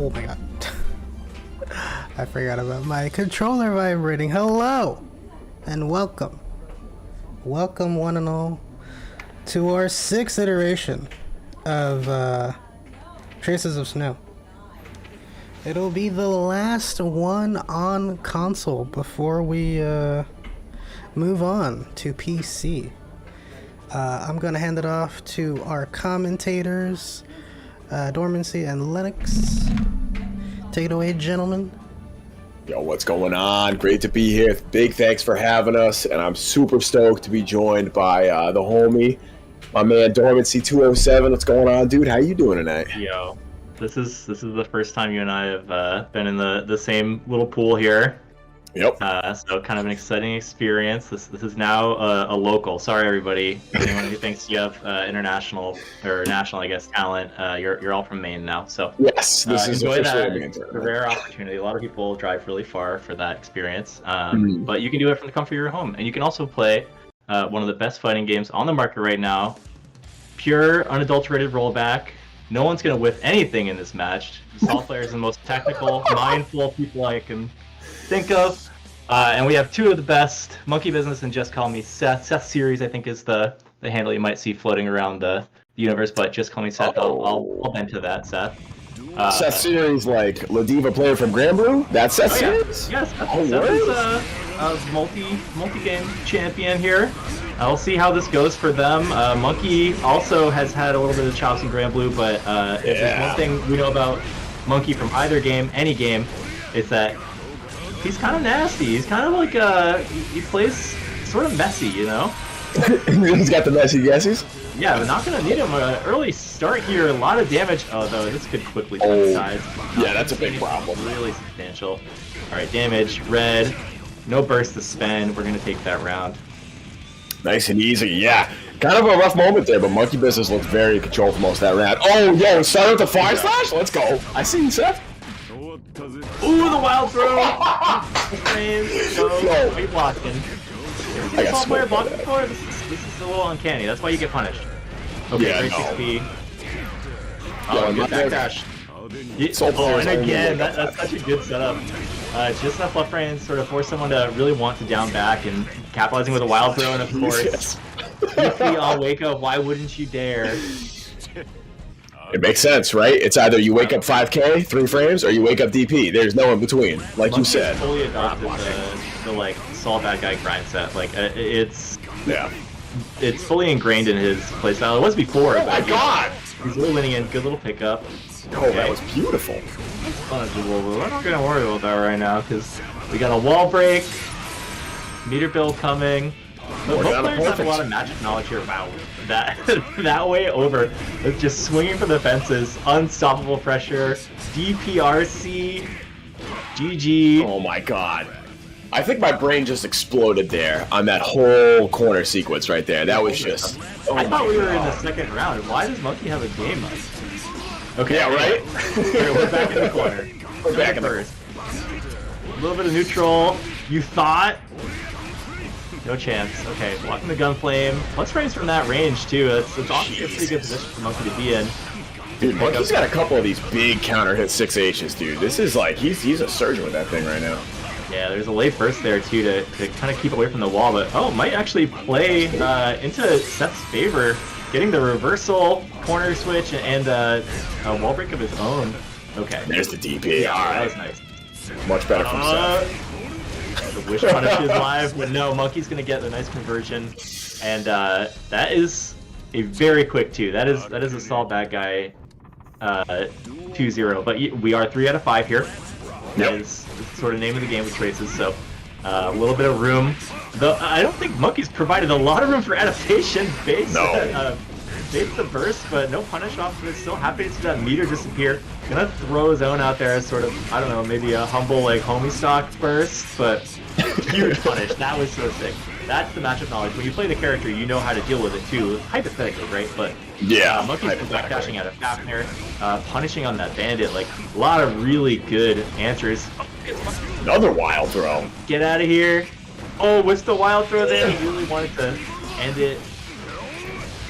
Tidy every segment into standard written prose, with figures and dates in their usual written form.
Oh my god. I forgot about my controller vibrating. Hello! And welcome. Welcome one and all to our 6th iteration of Traces of Snow. It'll be the last one on console before we move on to PC. I'm gonna hand it off to our commentators, Dormancy and Lennox. Take it away, gentlemen. Yo, what's going on? Great to be here. Big thanks for having us, and I'm super stoked to be joined by the homie, my man Dormancy 207. What's going on, dude? How you doing tonight? Yo, this is the first time you and I have been in the same little pool here. Yep. So kind of an exciting experience. This is now a local. Sorry, everybody. Anyone who thinks you have international or national, I guess, talent, you're all from Maine now. So yes, this is enjoy that. Maine. It's a rare opportunity. A lot of people drive really far for that experience, but you can do it from the comfort of your home, and you can also play one of the best fighting games on the market right now. Pure, unadulterated rollback. No one's gonna whiff anything in this match. Salt Player is the most technical, mindful people I can think of, and we have two of the best, MonkeyBizness and Just Call Me Seth. Seth Series, I think, is the handle you might see floating around the universe, but Just Call Me Seth. I'll bend to that, Seth. Seth Series, like Ladiva player from Grand Blue? That's Seth Series? Yes, Seth is a multi-game champion here. We'll see how this goes for them. Monkey also has had a little bit of chops in Grand Blue, but if there's one thing we know about Monkey from either game, any game, it's that he's kind of nasty. He's kind of like he plays sort of messy, you know? He's got the messy guesses? Yeah, but not gonna need him. Early start here, a lot of damage. Oh, though this could quickly turn sides. Yeah, that's a big problem. Really substantial. All right, damage, red. No burst to spend. We're gonna take that round. Nice and easy, yeah. Kind of a rough moment there, but MonkeyBizness looked very in control for most of that round. Oh, yo, start with the Fire Slash? Let's go. I see you, Seth. Ooh, the wild throw! Are you blocking? I got player blocking before? This is a little uncanny. That's why you get punished. Okay, yeah, great 6B. Oh, good backdash. And again, that's such a good setup. Just enough left frame sort of force someone to really want to down back and capitalizing with a wild throw, and of course, DP on wake up. Why wouldn't you dare? It makes sense, right? It's either you wake up 5K, 3 frames, or you wake up DP. There's no in between, like you said. Fully adopted the like solve that guy grind set. Like it's fully ingrained in his playstyle. It was before. Oh my god! He's really winning in. Good little pickup. Oh, that was beautiful. We're not gonna worry about that right now because we got a wall break, meter build coming. Both players have a lot of magic knowledge here. Wow, that way over. It's just swinging for the fences, unstoppable pressure, DPRC, GG. Oh my god. I think my brain just exploded there on that whole corner sequence right there. That was just... I thought we were in the second round. Why does Monkey have a game mode? Okay, yeah, right? We're back in the corner. We're back in the first. A little bit of neutral. You thought? No chance. Okay, blocking the gun flame. Plus frames from that range too. It's obviously a pretty good position for Monkey to be in. Dude, Monkey's got a couple of these big counter hit 6Hs, dude. This is like he's a surgeon with that thing right now. Yeah, there's a late burst there too to kind of keep away from the wall, but might actually play into Seth's favor, getting the reversal corner switch and a wall break of his own. Okay. There's the DP. Yeah, all right. That was nice. Much better from Seth. The wish punish is live, but no, Monkey's gonna get the nice conversion, and that is a very quick 2. That is a solid bad guy 2-0. But we are 3 out of 5 here. That is the sort of name of the game with traces. So a little bit of room. Though I don't think Monkey's provided a lot of room for adaptation based the burst, but no punish off of it. Still happy to see that meter disappear. Gonna throw his own out there as sort of, I don't know, maybe a humble like homie stock burst, but huge punish. That was so sick. That's the matchup knowledge. When you play the character, you know how to deal with it too, hypothetically, right? But yeah, Monkey's backdashing out of Fafnir, punishing on that bandit, like a lot of really good answers. Another wild throw. Get out of here. Oh, what's the wild throw there? He really wanted to end it.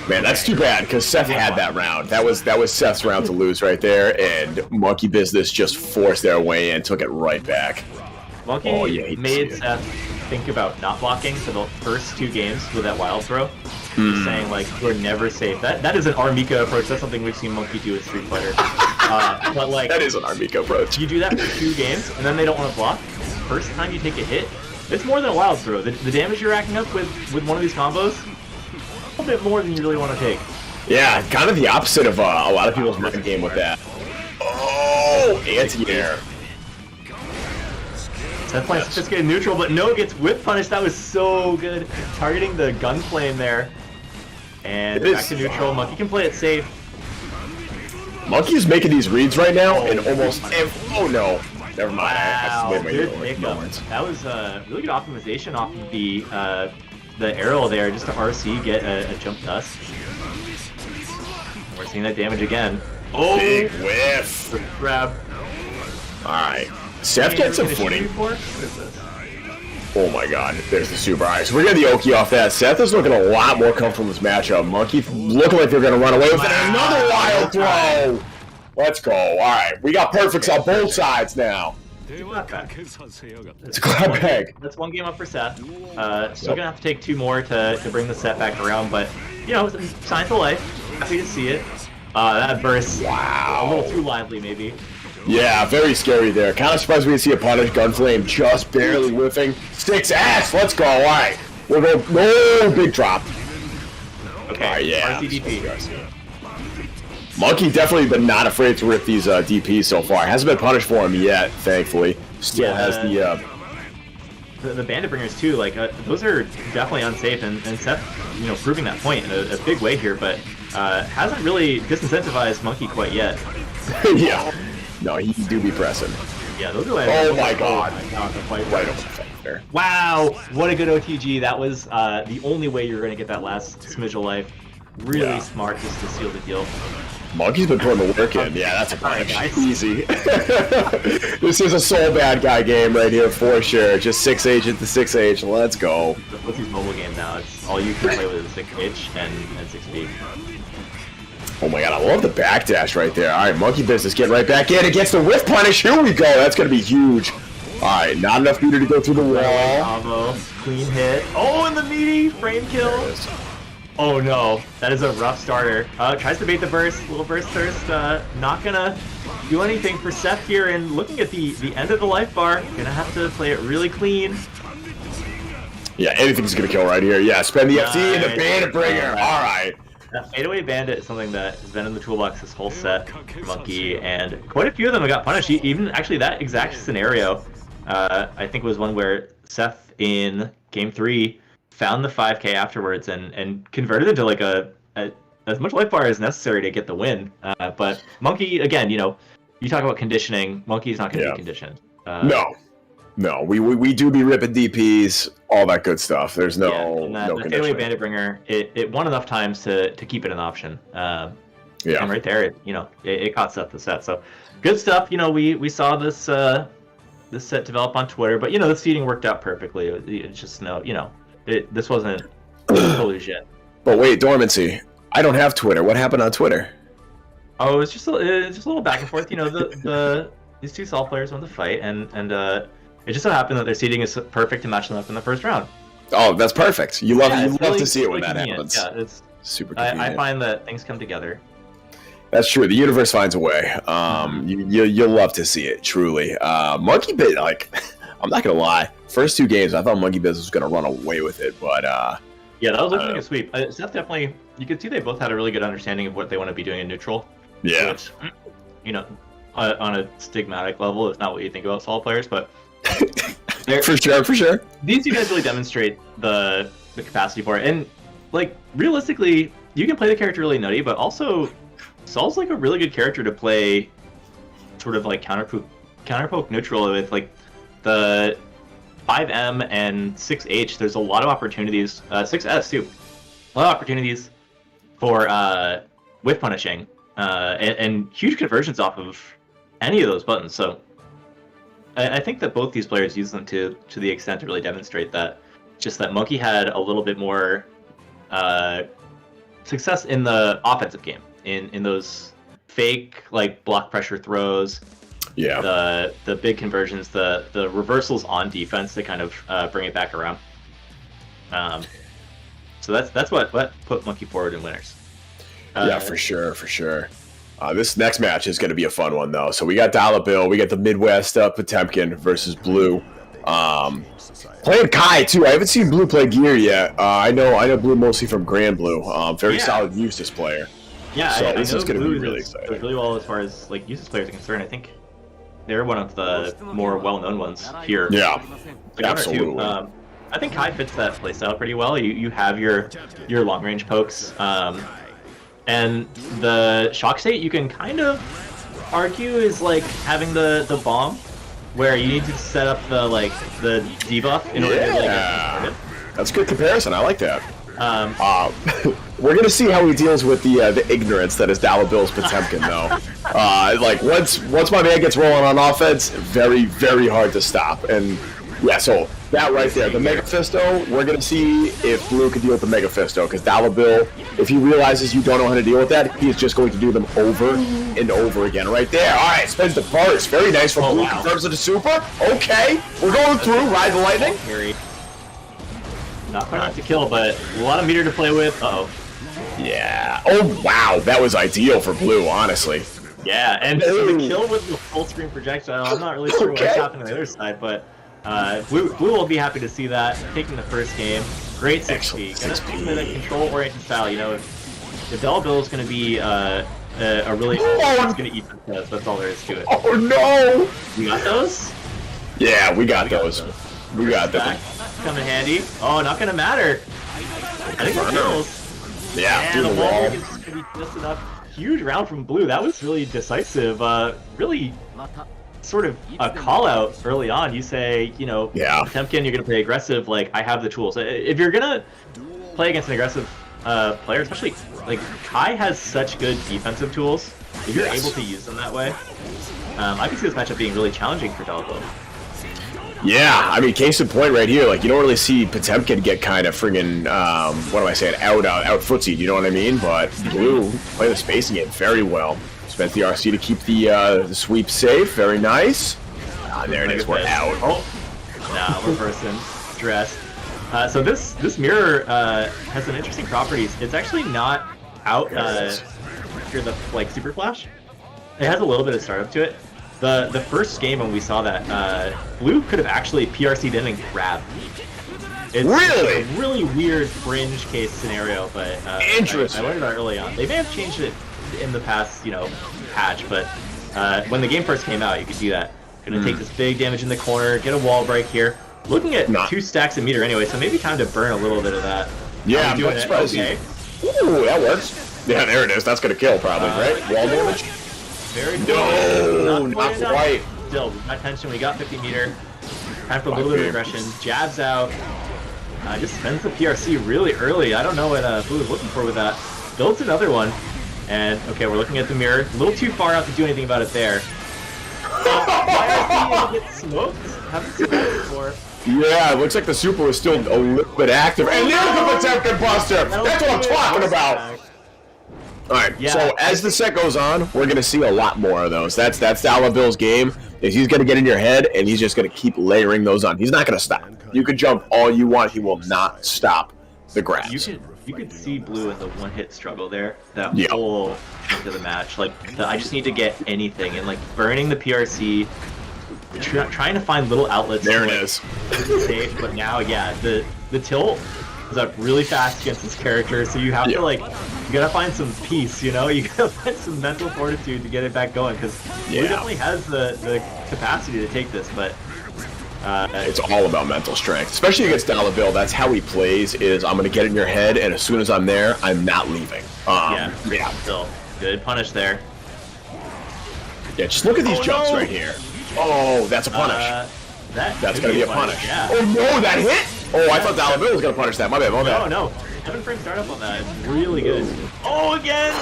Man, that's too bad because Seth had that round. That was Seth's round to lose right there, and MonkeyBizness just forced their way in, took it right back. Monkey made Seth think about not blocking for the first 2 games with that wild throw. Just saying, like, we're never safe. That is an Armika approach. That's something we've seen Monkey do in Street Fighter. But, like... That is an Armika approach. You do that for 2 games, and then they don't want to block. First time you take a hit, it's more than a wild throw. The damage you're racking up with one of these combos, a little bit more than you really want to take. Yeah, kind of the opposite of a lot of people's mind game with that. Oh, anti-air. Seth playing sophisticated neutral, but no, gets whip punished. That was so good. Targeting the gun flame there. And back to neutral. Monkey can play it safe. Monkey is making these reads right now, and almost... Oh, no. Never mind. Wow, good pickup. That was really good optimization off of the arrow there, just to RC get a jump dust. We're seeing that damage again. Oh! Big whiff! Grab. Alright. Seth gets some footing. Oh my god, there's the super ice. We're getting the Oki off that. Seth is looking a lot more comfortable in this matchup. Monkey looking like they're going to run away with it. And another wild throw! Let's go. Alright, we got perfects on both sides now. It's a clap bag. That's 1 game up for Seth. Still gonna have to take 2 more to bring the set back around, but you know, signs of life. Happy to see it. That burst, wow, a little too lively maybe. Yeah, very scary there. Kind of surprised we didn't see a punish. Gunflame just barely whiffing. 6S. Let's go. All right, we'll go. No big drop. Okay. All right, yeah. RCDP. Monkey definitely been not afraid to rip these DPs so far. Hasn't been punished for him yet, thankfully. Still has the bandit bringers too. Like those are definitely unsafe, and Seth, you know, proving that point in a big way here, but hasn't really disincentivized Monkey quite yet. Yeah. No, he do be pressing. Yeah, those are. Oh my god! Right over the fence there. Wow, what a good OTG. That was the only way you're going to get that last smidge of life. Really smart just to seal the deal. Monkey's been putting the work in. Yeah, that's a punish. Easy. This is a soul bad guy game right here for sure. Just 6H into 6H. Let's go. With these mobile games now, it's all you can play with is 6H and 6B. Oh my god, I love the backdash right there. Alright, MonkeyBizness getting right back in. It gets the whiff punish. Here we go. That's going to be huge. Alright, not enough meter to go through the wall. Combo. Clean hit. Oh, and the meaty frame kill. Oh no, that is a rough starter. Tries to bait the burst, little burst thirst, not gonna do anything for Seth here, and looking at the end of the life bar, gonna have to play it really clean. Yeah, anything's gonna kill right here. Yeah, spend the FD and the bandit bringer. Alright. That fadeaway bandit is something that has been in the toolbox this whole set, Monkey, and quite a few of them have got punished. Even actually that exact scenario, I think was one where Seth in game 3 found the 5k afterwards and converted into like as much life bar as necessary to get the win. But Monkey, again, you know, you talk about conditioning. Monkey's not going to be conditioned. No, we do be ripping DPs, all that good stuff. There's no no conditioning. The fadeaway bandit bringer, it won enough times to keep it an option. And right there, it caught Seth the set. So good stuff. You know, we saw this this set develop on Twitter, but the seeding worked out perfectly. It's just this wasn't collusion. But wait, Dormancy. I don't have Twitter. What happened on Twitter? Oh, it's just a little back and forth. These two Sol players won the fight, and it just so happened that their seeding is perfect to match them up in the first round. Oh, that's perfect. You love really, to see it when really that happens. Yeah, it's super convenient. I find that things come together. That's true. The universe finds a way. You'll love to see it. Truly, MonkeyBiz. Like, I'm not gonna lie. First 2 games, I thought MonkeyBiz was gonna run away with it, but yeah, that was looking like a sweep. Seth definitely. You could see they both had a really good understanding of what they want to be doing in neutral. Yeah. Which, on a stigmatic level, it's not what you think about Sol players, but for sure. These 2 guys really demonstrate the capacity for it, and like realistically, you can play the character really nutty, but also Sol's like a really good character to play, sort of like counterpoke neutral with, like the 5M and 6H. There's a lot of opportunities. 6S too, a lot of opportunities for whiff punishing and huge conversions off of any of those buttons. So I think that both these players use them to the extent to really demonstrate that. Just that Monkey had a little bit more success in the offensive game, in those fake like block pressure throws, the big conversions, the reversals on defense to kind of bring it back around. So that's what put Monkey forward in winners. Yeah, for sure. This next match is going to be a fun one, though. So we got DollaBill, we got the Midwest Potemkin versus Bloo. Playing Kai, too. I haven't seen Blue play Gear yet. I know Blue mostly from Grand Blue. Very solid Eustace player. Yeah, so I this know is going to Blue be really does exciting. really well as far as like Eustace players are concerned. I think they're one of the more well-known ones here. Yeah, like absolutely. I think Kai fits that playstyle pretty well. You have your long-range pokes. And the shock state, you can kind of argue, is like having the bomb, where you need to set up the debuff in order to like get it. That's a good comparison. I like that. We're gonna see how he deals with the ignorance that is DollaBill's Potemkin, though. Like once my man gets rolling on offense, very, very hard to stop. And yeah, so that right there, the Mega Fisto, we're gonna see if Blue can deal with the Mega Fisto, because DollaBill, if he realizes you don't know how to deal with that, he is just going to do them over and over again. Right there. All right, spins the burst. Very nice from Blue. Confirms it a super. Okay, we're going through. Ride the lightning. Not quite enough to kill, but a lot of meter to play with. Yeah. Oh wow, that was ideal for Blue, honestly. Yeah, and the kill with the full screen projectile. I'm not really sure what's happening on the other side, but Blue will be happy to see that. Taking the first game, great 6P. Gonna play that control-oriented style. You know, if DollaBill is going to be a really, it's going to eat the test. That's all there is to it. Oh no! You got those? Yeah, we got those. We got them. Come in handy. Oh, not going to matter. I think it kills. Yeah, the wall is going to be just enough. Huge round from Blue. That was really decisive. Really sort of a call out early on. You say, you know, Potemkin, you're going to play aggressive. Like, I have the tools. If you're going to play against an aggressive player, especially like Kai has such good defensive tools. If you're able to use them that way, I can see this matchup being really challenging for DollaBill. Yeah, I mean, case in point right here, like, you don't really see Potemkin get kind of friggin', what am I saying, out footsied, you know what I mean? But Blue play the spacing game very well. Spent the RC to keep the sweep safe, very nice. There it is, we're out. Oh, now reversing, dressed. So this mirror has some interesting properties. It's actually not out through the super flash. It has a little bit of startup to it. The first game when we saw that, Blue could have actually PRC'd in and grabbed. It's a really weird fringe case scenario, but interesting. I learned that early on. They may have changed it in the past, patch, but when the game first came out, you could do that. Gonna take this big damage in the corner, get a wall break here. Looking at 2 stacks of meter anyway, so maybe time to burn a little bit of that. Yeah, I'm doing it. Okay. Ooh, that works. Yeah, there it is. That's gonna kill probably, right? Wall damage. Very no, not quite. Still, we got tension. We got 50 meter. Time for a little bit of aggression. Jabs out. Just spends the PRC really early. I don't know what Blue is looking for with that. Builds another one. And, okay, we're looking at the mirror. A little too far out to do anything about it there. Why are get smoked? Haven't seen that before. Yeah, it looks like the super was still a little bit active. And there's the Potemkin Buster! That's what I'm talking about! Alright, so as the set goes on, we're going to see a lot more of those. That's DollaBill's game. He's going to get in your head, and he's just going to keep layering those on. He's not going to stop. You can jump all you want. He will not stop the grabs. You could see Blue in the one-hit struggle there. That whole into the match. Like, I just need to get anything. And, like, burning the PRC, trying to find little outlets. There it is. Safe, but now, the tilt is up really fast against this character, so you have to, like, you gotta find some peace, you gotta find some mental fortitude to get it back going, because Blue definitely has the capacity to take this, but it's all about mental strength, especially against DollaBill. That's how he plays, is I'm gonna get in your head, and as soon as I'm there, I'm not leaving. Still good punish there. Yeah, just look at these jumps right here. Oh, that's a punish. That's gonna be a punish. Yeah. Oh no, that hit! Oh, I thought DollaBill was gonna punish that. My bad. No. 7-frame startup on that. It's really good. Oh, again!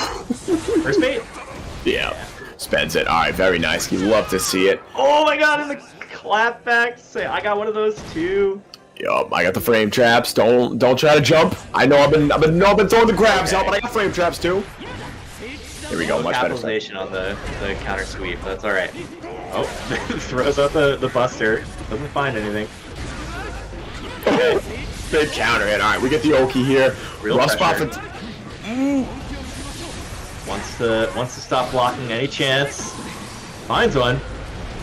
First bait? Yeah. Spends it. Alright, very nice. You love to see it. Oh my god, and the clap back. Say, I got one of those too. Yup, I got the frame traps. Don't try to jump. I know I've been throwing the grabs out, but I got frame traps too. Here we go, much better. Capitalization on the counter sweep. That's all right. Oh, throws out the buster. Doesn't find anything. Okay. Big counter hit. All right, we get the Oki here. Real Rough spot for. Wants to stop blocking any chance. Finds one.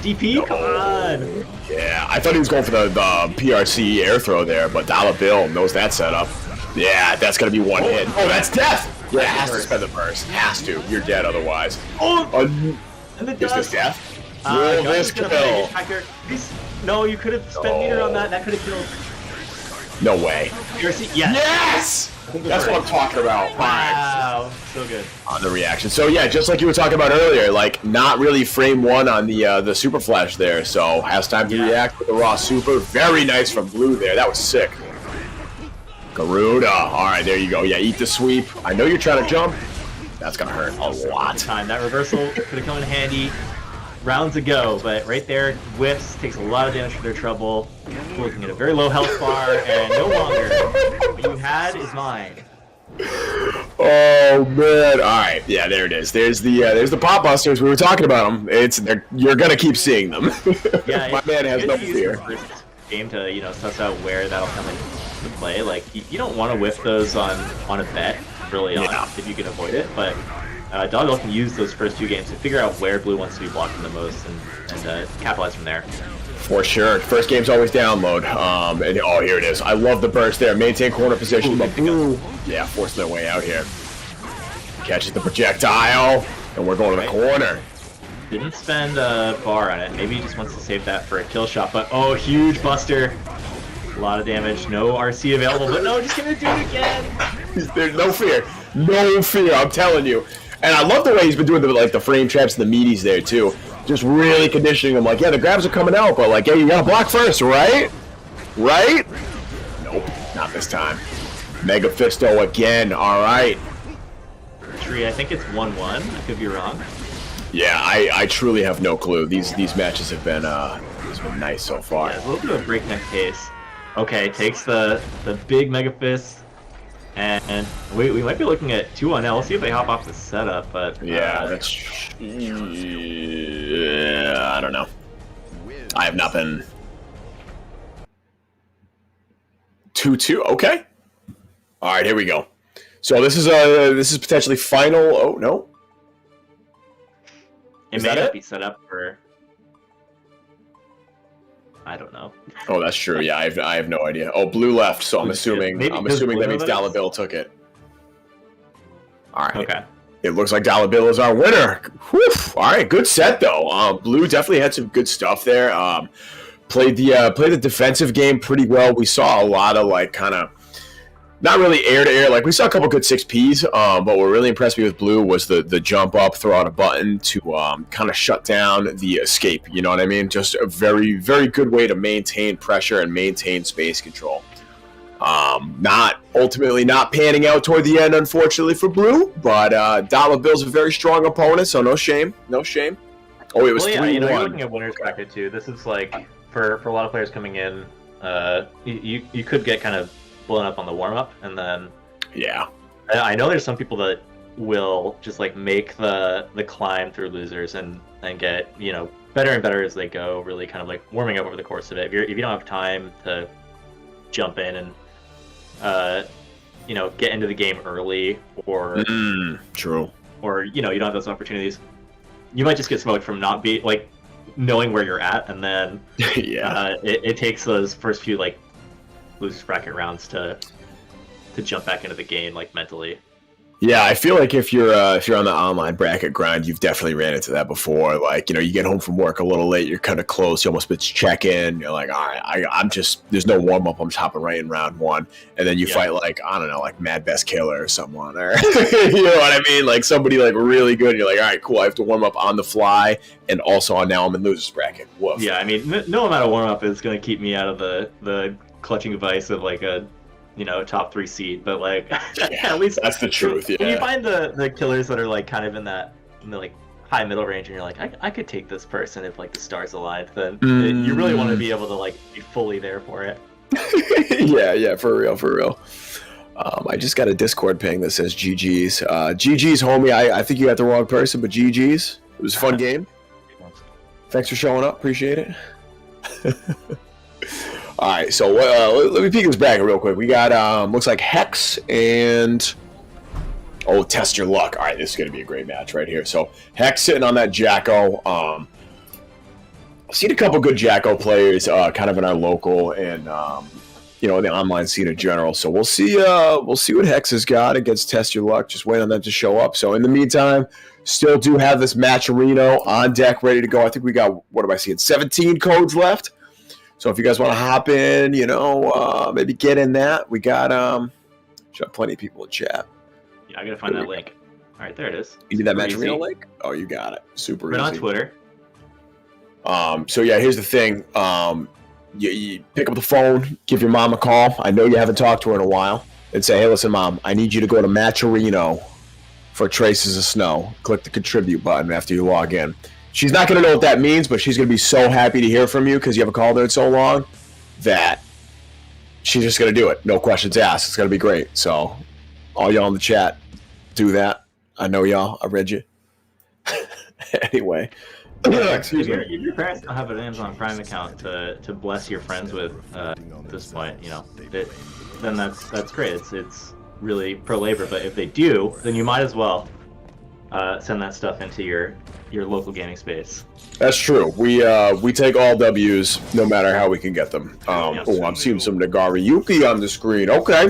DP, come on. Yeah, I thought he was going for the PRC air throw there, but DollaBill knows that setup. Yeah, that's gonna be one hit. Oh, that's death. Yeah, has to spend the burst. Has to. You're dead otherwise. Oh, and is this death? Will this kill? No, you could have spent meter on that. That could have killed. No way. Yes. Yes! That's what I'm talking about. Wow, so good. On the reaction. So yeah, just like you were talking about earlier, like not really frame one on the super flash there. So has time to react with the raw super. Very nice from Blue there. That was sick. Garuda. All right, there you go. Yeah, eat the sweep. I know you're trying to jump. That's gonna hurt a lot. That reversal could have come in handy rounds ago, but right there, whiffs, takes a lot of damage for their trouble. Looking at a very low health bar, and no longer. What you had is mine. Oh man! All right, yeah, there it is. There's the pop busters. We were talking about them. You're gonna keep seeing them. Yeah, my man has no fear. First game to suss out where that'll come into play. Like you don't want to whiff those on a bet really on if you can avoid it, but. DollaBill can use those first two games to figure out where Blue wants to be blocking the most and capitalize from there. For sure. First game's always download. And oh, here it is. I love the burst there. Maintain corner position. But Blue, forcing their way out here. Catches the projectile, and we're going to the corner. Didn't spend a bar on it. Maybe he just wants to save that for a kill shot. But oh, huge buster. A lot of damage. No RC available. But no, just gonna do it again. There's no fear. No fear. I'm telling you. And I love the way he's been doing the frame traps and the meaties there too. Just really conditioning them like, yeah, the grabs are coming out, but like, hey, you gotta block first, right? Right? Nope, not this time. Mega Fisto again, alright. Tree, I think it's 1-1. I could be wrong. Yeah, I truly have no clue. These matches have been nice so far. Yeah, a little bit of a breakneck pace. Okay, takes the big Mega Fist. And we might be looking at 2-1 now. We'll see if they hop off the setup, but... Yeah, that's... I don't know. I have not been... 2-2, okay. Alright, here we go. So this is potentially final... Oh, no. It may not be set up for... I don't know. Oh, that's true. Yeah, I have no idea. Oh, Blue left, so I'm assuming that means DollaBill took it. All right. Okay. It looks like DollaBill is our winner. Whew. All right, good set though. Blue definitely had some good stuff there. Played the defensive game pretty well. We saw a lot of like kind of not really air to air. Like we saw a couple good 6Ps, but what really impressed me with Blue was the jump up, throw out a button to kind of shut down the escape. You know what I mean? Just a very, very good way to maintain pressure and maintain space control. Ultimately not panning out toward the end, unfortunately for Blue, but DollaBill's a very strong opponent, so no shame, no shame. Oh, it was 3-1. You're looking at winners bracket too. This is like for a lot of players coming in, you could get kind of blown up on the warm-up, and then I know there's some people that will just like make the climb through losers and get better and better as they go, really kind of like warming up over the course of it. If you don't have time to jump in and get into the game early, or true, or you don't have those opportunities, you might just get smoked from not be like knowing where you're at, and then it takes those first few like losers bracket rounds to jump back into the game like mentally. Yeah, I feel like if you're on the online bracket grind, you've definitely ran into that before. Like, you get home from work a little late, you're kind of close, you almost check in, you're like, all right, I'm just, there's no warm up, I'm just hopping right in round one, and then you fight like, I don't know, like Mad Best Killer or someone, or you know what I mean? Like somebody like really good, and you're like, all right, cool, I have to warm up on the fly, and also now I'm in losers bracket. Woof. Yeah, I mean, no amount of warm up is going to keep me out of the clutching device of like a top 3 seed, but like at least that's the truth. When you find the killers that are like kind of in the like high middle range, and you're like, I could take this person if like the stars aligned, then you really want to be able to like be fully there for it. Yeah, for real. I just got a Discord ping that says GG's. GG's, homie. I think you got the wrong person, but GG's. It was a fun game. Thanks for showing up. Appreciate it. All right, so let me peek this bracket real quick. We got looks like Hex and Test Your Luck. All right, this is going to be a great match right here. So Hex sitting on that Jacko. I've seen a couple good Jacko players, kind of in our local and you know, the online scene in general. So we'll see what Hex has got against Test Your Luck. Just wait on them to show up. So in the meantime, still do have this Matcherino on deck, ready to go. I think we got, what am I seeing, 17 codes left. So if you guys want to hop in, you know, maybe get in that. We got should have plenty of people in chat. Yeah, I gotta find that link. All right, there it is. You need that Matcherino link? Oh, you got it. Super easy. On Twitter. So yeah, here's the thing. You pick up the phone, give your mom a call. I know you haven't talked to her in a while, and say, hey, listen, Mom, I need you to go to Matcherino for Traces of Snow. Click the contribute button after you log in. She's not going to know what that means, but she's going to be so happy to hear from you because you haven't called her in so long that she's just going to do it. No questions asked. It's going to be great. So all y'all in the chat, do that. I know y'all. I read you. Anyway. Excuse me. If your parents don't have an Amazon Prime account to bless your friends with at this point, you know, then that's great. It's really pro labor. But if they do, then you might as well send that stuff into your local gaming space. That's true. We take all W's no matter how we can get them. Oh, I'm seeing some Nagoriyuki on the screen. Okay.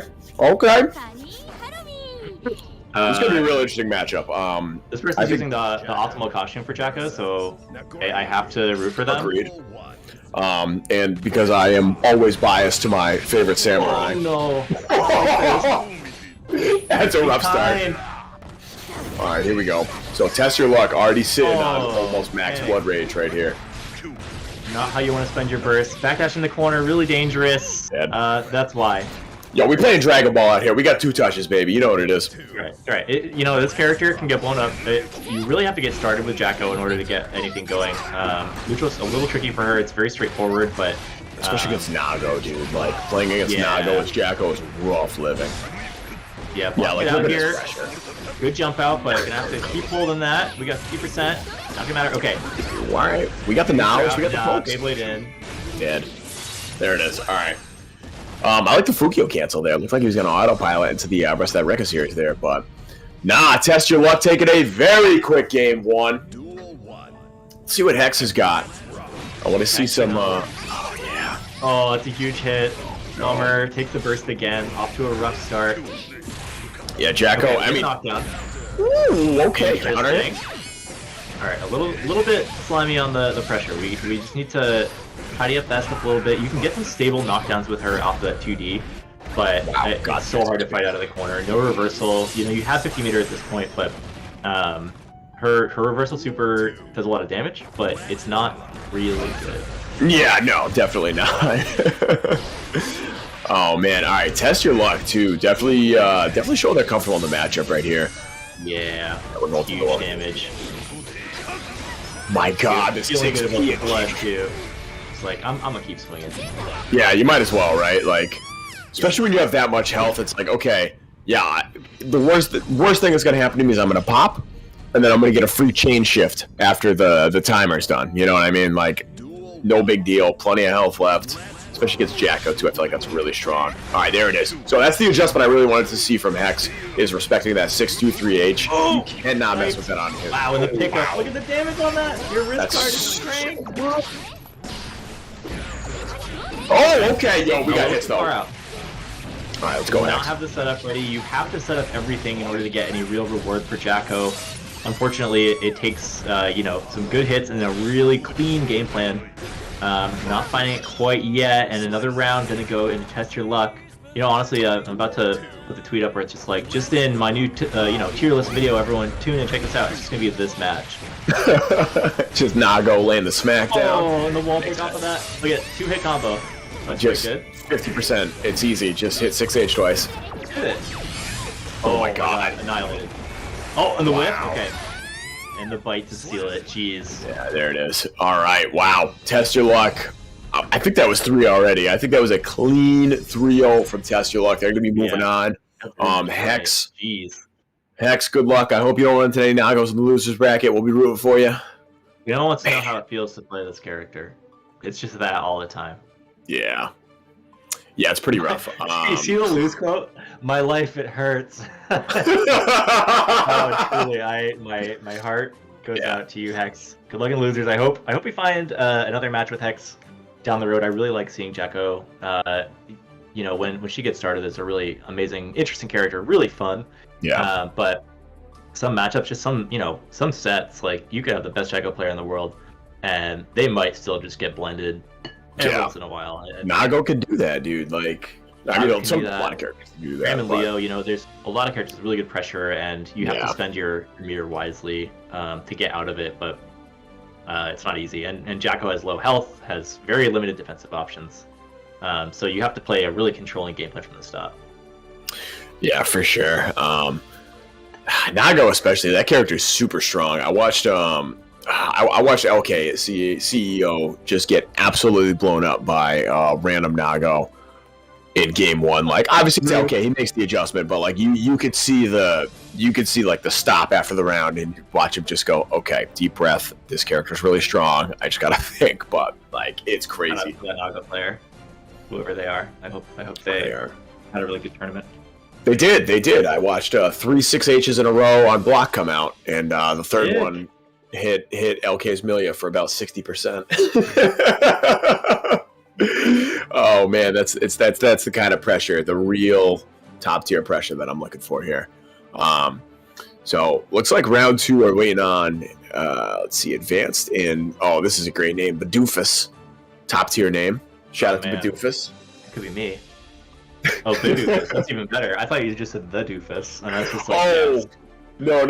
It's gonna be a really interesting matchup. This person's using the optimal costume for Jacko, so I have to root for them. Agreed. And because I am always biased to my favorite samurai. Oh no! That's a rough start. All right, here we go. So Test Your Luck already sitting on almost max blood rage right here. Not how you want to spend your burst. Backdash in the corner, really dangerous. That's why. Yo, we playing Dragon Ball out here. We got 2 touches, baby. You know what it is. Right. You know, this character can get blown up. You really have to get started with Jacko in order to get anything going. Neutral's a little tricky for her. It's very straightforward, but... especially against Nago, dude. Like, playing against Nago with Jacko is rough living. Yeah, like, look at here. Good jump out, but gonna have to keep holding that. We got 50%. Not gonna matter. Okay. Alright. We got the knowledge. We got the pokes. Beyblade in. Dead. There it is. Alright. I like the Fukio cancel there. Looked like he was going to autopilot into the rest of that Rekka series there, but nah, Test Your Luck taking a very quick game 1. Let's see what Hex has got. I want to see some, oh yeah. Oh, it's a huge hit. Bummer, takes the burst again, off to a rough start. Yeah, Jacko, okay, I mean... knockdown. Ooh, okay, counter. Alright, a little bit slimy on the pressure. We just need to tidy up that stuff a little bit. You can get some stable knockdowns with her off that 2D, but it's so hard to fight out of the corner. No reversal. You know, you have 50 meter at this point, but her reversal super does a lot of damage, but it's not really good. Yeah, no, definitely not. Oh man, all right, Test Your Luck too. Definitely show they're comfortable in the matchup right here. Yeah, huge damage. My God, this is good about the blood too. It's like I'm gonna keep swinging. Yeah, you might as well, right? Like, especially when you have that much health, it's like, okay, yeah, the worst thing that's gonna happen to me is I'm gonna pop, and then I'm gonna get a free chain shift after the timer's done. You know what I mean? Like, no big deal, plenty of health left. Especially against Jacko too, I feel like that's really strong. All right, there it is. So that's the adjustment I really wanted to see from Hex, is respecting that 623H. You cannot mess with that on him. Wow, and the pickup. Look at the damage on that. Your wrist guard is strength. Oh, okay, yo, we got hits though. All right, let's go. Now have the setup ready. You have to set up everything in order to get any real reward for Jacko. Unfortunately, it takes you know, some good hits and a really clean game plan. Not finding it quite yet, and another round gonna go and Test Your Luck. You know, honestly, I'm about to put the tweet up where it's just like, just in my new, you know, tier list video. Everyone tune in and check this out. It's just gonna be this match. Just Nago laying the smackdown. Oh, and the wall break off of that. Look at 2-hit combo. That's just good. 50%. It's easy. Just hit 6H twice. Hit it. Oh my God. Annihilated. Oh, and the whip. Okay. And the bite to steal it. Jeez. Yeah, there it is. All right. Wow. Test Your Luck. I think that was 3 already. I think that was a clean 3-0 from TestYourLuck. They're going to be moving on. Hex. Jeez. Hex, good luck. I hope you don't win today. Nagos in the losers bracket. We'll be rooting for you. You don't want to know how it feels to play this character. It's just that all the time. Yeah. Yeah, it's pretty rough. You see the lose quote? My life, it hurts. Truly, my heart goes out to you, Hex. Good luck in losers. I hope we find another match with Hex down the road. I really like seeing Jekko. You know, when she gets started, it's a really amazing, interesting character, really fun. Yeah. But some matchups, just some sets, like you could have the best Jekko player in the world, and they might still just get blended every once in a while. Nago can do that, dude. Like, I mean, a lot of characters can do that. Ram and Leo, you know, there's a lot of characters with really good pressure, and you have to spend your meter wisely to get out of it, but it's not easy. And Jacko has low health, has very limited defensive options. So you have to play a really controlling gameplay from the start. Yeah, for sure. Nago especially, that character is super strong. I watched LK CEO just get absolutely blown up by random Nago in game 1. Like, obviously it's LK, he makes the adjustment, but like you could see like the stop after the round and watch him just go, okay, deep breath, this character's really strong, I just gotta think. But like, it's crazy. That Nago player, whoever they are, I hope they had a really good tournament. They did. I watched 3 6Hs in a row on block come out, and the third one hit LK's Millia for about 60%. Oh man, that's the kind of pressure, the real top tier pressure that I'm looking for here. So looks like round 2 are waiting on. Let's see, advanced in. Oh, this is a great name, Bidoofus, top tier name. Shout out to Bidoofus. It could be me. Oh, Bidoofus, that's even better. I thought you just said the Doofus, and I was just like, no.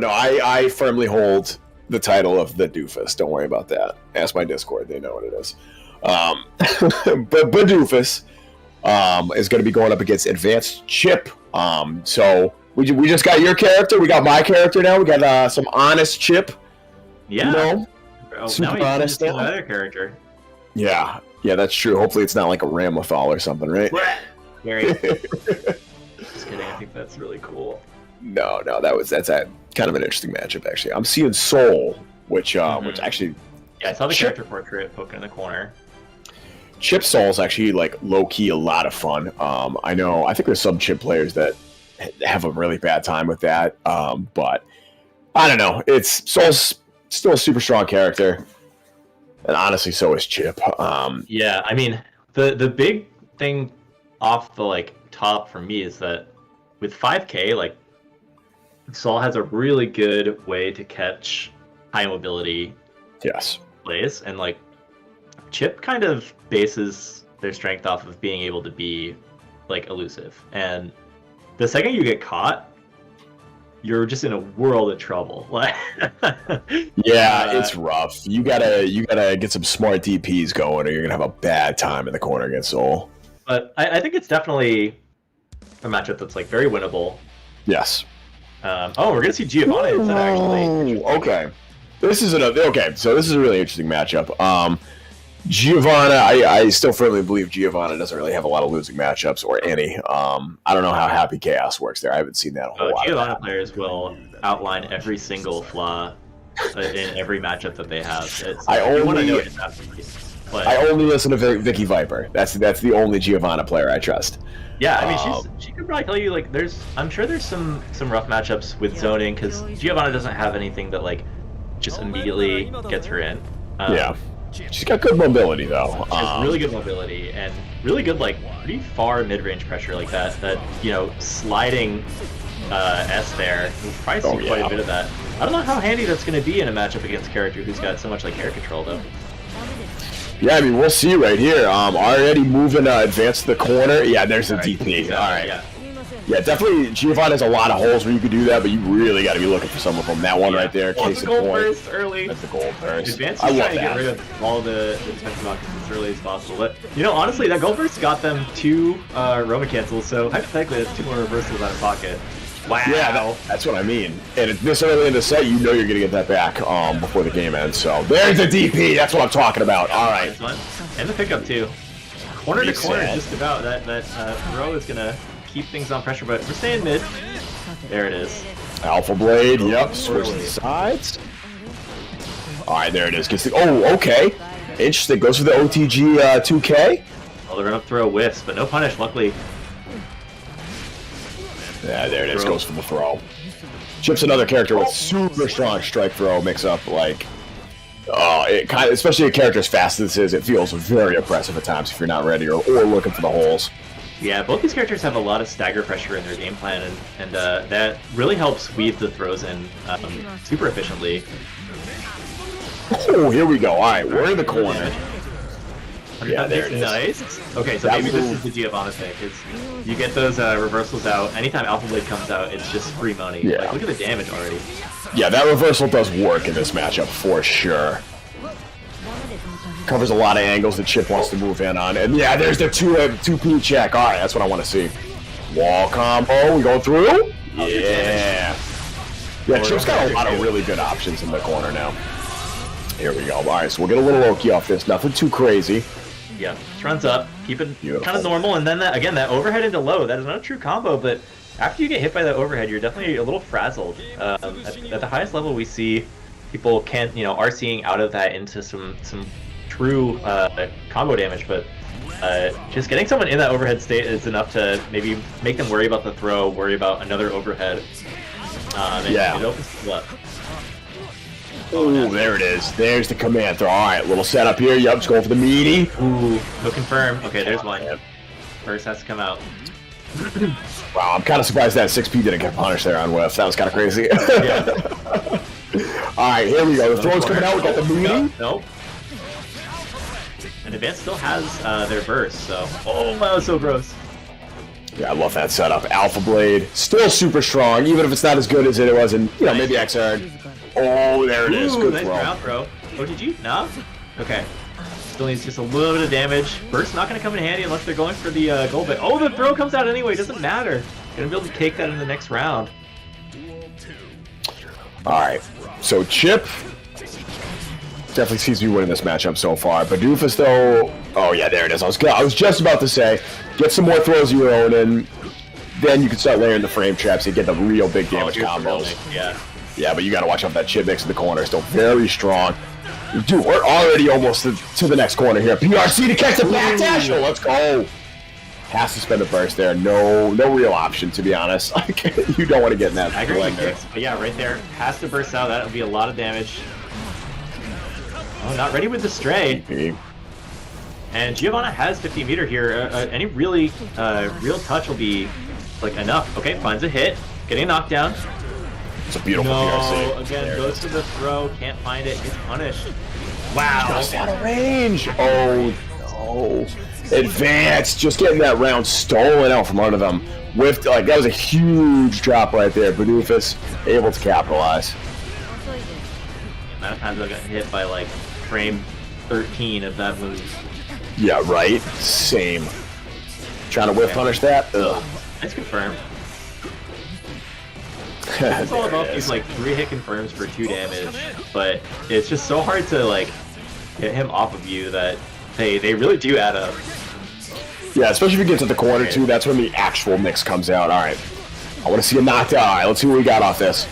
I firmly hold the title of the Doofus. Don't worry about that. Ask my Discord; they know what it is. But Bidoofus is going to be going up against advanced Chipp. So we just got your character. We got my character now. We got some honest Chipp. Yeah. You know, super now honest. Another character. Yeah, that's true. Hopefully, it's not like a Ramlethal or something, right? Gary. Just kidding. I think that's really cool. No, that's a kind of an interesting matchup actually. I'm seeing Soul, which actually. Yeah, I saw the character portrait poking in the corner. Chipp Soul's actually like low key a lot of fun. I think there's some Chipp players that have a really bad time with that. But I don't know. Soul's still a super strong character, and honestly, so is Chipp. Yeah, I mean the big thing off the like top for me is that with 5K, like Soul has a really good way to catch high mobility plays, and like Chipp kind of bases their strength off of being able to be like elusive, and the second you get caught, you're just in a world of trouble. Like, it's rough. You gotta get some smart DPs going, or you're gonna have a bad time in the corner against Soul. But I think it's definitely a matchup that's like very winnable. Yes. We're gonna see Giovanna instead, actually. Okay. So this is a really interesting matchup. Giovanna, I still firmly believe Giovanna doesn't really have a lot of losing matchups, or any. I don't know how Happy Chaos works there. I haven't seen that a whole lot. Giovanna players will outline every single flaw in every matchup that they have. I only listen to Vicky Viper. That's the only Giovanna player I trust. Yeah, I mean, she could probably tell you, like, I'm sure there's some rough matchups with zoning, because Giovanna doesn't have anything that like just immediately gets her in. She's got good mobility though. She has really good mobility and really good, like, pretty far mid-range pressure, like that sliding S there. We'll probably see quite a bit of that. I don't know how handy that's going to be in a matchup against a character who's got so much like air control though. Yeah, I mean, we'll see right here. Already moving advance to the corner. Yeah, there's a DP. All right. Yeah, definitely. Giovanna has a lot of holes where you could do that, but you really got to be looking for some of them. That one right there, case in point. Burst early. That's the gold burst. Advance is trying to get rid of all the defensive options as early as possible. But, honestly, that gold burst got them 2 Roma cancels, so hypothetically that's 2 more reversals out of pocket. Wow. Yeah, that's what I mean. And this early in the set, you know you're going to get that back before the game ends. So there's a DP. That's what I'm talking about. All right. And the pickup too. Corner to corner, Sad. just about. That throw is gonna keep things on pressure, but we're staying mid. There it is. Alpha Blade, yep, switch the sides. Alright, there it is. Gets the, oh, okay. Interesting. Goes for the OTG 2K. Well, they're gonna throw whiffs, but no punish, luckily. Yeah, there it is. Goes for the throw. Chipp's another character with super strong strike throw mix up. Like, it kind of, especially a character as fast as this is, it feels very oppressive at times if you're not ready or looking for the holes. Yeah, both these characters have a lot of stagger pressure in their game plan, and that really helps weave the throws in super efficiently. Oh, here we go. All right, we're in the corner. Yeah, there it is. Nice. Okay, so That maybe this move- is the Giovanna thing, because you get those reversals out. Anytime Alpha Blade comes out, it's just free money. Yeah. Like, look at the damage already. Yeah, that reversal does work in this matchup for sure. Covers a lot of angles that Chipp wants to move in on. And yeah, there's the 2P check. All right, that's what I want to see. Wall combo, we go through? Yeah. Yeah, Chipp's got a lot of really good options in the corner now. Here we go. All right, so we'll get a little Oki off this. Nothing too crazy. Yeah, just runs up, keep it Beautiful. kind of normal, and then that overhead into low, that is not a true combo, but after you get hit by that overhead, you're definitely a little frazzled. At the highest level, we see people are seeing out of that into some true combo damage, but just getting someone in that overhead state is enough to maybe make them worry about the throw, worry about another overhead. And Yeah. it opens people up. Oh, there it is. There's the command throw. All right, little setup here. Yup, just going for the meaty. Ooh, no confirm. Okay, there's one. First has to come out. Wow, I'm kind of surprised that 6P didn't get punished there on whiff. That was kind of crazy. Yeah. All right, here we go. The throw's coming out. We got the meaty. Nope. And Advance still has their burst, so... Oh, that was so gross. Yeah, I love that setup. Alpha Blade, still super strong, even if it's not as good as it was in, maybe XR. Oh, there it is. Ooh, Good nice throw. ground throw. Oh, did you? No? Okay. Still needs just a little bit of damage. Burst's not going to come in handy unless they're going for the gold bit. Oh, the throw comes out anyway. Doesn't matter. Going to be able to take that in the next round. All right, so Chipp definitely seems to be winning this matchup so far. Bidoofus, though, oh yeah, there it is. I was just about to say, get some more throws of your own, and then you can start layering the frame traps and get the real big damage combos. Yeah. Yeah, but you got to watch out for that Chipp mix in the corner. Still very strong. Dude, we're already almost to the next corner here. PRC to catch the backdash. Oh, let's go. Has to spend a burst there. No real option, to be honest. You don't want to get in that. I agree with kicks, but yeah, right there. Has to burst out. That'll be a lot of damage. Oh, not ready with the stray. And Giovanna has 50 meter here. Any really real touch will be like enough. Okay, finds a hit. Getting a knockdown. It's a beautiful PRC. Again, There it goes is. to the throw, can't find it, gets punished. Wow. Just out of range. Oh, no. Advance. Just getting that round stolen out from under them. Whiffed, like, that was a huge drop right there. Bidoofus able to capitalize. The amount of times I got hit by, like, frame 13 of that move. Yeah, right? Same. Trying to whiff punish that? Ugh. Nice confirm. It's all about these, like, 3-hit confirms for 2 damage, but it's just so hard to, like, get him off of you that they really do add up. Yeah, especially if you get to the corner, too. That's when the actual mix comes out. All right. I want to see a knockdown. All right, let's see what we got off this.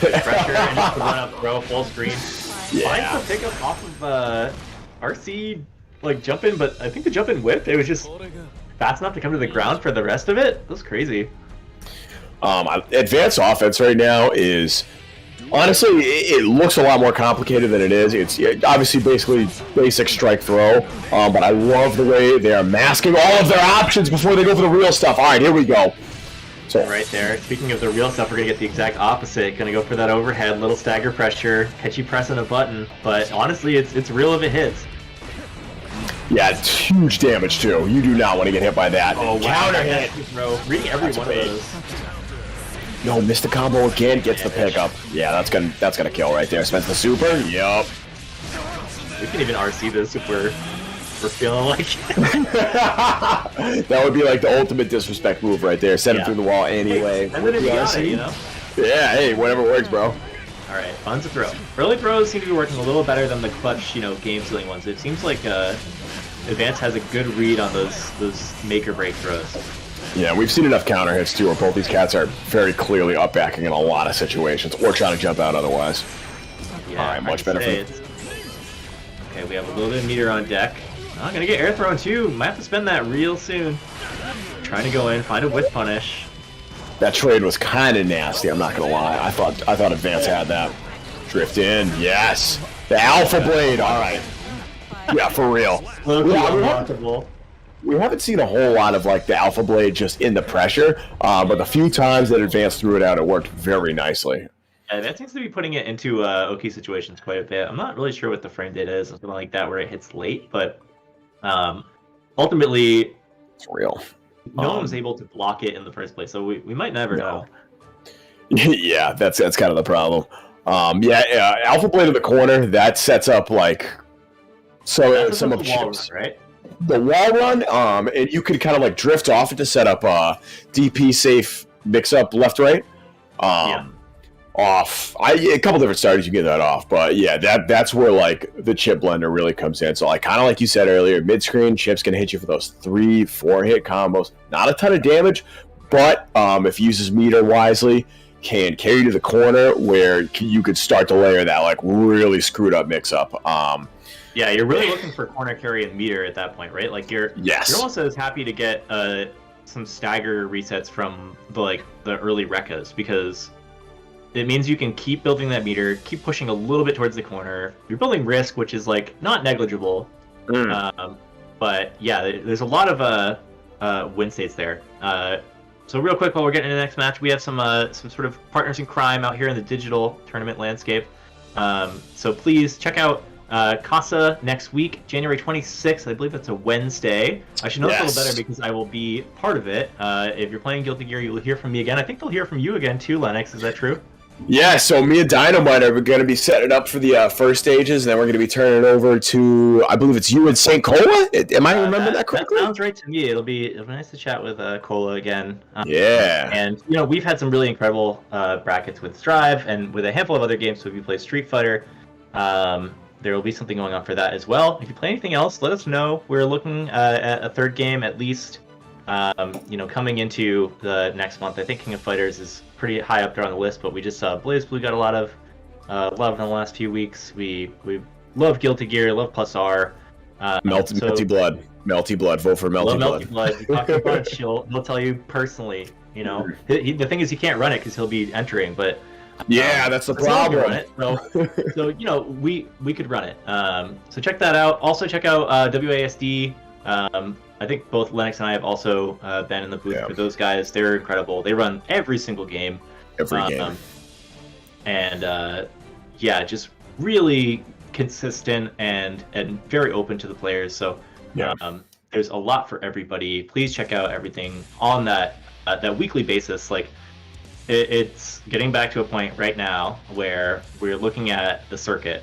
Good pressure, and just the run up throw, full screen. Yeah. Finds the pickup off of RC, like, jump in, but I think the jump in whip, it was just fast enough to come to the ground for the rest of it. That was crazy. Advanced offense right now is, honestly, it looks a lot more complicated than it is. It's obviously basically basic strike throw, but I love the way they are masking all of their options before they go for the real stuff. All right, here we go. So Right there. Speaking of the real stuff, we're going to get the exact opposite. Going to go for that overhead, little stagger pressure, catch you pressing a button, but honestly, it's real if it hits. yeah, it's huge damage too. You do not want to get hit by that. Oh, wow. Counter hit. Throw. Reading every one of those. No, missed the combo again. Gets the pickup. Yeah, that's gonna kill right there. Spends the super. Yup. We can even RC this if we're feeling like That would be like the ultimate disrespect move right there. Send him through the wall anyway. And then if you got it, PRC. you know? Yeah, hey, whatever works, bro. Alright, on to throw. Early throws seem to be working a little better than the clutch, game-sealing ones. It seems like Advance has a good read on those make-or-break throws. Yeah, we've seen enough counter hits, too, where both these cats are very clearly up-backing in a lot of situations, or trying to jump out otherwise. Yeah, Alright, much better for... Okay, we have a little bit of meter on deck. I'm gonna get air thrown, too. Might have to spend that real soon. Trying to go in, find a whiff punish. That trade was kind of nasty, I'm not gonna lie. I thought Advance had that. Drift in, yes! The Alpha Blade, alright. Yeah, for real. We haven't seen a whole lot of like the Alpha Blade just in the pressure, but the few times that Advance threw it out, it worked very nicely. Yeah, that seems to be putting it into OK situations quite a bit. I'm not really sure what the frame data is, something like that, where it hits late, but ultimately, it's real. No one was able to block it in the first place, so we might never know. Yeah, that's kind of the problem. Alpha Blade in the corner, that sets up like some of Chipp's, right? The wall run, and you could kind of like drift off it to set up DP safe mix up left right. Off. A couple different starters you get that off, but yeah, that's where like the chip blender really comes in. So like kind of like you said earlier, mid screen Chip's gonna hit you for those 3-4 hit combos. Not a ton of damage, but if he uses meter wisely, can carry to the corner where you could start to layer that like really screwed up mix up. Yeah, you're really looking for corner carry and meter at that point, right? Like you're also as happy to get some stagger resets from the early Rekkas, because it means you can keep building that meter, keep pushing a little bit towards the corner. You're building risk, which is like not negligible. But yeah, there's a lot of win states there. So real quick, while we're getting into the next match, we have some sort of partners in crime out here in the digital tournament landscape. So please check out Casa next week, January 26th. I believe that's a Wednesday. I should know this a little better because I will be part of it. If you're playing Guilty Gear, you will hear from me again. I think they'll hear from you again too, Lennox. Is that true? Yeah, so me and Dynamite are going to be setting up for the first stages, and then we're going to be turning it over to, I believe it's you and St. Cola? Am I remembering that correctly? That sounds right to me. It'll be nice to chat with Cola again. Yeah. And, we've had some really incredible brackets with Strive and with a handful of other games. So if you play Street Fighter, there will be something going on for that as well. If you play anything else, let us know. We're looking at a third game at least, coming into the next month. I think King of Fighters is pretty high up there on the list, but we just saw Blue got a lot of love in the last few weeks. We love Guilty Gear, love Plus R. Melty Blood. Vote for Melty Blood. Melty Blood. You talk to a bunch, he'll tell you personally. The thing is, he can't run it because he'll be entering, but yeah, that's the problem. Run it. So we could run it. So check that out. Also check out WASD. I think both Lennox and I have also been in the booth with those guys. They're incredible. They run every single game. And just really consistent and very open to the players. So there's a lot for everybody. Please check out everything on that weekly basis. Like it's getting back to a point right now where we're looking at the circuit.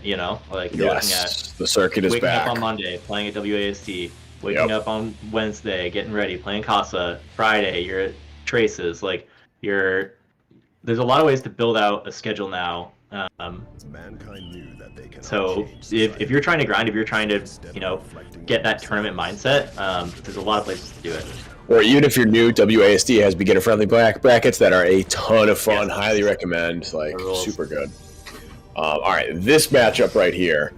Like you're looking at the circuit is waking back. up on Monday, playing at WASD. Waking up on Wednesday, getting ready, playing Casa. Friday, you're at Traces. Like there's a lot of ways to build out a schedule now. So if you're trying to grind, if you're trying to get that tournament mindset, there's a lot of places to do it. Or even if you're new, WASD has beginner-friendly brackets that are a ton of fun. Highly recommend. Like super good. All right, this matchup right here,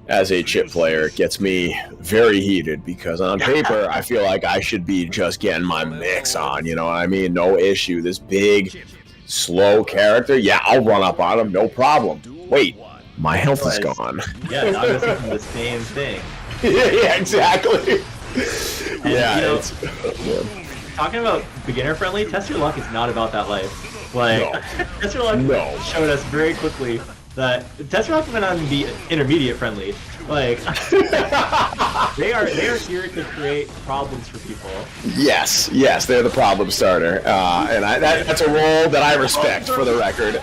as a chip player, gets me very heated because on paper I feel like I should be just getting my mix on, you know what I mean? No issue. This big, slow character, I'll run up on him, no problem. Wait, my health is gone. Yeah, I was thinking the same thing. Yeah, exactly. And, talking about beginner friendly, Test Your Luck is not about that life. Like, Test Your Luck showed us very quickly that Test Your Luck might not even be intermediate friendly. Like they are here to create problems for people. Yes, they're the problem starter, and that's a role that I respect, for the record.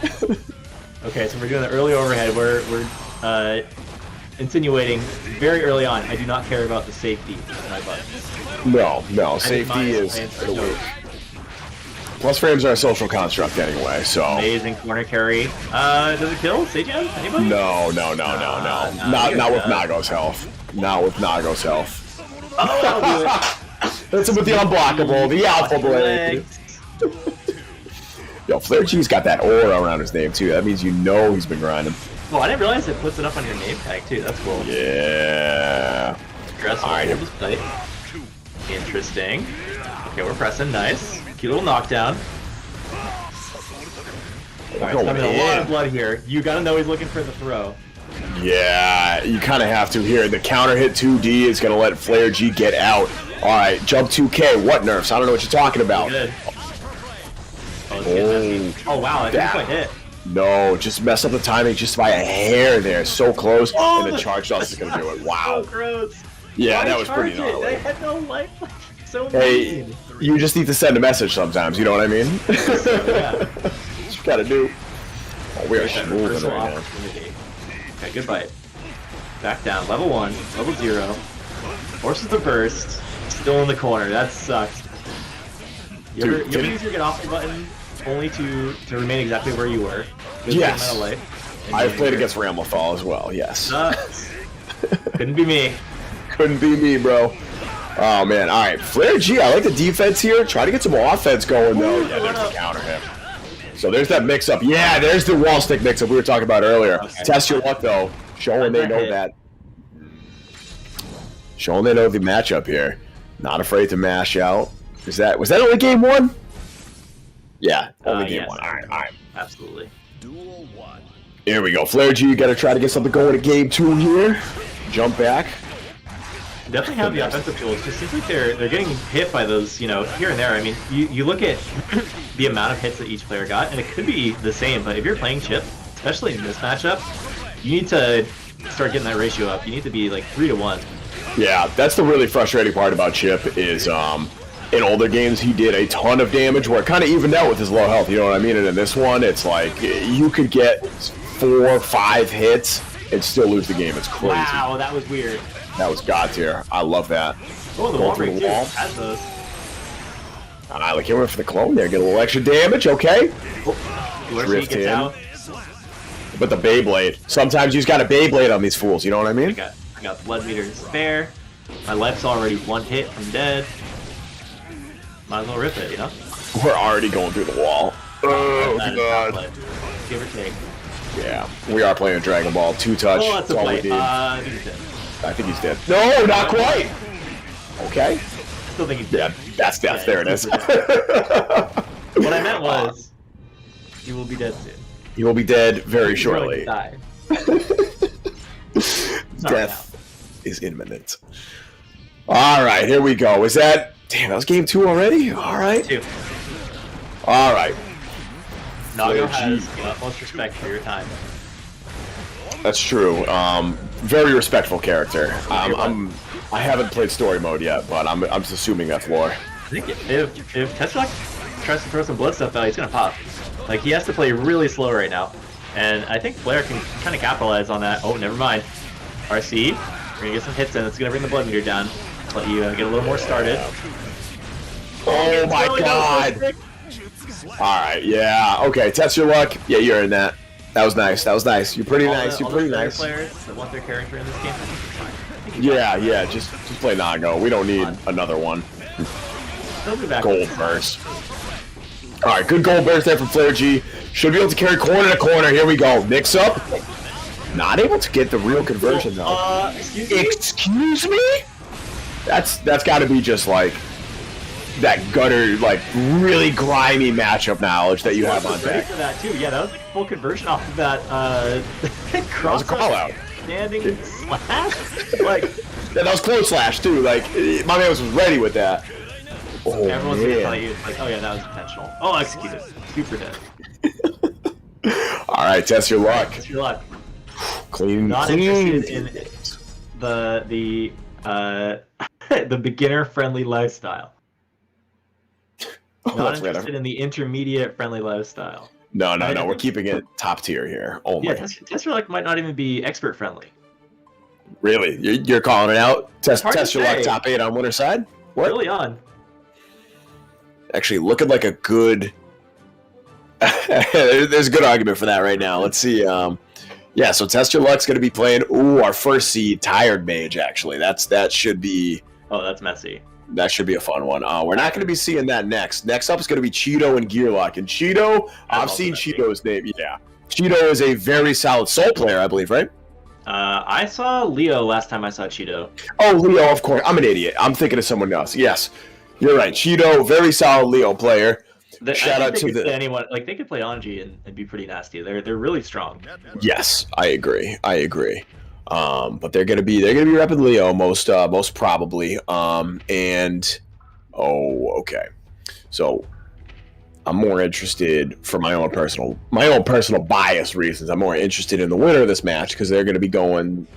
Okay, so we're doing the early overhead. We're insinuating very early on. I do not care about the safety of my butt. No, safety is the way. Plus frames are a social construct anyway, so. Amazing corner carry. Does it kill Seijan? Anybody? No. Not with Nago's health. Not with Nago's health. Oh, that'll do it. That's with the unblockable, the alpha blade. Yo, Flare G's got that aura around his name too. That means you know he's been grinding. Well, I didn't realize it puts it up on your name tag too. That's cool. Yeah. All right. Interesting. Okay, we're pressing. Nice. Cute little knockdown. Alright, so having a lot of blood here. You gotta know he's looking for the throw. Yeah, you kind of have to here. The counter hit 2D is going to let Flare G get out. All right, jump 2K. What nerfs? I don't know what you're talking about. Good. Oh, wow, I didn't quite hit. No, just mess up the timing just by a hair there. So close, and the charge dust is going to do it. Wow. So gross. Yeah, that was pretty gnarly. They had no life. So hey, mean. You just need to send a message sometimes, you know what I mean? Yeah. What you got to do. Oh, we are smoothing right now. Okay, good bite. Back down. Level 1. Level 0. Forces the burst. Still in the corner. That sucks. You ever use your get off the button only to remain exactly where you were? Yes. I've played against Ramlethal as well, yes. Couldn't be me. Couldn't be me, bro. Oh, man. All right. Flare G, I like the defense here. Try to get some offense going, though. Yeah, there's the counter hit. So there's that mix-up. Yeah, there's the wall stick mix-up we were talking about earlier. Okay. Test your luck, though. Showing they know that. Showing they know the matchup here. Not afraid to mash out. Was that only game 1? Yeah, only game 1. All right. Absolutely. Here we go. Flare G, you got to try to get something going to game 2 here. Jump back. Definitely have the offensive tools. Just seems like they're getting hit by those, here and there. I mean, you look at the amount of hits that each player got, and it could be the same. But if you're playing Chipp, especially in this matchup, you need to start getting that ratio up. You need to be like 3-to-1. Yeah, that's the really frustrating part about Chipp is in older games he did a ton of damage where it kind of evened out with his low health. You know what I mean? And in this one, it's like you could get 4 or 5 hits and still lose the game. It's crazy. Wow, that was weird. That was God tier. I love that. Oh, the wall break too. Has those. I like him for the clone there. Get a little extra damage. Okay. Drift in. Out. But the Beyblade. Sometimes you just got a Beyblade on these fools. You know what I mean? I got blood meter to spare. My life's already 1 hit from dead. Might as well rip it, We're already going through the wall. Oh, God. Give or take. Yeah, we are playing Dragon Ball. 2-touch. Oh, that's a play. I think he's dead. I think he's dead. No, not quite. Okay. Still think he's dead. Yeah, that's death. There it is. What I meant was, he will be dead soon. He will be dead very shortly. Die. Death is imminent. All right, here we go. Is that... Damn, that was game 2 already? All right. 2. All right. Nago has utmost respect for your time. That's true. Very respectful character. I haven't played story mode yet, but I'm just assuming that's lore. I think if TestYourLuck tries to throw some blood stuff out, he's gonna pop. Like, he has to play really slow right now, and I think Flare can kind of capitalize on that. Oh, never mind. RC, we're gonna get some hits in. It's gonna bring the blood meter down. Let you get a little more started. Oh my God! All right, yeah, okay. Test your luck. Yeah, you're in that. That was nice. That was nice. You're pretty nice. You're pretty nice. Players that want their character in this game, I think you're fine. Yeah. Just play Nago. We don't need another one. Gold burst. All right, good gold burst there from Flare G. Should be able to carry corner to corner. Here we go. Mix up. Not able to get the real conversion though. Excuse me? That's got to be just like that gutter, like really grimy matchup knowledge that you have on deck. For that too. Yeah, that was like full conversion off of that. Cross that was a call out. Standing slash. Like yeah, that was close slash too. Like my man was ready with that. Oh, everyone's gonna tell you like, oh yeah, that was intentional. Oh, executed. Super dead. All right, test your luck. Test your luck. Clean. Not interested in the the beginner-friendly lifestyle. Not interested in the intermediate-friendly lifestyle. No. We're keeping it top tier here. Oh my. Yeah, TestYourLuck might not even be expert-friendly. Really? You're calling it out? Test your luck top 8 on winner's side? What? Early on. actually looking like a good. There's a good argument for that right now. Let's see. Yeah, so TestYourLuck's going to be playing. Ooh, our first seed, TiredMage. Actually, that should be. Oh, that's messy. That should be a fun one. We're not going to be seeing that next. Next up is going to be Chetoo and GearLock. And Chetoo, I've seen Chetoo's name. Yeah, Chetoo is a very solid Soul player, I believe, right? I saw Leo last time I saw Chetoo. Oh, Leo, of course. I'm an idiot. I'm thinking of someone else. Yes, you're right. Chetoo, very solid Leo player. Shout out to anyone. Like they could play Anji and be pretty nasty. They're really strong. Yes, I agree. But they're gonna be repping Leo most probably. Okay. So I'm more interested for my own personal bias reasons. I'm more interested in the winner of this match because they're gonna be going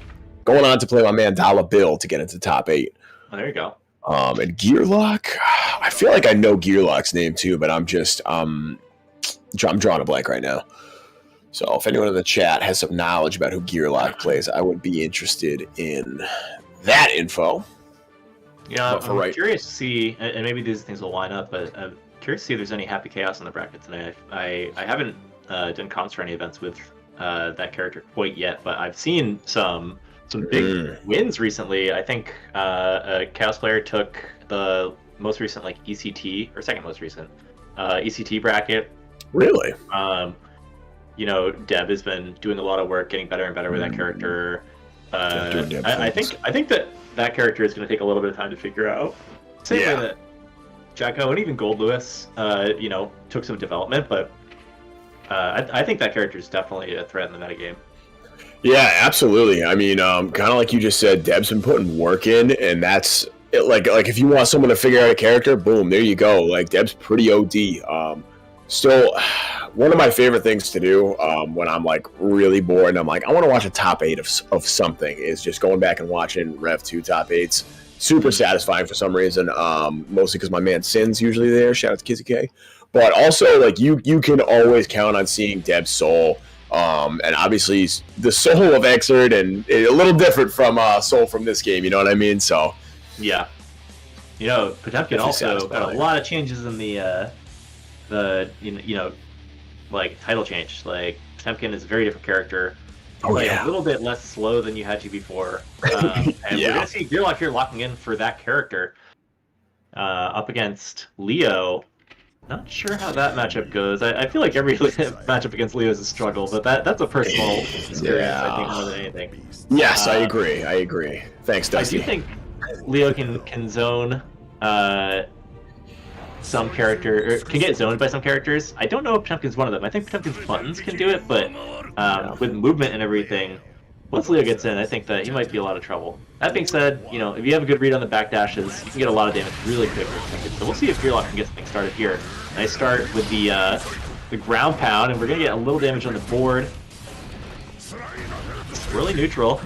on to play my man DollaBill to get into top 8. Oh, there you go. And GearLock, I feel like I know GearLock's name too, but I'm drawing a blank right now. So if anyone in the chat has some knowledge about who GearLock plays, I would be interested in that info. Yeah, I'm curious to see, and maybe these things will line up, but I'm curious to see if there's any Happy Chaos in the bracket tonight. I haven't done comps for any events with that character quite yet, but I've seen some big wins recently. I think a Chaos player took the most recent ECT, or second most recent ECT bracket. Really? Deb has been doing a lot of work, getting better and better with that character. I think that character is going to take a little bit of time to figure out. Same way that Jacko and even Gold Lewis, took some development, but I think that character is definitely a threat in the metagame. Yeah, absolutely. I mean, kind of like you just said, Deb's been putting work in, and that's like if you want someone to figure out a character, boom, there you go. Like Deb's pretty OD. Still, one of my favorite things to do when I'm like really bored and I'm like, I want to watch a top 8 of something is just going back and watching Rev 2 top 8s. Super satisfying for some reason, mostly because my man Sin's usually there. Shout out to Kizzy K. But also, like, you can always count on seeing Deb's Soul. And obviously, the Soul of Xrd and a little different from Soul from this game, you know what I mean? So, yeah. Potemkin also got a lot of changes in the title change. Like Potemkin is a very different character. A little bit less slow than you had to before. And we're gonna see GearLock here locking in for that character up against Leo. Not sure how that matchup goes. I feel like every matchup against Leo is a struggle, but that's a personal experience, I think, more than anything. Yes, I agree. Thanks, Dusty. I do think Leo can zone some character, or can get zoned by some characters. I don't know if Potemkin's one of them. I think Potemkin's buttons can do it, but with movement and everything, once Leo gets in, I think that he might be a lot of trouble. That being said, if you have a good read on the backdashes, you can get a lot of damage really quick with Potemkin. So we'll see if GearLock can get something started here. Nice start with the ground pound, and we're gonna get a little damage on the board. It's really neutral.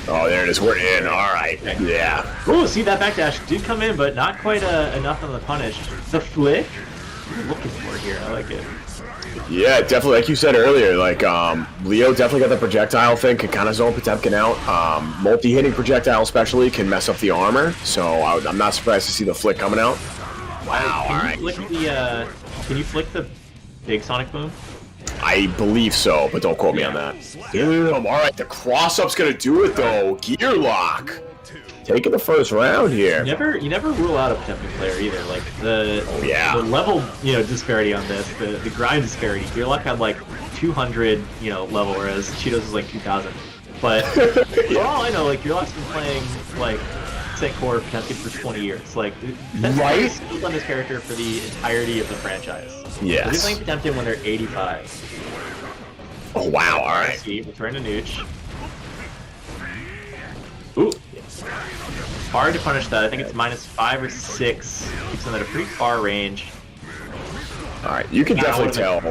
Oh, there it is. We're in. All right. Yeah. Oh, see, that backdash did come in, but not quite enough on the punish. The flick? What are you looking for here? I like it. Yeah, definitely. Like you said earlier, Leo definitely got the projectile thing, can kind of zone Potemkin out. Multi-hitting projectile especially can mess up the armor, so I'm not surprised to see the flick coming out. Wow, all right. Can you flick the big Sonic Boom? I believe so, but don't quote me on that. Damn, all right, the cross-up's going to do it, though. GearLock taking the first round here. You never rule out a Potemkin player either. Like, the level, disparity on this, the grind disparity. GearLock had, 200, level, whereas Cheetos is, 2,000. But, for all I know, GearLock's been playing, St. Core Potemkin for 20 years. That's right? On this character for the entirety of the franchise. Yes. They're playing Potemkin when they're 85. Oh, wow, all right. Return to Nooch. Ooh. Hard to punish that. I think it's -5 or 6. Keeps them at a pretty far range. All right, you can definitely tell.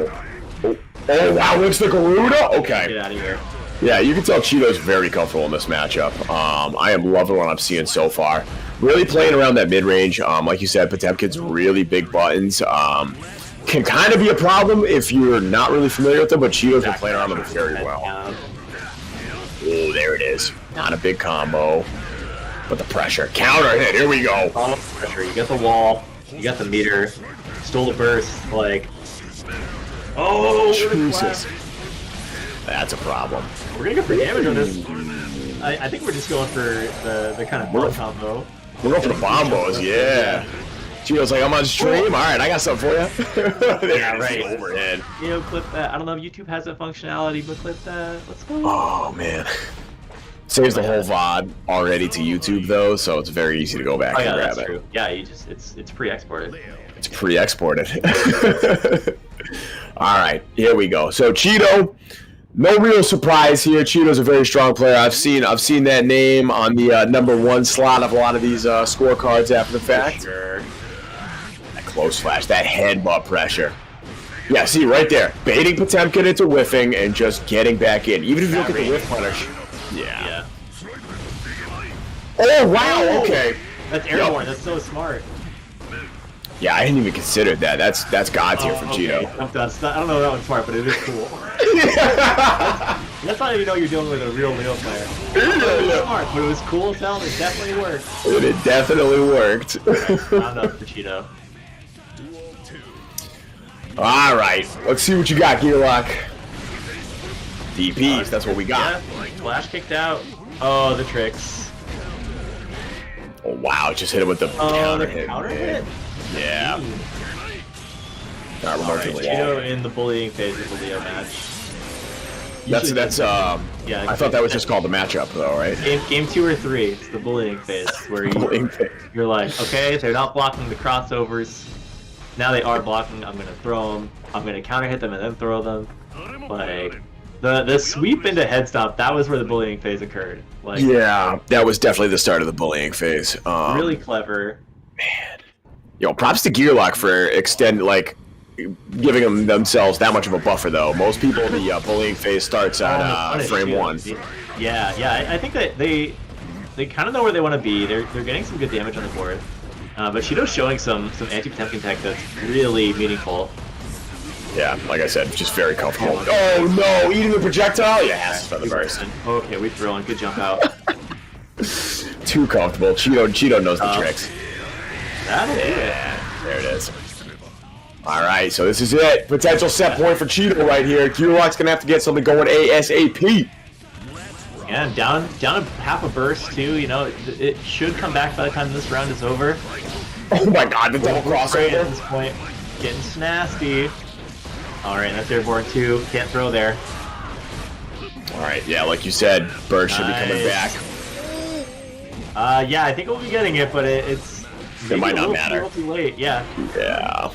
Oh, wow, looks like Garuda? Okay. Get out of here. Yeah, you can tell Cheeto's very comfortable in this matchup. I am loving what I'm seeing so far. Really playing around that mid-range. Like you said, Potemkin's really big buttons. Can kind of be a problem if you're not really familiar with them, but Cheeto's been playing around them very well. Oh, there it is. Not a big combo, but the pressure. Counter hit, here we go. Pressure, you get the wall. You got the meter. Stole the burst. Like, oh, Jesus. That's a problem. We're gonna go for damage on this. I think we're just going for the kind of bomb combo. We're going for the bombos, yeah. Cheeto's like, I'm on stream. All right, I got something for you. Yeah, right. Overhead. You know, clip that. I don't know if YouTube has that functionality, but clip that. Let's go. Oh man. Saves the whole VOD already to YouTube though, so it's very easy to go back and grab it. True. Yeah, you just it's pre-exported. It's pre-exported. All right, here we go. So Chetoo, no real surprise here. Cheeto's a very strong player. I've seen that name on the #1 slot of a lot of these scorecards after the fact. Sure. That close flash, that headbutt pressure. Yeah, see right there, baiting Potemkin into whiffing and just getting back in. Even if you look at the whiff punish. Yeah. Oh wow! Okay. That's airborne. That's so smart. Yeah, I didn't even consider that. That's God tier from Chetoo. Okay. I don't know if that one's smart, but it is cool. That's not even know you're dealing with a real Leo player. It was smart, but it was cool as hell. It definitely worked. It definitely worked. Round up for Chetoo. All right, let's see what you got, GGST. DPs, that's what we got. Yeah, Flash kicked out. Oh, the tricks. Oh wow, just hit him with the counter hit. Counter hit? Yeah. Alright, Chetoo in the bullying phase of the Leo match. That's yeah. I thought that was just called the matchup though, right? Game 2 or 3, it's the bullying phase where you're like, okay, they're not blocking the crossovers. Now they are blocking. I'm gonna throw them. I'm gonna counter hit them and then throw them. Like the sweep into head stop. That was where the bullying phase occurred. Like, yeah, that was definitely the start of the bullying phase. Really clever. Man, yo, props to GGST for giving themselves that much of a buffer though. Most people, the bullying phase starts on frame 1. Yeah. I think that they kind of know where they want to be. They're getting some good damage on the board. But Chetoo's showing some anti-Potemkin tech that's really meaningful. Yeah, like I said, just very comfortable. Oh no, eating the projectile? Yes, for the burst. Okay, we throw in. Good jump out. Too comfortable. Chetoo knows the tricks. That'll do it. There it is. All right, so this is it. Potential set point for Chetoo right here. GGST's gonna have to get something going ASAP. Yeah, down a half a burst too. You know, it should come back by the time this round is over. Oh my God, the double crossover at this point, getting snasty. All right, that's airborne too. Can't throw there. All right, yeah, like you said, Bird should be coming back. Yeah, I think we'll be getting it, but it might not matter. A little too late. Yeah. Yeah.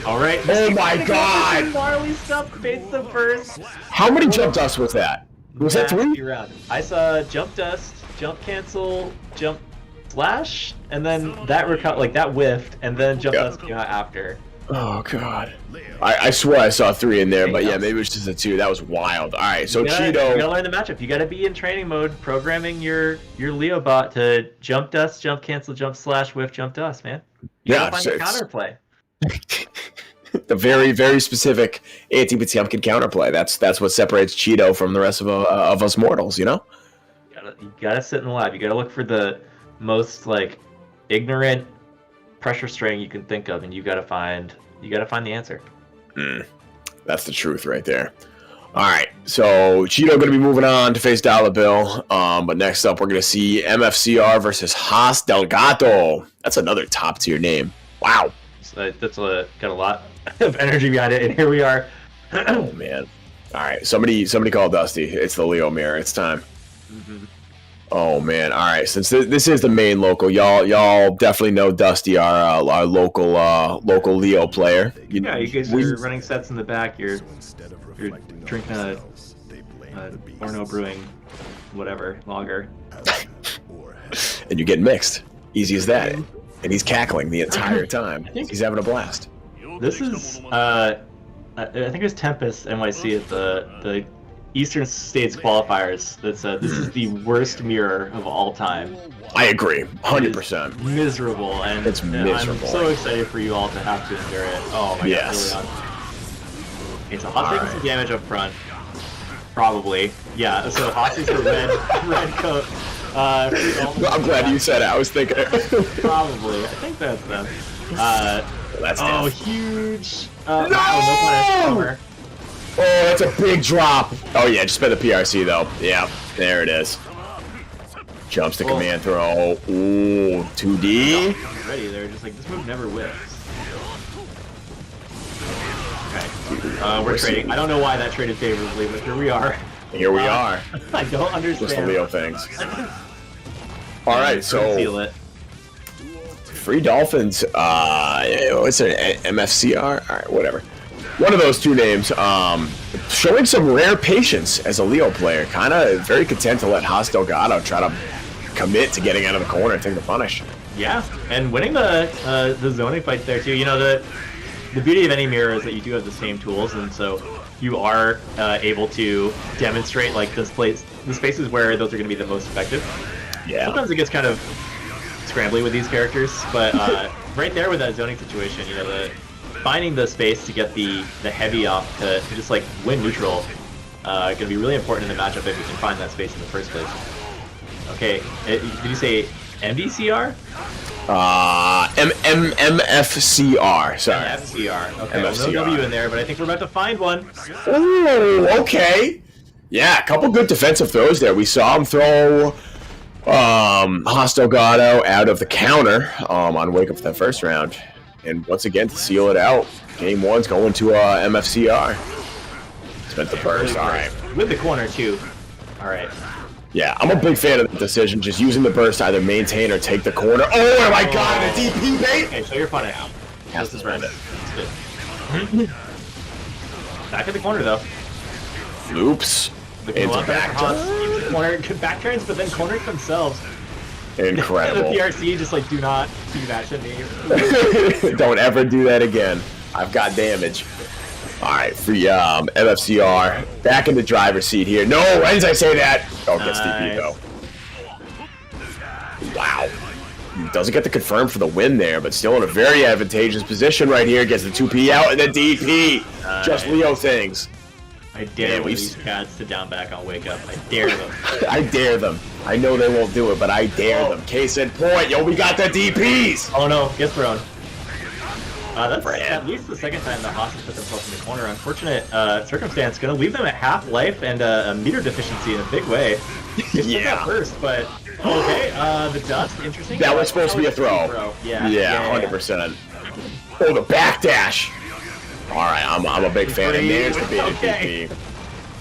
All right. Oh my God! Gnarly stuff baits the burst. How many jump dust was that? Was that 3? Round. I saw jump dust, jump cancel, jump slash, and then that that whiffed, and then jump dust came out after. Oh God! I swear I saw 3 in there, but yeah, maybe it was just a 2. That was wild. All right, so Chetoo. You gotta learn the matchup. You gotta be in training mode, programming your Leo bot to jump dust, jump cancel, jump slash, whiff, jump dust, man. You gotta find the counterplay. The very, very specific anti-Potemkin counterplay. That's what separates Chetoo from the rest of us mortals, you know? You gotta sit in the lab. You gotta look for the most ignorant pressure string you can think of, and you gotta find the answer. That's the truth right there. All right, so Chetoo gonna be moving on to face DollaBill. But next up, we're gonna see MFCR versus Delgado. That's another top tier name. Wow. That's got a lot of energy behind it, and here we are. Oh man! All right, somebody call Dusty. It's the Leo mirror. It's time. Oh man! All right, since this is the main local, y'all definitely know Dusty, our local Leo player. You guys are running sets in the back. You're drinking a Orno brewing, whatever lager, and you get mixed. Easy as that. And he's cackling the entire time. He's having a blast. This is, I think it was Tempest NYC at the Eastern States qualifiers that said this is the worst mirror of all time. I agree, 100%. Miserable, and it's miserable. I'm so excited for you all to have to endure it. Oh my God, really. Okay, so Hot's taking some damage up front. Probably. Yeah, so Hot's is the red coat. I'm glad you said it. I was thinking it. Probably. I think that's them. That's oh, death. huge. No! No! Oh, that's a big drop. Oh yeah, just spend the PRC though. Yeah, there it is. Jumps to command throw. Ooh, 2D. Ready? They're just like, this move never whips. Okay. We're trading. I don't know why that traded favorably, but here we are. Here we are. I don't understand. Just the Leo things. All right, so Seal it. Free Dolphins. What's it? MFCR. All right, whatever. One of those two names. Showing some rare patience as a Leo player. Kind of very content to let Delgado try to commit to getting out of the corner and take the punish. Yeah, and winning the zoning fight there too. You know, the beauty of any mirror is that you do have the same tools, and so you are able to demonstrate like the spaces where those are going to be the most effective. Yeah. Sometimes it gets kind of scrambly with these characters, but right there with that zoning situation, you know, finding the space to get the heavy off to just like win neutral, going to be really important in the matchup if you can find that space in the first place. Okay, did you say MDCR? MFCR. Sorry. MFCR. Okay, MFCR. well, no W in there, but I think we're about to find one. Ooh, okay. Yeah, a couple good defensive throws there. We saw him throw Delgado out of the counter on Wake Up for that first round. And once again, to seal it out, game one's going to MFCR. Spent the burst. All right. With the corner, too. All right. Yeah, I'm a big fan of the decision, just using the burst to either maintain or take the corner. Oh my god, a DP bait! Okay, show your punish. Has to spend it. Good. Back at the corner, though. Oops. Into back corner, back turns, but then corners themselves. Incredible. The PRC just like, do not do that to me. Don't ever do that again. I've got damage. Alright, free MFCR. Back in the driver's seat here. No, why did I say that? Oh, gets DP though. Wow. Doesn't get the confirm for the win there, but still in a very advantageous position right here. Gets the 2P out and then DP. Just Leo things. I dare these cats to down back on Wake Up. I dare them. I dare them. I know they won't do it, but I dare them. Case in point, yo, we got the DPs! Oh no, gets thrown. That's at least the second time the hostage put themselves in the corner. Unfortunate circumstance. Going to leave them at half life and a meter deficiency in a big way. Yeah. First, but okay. The dust, interesting. That was supposed to be a throw. Yeah, 100%. Oh, the backdash. All right, I'm a big fan. And there's the big DP.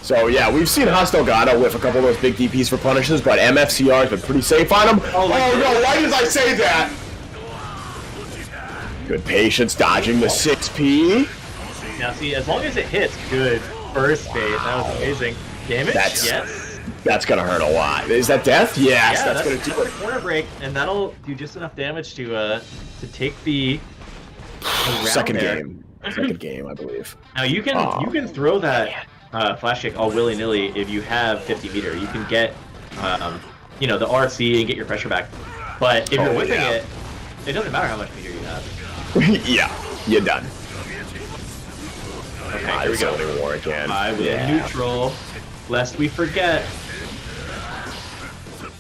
So yeah, we've seen Delgado whiff a couple of those big DPs for punishes, but MFCR has been pretty safe on him. Oh no, why did I say that? Good patience, dodging the 6P. Now see, as long as it hits, good first bait. That was amazing. Damage? Yes. That's gonna hurt a lot. Is that death? Yes, yeah, that's gonna do it. Corner break, and that'll do just enough damage to take the second game. Second game, I believe. Now you can throw that flash kick all willy nilly if you have 50 meter. You can get you know, the RC and get your pressure back. But if you're whipping it, it doesn't matter how much meter you have. Yeah, you're done. Okay, here we go. War again. Neutral, lest we forget.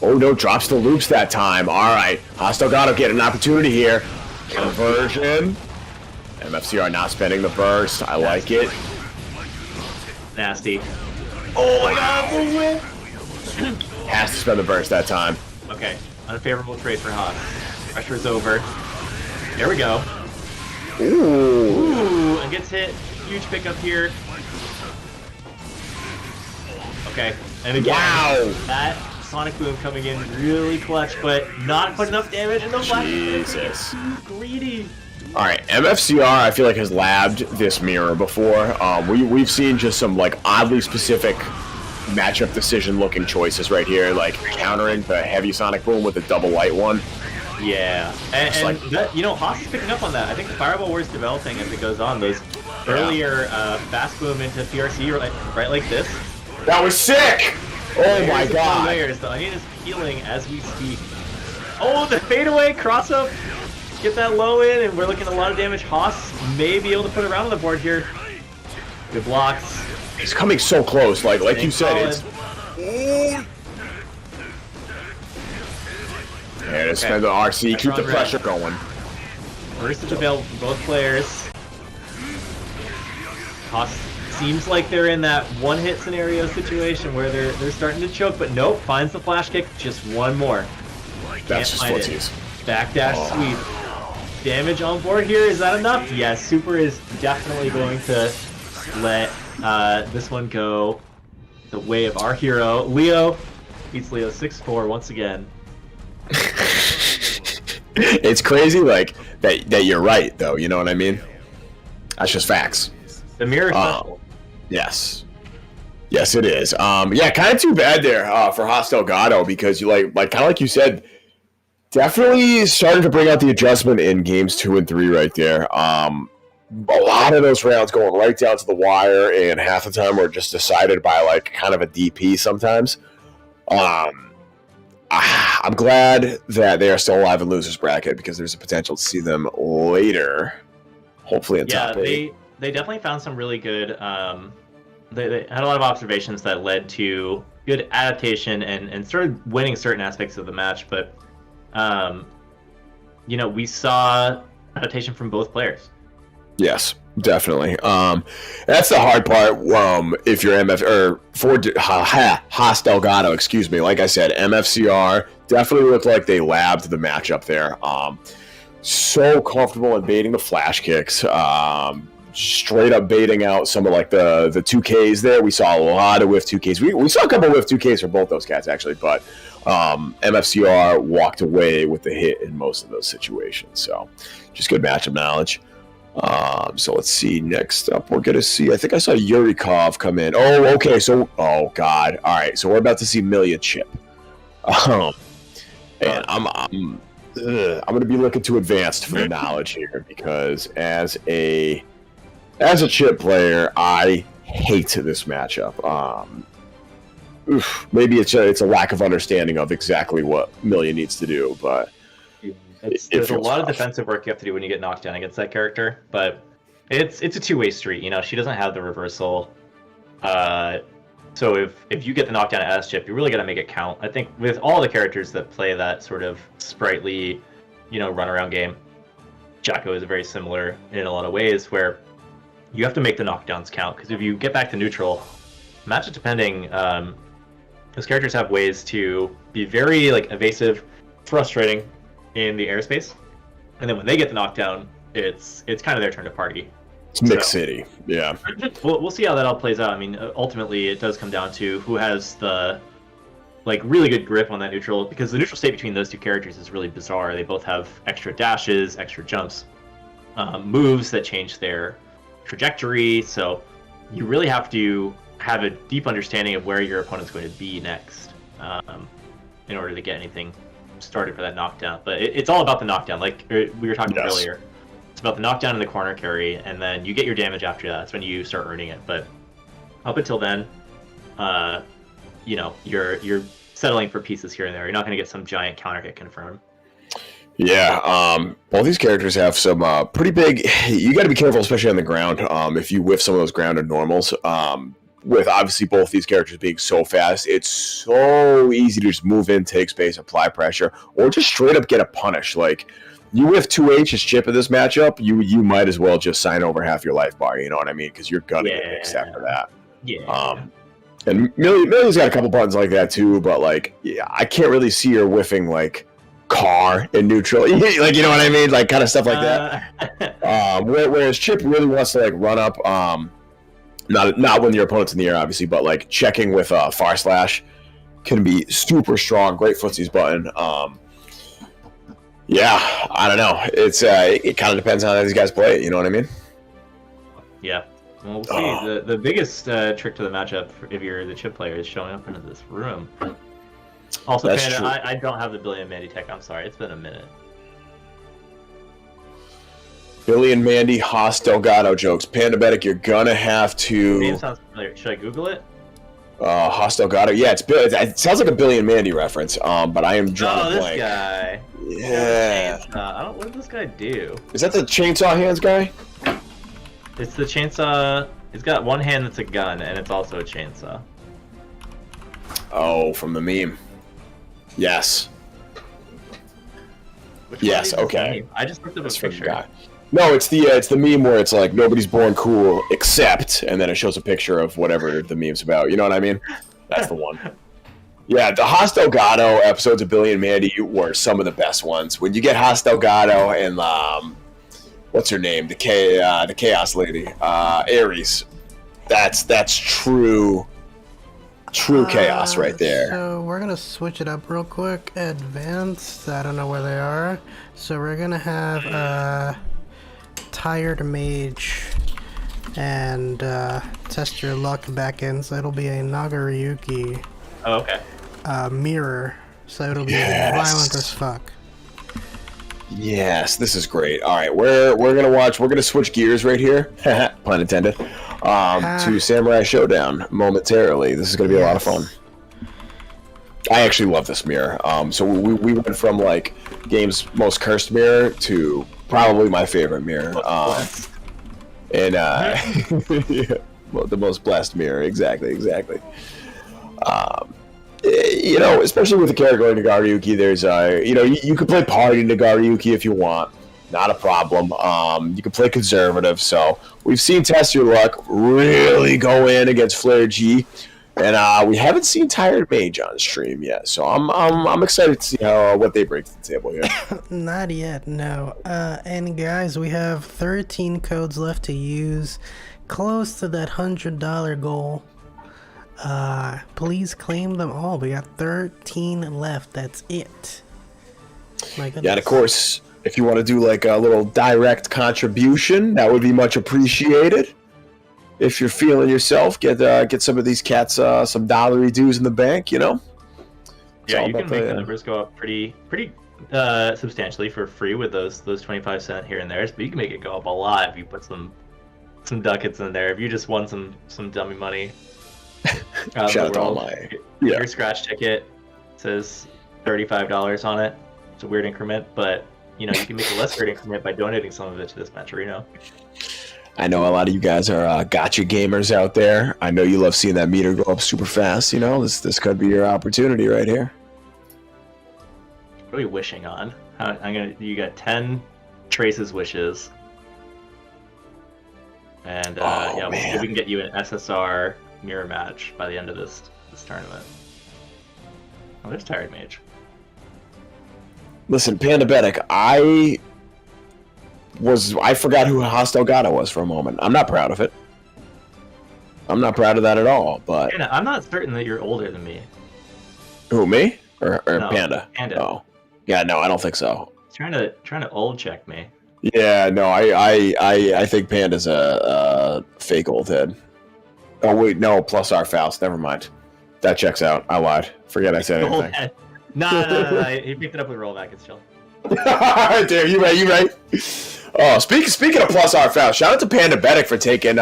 Oh no, drops the loops that time. All right, Delgado get an opportunity here. Conversion. MFCR not spending the burst. I like it. Nasty. Oh my god, the whip! Has to spend the burst that time. Okay, unfavorable trade for Haas. Pressure is over. There we go. Ooh. And gets hit. Huge pickup here. Okay, and again, that Sonic Boom coming in really clutch, but not put enough damage in the black. Jesus. Too greedy. All right, MFCR I feel like has labbed this mirror before. We've seen just some like oddly specific matchup decision looking choices right here, like countering the heavy Sonic Boom with a double light one. Yeah, and that, you know, Haas is picking up on that. I think the Fireball War is developing as it goes on. Those earlier fast boom into PRC right like this. That was sick! Oh my god! Layers. The onion is peeling as we speak. Oh, the fadeaway cross up. Get that low in, and we're looking at a lot of damage. Haas may be able to put a round on the board here. Good blocks. He's coming so close, like you said, it's... There it is. Spend the RC. Keep the pressure going. First is available for both players. Seems like they're in that one-hit scenario situation where they're starting to choke, but nope, finds the flash kick. Just one more. That's just footsies. Backdash sweep. Damage on board here. Is that enough? Yes, Super is definitely going to let this one go the way of our hero. Leo beats Leo 6-4 once again. It's crazy, like that you're right, though. You know what I mean? That's just facts. The mirror special. Yes. Yes, it is. Yeah, kind of too bad there for Delgado because you kind of like you said, definitely started to bring out the adjustment in games 2 and 3 right there. A lot of those rounds going right down to the wire, and half the time were just decided by like kind of a DP sometimes. I'm glad that they are still alive in losers bracket because there's a potential to see them later, hopefully in top 8. They definitely found some really good. They had a lot of observations that led to good adaptation and started winning certain aspects of the match. But we saw adaptation from both players. Yes, definitely. That's the hard part. If you're Delgado, excuse me. Like I said, MFCR definitely looked like they labbed the matchup there. So comfortable in baiting the flash kicks. Straight up baiting out some of like the 2Ks there. We saw a lot of whiff 2Ks. We saw a couple of whiff 2Ks for both those cats actually, but MFCR walked away with the hit in most of those situations. So just good matchup knowledge. So let's see. Next up, we're gonna see. I think I saw Yurikov come in. Oh, okay. So, oh god. All right. So we're about to see Millia Chipp. And I'm gonna be looking too advanced for the knowledge here because as a Chipp player, I hate this matchup. Maybe it's a lack of understanding of exactly what Millia needs to do, but. There's a lot of defensive work you have to do when you get knocked down against that character, but it's a two-way street. She doesn't have the reversal. So if you get the knockdown as Chipp, you really got to make it count. I think with all the characters that play that sort of sprightly, run-around game, Jacko is very similar in a lot of ways where you have to make the knockdowns count, because if you get back to neutral, matchup depending, those characters have ways to be very evasive, frustrating, in the airspace, and then when they get the knockdown, it's kind of their turn to party. It's Mix City, yeah. We'll see how that all plays out. I mean, ultimately, it does come down to who has the really good grip on that neutral, because the neutral state between those two characters is really bizarre. They both have extra dashes, extra jumps, moves that change their trajectory. So you really have to have a deep understanding of where your opponent's going to be next in order to get anything started for that knockdown. But it's all about the knockdown, like we were talking about earlier. It's about the knockdown and the corner carry, and then you get your damage after that. That's when you start earning it. But up until then, you're settling for pieces here and there. You're not going to get some giant counter hit confirmed. Yeah, both these characters have some pretty big. You got to be careful, especially on the ground. If you whiff some of those grounded normals, with obviously both these characters being so fast, it's so easy to just move in, take space, apply pressure, or just straight up get a punish. Like, you whiff 2H as Chipp in this matchup, you might as well just sign over half your life bar, you know what I mean? Because you're gonna get mixed after that. Yeah. And Millia's got a couple buttons like that too, but I can't really see her whiffing car in neutral, you know what I mean? Kind of stuff like that. Whereas Chipp really wants to run up. Not when your opponent's in the air, obviously, but checking with far slash can be super strong. Great footsies button. Yeah, I don't know. It's it kind of depends on how these guys play it. You know what I mean? Yeah. Well, we'll see. The biggest trick to the matchup, if you're the Chipp player, is showing up into this room. Also, That's Panda, true. I don't have the Billy and Mandy tech. I'm sorry. It's been a minute. Billy and Mandy, Delgado jokes. Panda Medic, you're gonna have to. Name sounds familiar. Should I Google it? Delgado. Yeah, it sounds like a Billy and Mandy reference. But I am drawing a this blank. Guy. Yeah. What did this guy do? Is that the chainsaw hands guy? It's the chainsaw. It's got one hand that's a gun, and it's also a chainsaw. Oh, from the meme. Yes. Which Yes, one is this okay. meme? I just looked up a That's from the picture. guy. No, it's the meme where it's like nobody's born cool except, and then it shows a picture of whatever the meme's about. You know what I mean? That's the one. Yeah, the Haas Delgado episodes of Billy and Mandy were some of the best ones. When you get Haas Delgado and what's her name, the Chaos lady, Aries. That's true chaos right there. So we're gonna switch it up real quick. Advanced, I don't know where they are. So we're gonna have TiredMage and Test Your Luck back in. So it'll be a Nagoriyuki Oh, okay. mirror. So it'll be Yes. violent as fuck. Yes, this is great. All right, we're gonna switch gears right here, pun intended, to Samurai Showdown momentarily. This is gonna be a lot of fun. I actually love this mirror. So we went from like game's most cursed mirror to probably my favorite mirror. And yeah, well, the most blessed mirror. Exactly. You know, especially with the character like Nagoriyuki, there's you know, you could play party Nagoriyuki if you want, not a problem. You can play conservative. So we've seen Test Your Luck really go in against Flare G, and we haven't seen TiredMage on stream yet. So I'm excited to see what they bring to the table here. Not yet, no. And guys, we have 13 codes left to use, close to that $100 goal. Please claim them all. We got 13 left. That's it. My goodness. Yeah, and of course, if you want to do like a little direct contribution, that would be much appreciated. If you're feeling yourself, get some of these cats some dollary dues in the bank, you know. Yeah, you can make the numbers go up pretty substantially for free with those 25 cents here and there. But you can make it go up a lot if you put some ducats in there. If you just won some dummy money. Shout out to all my Your scratch ticket says $35 on it. It's a weird increment, but you know you can make a less weird increment by donating some of it to this Matcherino. I know a lot of you guys are gotcha gamers out there. I know you love seeing that meter go up super fast. You know, this could be your opportunity right here. What are you wishing on? You got 10 Trace's wishes, and yeah, we'll see if we can get you an SSR mirror match by the end of this tournament. Oh, there's TiredMage. Listen, Pandabetic, I forgot who Haas Delgado was for a moment. I'm not proud of it. I'm not proud of that at all, but... Panda, I'm not certain that you're older than me. Who, me? Or No, Panda? Panda. Oh. Yeah, no, I don't think so. Trying to old check me. Yeah, no, I think Panda's a fake old head. Oh, wait, no, plus our Faust. Never mind. That checks out. I lied. Forget I said Old anything. head. No. He picked it up with rollback. It's chill. Damn, you right. Oh, speaking of plus our Faust, shout out to Pandabetic for taking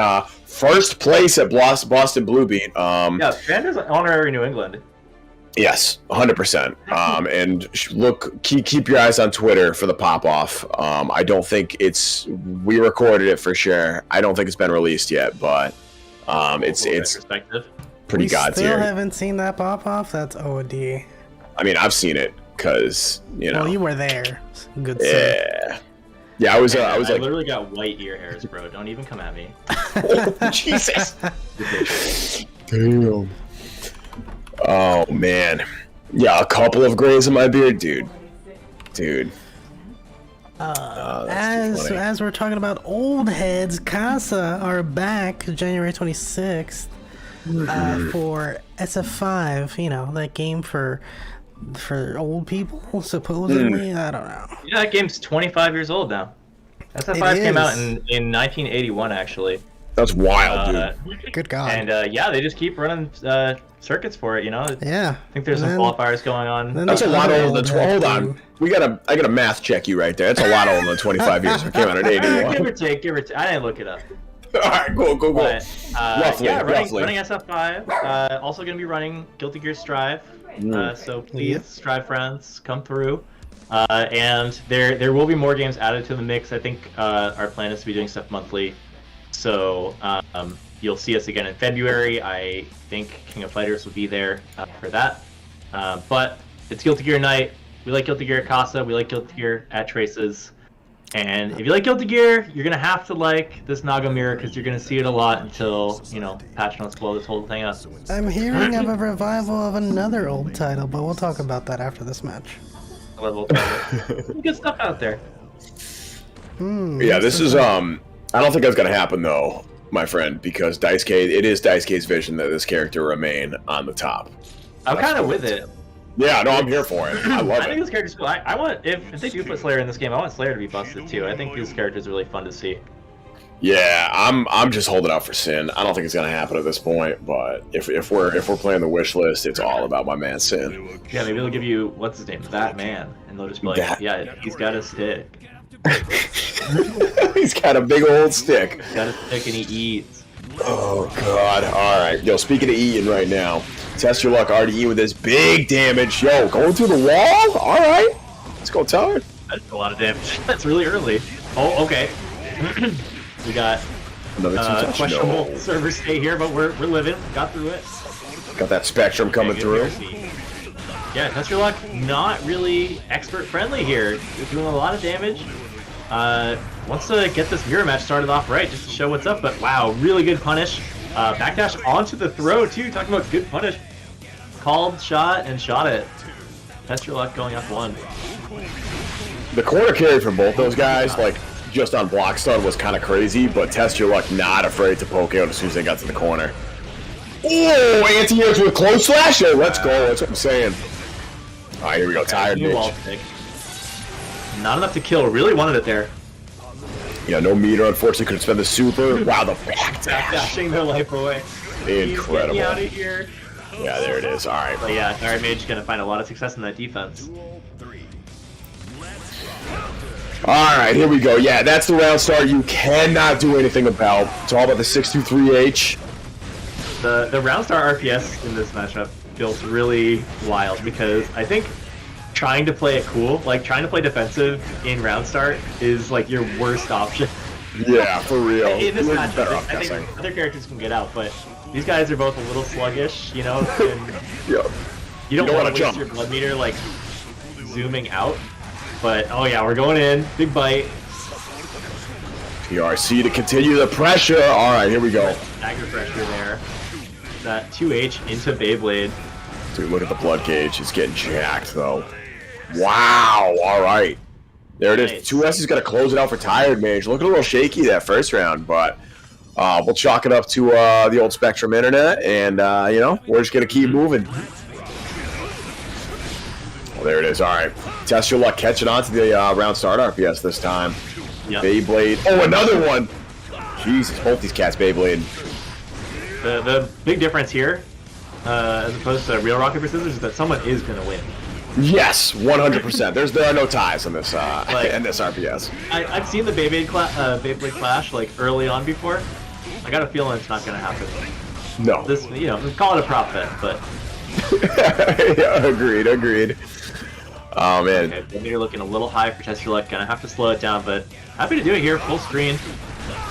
first place at Boston Blue Beat. Yeah, Panda's honorary New England. Yes, 100%. And look, keep your eyes on Twitter for the pop off. I don't think we recorded it for sure. I don't think it's been released yet, but it's pretty god tier. We still haven't seen that pop off. That's OD. I mean, I've seen it because Well, you were there. Good. Yeah. Yeah, I was like, I literally got white ear hairs, bro. Don't even come at me. Oh, Jesus. Damn. Oh man. Yeah, a couple of grays in my beard, dude. As we're talking about old heads, Casa are back January 26th for SF5. You know, that game for old people, supposedly. I don't know. Yeah, that game's 25 years old now. SF5 came out in 1981, actually. That's wild, dude. Good God. And yeah, they just keep running circuits for it, you know? Yeah. I think there's some qualifiers going on. That's a lot older than hold on. I gotta math check you right there. That's a lot older than 25 years. It came out in 81. Give or take. I didn't look it up. Alright, cool. But, roughly. running SF5. Also gonna be running Guilty Gear Strive. So please, Strive friends, come through. And there will be more games added to the mix. I think our plan is to be doing stuff monthly. So you'll see us again in February. I think King of Fighters will be there for that. But it's Guilty Gear night. We like Guilty Gear at Casa. We like Guilty Gear at Traces. And if you like Guilty Gear, you're gonna have to like this Naga mirror because you're gonna see it a lot until patch notes blow this whole thing up. I'm hearing of a revival of another old title, but we'll talk about that after this match. Good stuff out there. Yeah, this is I don't think that's gonna happen though, my friend, because it is Daisuke's vision that this character remain on the top. I'm kind of with it. Yeah, no, I'm here for it. I love I think it. this character's cool. I want if they do put Slayer in this game, I want Slayer to be busted too. I think this character's really fun to see. Yeah, I'm just holding out for Sin. I don't think it's gonna happen at this point, but if we're playing the wish list, it's all about my man Sin. Yeah, maybe they'll give you what's his name, that man, and they'll just be like, yeah, he's got a stick. He's got a big old stick. He's got a stick and he eats. Oh god! All right, yo. Speaking of eating right now, Test Your Luck already eating with this big damage. Yo, going through the wall. All right, let's go, Tired. That's a lot of damage. That's really early. Oh, okay. We got another questionable server stay here, but we're living. Got through it. Got that Spectrum coming through. Yeah, Test Your Luck, not really expert friendly here. You're doing a lot of damage. Wants to get this mirror match started off right, just to show what's up. But wow, really good punish. Backdash onto the throw too. Talking about good punish. Called shot and shot it. Test Your Luck going up one. The corner carry from both those guys, like just on block stun, was kind of crazy. But Test Your Luck not afraid to poke out as soon as they got to the corner. Oh, anti-airs with close slash. Hey, let's go. That's what I'm saying. All right, here we go. TiredMage. Not enough to kill. Really wanted it there. Yeah, no meter. Unfortunately, couldn't spend the super. Wow, the backdash. Dashing their life away. Incredible. Get me out of here. Yeah, there it is. All right. But yeah, TiredMage is gonna find a lot of success in that defense. All right, here we go. Yeah, that's the round start you cannot do anything about. It's all about the 623H. The round star RPS in this matchup feels really wild because I think trying to play it cool, like trying to play defensive in round start, is like your worst option. Yeah, for real. In this matchup, I think other characters can get out, but these guys are both a little sluggish, you know. And yeah. You don't want to waste your blood meter like zooming out. But oh yeah, we're going in. Big bite. PRC to continue the pressure. All right, here we go. Dagger pressure there. That 2H into Beyblade. Dude, look at the blood gauge. It's getting jacked, though. Wow. All right. There it is. Nice. 2S is going to close it out for TiredMage. Looking a little shaky that first round, but we'll chalk it up to the old Spectrum internet, and, you know, we're just going to keep moving. Well, there it is. All right. Test Your Luck catching on to the round start RPS this time. Yep. Beyblade. Oh, another one. Jesus, both these cats Beyblade. The big difference here, as opposed to real rock paper scissors, is that someone is going to win. Yes, 100%. There are no ties in this in this RPS. I've seen the Beyblade clash like early on before. I got a feeling it's not going to happen. No. This, you know, call it a prop bet, but. Yeah, agreed. Oh man. Okay, maybe you're looking a little high for Test Your Luck. Gonna have to slow it down, but happy to do it here, full screen.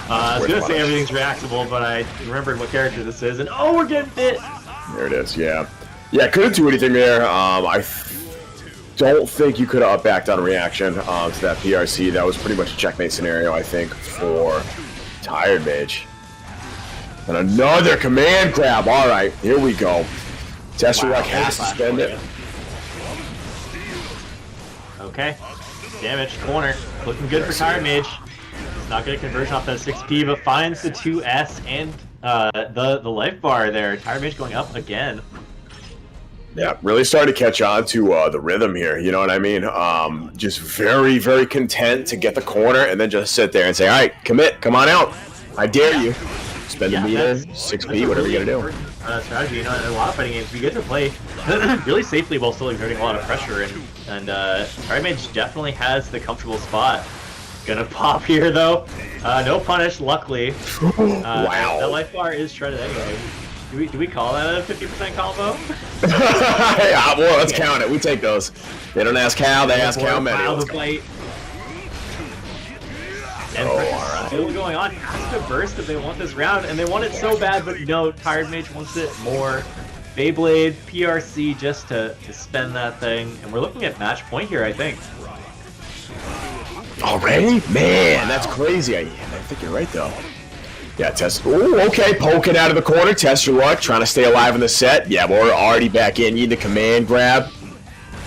I was gonna say everything's reactable, but I remembered what character this is, and oh, we're getting bit. There it is. Yeah, couldn't do anything there. I don't think you could have backed on a reaction to that PRC. That was pretty much a checkmate scenario, I think, for TiredMage. And another command grab. All right, here we go. Test Your Luck has to spend it. Okay, damage corner, looking good for TiredMage. Not going to conversion off that 6P, but finds the 2S and the life bar there. TiredMage going up again. Yeah, really started to catch on to the rhythm here, you know what I mean? Just very, very content to get the corner and then just sit there and say, all right, commit, come on out. I dare you. Spend the meter, 6P, whatever you got to do. Strategy, you know, in a lot of fighting games, we get to play really safely while still exerting a lot of pressure, and TiredMage definitely has the comfortable spot. Gonna pop here though. No punish, luckily. Wow. That life bar is shredded anyway. Do we call that a 50% combo? Yeah, well, let's count it. We take those. They don't ask how, they ask how many. And alright. Still going on. Has to burst if they want this round, and they want it so bad, but no, TiredMage wants it more. Beyblade, PRC just to spend that thing. And we're looking at match point here, I think. Already? Man, that's crazy. I think you're right, though. Yeah, test. Ooh, okay, poking out of the corner. Test your luck. Trying to stay alive in the set. Yeah, but we're already back in. You need the command grab.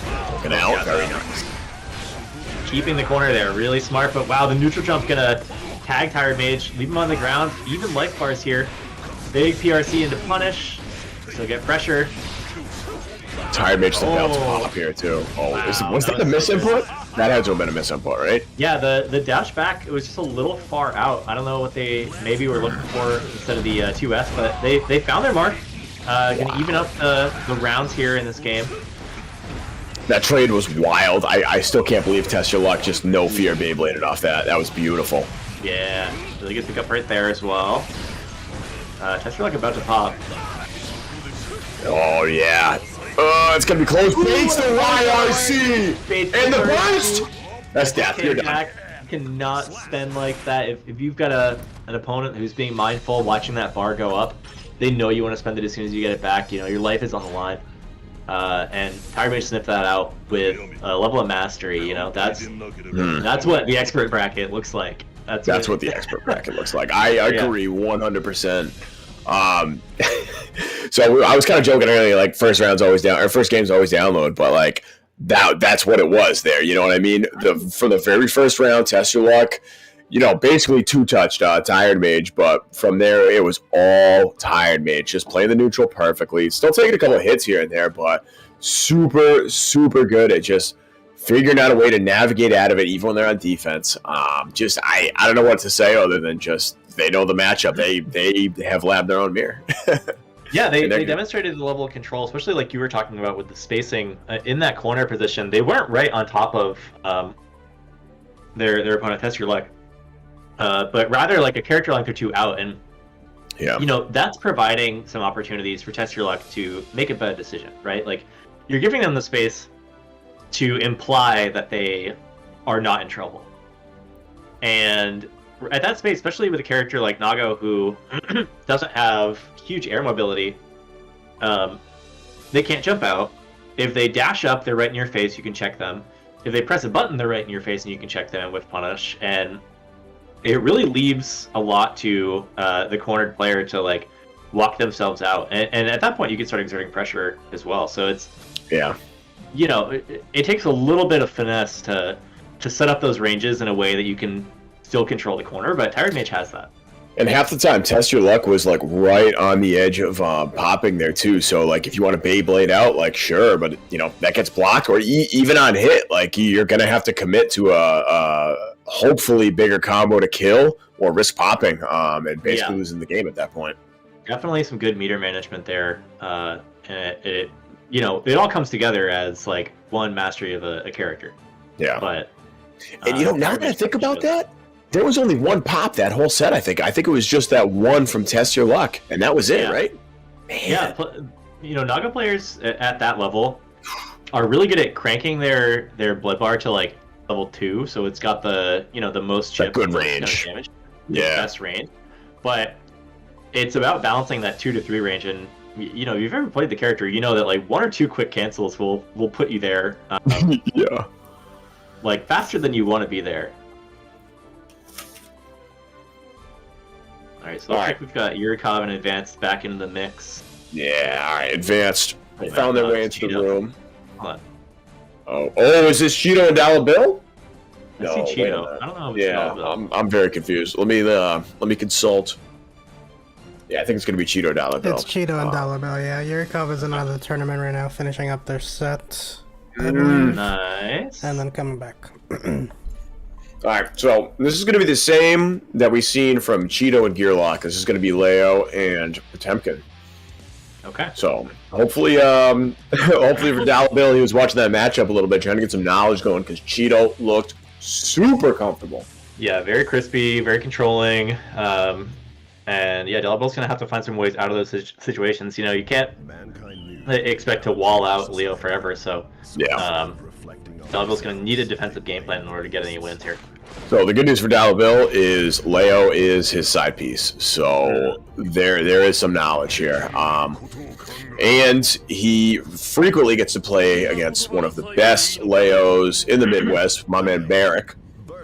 Poking out. Very nice. Keeping the corner there. Really smart. But wow, the neutral jump's going to tag TiredMage. Leave him on the ground. Even life bars here. Big PRC into punish. Still get pressure. TiredMage about to pop here, too. Oh, wow, was that the misinput? That had to have been a misinput, right? Yeah, the dash back, it was just a little far out. I don't know what they maybe were looking for instead of the 2S, but they found their mark. Gonna even up the rounds here in this game. That trade was wild. I still can't believe Test Your Luck just no fear Beybladed off that. That was beautiful. Yeah, really good pick up right there as well. Test Your Luck about to pop. Oh, yeah. It's gonna be close. Bates the YRC! And the burst! That's death. You're done. You cannot spend like that. If you've got an opponent who's being mindful, watching that bar go up, they know you want to spend it as soon as you get it back. You know, your life is on the line. And TiredMage sniffed that out with a level of mastery. You know, that's what the expert bracket looks like. That's what the expert bracket looks like. I agree 100%. So I was kind of joking earlier, like first game's always download, but like that's what it was there. You know what I mean? For the very first round, Test Your Luck, you know, basically two-touched TiredMage, but from there it was all TiredMage, just playing the neutral perfectly. Still taking a couple of hits here and there, but super, super good at just figuring out a way to navigate out of it, even when they're on defense. I don't know what to say other than just they know the matchup. They have labbed their own mirror. Yeah, they demonstrated the level of control, especially like you were talking about with the spacing in that corner position. They weren't right on top of their opponent, Test Your Luck, but rather like a character length or two out. And yeah, you know, that's providing some opportunities for Test Your Luck to make a better decision, right? Like you're giving them the space to imply that they are not in trouble. And at that space, especially with a character like Nago who doesn't have huge air mobility, they can't jump out. If they dash up, they're right in your face, you can check them. If they press a button, they're right in your face and you can check them with punish. And it really leaves a lot to the cornered player to like walk themselves out. And at that point, you can start exerting pressure as well. So it's, you know, it takes a little bit of finesse to set up those ranges in a way that you can still control the corner, but TiredMage has that. And half the time, Test Your Luck was like right on the edge of popping there too. So like, if you want to Beyblade out, like sure, but you know that gets blocked, or even on hit, like you're gonna have to commit to a hopefully bigger combo to kill, or risk popping and basically losing the game at that point. Definitely some good meter management there, and it you know, it all comes together as like one mastery of a character. Yeah, but and you know, now that I think about that, there was only one pop that whole set, I think. I think it was just that one from Test Your Luck, and that was it, right? Man. Yeah, you know, Naga players at that level are really good at cranking their blood bar to like level 2, so it's got the, you know, the most chip, good range, kind of damage, best range. But it's about balancing that 2 to 3 range, and you know, if you've ever played the character, you know that like 1 or 2 quick cancels will put you there. Yeah. Like faster than you want to be there. Alright, so looks like we've got Yurikov and Advanced back into the mix. Yeah, alright, Advanced found their way into the room. Hold Oh, on. is this Chetoo and DollaBill? I see Chetoo. I don't know. Yeah, I'm very confused. Let me consult. Yeah, I think it's gonna be Chetoo DollaBill. It's Chetoo and DollaBill. Yeah, Yurikov is in another tournament right now, finishing up their set. Nice. And then coming back. Alright, so this is going to be the same that we've seen from Chetoo and Gearlock. This is going to be Leo and Potemkin. Okay. So hopefully hopefully for DollaBill, he was watching that matchup a little bit, trying to get some knowledge going, because Chetoo looked super comfortable. Yeah, very crispy, very controlling. And yeah, DollaBill's going to have to find some ways out of those situations. You know, you can't expect to wall out Leo forever, so yeah. DollaBill's going to need a defensive game plan in order to get any wins here. So the good news for DollaBill is Leo is his side piece. So there is some knowledge here. And he frequently gets to play against one of the best Leos in the Midwest, my man Barrick.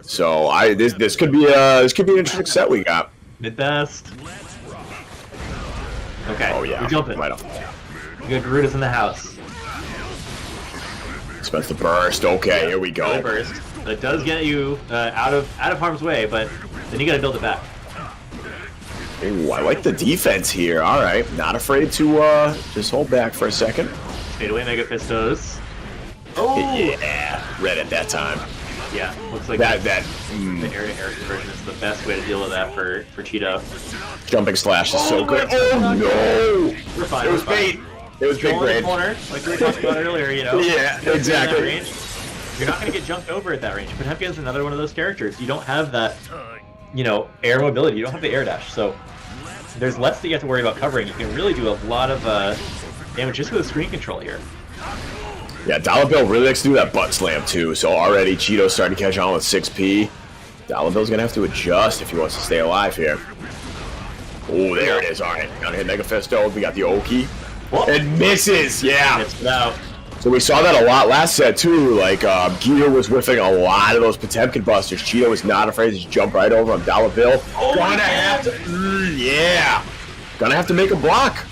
So this could be an interesting set we got. Mid best. Okay. Oh yeah. We're jumping. Right off. Good Garuda's in the house. Expect the burst. Okay, here we go. The burst. That does get you out of harm's way, but then you got to build it back. Ooh, I like the defense here. All right, not afraid to just hold back for a second. Fade away Mega Fistos. Oh yeah, read it that time. Yeah, looks like that the air-to-air conversion is the best way to deal with that for Chetoo. Jumping slash is so good. Oh no! We're fine. It was bait. It was big brain. Corner, like we were talking about earlier, you know. Yeah, exactly. You're not going to get jumped over at that range. Petrafied is another one of those characters. You don't have that, you know, air mobility. You don't have the air dash, so there's less that you have to worry about covering. You can really do a lot of damage just with the screen control here. Yeah, DollaBill really likes to do that butt slam too. So already Chetoo's starting to catch on with 6P. DollaBill's gonna have to adjust if he wants to stay alive here. Oh, there it is. All right, gotta hit Mega Fisto. We got the Oki. It misses. Yeah. It's out. So we saw that a lot last set too. Like Gita was whiffing a lot of those Potemkin busters. Chetoo was not afraid to just jump right over on DollaBill. Oh, gonna have to, yeah, gonna have to make a block.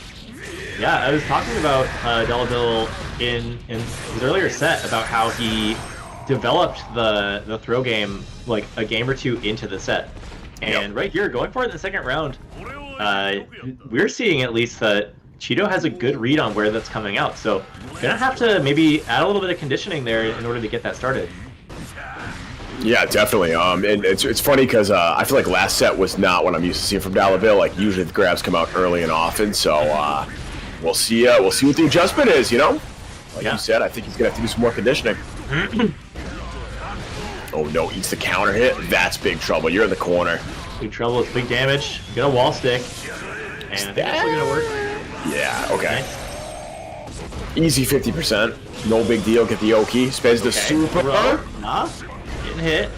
Yeah, I was talking about DollaBill in his earlier set about how he developed the throw game like a game or two into the set, and right here, going for it in the second round, we're seeing at least that Chetoo has a good read on where that's coming out, so gonna have to maybe add a little bit of conditioning there in order to get that started. Yeah, definitely. And it's funny because I feel like last set was not what I'm used to seeing from DollaBill. Like usually the grabs come out early and often, so we'll see what the adjustment is. You know, like you said, I think he's gonna have to do some more conditioning. Oh no, eats the counter hit. That's big trouble. You're in the corner. Big trouble. It's big damage. Get a wall stick, and I think that's gonna work. Yeah, okay. Easy 50%. No big deal. Get the Oki. Spends the super. Nah, getting hit.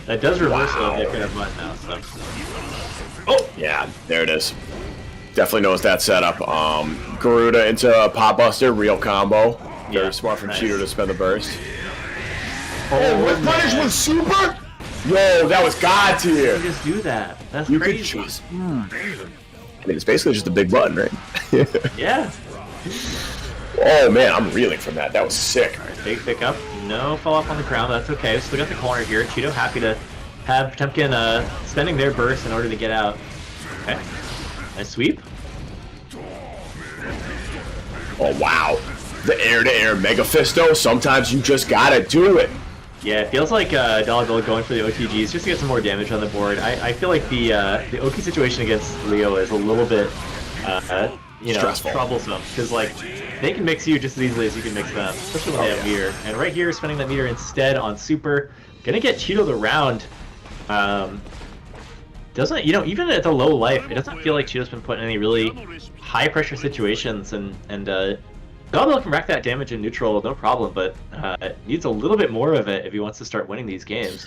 That does reverse the hit kind of button now, so. Oh! Yeah, there it is. Definitely knows that setup. Garuda into a Pop Buster. Real combo. Very smart from Chetoo to spend the burst. Oh, with punish with super? Yo, that was God tier. You just do that. That's you crazy. Could choose. I mean, it's basically just a big button, right? Yeah. Oh man, I'm reeling from that. That was sick. All right, big pickup. No fall off on the ground. That's okay. Still got the corner here. Chetoo happy to have Potemkin spending their burst in order to get out. Okay. Nice sweep. Oh wow. The air-to-air Mega Fisto. Sometimes you just gotta do it. Yeah, it feels like DollaBill going for the OTGs just to get some more damage on the board. I feel like the Oki situation against Leo is a little bit, you know, stressful, troublesome because like they can mix you just as easily as you can mix them, especially when they have meter. And right here, spending that meter instead on super, gonna get Chetoo the round. Doesn't, you know, even at the low life, it doesn't feel like Chetoo's been put in any really high pressure situations, and DollaBill can rack that damage in neutral, no problem, but needs a little bit more of it if he wants to start winning these games.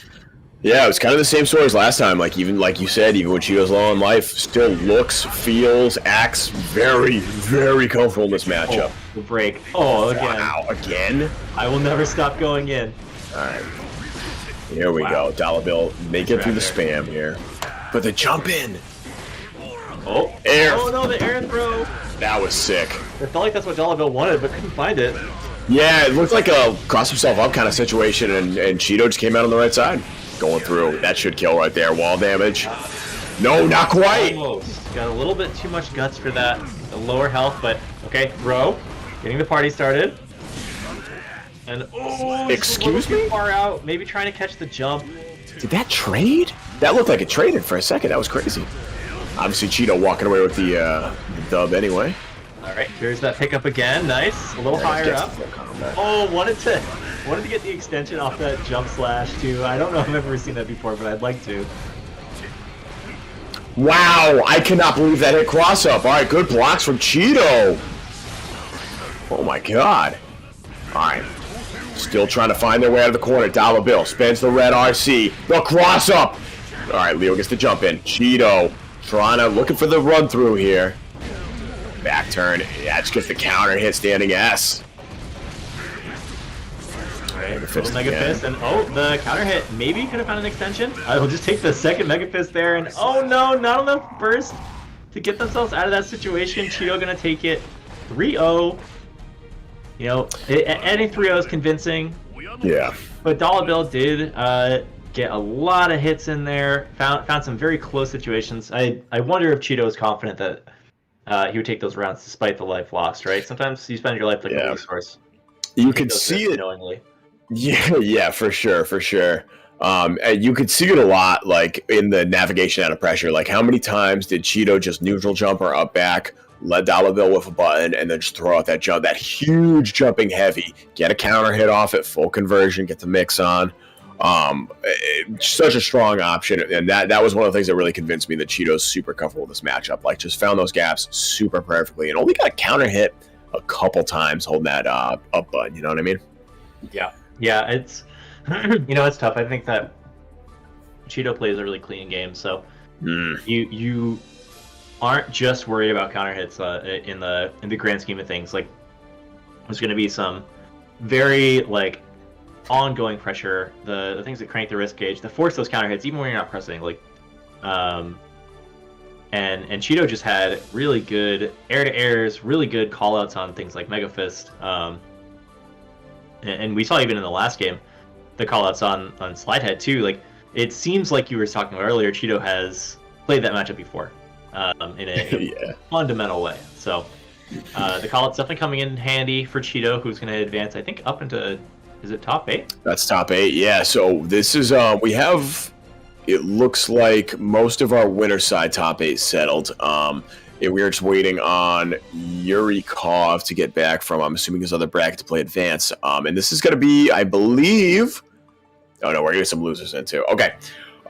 Yeah, it was kind of the same story as last time. Like even like you said, even when Chetoo's low on life, still looks, feels, acts very, very comfortable in this matchup. Oh, the break. Oh, again. Wow, again? I will never stop going in. All right. Here we go. DollaBill making it through the spam here. But the jump in. Oh, air. Oh no, the air throw. That was sick. It felt like that's what DollaBill wanted, but couldn't find it. Yeah, it looked like a cross himself up kind of situation, and Chetoo just came out on the right side. Going through. That should kill right there. Wall damage. No, not quite. Almost. Got a little bit too much guts for that. The lower health, but okay. Throw. Getting the party started. And oh, excuse me? Too far out. Maybe trying to catch the jump. Did that trade? That looked like it traded for a second. That was crazy. Obviously, Chetoo walking away with the dub anyway. All right, here's that pickup again. Nice, a little higher up. Oh, wanted to get the extension off that jump slash too. I don't know if I've ever seen that before, but I'd like to. Wow, I cannot believe that hit cross up. All right, good blocks from Chetoo. Oh my god. All right. Still trying to find their way out of the corner. DollaBill spins the red RC. The cross up. All right, Leo gets the jump in. Chetoo looking for the run through here. Back turn. Yeah, just gets the counter hit standing S. Alright, little Mega Fist, and the counter hit maybe could have found an extension. I will just take the second Mega Fist there, and oh no, not enough burst to get themselves out of that situation. Chetoo gonna take it 3-0. You know, any 3-0 is convincing. Yeah. But DollaBill did get a lot of hits in there, found some very close situations. I wonder if Chetoo is confident that he would take those rounds despite the life lost, right? Sometimes you spend your life like a resource. You can see it. Knowingly. Yeah, for sure. And you could see it a lot, like in the navigation out of pressure. Like, how many times did Chetoo just neutral jump or up back, let DollaBill with a button, and then just throw out that jump, that huge jumping heavy, get a counter hit off it, full conversion, get the mix on. Such a strong option, and that was one of the things that really convinced me that Chetoo's super comfortable with this matchup. Like, just found those gaps super perfectly, and only got a counter hit a couple times holding that up button. You know what I mean? Yeah, it's it's tough. I think that Chetoo plays a really clean game, so you aren't just worried about counter hits in the grand scheme of things. Like, there's going to be some very ongoing pressure, the things that crank the risk gauge, that force those counter hits even when you're not pressing. And Chetoo just had really good air-to-airs, really good call-outs on things like Mega Fist. And we saw even in the last game, the call-outs on Slidehead too. Like, it seems like you were talking about earlier, Chetoo has played that matchup before in a fundamental way. So the call-out's definitely coming in handy for Chetoo, who's going to advance, I think, up into, is it top 8? That's top 8, yeah. So this is, we have, it looks like most of our winner side top 8 settled. We're just waiting on Yurikov to get back from, I'm assuming, his other bracket to play advance. And this is going to be, I believe... Oh, no, we're getting some losers in, too. Okay.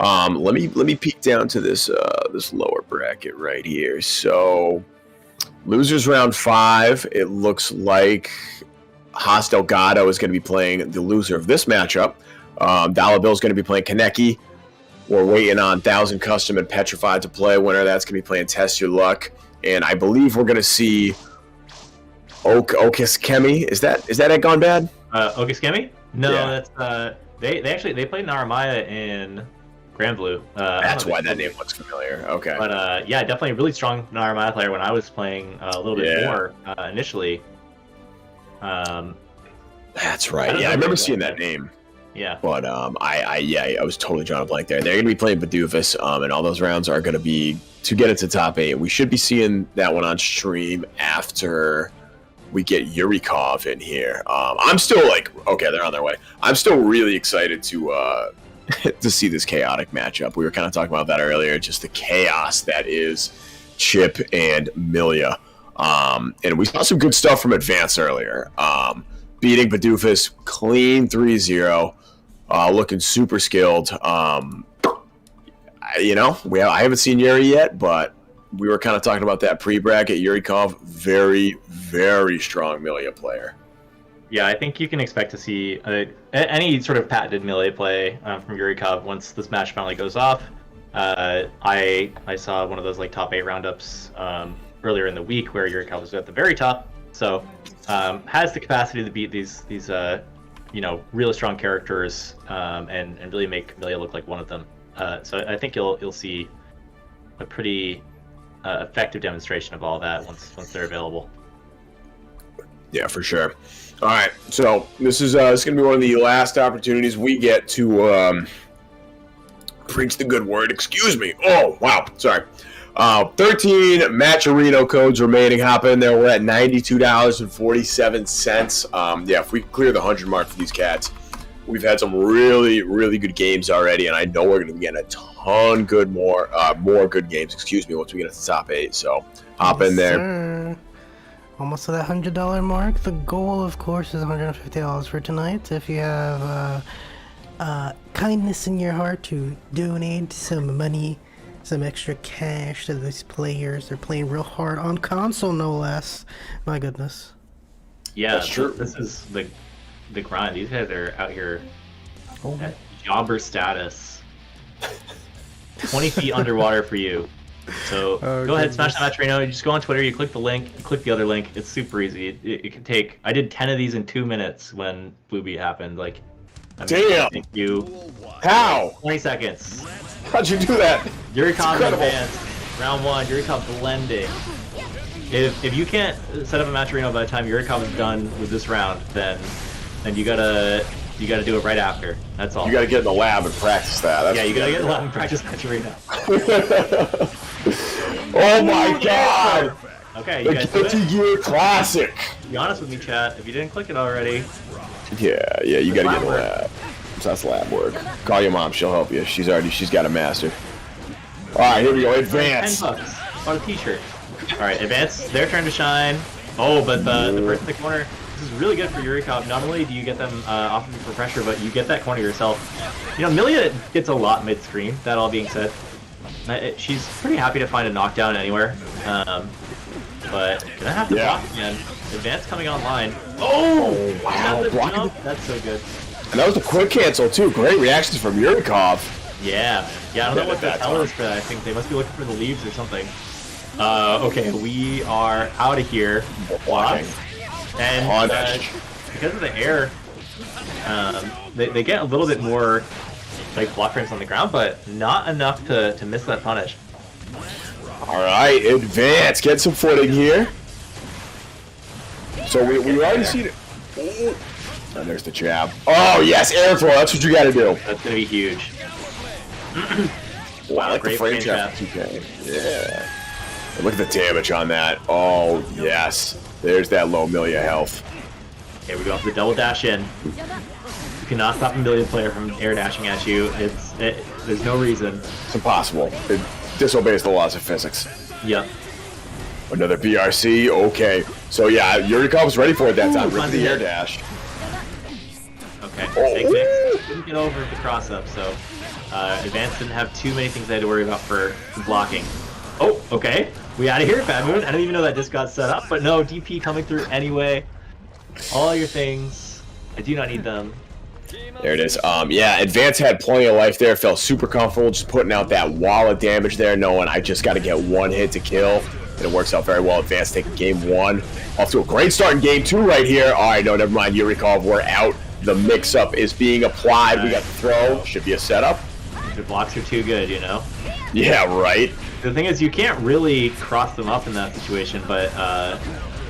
Let me peek down to this this lower bracket right here. So, losers round 5, it looks like Delgado is going to be playing the loser of this matchup. DollaBill is going to be playing Kaneki. We're waiting on 1000 Custom and Petrafied to play. Winner that's going to be playing Test Your Luck. And I believe we're going to see Okskemey. Is that it gone bad? Okskemey? No, yeah. That's they played Naramaya in Grand Blue. That's why that name looks familiar. Okay. But yeah, definitely a really strong Naramaya player when I was playing a little bit more initially. That's right. Yeah, I remember seeing that name. Yeah. But I was totally drawing a blank there. They're going to be playing Bidoofus, and all those rounds are going to be to get into top 8. We should be seeing that one on stream after we get Yurikov in here. I'm still okay, they're on their way. I'm still really excited to to see this chaotic matchup. We were kind of talking about that earlier, just the chaos that is Chipp and Millia. And we saw some good stuff from Advance earlier. Beating Bidoofus clean 3-0. Looking super skilled. I haven't seen Yuri yet, but we were kind of talking about that pre-bracket. Yurikov, very, very strong Millia player. Yeah, I think you can expect to see any sort of patented Millia play from Yurikov once this match finally goes off. I saw one of those top 8 roundups earlier in the week where Yurikov was at the very top, so has the capacity to beat these really strong characters and really make Millia look like one of them. So I think you'll see a pretty effective demonstration of all that once they're available. Yeah, for sure. All right, so this is going to be one of the last opportunities we get to preach the good word. Excuse me. Oh, wow. Sorry. 13 Matcherino codes remaining. Hop in there. We're at $92.47. Yeah, if we clear the 100 mark for these cats, we've had some really, really good games already, and I know we're going to be getting a ton more good games, once we get to the top 8. So hop in there. Sir. Almost to that $100 mark. The goal, of course, is $150 for tonight. If you have kindness in your heart to donate some money, some extra cash to these players, they're playing real hard on console, no less. My goodness. Yeah, that's true. This is the grind. These guys are out here at jobber status. 20 feet underwater for you. So go ahead, smash that match right now. You just go on Twitter, you click the link, you click the other link. It's super easy. It can take. I did 10 of these in 2 minutes when Booby happened. Like, damn. Thank you. How? 20 seconds. How'd you do that? Yurikov advanced. Round 1. Yurikov blending. If you can't set up a match arena by the time Yurikov is done with this round, then you gotta do it right after. That's all. You gotta get in the lab and practice that. Yeah, you gotta get in the lab and practice match arena. Oh my god! Okay, the you guys do Guilty it? Gear Classic! Be honest with me, chat. If you didn't click it already. Yeah, you gotta get in the lab. So that's lab work. Call your mom, she'll help you. She's got a master. Alright, here we go. Advance. $10 on a t-shirt. Alright, advance. Their turn to shine. Oh, but the person in the corner. This is really good for Yurikov. Not only do you get them off of you for pressure, but you get that corner yourself. You know, Millia gets a lot mid-screen, that all being said. She's pretty happy to find a knockdown anywhere. But gonna have to block again. Advance coming online. Oh wow! That's so good. And that was the quick cancel too. Great reactions from Yurikov. Yeah, I don't know what the hell is for that. I think they must be looking for the leaves or something. Okay, we are out of here. Blocking. And because of the air, they get a little bit more like block frames on the ground, but not enough to miss that punish. Alright, advance. Get some footing here. So we already seen it. Oh, there's the jab. Oh yes, air throw. That's what you gotta do. That's gonna be huge. Wow, like the frame jab. Yeah. Look at the damage on that. Oh yes. There's that low Millia health. Okay, we go for the double dash in. You cannot stop a Millia player from air dashing at you. There's no reason. It's impossible. It disobeys the laws of physics. Yep. Another BRC. Okay. So yeah, Yurikov's ready for it that time. Rip the air dash. Okay. Big mix. Didn't get over the cross up, so Advance didn't have too many things they had to worry about for blocking. Oh, okay. We out of here, Bad Moon. I didn't even know that disc got set up, but no, DP coming through anyway. All your things. I do not need them. There it is. Yeah, Advance had plenty of life there. Felt super comfortable just putting out that wall of damage there, knowing I just got to get one hit to kill. And it works out very well. Advance taking game 1. Off to a great start in game 2 right here. All right, no, never mind. Yurikov, we're out. The mix-up is being applied. We got the throw. Should be a setup. The blocks are too good, you know? Yeah, right. The thing is, you can't really cross them up in that situation, but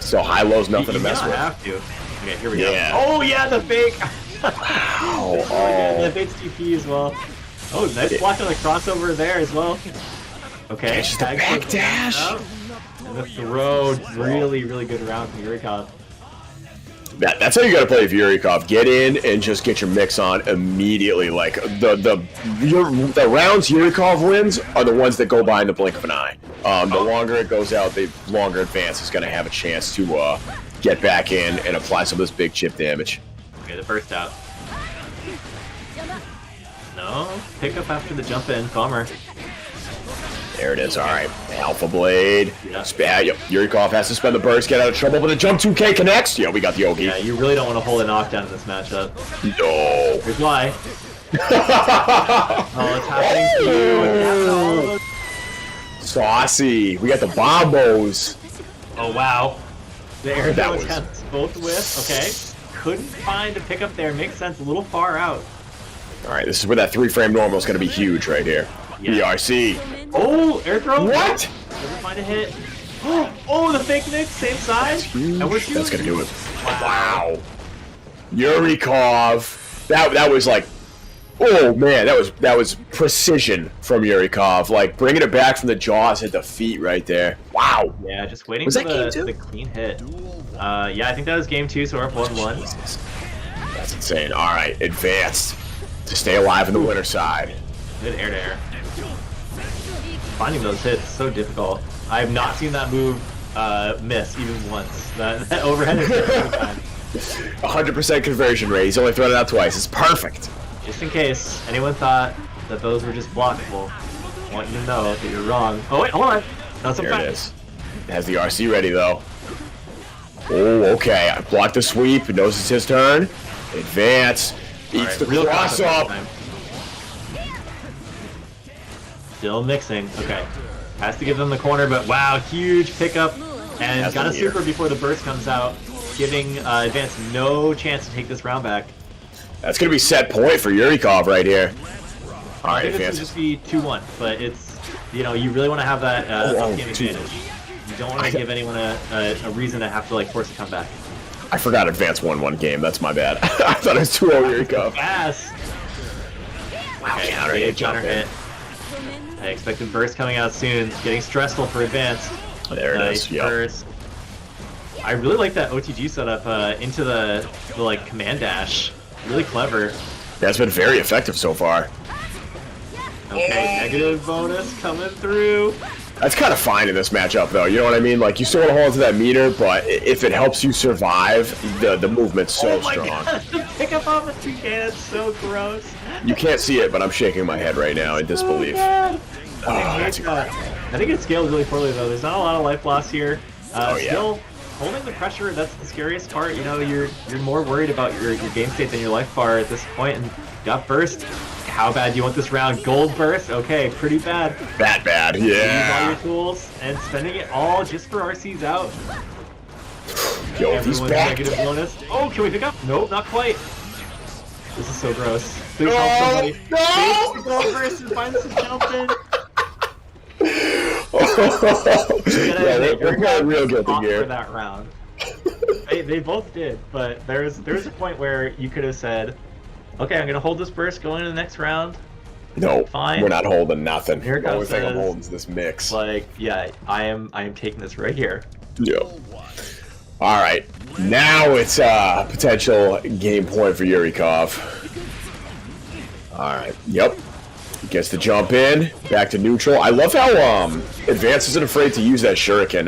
so high-low's nothing to mess with. You have to. Okay, here we go. Oh yeah, the fake. Wow. The fake TP as well. Oh, nice block on the crossover there as well. Okay. Just a back dash. And the throw, really good round from Yurikov. That's how you gotta play with Yurikov. Get in and just get your mix on immediately. Like the rounds Yurikov wins are the ones that go by in the blink of an eye. The longer it goes out, the longer Advance is gonna have a chance to get back in and apply some of this big chip damage. Okay, the first out. No, pick up after the jump in. Bummer. There it is. All right, Alpha Blade. Yeah. Yep. Yurikov has to spend the burst, get out of trouble, but the jump 2K connects. Yeah, we got the Ogi. Yeah, you really don't want to hold a knockdown in this matchup. No. Here's why. Oh, it's happening to you. Saucy. We got the bombos. Oh wow. The air That was was both with. Okay. Couldn't find a pickup there. Makes sense. A little far out. All right, this is where that 3-frame normal is going to be huge right here. Yeah. BRC. Oh, air throw. What? Doesn't find a hit. Oh, the fake mix, same size. And we're That's going to do it. Wow. Yurikov. That was like, oh man, that was precision from Yurikov. Like bringing it back from the jaws, hit the feet right there. Wow. Yeah, just waiting for the clean hit. Yeah, I think that was game 2, so we're up 1-1. That's insane. All right, advanced to stay alive in the winner side. Good air to air. Finding those hits is so difficult. I have not seen that move miss even once. That overhead is every time. 100% conversion rate. He's only thrown it out twice. It's perfect. Just in case anyone thought that those were just blockable, I want you to know that you're wrong. Oh wait, hold on. That's there it is. It has the RC ready though. Oh, okay. I blocked the sweep. It knows it's his turn. Advance. Eats the cross up. Still mixing. Okay. Has to give them the corner, but wow, huge pickup. And got a super before the burst comes out, giving Advance no chance to take this round back. That's going to be set point for Yurikov right here. All right, I think this would just be 2-1, but it's, you know, you really want to have that game advantage. You don't want to give anyone a reason to have to, like, force a comeback. I forgot Advance won one game. That's my bad. I thought it was 2-0 Yurikov. Fast. Wow, Okay, counter hit, counter hit. I expected burst coming out soon. Getting stressful for Advance. There it is. Yep. Burst. I really like that OTG setup into the like command dash. Really clever. That's been very effective so far. Okay, negative bonus coming through. That's kind of fine in this matchup, though. You know what I mean? Like, you still want to hold on to that meter, but if it helps you survive, the movement's so strong. God. The pickup off a 2K, that's so gross. You can't see it, but I'm shaking my head right now in disbelief. Oh, That's I think it scaled really poorly, though. There's not a lot of life loss here. Still holding the pressure, that's the scariest part. You know, you're more worried about your game state than your life bar at this point, and got burst. How bad do you want this round? Gold burst? Okay, pretty bad. That bad, Use all yeah. your tools and spending it all just for RC's out. Yo, he's Everyone's back. negative bonus. Oh, can we pick up? Nope, not quite. This is so gross. Please help somebody. No! Please go first and find some jumping. Yeah, they're playing real good for here. that round. They both did, but there was a point where you could have said, okay, I'm gonna hold this burst going into the next round. No, Fine. we're not holding nothing. Here The only comes thing I'm holding is this mix. Like, yeah, I am taking this right here. Yep. All right, now it's a potential game point for Yurikov. All right, yep. Gets the jump in, back to neutral. I love how Advance isn't afraid to use that shuriken.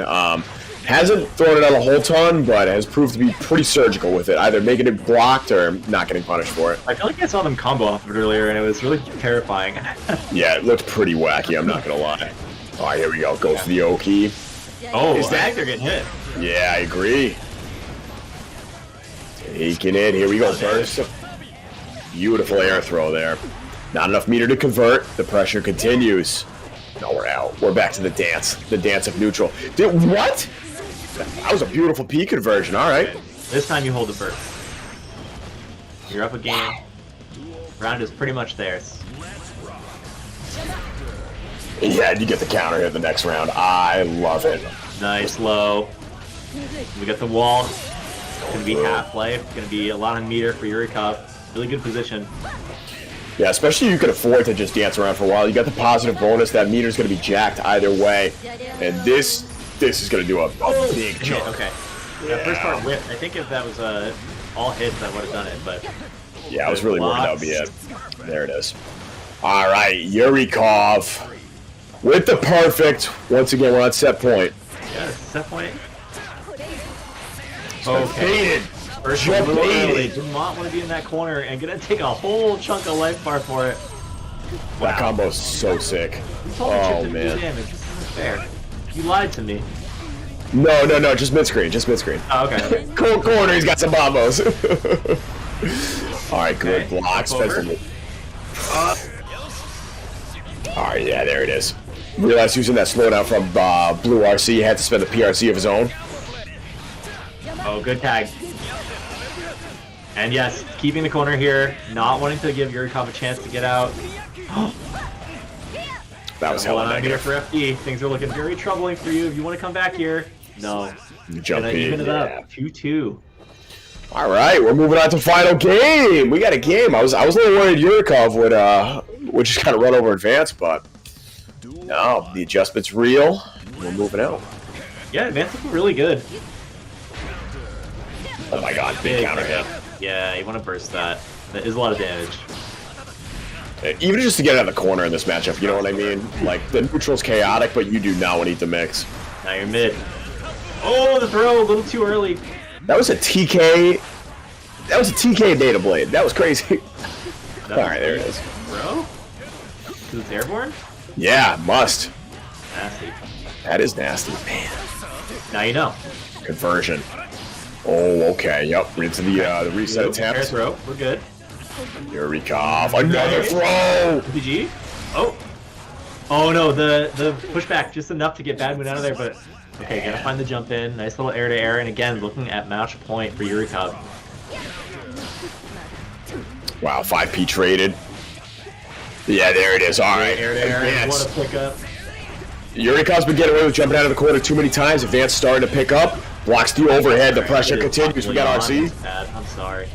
Hasn't thrown it out a whole ton, but has proved to be pretty surgical with it, either making it blocked or not getting punished for it. I feel like I saw them combo off of it earlier, and it was really terrifying. Yeah, it looked pretty wacky, I'm not gonna lie. All right, here we go. Goes for the Oki. Oh, Is that- I think they're getting hit. Yeah, I agree. Taking it. Here we go. Burst. Beautiful air throw there. Not enough meter to convert. The pressure continues. No, we're out. We're back to the dance. The dance of neutral. What? That was a beautiful P conversion. All right. Okay. This time you hold the burst. You're up a game. Round is pretty much theirs. Yeah, you get the counter hit the next round. I love it. Nice low. We got the wall. It's gonna be half-life. It's gonna be a lot of meter for Yurikov. Really good position. Yeah, especially you could afford to just dance around for a while. You got the positive bonus. That meter's going to be jacked either way. And this is going to do a big chunk. Okay. That first part whipped. I think if that was all hits, I would have done it, but... Yeah, I was really worried that would be it. There it is. All right, Yurikov with the perfect. Once again, we're on set point. Yeah, set point. Okay. First one a little early. Did not want to be in that corner and gonna take a whole chunk of life bar for it. Wow. That combo's so sick. You told me Chipp Oh, didn't do man. damage. This isn't fair. You lied to me. No, just mid-screen, just mid-screen. Oh, okay. Cold corner, he's got some bombos. All right, good Okay. blocks. Over. All right, yeah, there it is. Realized using that slowdown from Blue RC, he had to spend the PRC of his own. Oh, good tag. And yes, keeping the corner here, not wanting to give Yurikov a chance to get out. That was hella here negative. for FD. Things are looking very troubling for you. If you want to come back here, no. Jump Gonna in, even it yeah. up. 2-2. All right, we're moving on to final game. We got a game. I was a little worried Yurikov would just kind of run over Advance, but no, the adjustment's real. We're moving out. Yeah, Advance looking really good. Oh my God, big counter hit. Yeah, you want to burst that. That is a lot of damage. Even just to get out of the corner in this matchup, you know what I mean? Like, the neutral's chaotic, but you do not want to eat the mix. Now you're mid. Oh, the throw a little too early. That was a TK. That was a TK data blade. That was crazy. All right, there it is. Bro? Because it's airborne? Yeah, must. Nasty. That is nasty. Man. Now you know. Conversion. Oh, okay. Yep. Into the reset attempt. Throw. We're good. Yurikov. Another throw. GG. Oh no, the pushback just enough to get Bad Moon out of there, but okay, gotta find the jump in. Nice little air to air, and again, looking at match point for Yurikov. Wow, 5P traded. Yeah, there it is. All right. Air to air. What a pickup. Yurikov's been getting away with jumping out of the corner too many times. Advance starting to pick up. Blocks the overhead. The pressure continues. We got RC. I'm sorry.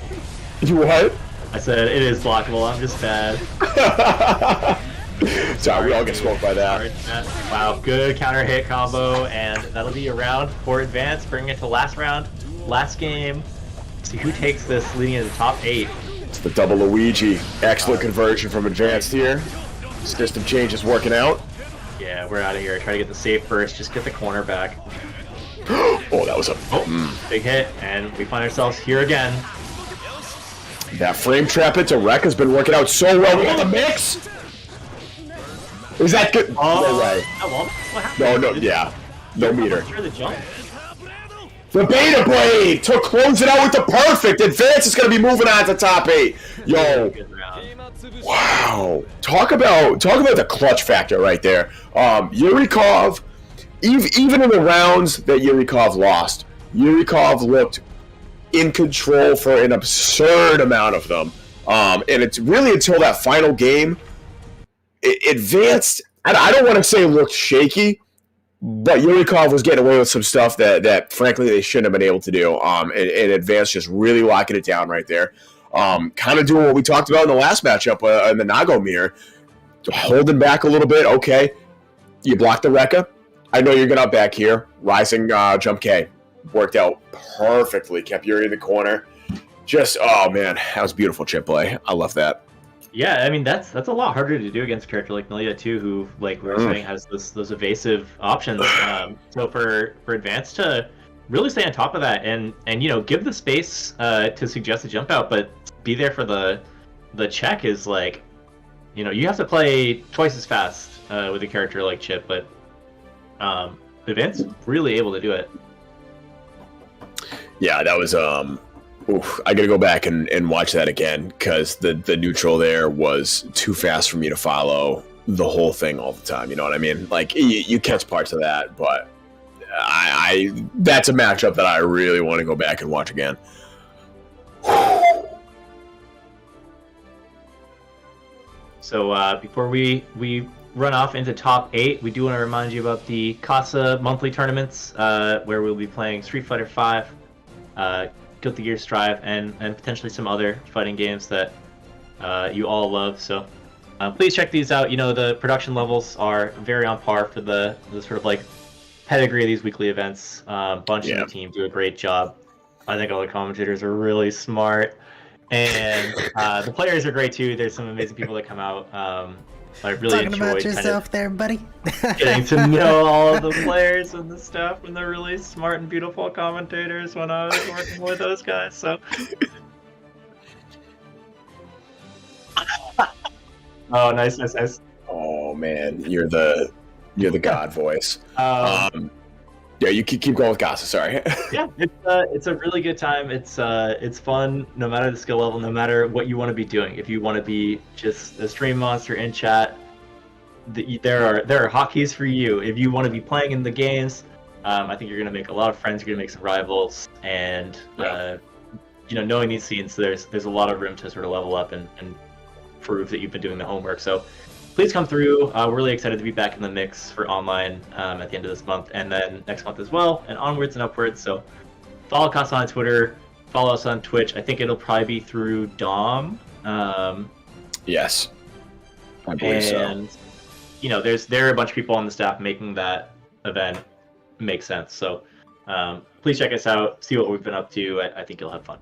You what? I said it is blockable. I'm just bad. Sorry, we all get smoked by that. Wow, good counter hit combo, and that'll be a round for Advance. Bringing it to last round, last game. See who takes this, leading into the top 8. It's the double Luigi. Excellent conversion from Advanced here. System change is working out. Yeah, we're out of here. Try to get the save first. Just get the corner back. Oh, that was a big hit, and we find ourselves here again. That frame trap into Wreck has been working out so well. We got the mix. Is that good? No way. No, yeah. No meter. The Beta Blade to close it out with the perfect. Advance is going to be moving on to top 8. Yo. Wow. Talk about the clutch factor right there. Yurikov, even in the rounds that Yurikov lost, Yurikov looked in control for an absurd amount of them. And it's really until that final game, Advanced, I don't want to say looked shaky, but Yurikov was getting away with some stuff that frankly they shouldn't have been able to do. And Advanced just really locking it down right there. Kind of doing what we talked about in the last matchup in the Nago mirror. Holding back a little bit. Okay. You block the Rekka. I know you're going to up back here. Rising jump K. Worked out perfectly. Kept Yuri in the corner. Just, oh man, that was beautiful chip play. I love that. Yeah, I mean that's a lot harder to do against a character like Millia too, who, like we were saying, has those evasive options. So for Advance to really stay on top of that and give the space to suggest a jump out, but be there for the check is like, you have to play twice as fast with a character like Chipp, but Advance really able to do it. Yeah, that was I gotta go back and watch that again because the neutral there was too fast for me to follow the whole thing all the time. You know what I mean? Like you catch parts of that, but I that's a matchup that I really want to go back and watch again. So before we run off into top 8, we do want to remind you about the Casa monthly tournaments where we'll be playing Street Fighter V, Guilty Gear Strive, and potentially some other fighting games that you all love. So please check these out. The production levels are very on par for the sort of like pedigree of these weekly events. Bunch of the team do a great job. I think all the commentators are really smart, and the players are great too. There's some amazing people that come out. I really enjoyed about yourself there, buddy. Getting to know all of the players and the staff, and the really smart and beautiful commentators when I was working with those guys. So, oh, nice. Oh man, you're the god voice. Yeah, you keep going with Casa. Sorry. Yeah, it's a really good time. It's fun no matter the skill level, no matter what you want to be doing. If you want to be just a stream monster in chat, there are hotkeys for you. If you want to be playing in the games, I think you're gonna make a lot of friends. You're gonna make some rivals, and knowing these scenes, there's a lot of room to sort of level up and prove that you've been doing the homework. So please come through. We're really excited to be back in the mix for online at the end of this month, and then next month as well, and onwards and upwards. So follow Casa on Twitter, follow us on Twitch. I think it'll probably be through Dom. Yes, I believe so. And there are a bunch of people on the staff making that event make sense. So please check us out, see what we've been up to. I think you'll have fun.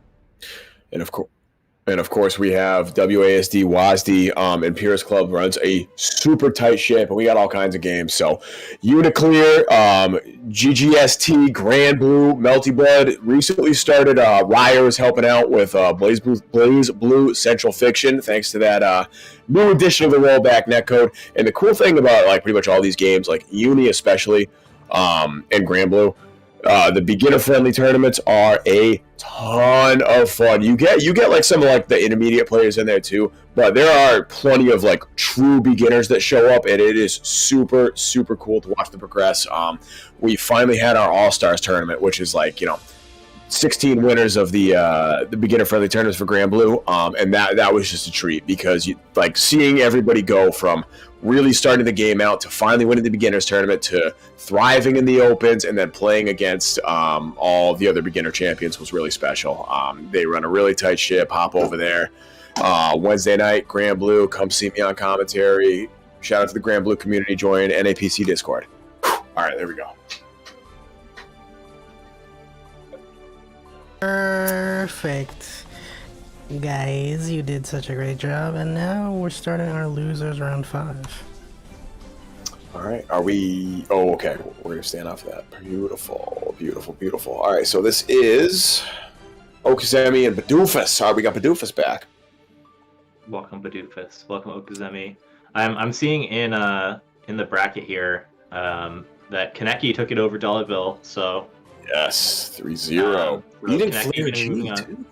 And of course, we have WASD, WASD, and Pierce Club runs a super tight ship, and we got all kinds of games. So, Uniclear, GGST, Grand Blue, Melty Blood recently started. Ryer is helping out with Blaze Blue Central Fiction, thanks to that new addition of the rollback netcode. And the cool thing about pretty much all these games, like Uni especially, and Grand Blue, The beginner-friendly tournaments are a ton of fun. You get like some of like the intermediate players in there too, but there are plenty of like true beginners that show up, and it is super cool to watch them progress. We finally had our All-Stars tournament, which is like 16 winners of the beginner-friendly tournaments for Grand Blue, and that was just a treat because like seeing everybody go from really starting the game out to finally winning the beginners tournament to thriving in the opens and then playing against all the other beginner champions was really special. They run a really tight ship. Hop over there Wednesday night, Grand Blue. Come see me on commentary. Shout out to the Grand Blue community. Join NAPC Discord. Whew. All right, there we go. Perfect. Guys, you did such a great job, and now we're starting our losers round 5. All right, are we... Oh, okay, we're going to stand off of that. Beautiful. All right, so this is Okskemey and Bidoofus. All right, we got Bidoofus back. Welcome, Bidoofus. Welcome, Okskemey. I'm seeing in the bracket here that Kaneki took it over DollaBill, so... Yes, 3-0. Beating Flare G, too.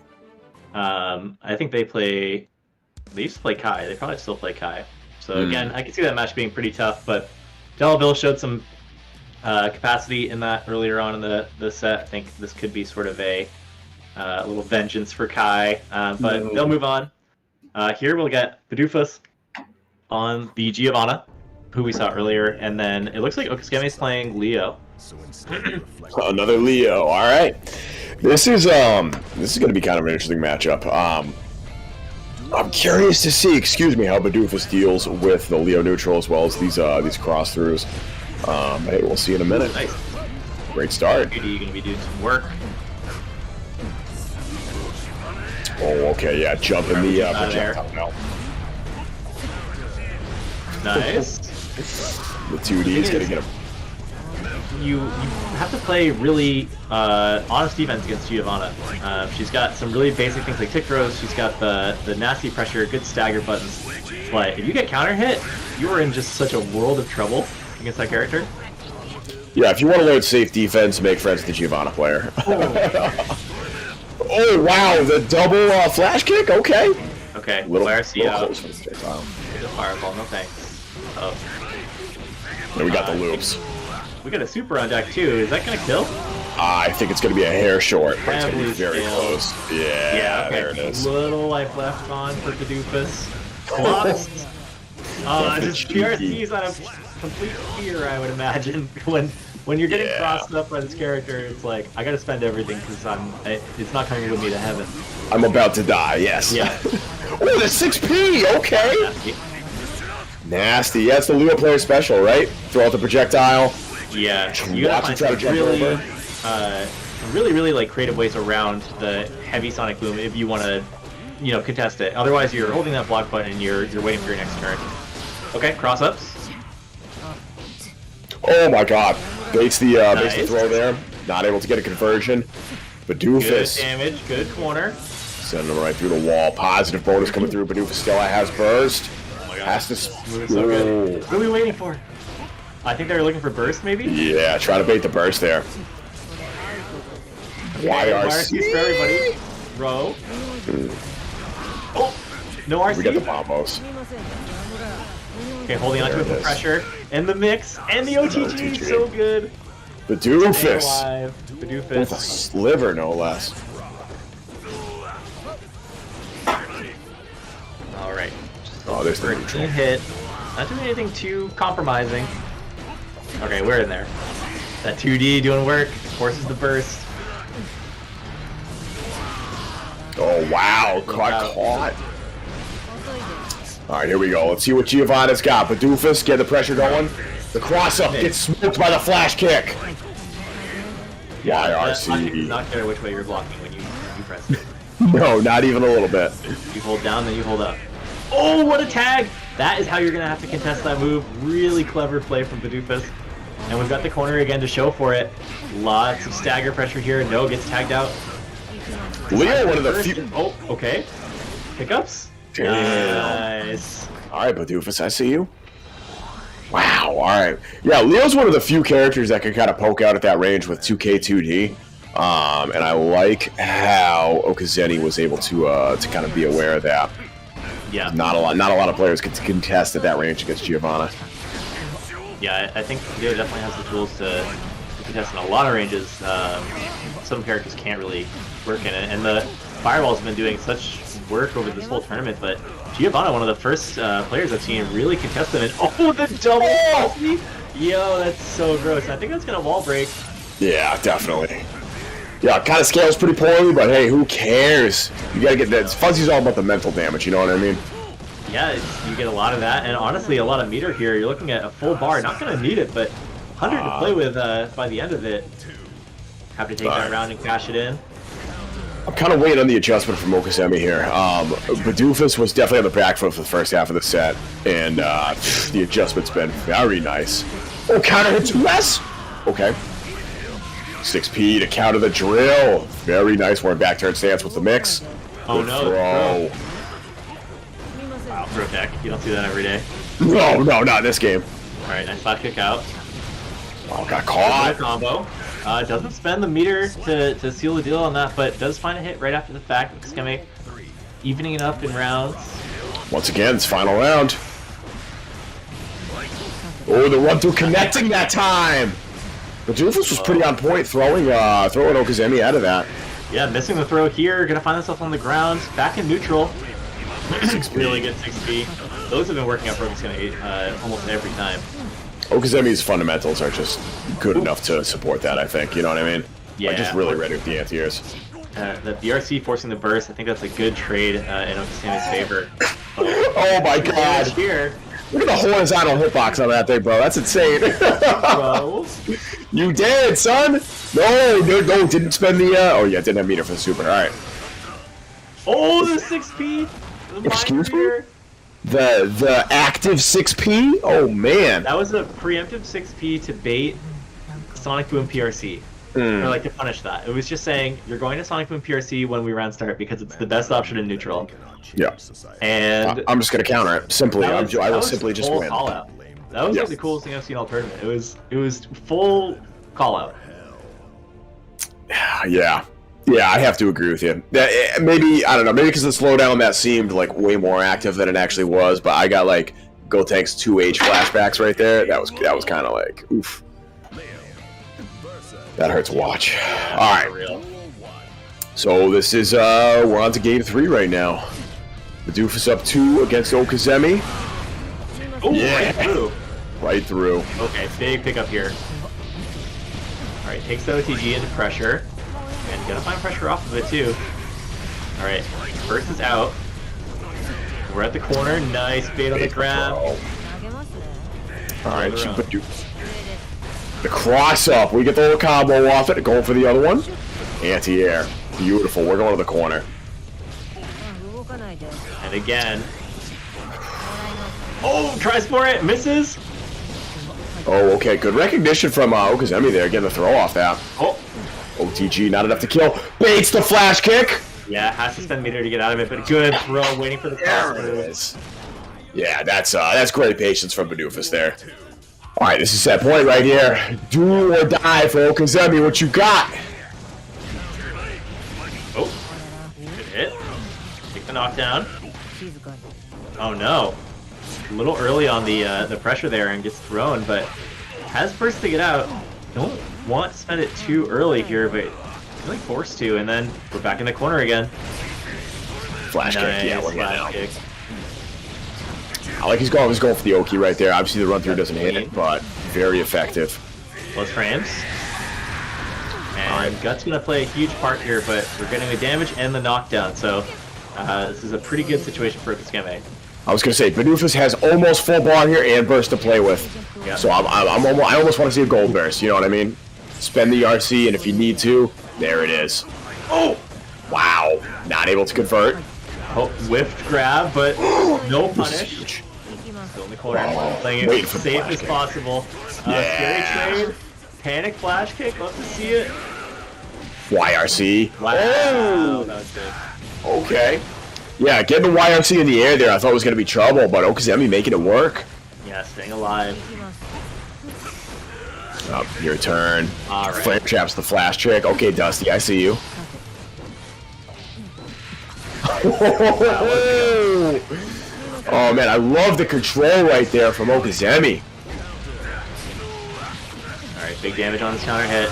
I think they used to play Kai. They probably still play Kai. So again, I can see that match being pretty tough, but DollaBill showed some capacity in that earlier on in the set. I think this could be sort of a little vengeance for Kai, but they'll move on. Here we'll get Bidoofus on the Giovanna, who we saw earlier, and then it looks like Okskemey's playing Leo. Another Leo. All right. This is going to be kind of an interesting matchup. I'm curious to see, how Bidoofus deals with the Leo neutral as well as these cross throughs. Hey, we'll see in a minute. Nice. Great start. You're going to be doing some work. Oh, okay, yeah, jump in the projectile now. Nice. The 2D is going to get him. You have to play really honest defense against Giovanna. She's got some really basic things like tick throws. She's got the nasty pressure, good stagger buttons. But if you get counter hit, you are in just such a world of trouble against that character. Yeah, if you want to learn safe defense, make friends with the Giovanna player. Oh wow, the double flash kick. Okay. Okay. Little see out. close for the projectile. The fireball. No thanks. Oh. Then we got the loops. We got a super on deck too. Is that gonna kill? I think it's gonna be a hair short, but it's gonna be very still. close. Yeah, okay. there it is. Little life left on for Bidoofus. Clocks. Just PRC's out of complete fear, I would imagine. When you're getting crossed up by this character, it's like I gotta spend everything because it's not coming with me to heaven. I'm about to die. Yes. Yeah. Oh, the 6P. Okay. Nasty. Yeah, it's the Leo player special, right? Throw out the projectile. Yeah. You gotta find some really like creative ways around the heavy sonic boom if you want to, contest it. Otherwise, you're holding that block button and you're waiting for your next turn. Okay, cross ups. Oh my God! Baits the throw there. Not able to get a conversion. Bidoofus. Good damage. Good corner. Sending him right through the wall. Positive bonus coming through. Bidoofus still has burst. Oh my God. Has to. Moving so good. What are we waiting for? I think they were looking for burst, maybe. Yeah, try to bait the burst there. Okay, YRC's for everybody. Row. Oh, no RC. We got the bombos. Okay, holding onto it for pressure. And the mix. And the OTG. So good. Bidoofus. Bidoofus. With a sliver, no less. Alright. Oh, there's the neutral. Hit. Not doing anything too compromising. Okay, we're in there. That 2D doing work. Forces the burst. Oh, wow. Caught. All right, here we go. Let's see what Giovanna's got. Bidoofus, get the pressure going. The cross-up gets smoked by the flash kick. YRC. Not care which way you're blocking when you press it. No, not even a little bit. You hold down, then you hold up. Oh, what a tag! That is how you're going to have to contest that move. Really clever play from Bidoofus. And we've got the corner again to show for it. Lots of stagger pressure here. No gets tagged out. Leo, one of the few... Oh, okay. Pickups? Nice. All right, Bidoofus, I see you. Wow. Wow. All right. Yeah, Leo's one of the few characters that can kind of poke out at that range with 2K 2D. And I like how Okskemey was able to kind of be aware of that. Yeah. Not a lot of players can contest at that range against Giovanna. Yeah, I think Leo definitely has the tools to contest in a lot of ranges. Some characters can't really work in it, and the Fireball's been doing such work over this whole tournament, but Giovanna, one of the first players I've seen really contest them, and oh, the double ulti! Yo, that's so gross. I think that's gonna wall break. Yeah, definitely. Yeah, it kind of scales pretty poorly, but hey, who cares? You gotta get that. Fuzzy's all about the mental damage, you know what I mean? Yeah, you get a lot of that, and honestly, a lot of meter here. You're looking at a full bar. Not gonna need it, but 100 to play with by the end of it. Have to take that round and cash it in. I'm kind of waiting on the adjustment from Okskemey here. Bidoofus was definitely on the back foot for the first half of the set, and the adjustment's been very nice. Oh, counter hits less? Okay. 6P to counter the drill. Very nice. We're in back turn stance with the mix. Oh, good no. Throw. Wow, throw deck. You don't see that every day. No, not in this game. Alright, nice flash kick out. Oh, got caught. Combo. Doesn't spend the meter to seal the deal on that, but does find a hit right after the fact. Okskemey evening it up in rounds. Once again, it's final round. Oh, the run through connecting that time. Bidoofus was pretty on point, throwing Okskemey out of that. Yeah, missing the throw here. Gonna find himself on the ground, back in neutral. Really good 6P. Those have been working out for Okskemey almost every time. Okskemey's fundamentals are just good enough to support that, I think. You know what I mean? Yeah. Like, just really ready with the anti-airs. The BRC forcing the burst, I think that's a good trade in Okskemey's favor. Oh my god! Here. Look at the horizontal hitbox on that thing, bro. That's insane. Bro. You did, son! No, didn't spend the, oh yeah, didn't have meter for the super. Alright. Oh, the 6P! Excuse me? The active 6P? Oh, man. That was a preemptive 6P to bait Sonic Boom PRC. Or like to punish that. It was just saying, you're going to Sonic Boom PRC when we round start because it's the best option in neutral. Yeah. And I'm just going to counter it. Simply. I will simply just win. That was like the coolest thing I've seen all tournament. It was full call out. Yeah. Yeah, I have to agree with you. Maybe, I don't know, maybe because the slowdown that seemed like way more active than it actually was, but I got like Gotank's 2H flashbacks right there. That was kind of like, oof. That hurts to watch. Alright. So this is, we're on to game 3 right now. Bidoofus up 2 against Okskemey. Oh, yeah. right through. Right through. Okay, big pickup here. Alright, takes the OTG into pressure. And gonna find pressure off of it too. Alright, first is out. We're at the corner, nice bait on the grab. Alright, the cross up. We get the little combo off it, going for the other one. Anti-air. Beautiful. We're going to the corner. And again. Oh, tries for it, misses. Oh, okay. Good recognition from Okskemey there, getting the throw off that. Oh. OTG, not enough to kill. Baits the flash kick. Yeah, has to spend meter to get out of it, but good throw, waiting for the cross There it is. Yeah, that's great patience from Bidoofus there. All right, this is set point right here. Do or die for Okskemey. What you got? Oh, good hit. Take the knockdown. Oh no, a little early on the pressure there and gets thrown, but has burst to get out. Don't want to spend it too early here, but feeling forced to, and then we're back in the corner again. Flash kick, yeah, we're getting out. Kick. I like he's going for the Oki right there. Obviously the run through doesn't hit it, but very effective. Plus frames. And Gut's gonna play a huge part here, but we're getting the damage and the knockdown, so this is a pretty good situation for Okskemey. I was gonna say Bidoofus has almost full bar here and burst to play with, Yep. so I almost want to see a gold burst. You know what I mean? Spend the RC, and if you need to, there it is. Oh, wow! Not able to convert. Oh, whiffed grab, but no punish. Still in the corner, playing it as safe as possible. Yeah. Scary trade, panic flash kick. Love to see it. YRC. Wow, Oh. that was good. Okay. Yeah, getting the YRC in the air there, I thought was gonna be trouble, but Okskemey making it work. Yeah, staying alive. Up, your turn. All right. Flare traps the flash trick. Okay, Dusty, I see you. Oh man, I love the control right there from Okskemey. Alright, big damage on this counter hit.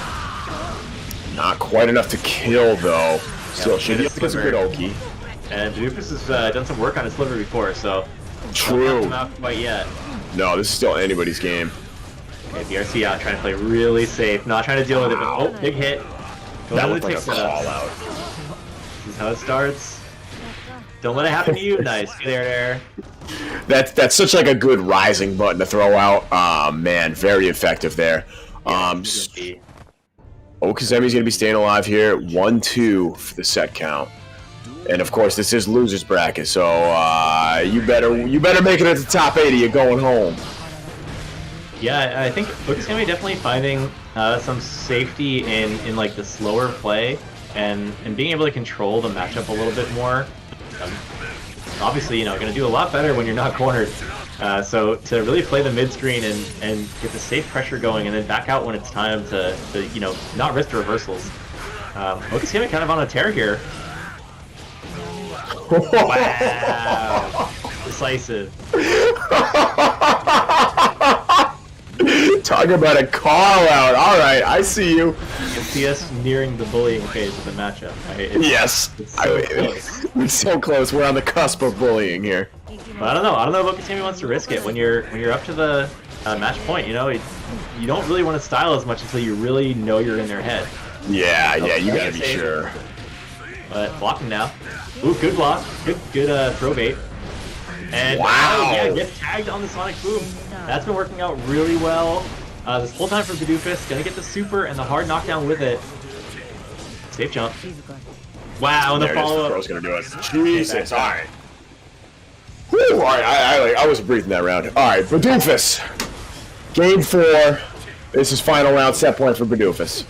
Not quite enough to kill though. Still should be able to get some good Oki. And Bidoofus has done some work on his sliver before, so True. don't have him out quite yet. No, this is still anybody's game. Okay, BRC out, trying to play really safe, not trying to deal with it, but oh, big hit. That looked like a call out. This is how it starts. Don't let it happen to you. Nice, good air. That's such like a good rising button to throw out. Man, very effective there. Okskemey's gonna be staying alive here. 1-2 for the set count. And of course, this is losers bracket, so you better make it at the top 80. You're going home. Yeah, I think Okskemey definitely finding some safety in like the slower play and being able to control the matchup a little bit more. Obviously, going to do a lot better when you're not cornered. So to really play the mid screen and get the safe pressure going, and then back out when it's time to not risk the reversals. Okskemey kind of on a tear here. Wow, decisive. Talk about a call out. All right, I see you. You can see us nearing the bullying phase of the matchup. Right? Yes, it's so close. It's so close. We're on the cusp of bullying here. But I don't know if Okskemey wants to risk it when you're up to the match point. You don't really want to style as much until you really know you're in their head. Yeah, you gotta be sure. But blocking now. Ooh, good block. Good throw bait. And wow, yeah, gets tagged on the Sonic Boom. That's been working out really well. This whole time for Bidoofus, gonna get the super and the hard knockdown with it. Safe jump. Wow, and the follow-up. Bro's gonna do it. Jesus, all right. Whew, all right, I was breathing that round. All right, Bidoofus. Game 4. This is final round set point for Bidoofus.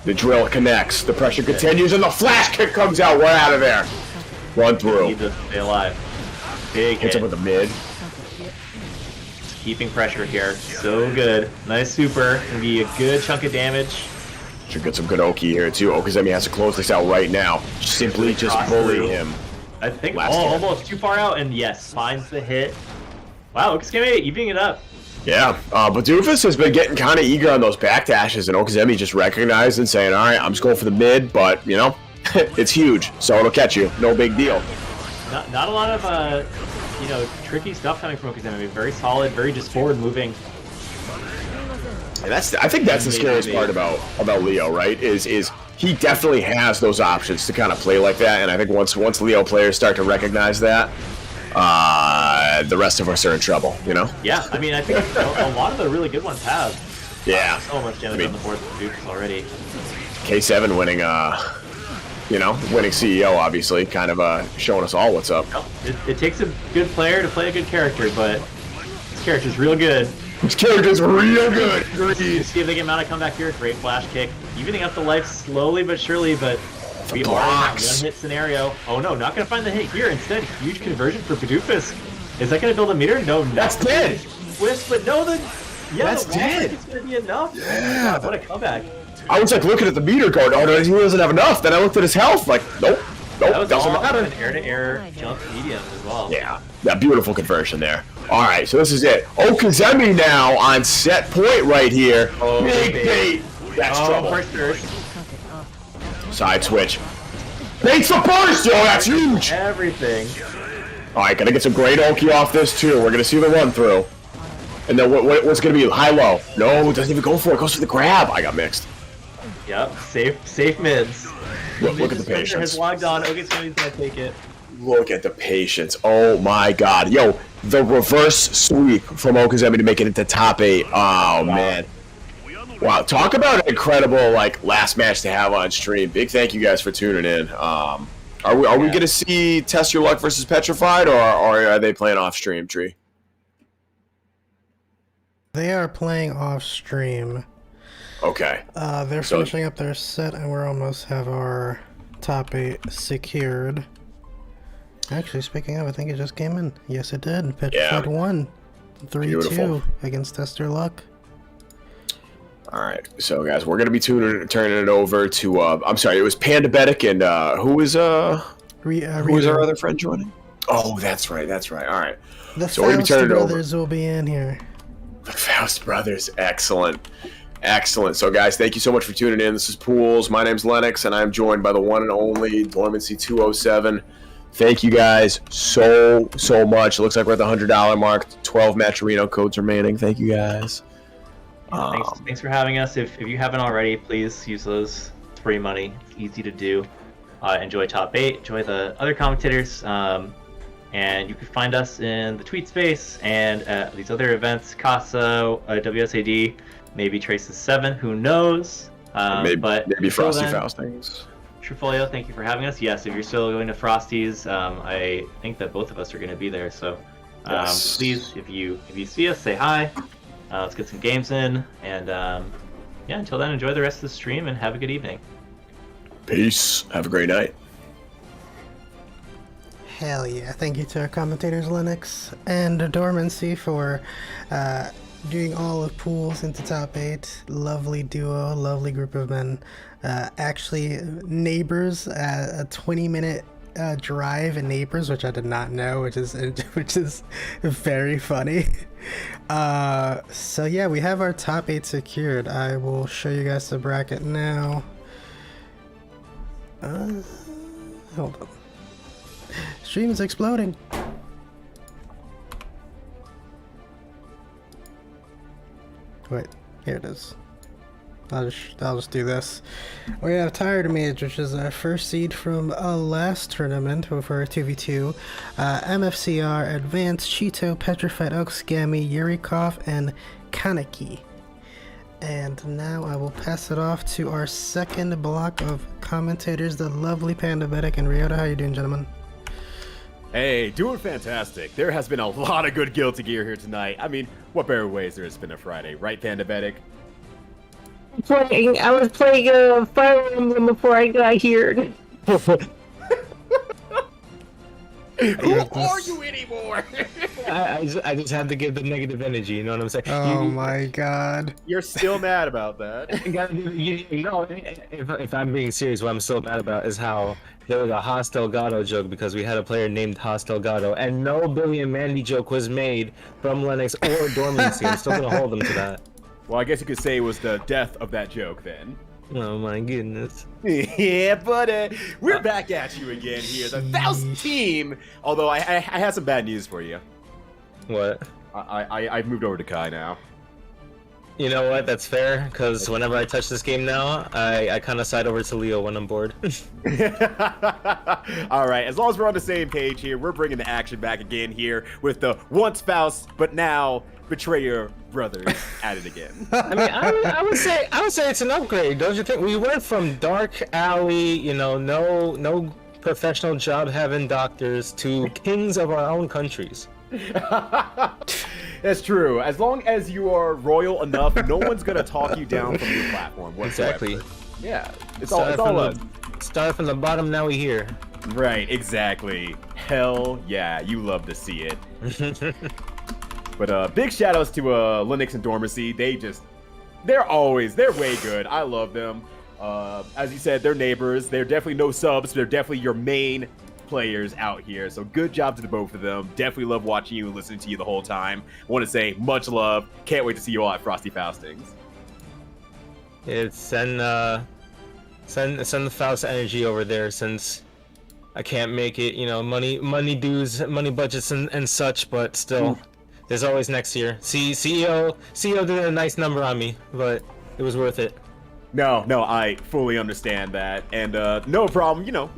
The drill connects. The pressure continues, and the flash kick comes out. We're out of there. Run through. Need to stay alive. Big hits hit. him with the mid. Keeping pressure here. So good. Nice super. Gonna be a good chunk of damage. Should get some good Oki here too. Okskemey has to close this out right now. Simply just bully him. I think almost too far out, and yes, finds the hit. Wow, Okskemey evening it up. Yeah, Bidoofus has been getting kind of eager on those back dashes, and Okskemey just recognized and saying, all right, I'm just going for the mid, but, it's huge, so it'll catch you. No big deal. Not a lot of, tricky stuff coming from Okskemey. Very solid, very just forward-moving. And I think that's the scariest part about Leo, right? Is he definitely has those options to kind of play like that, and I think once Leo players start to recognize that, the rest of us are in trouble, Yeah, I mean, I think a lot of the really good ones have. Yeah. So much damage on the board for Bidoofus already. K7 winning, winning CEO, obviously, kind of showing us all what's up. It takes a good player to play a good character, but this character's real good. This character's real good. See if they can mount a comeback here. Great flash kick. Evening up the life slowly but surely, but we are in that one-hit scenario. Oh no, not going to find the hit here. Instead, huge conversion for Bidoofus. Is that going to build a meter? No, that's dead. Twist, but no, that's dead. It's going to be enough. Yeah. God, what a comeback. I was like looking at the meter going, oh no, he doesn't have enough. Then I looked at his health, like, nope, that was doesn't matter. An air-to-air jump medium as well. Yeah, that beautiful conversion there. All right, so this is it. Okskemey now on set point right here. Oh, big bait. That's trouble. Side switch. Baits the burst, yo, that's huge. Everything. All right, gotta get some great Oki off this too. We're gonna see the run through. And then what's gonna be high-low? No, it doesn't even go for it. Goes for the grab. I got mixed. Yep, safe mids. Look at the patience. Has logged on. Okskemey's gonna take it. Look at the patience. Oh my God. Yo, the reverse sweep from Okskemey to make it into top 8. Oh wow. Man. Wow, talk about an incredible last match to have on stream. Big thank you guys for tuning in. Are we gonna see Test Your Luck versus Petrafied, or are they playing off stream, Tree? They are playing off stream. Okay. They're finishing up their set, and we're almost have our top 8 secured. Actually, speaking of, I think it just came in. Yes, it did. Petrafied won. 3-2 against TestYourLuck. All right, so guys, we're gonna be turning it over to. I'm sorry, it was Pandabetic and who was our other friend joining? Oh, that's right. All right. The so we're gonna be Faust turning it over. brothers will be in here. The Faust brothers, excellent. So guys, thank you so much for tuning in. This is Pools. My name's Lennox, and I'm joined by the one and only Dormancy 207. Thank you guys so much. It looks like we're at the $100 mark. 12 Matcherino codes remaining. Thank you guys. Thanks for having us. If you haven't already, please use those. It's free money. It's easy to do. Enjoy Top 8. Enjoy the other commentators. And you can find us in the tweet space and at these other events. Casa, WSAD, maybe Traces 7. Who knows? Maybe Frosty Faustings. Treefolio, thank you for having us. Yes, if you're still going to Frosty's, I think that both of us are going to be there. So please, if you see us, say hi. Let's get some games in, and yeah, until then, enjoy the rest of the stream and have a good evening. Peace. Have a great night. Hell yeah. Thank you to our commentators, Lennox and Dormancy, for doing all of Pools into Top 8. Lovely duo, lovely group of men. Actually, neighbors, a 20-minute drive in neighbors, which I did not know, which is very funny. So yeah, we have our top 8 secured. I will show you guys the bracket now. Hold on. Stream is exploding. Wait, here it is. I'll just do this. We have TiredMage, which is our first seed from last tournament for 2v2. MFCR, Advanced, Chetoo, Petrafied, Okskemey, Yurikov, and Kaneki. And now I will pass it off to our second block of commentators, the lovely Pandabetic and Ryota. How you doing, gentlemen? Hey, doing fantastic. There has been a lot of good Guilty Gear here tonight. I mean, what better ways there has been a Friday, right, Pandabetic? I was playing Fire Emblem before I got here. Who are you anymore? I just had to give the negative energy, you know what I'm saying? Oh my god. You're still mad about that. If I'm being serious, what I'm still mad about is how there was a Haas Delgado joke because we had a player named Haas Delgado, and no Billy and Mandy joke was made from Lennox or Dormancy. I'm still gonna hold them to that. Well, I guess you could say it was the death of that joke then. Oh my goodness. Yeah, but we're back at you again here. The Faust team. Although I have some bad news for you. What? I've moved over to Kai now. You know what? That's fair, because whenever I touch this game now, I kind of side over to Leo when I'm bored. All right, as long as we're on the same page here, we're bringing the action back again here with the once Faust, but now Betrayer brothers at it again. I mean, I would say it's an upgrade, don't you think? We went from dark alley, you know, no professional job having doctors to kings of our own countries. That's true. As long as you are royal enough, no one's gonna talk you down from your platform whatsoever. Exactly. Yeah, it's all us. Start from the bottom, now we here. Right, exactly. Hell yeah, you love to see it. But big shout outs to Linux and Dormancy. They're way good. I love them. As you said, they're neighbors. They're definitely no subs. They're definitely your main players out here. So good job to the both of them. Definitely love watching you and listening to you the whole time. I want to say much love. Can't wait to see you all at Frosty Faustings. Send the Faust energy over there, since I can't make it, you know, money dues, money budgets and such, but still. There's always next year. CEO did a nice number on me, but it was worth it. No, I fully understand that, and no problem. You know,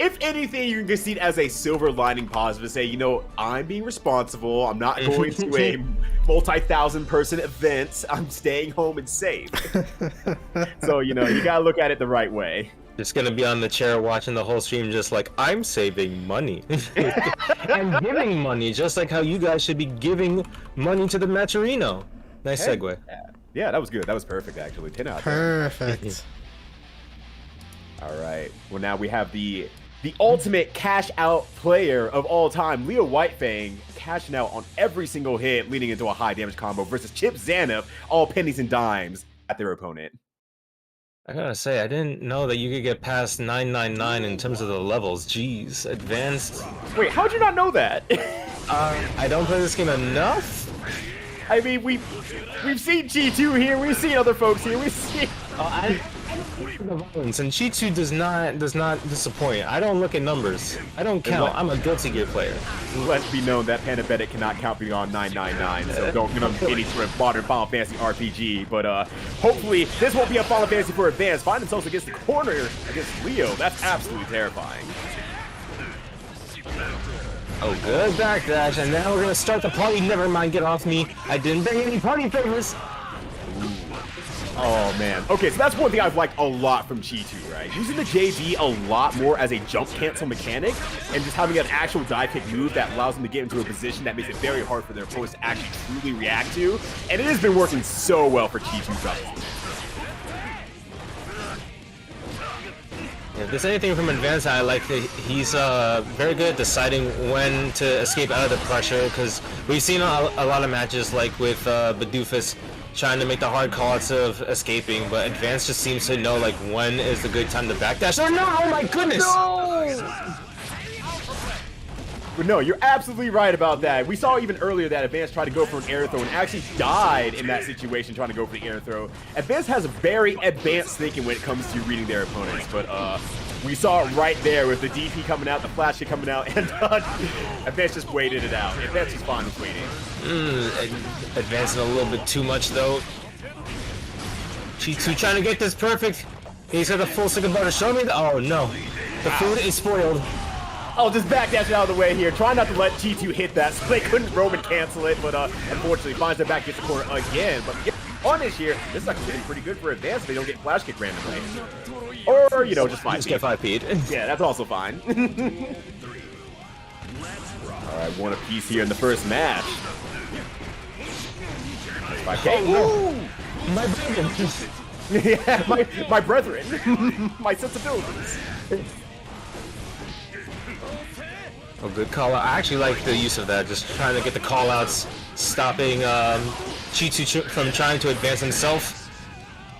if anything, you can see it as a silver lining positive. Say, you know, I'm being responsible. I'm not going to a multi-thousand person event. I'm staying home and safe. So, you know, you gotta look at it the right way. Just gonna be on the chair watching the whole stream, just like, I'm saving money and giving money, just like how you guys should be giving money to the Matcherino. Nice segue. Yeah, that was good. That was perfect, actually. 10 out of 10. Perfect. All right. Well, now we have the the ultimate cash out player of all time, Leo Whitefang, cashing out on every single hit, leading into a high damage combo versus Chipp Xanath, all pennies and dimes at their opponent. I gotta say, I didn't know that you could get past 999 in terms of the levels. Jeez, advanced. Wait, how'd you not know that? I don't play this game enough. I mean, we've seen Chetoo here, we've seen other folks here, we've seen. The violence, and Chetoo does not disappoint. I don't look at numbers. I don't count. I'm a Guilty Gear player. Let's be known that Panabetic cannot count beyond 999, so don't get on any sort of modern Final Fantasy RPG. But hopefully this won't be a Final Fantasy for Advanced. Find themselves against the corner against Leo. That's absolutely terrifying. Oh, good backdash, and now we're gonna start the party. Never mind, get off me. I didn't bring any party favors. Oh man. Okay, so that's one thing I've liked a lot from Chetoo, right? Using the JD a lot more as a jump cancel mechanic, and just having an actual dive kick move that allows them to get into a position that makes it very hard for their opponents to actually truly react to. And it has been working so well for Chetoo throughout this game. If there's anything from Advanced I like, he's very good at deciding when to escape out of the pressure, because we've seen a lot of matches like with Bidoofus trying to make the hard calls of escaping, but Advanced just seems to know like when is the good time to backdash. Oh no! Oh my goodness! No! But no, you're absolutely right about that. We saw even earlier that Advanced tried to go for an air throw and actually died in that situation trying to go for the air throw. Advanced has a very advanced thinking when it comes to reading their opponents, but we saw it right there with the DP coming out, the flash kick coming out, and Advanced just waited it out. Advanced is fine with waiting. Advancing a little bit too much though. Chetoo trying to get this perfect. He's got a full stick of butter. Show me the— oh no. The food is spoiled. I'll just backdash out of the way here. Try not to let Chetoo hit that so they couldn't Roman cancel it, but unfortunately finds their back, gets the corner again. But punish here, this is actually pretty good for Advanced if they don't get flash kick randomly. Or, you know, just 5 get 5-P'd. Yeah, that's also fine. Alright, one apiece here in the first match. 5K. Oh, my brethren. Yeah, my brethren. My sensibilities. Oh, good call out. I actually like the use of that, just trying to get the call outs, stopping Chetoo from trying to advance himself.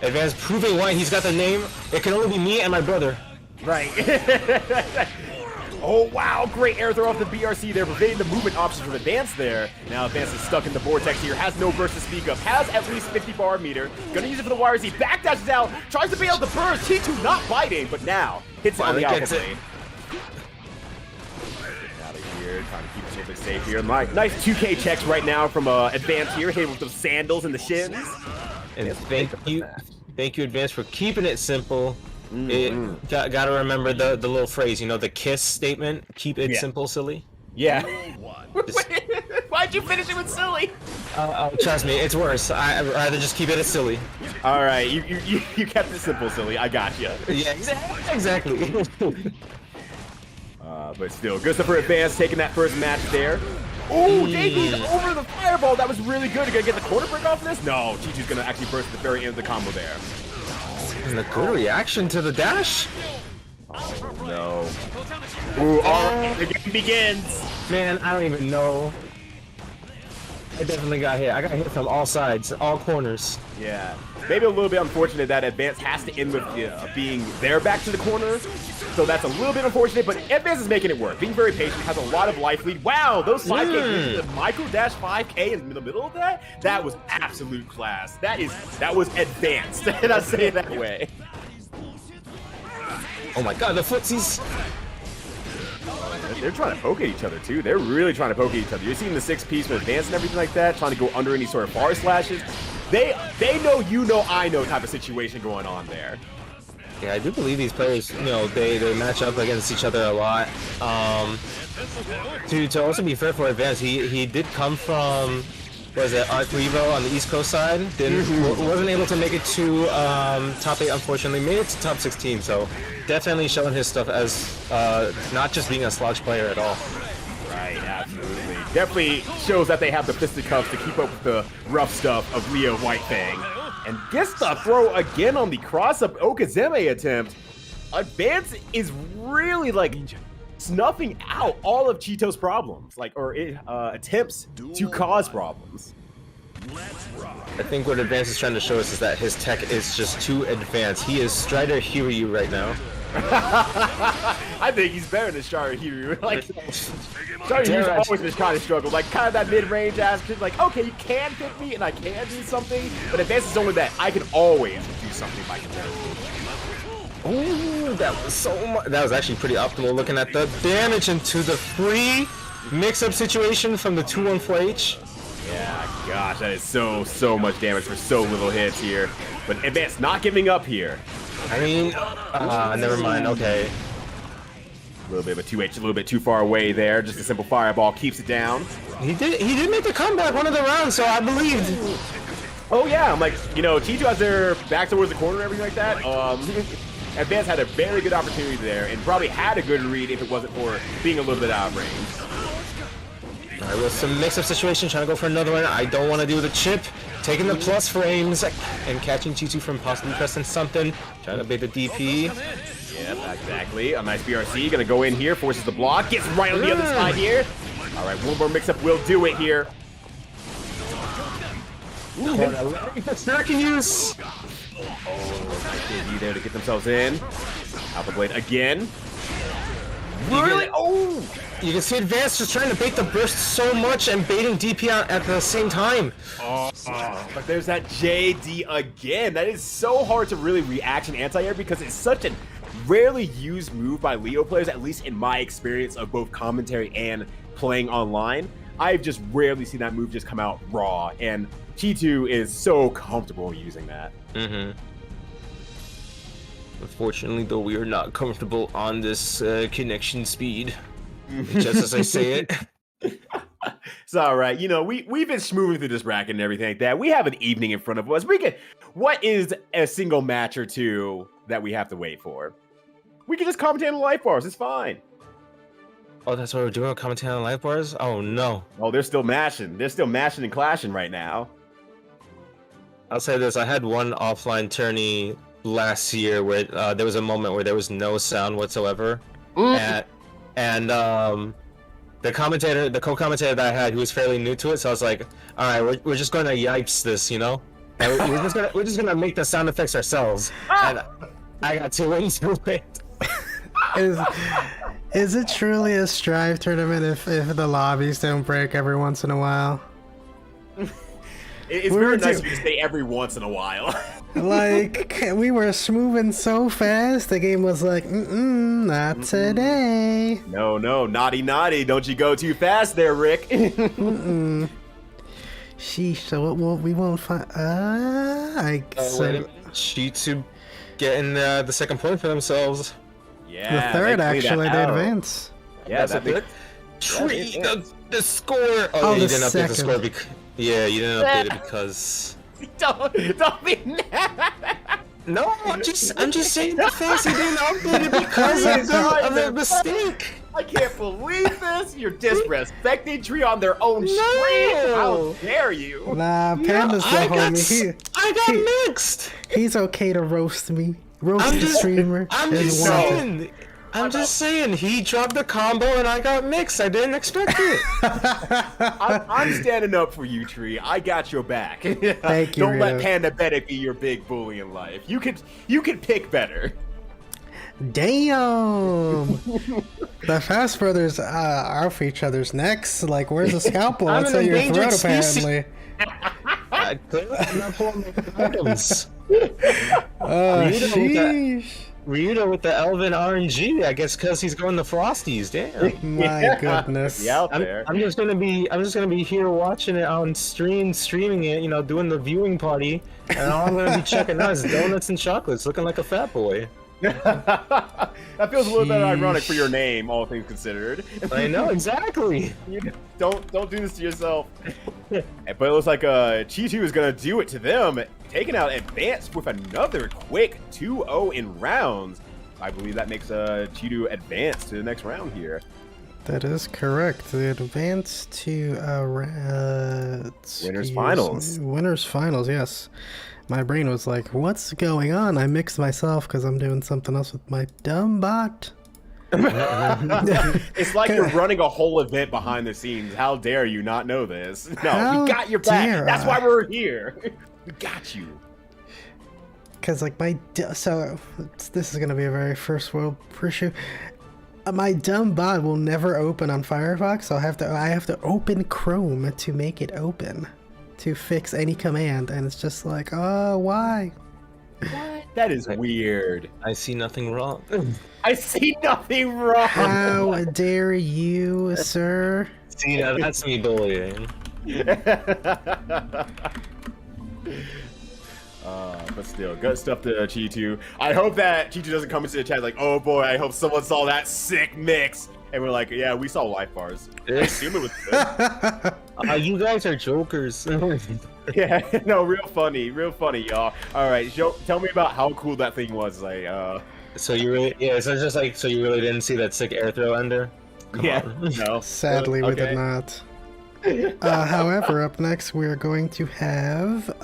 Advance proving why he's got the name. It can only be me and my brother. Right. Oh wow, great air throw off the BRC there, evading the movement options from Advance there. Now Advance is stuck in the vortex here, has no burst to speak of, has at least 50 bar meter. Gonna use it for the YRC, backdashes out, tries to bail the burst, Chetoo not biting, but now hits it on the alpha blade. Out of here, trying to keep it a little bit safe here. Nice 2K checks right now from Advance here, hitting with those sandals and the shins. And thank you Advance for keeping it simple. Gotta remember the little phrase, you know, the KISS statement. Keep it simple, silly. Yeah. Why'd you finish it with silly? Trust me, it's worse. I'd rather just keep it as silly. All right, you kept it simple, silly. I got you. Yeah, exactly. But still, good stuff for Advance, taking that first match there. Oh, JD's over the fireball. That was really good. Gonna get the quarter break off this? No, Chetoo's gonna actually burst at the very end of the combo there. And a good reaction to the dash. Oh no. Ooh, alright, the game begins. Man, I don't even know. I definitely got hit. I got hit from all sides, all corners. Yeah. Maybe a little bit unfortunate that Advance has to end with being their back to the corner. So that's a little bit unfortunate, but Advance is making it work. Being very patient, has a lot of life lead. Wow, those 5K, the micro dash 5K in the middle of that? That was absolute class. That was advanced, and I say it that way. Oh my god, the footsies. They're trying to poke at each other too. They're really trying to poke at each other. You're seeing the 6-piece with Advance and everything like that, trying to go under any sort of bar slashes. They know you know I know type of situation going on there. Yeah, I do believe these players, you know, they match up against each other a lot. To also be fair for Advance, he did come from, what is it, Arc Revo on the East Coast side. Wasn't able to make it to top 8, unfortunately. Made it to top 16, so definitely showing his stuff as not just being a slouch player at all. Right, absolutely. Definitely shows that they have the fisticuffs to keep up with the rough stuff of Leo Whitefang. And gets the throw again on the cross-up Okskemey attempt. Advance is really like snuffing out all of Chetoo's problems, like or attempts to cause problems. I think what Advance is trying to show us is that his tech is just too advanced. He is Strider Hiryu right now. I think he's better than Strider Hiryu. Like, Strider Hiryu's always been kind of struggle, like kind of that mid-range ass kid. Like, okay, you can pick me and I can do something, but Advance is only that I can always do something by comparison. Oh, that was so much. That was actually pretty optimal. Looking at the damage into the free mix-up situation from the 214H. Yeah, gosh, that is so much damage for so little hits here. But Advance not giving up here. I mean, never mind. Okay. A little bit of a 2H, a little bit too far away there. Just a simple fireball keeps it down. He did make the comeback one of the rounds, so I believed. Oh yeah, I'm like, you know, Chetoo has their back towards the corner and everything like that. Advance had a very good opportunity there and probably had a good read if it wasn't for being a little bit out of range. Alright, with some mix-up situation, trying to go for another one. I don't want to do the chip. Taking the plus frames and catching Chetoo from possibly pressing something. Trying to bait the DP. Yep, exactly. A nice BRC, gonna go in here, forces the block, gets right on the other side here. Alright, one more mix-up will do it here. Ooh, that can use. Oh, nice DP there to get themselves in. Alpha Blade again. Really? Oh! You can see Advance just trying to bait the burst so much and baiting DP out at the same time. But there's that JD again. That is so hard to really reaction anti-air because it's such a rarely used move by Leo players, at least in my experience of both commentary and playing online. I've just rarely seen that move just come out raw, and Chetoo is so comfortable using that. Unfortunately, though, we are not comfortable on this connection speed. Just as I say it. It's all right. You know, we've been moving through this bracket and everything like that. We have an evening in front of us. What is a single match or two that we have to wait for? We can just commentate on the life bars. It's fine. Oh, that's what we're doing? Commentating on life bars? Oh, no. Oh, they're still mashing. They're still mashing and clashing right now. I'll say this. I had one offline tourney last year where there was a moment where there was no sound whatsoever. And the co-commentator that I had, who was fairly new to it, so I was like, all right, we're just going to yipes this, you know? And we're just gonna make the sound effects ourselves. And I got too into it. Is it truly a Strive tournament if the lobbies don't break every once in a while? It's very nice of you to say every once in a while. Like, we were moving so fast, the game was like, not today. No, naughty, don't you go too fast there, Rick. Sheesh, so we won't find, Chetoo getting the second point for themselves. Yeah, the third, actually, they advance. Yeah, that's it. Tree, the score. Oh, you didn't update the score because. Yeah, you didn't update it because. Don't be mad. No, I'm just saying the fancy didn't update it because of the mistake. I can't believe this. You're disrespecting Tree on their own stream. How dare you? Nah, Panda's the homie. I got mixed. He's okay to roast me. Roast the streamer. I'm just saying, he dropped the combo and I got mixed. I didn't expect it. I'm standing up for you, Tree. I got your back. Thank you. Don't let Panda Bennett be your big bully in life. You could pick better. Damn. The Fast Brothers are for each other's necks. Like, where's the scalpel? I'm That's how you're throat, apparently. I'm not pulling the items. Oh, sheesh. Ryudo with the Elven RNG, I guess, because he's going to Frosties. Damn. My goodness. Be out there. I'm just gonna be here watching it on streaming it, you know, doing the viewing party, and all I'm gonna be checking out is donuts and chocolates, looking like a fat boy. That feels a little bit ironic for your name, all things considered. I know, exactly. You don't do this to yourself. But it looks like Chetoo is gonna do it to them, taking out Advance with another quick 2-0 in rounds. I believe that makes Chetoo advance to the next round here. That is correct. They advance to Winners finals. Winners finals, yes. My brain was like, what's going on? I mixed myself because I'm doing something else with my dumb bot. It's like you're running a whole event behind the scenes. How dare you not know this? No, we got your back. That's why we're here. We got you. Because like so this is gonna be a very first world issue. My dumb bot will never open on Firefox, so I have to open Chrome to make it open, to fix any command, and it's just like, oh, why? What? That is weird. I see nothing wrong. I see nothing wrong. How dare you, sir? See, now that's me bullying. But still, good stuff to Chetoo. I hope that Chetoo doesn't come into the chat like, oh boy, I hope someone saw that sick mix. And we're like, yeah, we saw life bars. I assume it was good. You guys are jokers. Yeah, no, real funny, y'all. All right, tell me about how cool that thing was. Like, so you really, yeah, so it's just like, so you really didn't see that sick air throw ender? Come on. No. Sadly, we did not. However, up next, we're going to have,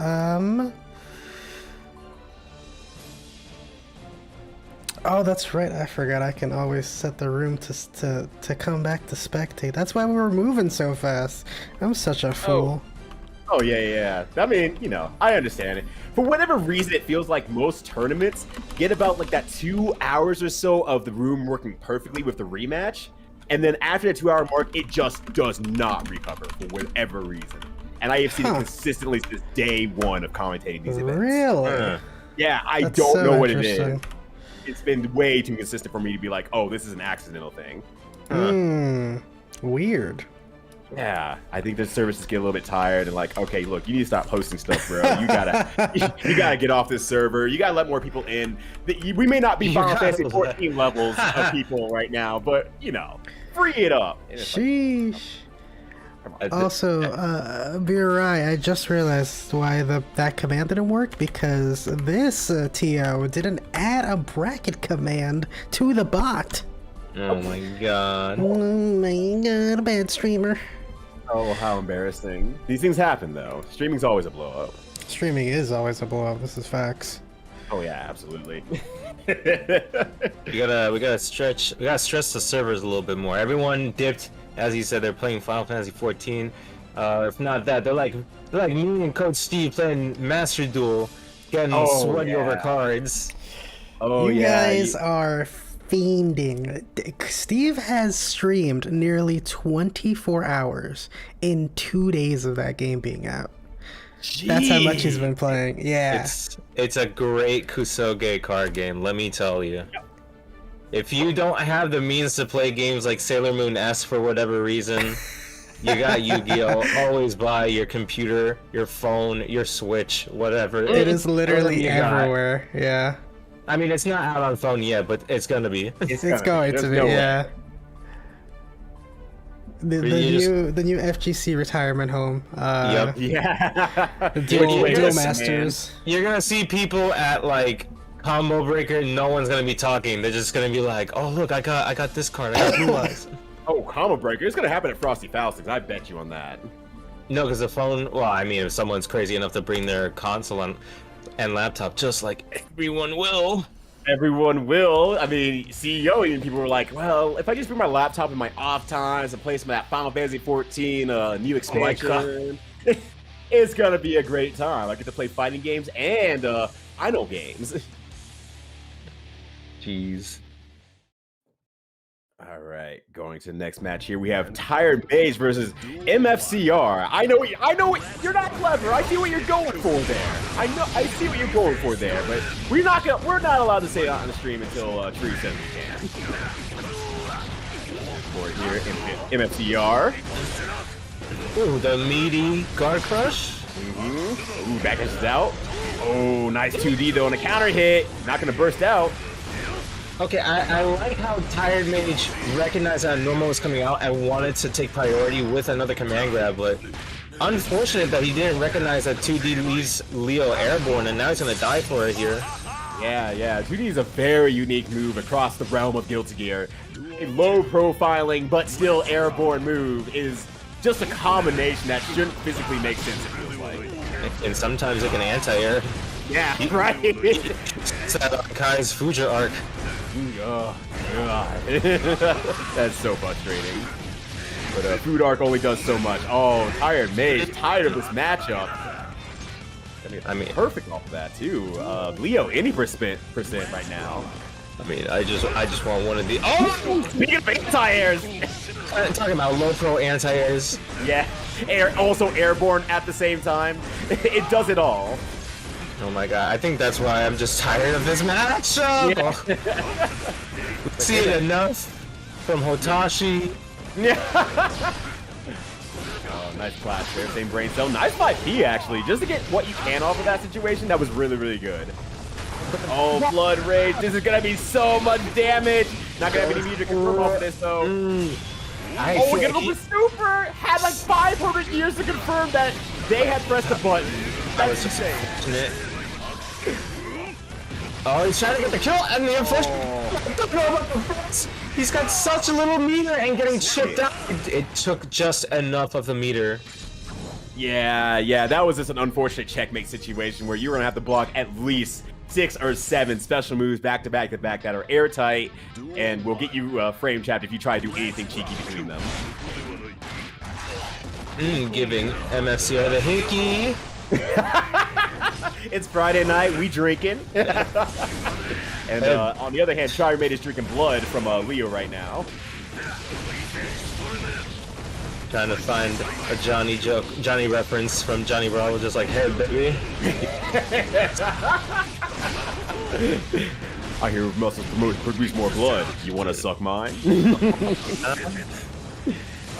oh, that's right. I forgot. I can always set the room to come back to spectate. That's why we were moving so fast. I'm such a fool. Oh yeah. I mean, you know, I understand it. For whatever reason, it feels like most tournaments get about like that 2 hours or so of the room working perfectly with the rematch, and then after the 2 hour mark, it just does not recover for whatever reason. And I have seen it consistently since day one of commentating these events. Really? Yeah, I That's don't so know what it is. interesting. It's been way too consistent for me to be like, oh, this is an accidental thing. Weird. Yeah, I think the services get a little bit tired and like, okay, look, you need to stop posting stuff, bro. You gotta get off this server. You gotta let more people in. We may not be Final Fantasy 14 levels of people right now, but you know, free it up. Sheesh. Also, Burai, I just realized why that command didn't work, because this TO didn't add a bracket command to the bot. Oh my god. Oh my god, a bad streamer. Oh, how embarrassing. These things happen, though. Streaming's always a blow-up. Streaming is always a blow-up. This is facts. Oh yeah, absolutely. we gotta stress the servers a little bit more. Everyone dipped, as you said, they're playing Final Fantasy 14. If not that, they're like me and Coach Steve playing Master Duel, getting sweaty over cards. Oh you yeah. guys are fiending. Steve has streamed nearly 24 hours in 2 days of that game being out. Jeez. That's how much he's been playing. Yeah. It's a great Kusoge card game, let me tell you. If you don't have the means to play games like Sailor Moon S for whatever reason, you got Yu-Gi-Oh! Always buy your computer, your phone, your Switch, whatever. It is literally everywhere. Yeah. I mean, it's not out on phone yet, but it's gonna be. It's going to be, yeah. The new FGC retirement home. Yep. Yeah. The Duel Masters. You're gonna see people at like Combo Breaker. No one's gonna be talking. They're just gonna be like, "Oh look, I got this card. I got Blue Eyes." Oh, Combo Breaker. It's gonna happen at Frosty Faustings. I bet you on that. No, because the phone. Well, I mean, if someone's crazy enough to bring their console and laptop, just like everyone will. Everyone will. I mean, CEO even people were like, well, if I just bring my laptop in my off times and play some of that Final Fantasy 14 new expansion, it's gonna be a great time. I get to play fighting games and final games. Jeez. All right, going to the next match here. We have TiredMage versus MFCR. I know you're not clever. I see what you're going for there. I see what you're going for there, but we're not allowed to say that on the stream until True says we can. For here, MFCR. Ooh, the meaty guard crush. Ooh, back edges out. Oh, nice 2D though, and a counter hit. Not gonna burst out. Okay, I like how TiredMage recognized that Normal was coming out and wanted to take priority with another command grab, but unfortunate that he didn't recognize that 2D leaves Leo airborne, and now he's gonna die for it here. Yeah, 2D is a very unique move across the realm of Guilty Gear. a low profiling but still airborne move is just a combination that shouldn't physically make sense, it feels like. And sometimes it can anti-air. Yeah, right. It's that Kai's Fuja arc. Oh, God. That's so frustrating. But Food Arc only does so much. Oh, TiredMage, tired of this matchup. I mean, perfect off of that too. Leo, any percent right now. I mean, I just want one of the. Oh, speaking of anti-airs, I'm talking about low pro anti-airs. Yeah, also airborne at the same time. It does it all. Oh my god, I think that's why I'm just tired of this matchup. Yeah. We've seen it enough from Hotashi. Yeah. Oh, nice flash there, same brain cell. Nice 5P actually, just to get what you can off of that situation. That was really, really good. Oh, Blood Rage. This is gonna be so much damage. Not gonna have any meter confirm off of this though. Oh, we're gonna go for Super. Had like 500 years to confirm that they had pressed the button. That's insane. Oh, he's trying to get the kill, and the he's got such a little meter and getting chipped out. It took just enough of the meter. Yeah, that was just an unfortunate checkmate situation where you were gonna have to block at least 6 or 7 special moves back to back that are airtight, and will get you frame trapped if you try to do anything cheeky between them. Giving MFCR the hickey. It's Friday night, we drinking. And on the other hand, TiredMage is drinking blood from Leo right now. Trying to find a Johnny joke, Johnny reference from Johnny Bravo, just like, hey, baby. I hear muscles produce more blood. You want to suck mine?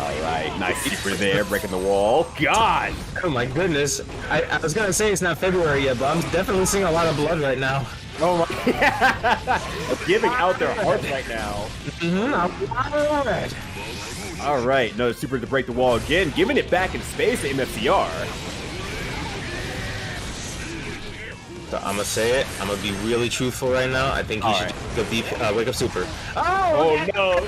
Alright, nice super there, breaking the wall. God! Oh my goodness. I was gonna say it's not February yet, but I'm definitely seeing a lot of blood right now. Oh my giving out their hearts right now. Alright, another super to break the wall again, giving it back in space to MFCR. So I'm gonna say it. I'm gonna be really truthful right now. I think he should go wake up super. Oh no!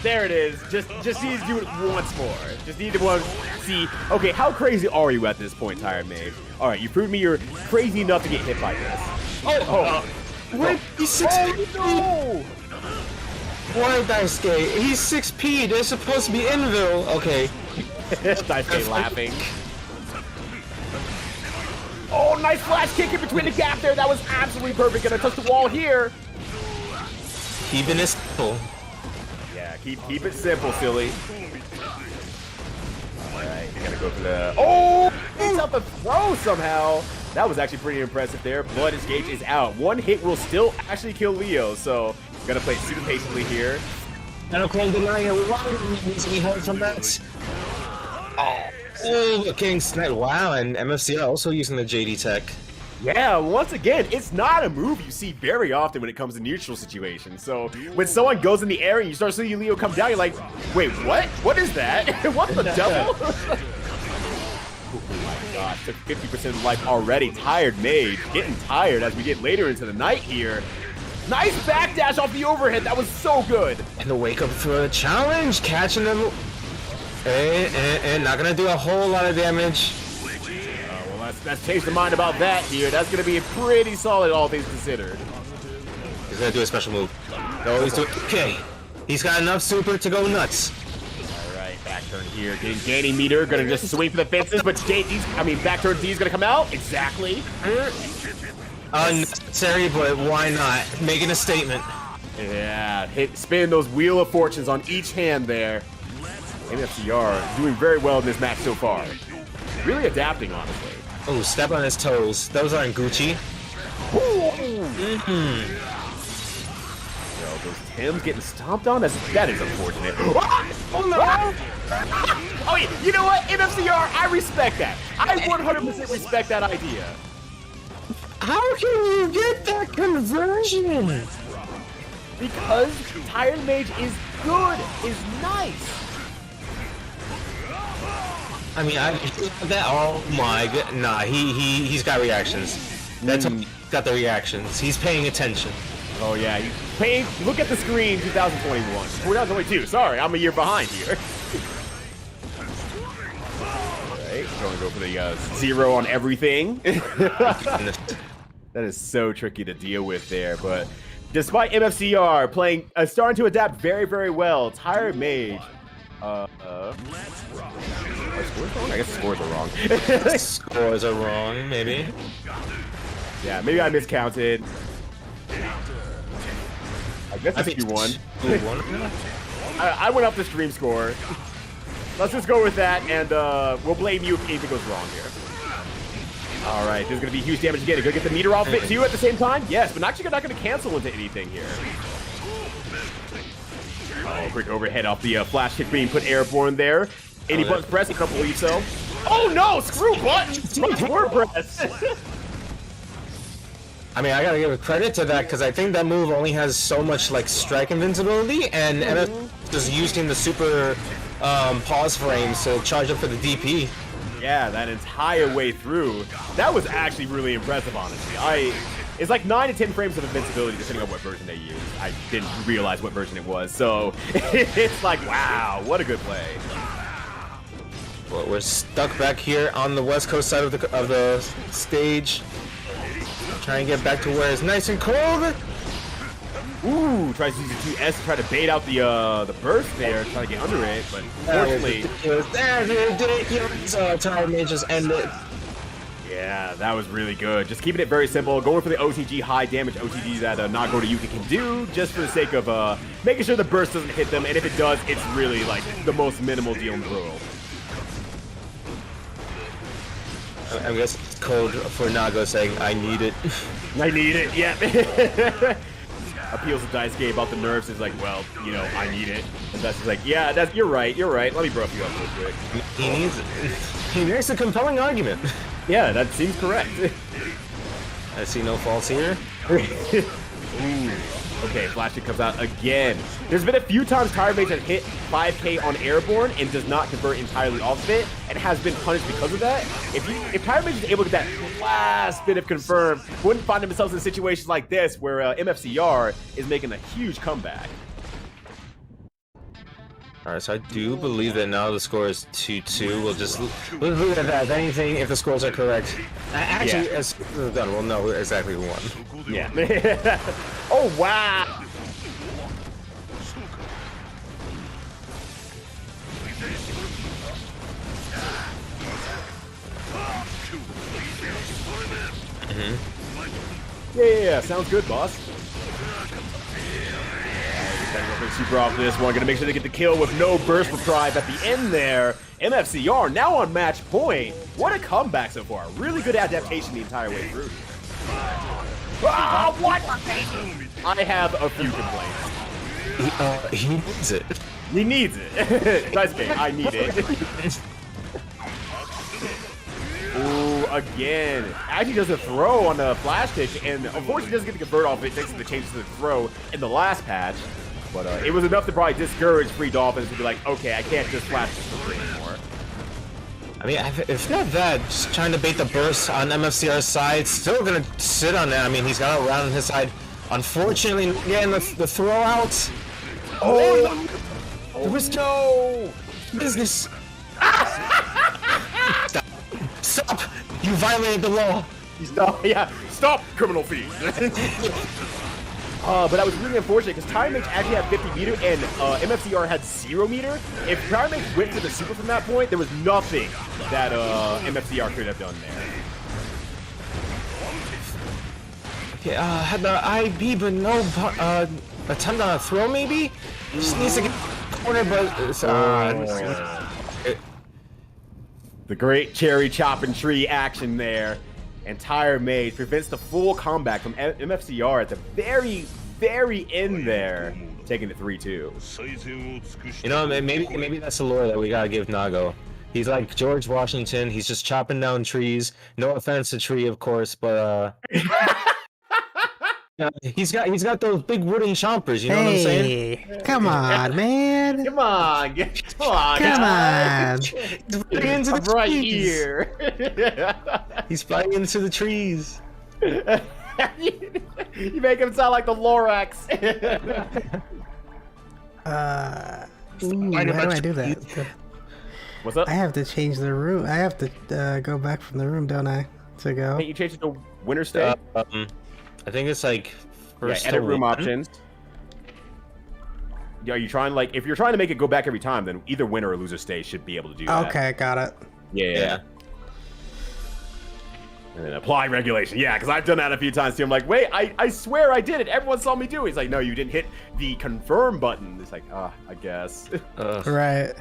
There it is. Just need to do it once more. Just need to see. Okay, how crazy are you at this point, TiredMage? All right, you proved me you're crazy enough to get hit by this. Wait, he's 6P. No! Why Daisuke? He's 6P. They're supposed to be invil. Okay. Daisuke laughing. Oh, nice flash kick in between the gap there. That was absolutely perfect. Gonna touch the wall here. Keeping it simple. Yeah, keep it simple, silly. Alright, you gotta go for the... Oh! Takes out the throw somehow. That was actually pretty impressive there. Blood Gauge is out. One hit will still actually kill Leo, so gotta play super patiently here. I don't claim denying it. We heard from that. Oh, the King Snipe. Wow, and MFCR also using the JD tech. Yeah, once again, it's not a move you see very often when it comes to neutral situations. So when someone goes in the air and you start seeing Leo come down, you're like, wait, what? What is that? What the devil? Oh my gosh, took 50% of life already. TiredMage, getting tired as we get later into the night here. Nice backdash off the overhead. That was so good. And the wake up for a challenge, catching them. And not gonna do a whole lot of damage. Well, let's change the mind about that here. That's gonna be pretty solid, all things considered. He's gonna do a special move. No, he's doing okay. He's got enough super to go nuts. All right, back turn here, gaining meter, gonna just swing for the fences, but back turn D is gonna come out. Exactly. Unnecessary, but why not? Making a statement. Yeah, spin those Wheel of Fortunes on each hand there. MFCR doing very well in this match so far. Really adapting, honestly. Oh, step on his toes. Those aren't Gucci. Yo, those Tims getting stomped on? That is unfortunate. Oh no! Oh, you know what? MFCR, I respect that. I 100% respect that idea. How can you get that conversion? Because TiredMage is good, is nice. I mean, oh my god, nah, he's got reactions. That's what got the reactions. He's paying attention. Oh yeah, look at the screen, 2021. 2022, sorry, I'm a year behind here. Alright, going to go for the 0 on everything. That is so tricky to deal with there, but despite MFCR playing, starting to adapt very, very well, TiredMage. Are scores wrong? I guess the scores are wrong. Scores are wrong, maybe. Yeah, maybe I miscounted. I guess it's Q1. I went up the stream score. Let's just go with that, and we'll blame you if anything goes wrong here. All right, there's going to be huge damage again. Gonna get the meter off it too at the same time? Yes, but actually not going to cancel into anything here. Oh, quick overhead off the flash hit being put airborne there. Any buttons pressed? I don't believe so. Oh no, screw buttons! Forward press! I mean, I gotta give a credit to that because I think that move only has so much like strike invincibility, and MF is using the super pause frames to charge up for the DP. Yeah, that entire way through. That was actually really impressive, honestly. It's like 9 to 10 frames of invincibility depending on what version they use. I didn't realize what version it was, so it's like, wow, what a good play. Well, we're stuck back here on the west coast side of the stage. Try and get back to where it's nice and cold. Ooh, tries to use the 2S to try to bait out the burst there, try to get under it, but unfortunately... That's ridiculous. TiredMage just ended. Yeah, that was really good. Just keeping it very simple, going for the OTG, high damage OTG that Nagoriyuki can do, just for the sake of making sure the burst doesn't hit them, and if it does, it's really like the most minimal deal in the world. I guess it's code for Nago saying, I need it. I need it, yeah. Appeals to Dice Game about the nerfs is like, well, you know, I need it. And that's just like, yeah, you're right. Let me brush you up real quick. He needs it. He makes a compelling argument. Yeah, that seems correct. I see no faults here. Ooh. Okay, Flash Hit comes out again. There's been a few times TiredMage has hit 5K on airborne and does not convert entirely off of it, and has been punished because of that. If TiredMage is able to get that last bit of confirm, wouldn't find themselves in situations like this where MFCR is making a huge comeback. Alright, so I do believe that now the score is 2-2. We'll just look at that. If anything, if the scores are correct. Actually, yeah. We'll know exactly who won. Yeah. Oh, wow. Yeah, sounds good, boss. Super off this one, gonna make sure they get the kill with no burst reprieve at the end there. MFCR now on match point. What a comeback so far. Really good adaptation the entire way through. Ah, what? I have a few complaints. He needs it. He needs it. Nice game, I need it. Ooh, again. Actually does a throw on the flash pitch, and unfortunately doesn't get to convert off it thanks to the changes to the throw in the last patch. But it was enough to probably discourage Free Dolphins to be like, okay, I can't just flash this for free anymore. I mean, if not that, just trying to bait the burst on MFCR's side, still gonna sit on that. I mean, he's got a round on his side. Unfortunately, getting the throw out. Oh, there was no business. Stop! You violated the law. Stop! Yeah, stop, criminal fiend. But that was really unfortunate because TiredMage actually had 50 meter and MFCR had 0 meter. If TiredMage went for the super from that point, there was nothing that MFCR could have done there. Okay, had the IB but no attempt on a throw maybe? Just needs to get corner, but the great cherry chopping tree action there. And TiredMage prevents the full comeback from MFCR at the very, very end there, taking it 3-2. You know, maybe that's the lore that we gotta give Nago. He's like George Washington. He's just chopping down trees. No offense to Tree, of course, but he's got those big wooden chompers. You know what I'm saying? Come on, man. Come on, Come on. I'm right here. He's flying into the trees. You make him sound like the Lorax. Why do I do that? What's up? I have to change the room. I have to go back from the room, don't I? To go. Can't you change it to winner stay? I think it's like first edit room one. options. Yeah, are you trying like if you're trying to make it go back every time, then either winner or loser stay should be able to do that. Okay, got it. Yeah. And then apply regulation. Yeah, because I've done that a few times too. I'm like, wait, I swear I did it. Everyone saw me do it. He's like, no, you didn't hit the confirm button. It's like, I guess. Right.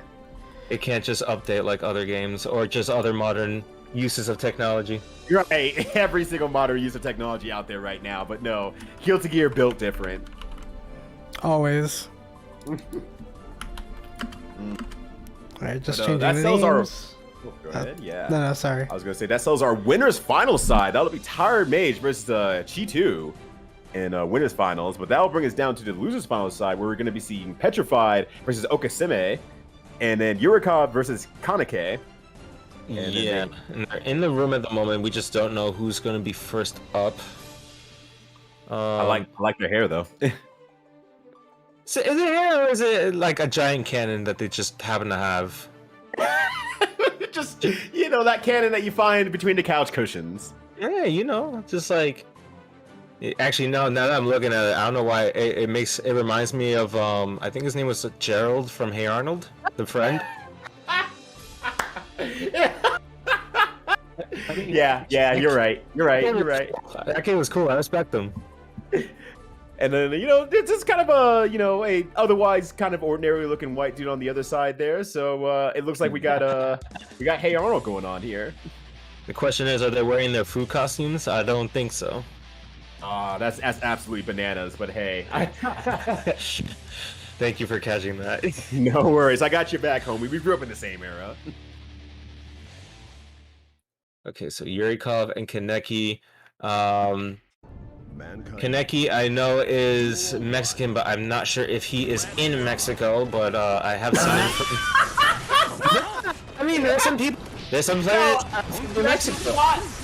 It can't just update like other games or just other modern uses of technology. You're right. Every single modern use of technology out there right now, but no, Guilty Gear built different. Always. Alright, just changing that the sells our. names. Go ahead. Yeah. No, sorry. I was gonna say that sells our winners final side. That'll be TiredMage versus Chetoo in winners finals, but that'll bring us down to the losers final side where we're gonna be seeing Petrafied versus Okskemey, and then Yurikov versus Kaneki. Yeah, and they're in the room at the moment. We just don't know who's gonna be first up. I like their hair though. So is it hair or is it like a giant cannon that they just happen to have? Just that cannon that you find between the couch cushions. Yeah, just like. Actually, no. Now that I'm looking at it, I don't know why it reminds me of I think his name was Gerald from Hey Arnold, the friend. Yeah, you're right. That kid was cool. I respect him. And then it's just kind of a otherwise kind of ordinary looking white dude on the other side there. So it looks like we got Hey Arnold going on here. The question is, are they wearing their food costumes? I don't think so. That's absolutely bananas. But hey, thank you for catching that. No worries. I got you back, homie. We grew up in the same era. Okay, so Yurikov and Kaneki. Kaneki, I know, is Mexican, but I'm not sure if he is in Mexico, but I have seen him from... I mean, there's some players from Mexico.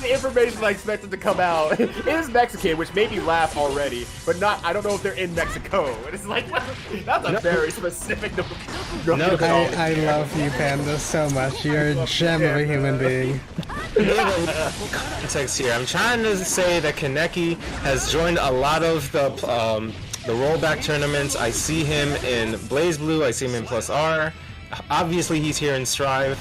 The information I expected to come out is Mexican, which made me laugh already, but I don't know if they're in Mexico. And it's like, that's a very specific... I love you, Panda, so much. You're a gem of a human being. Context here. I'm trying to say that Kaneki has joined a lot of the rollback tournaments. I see him in Blaze Blue. I see him in Plus R. Obviously, he's here in Strive.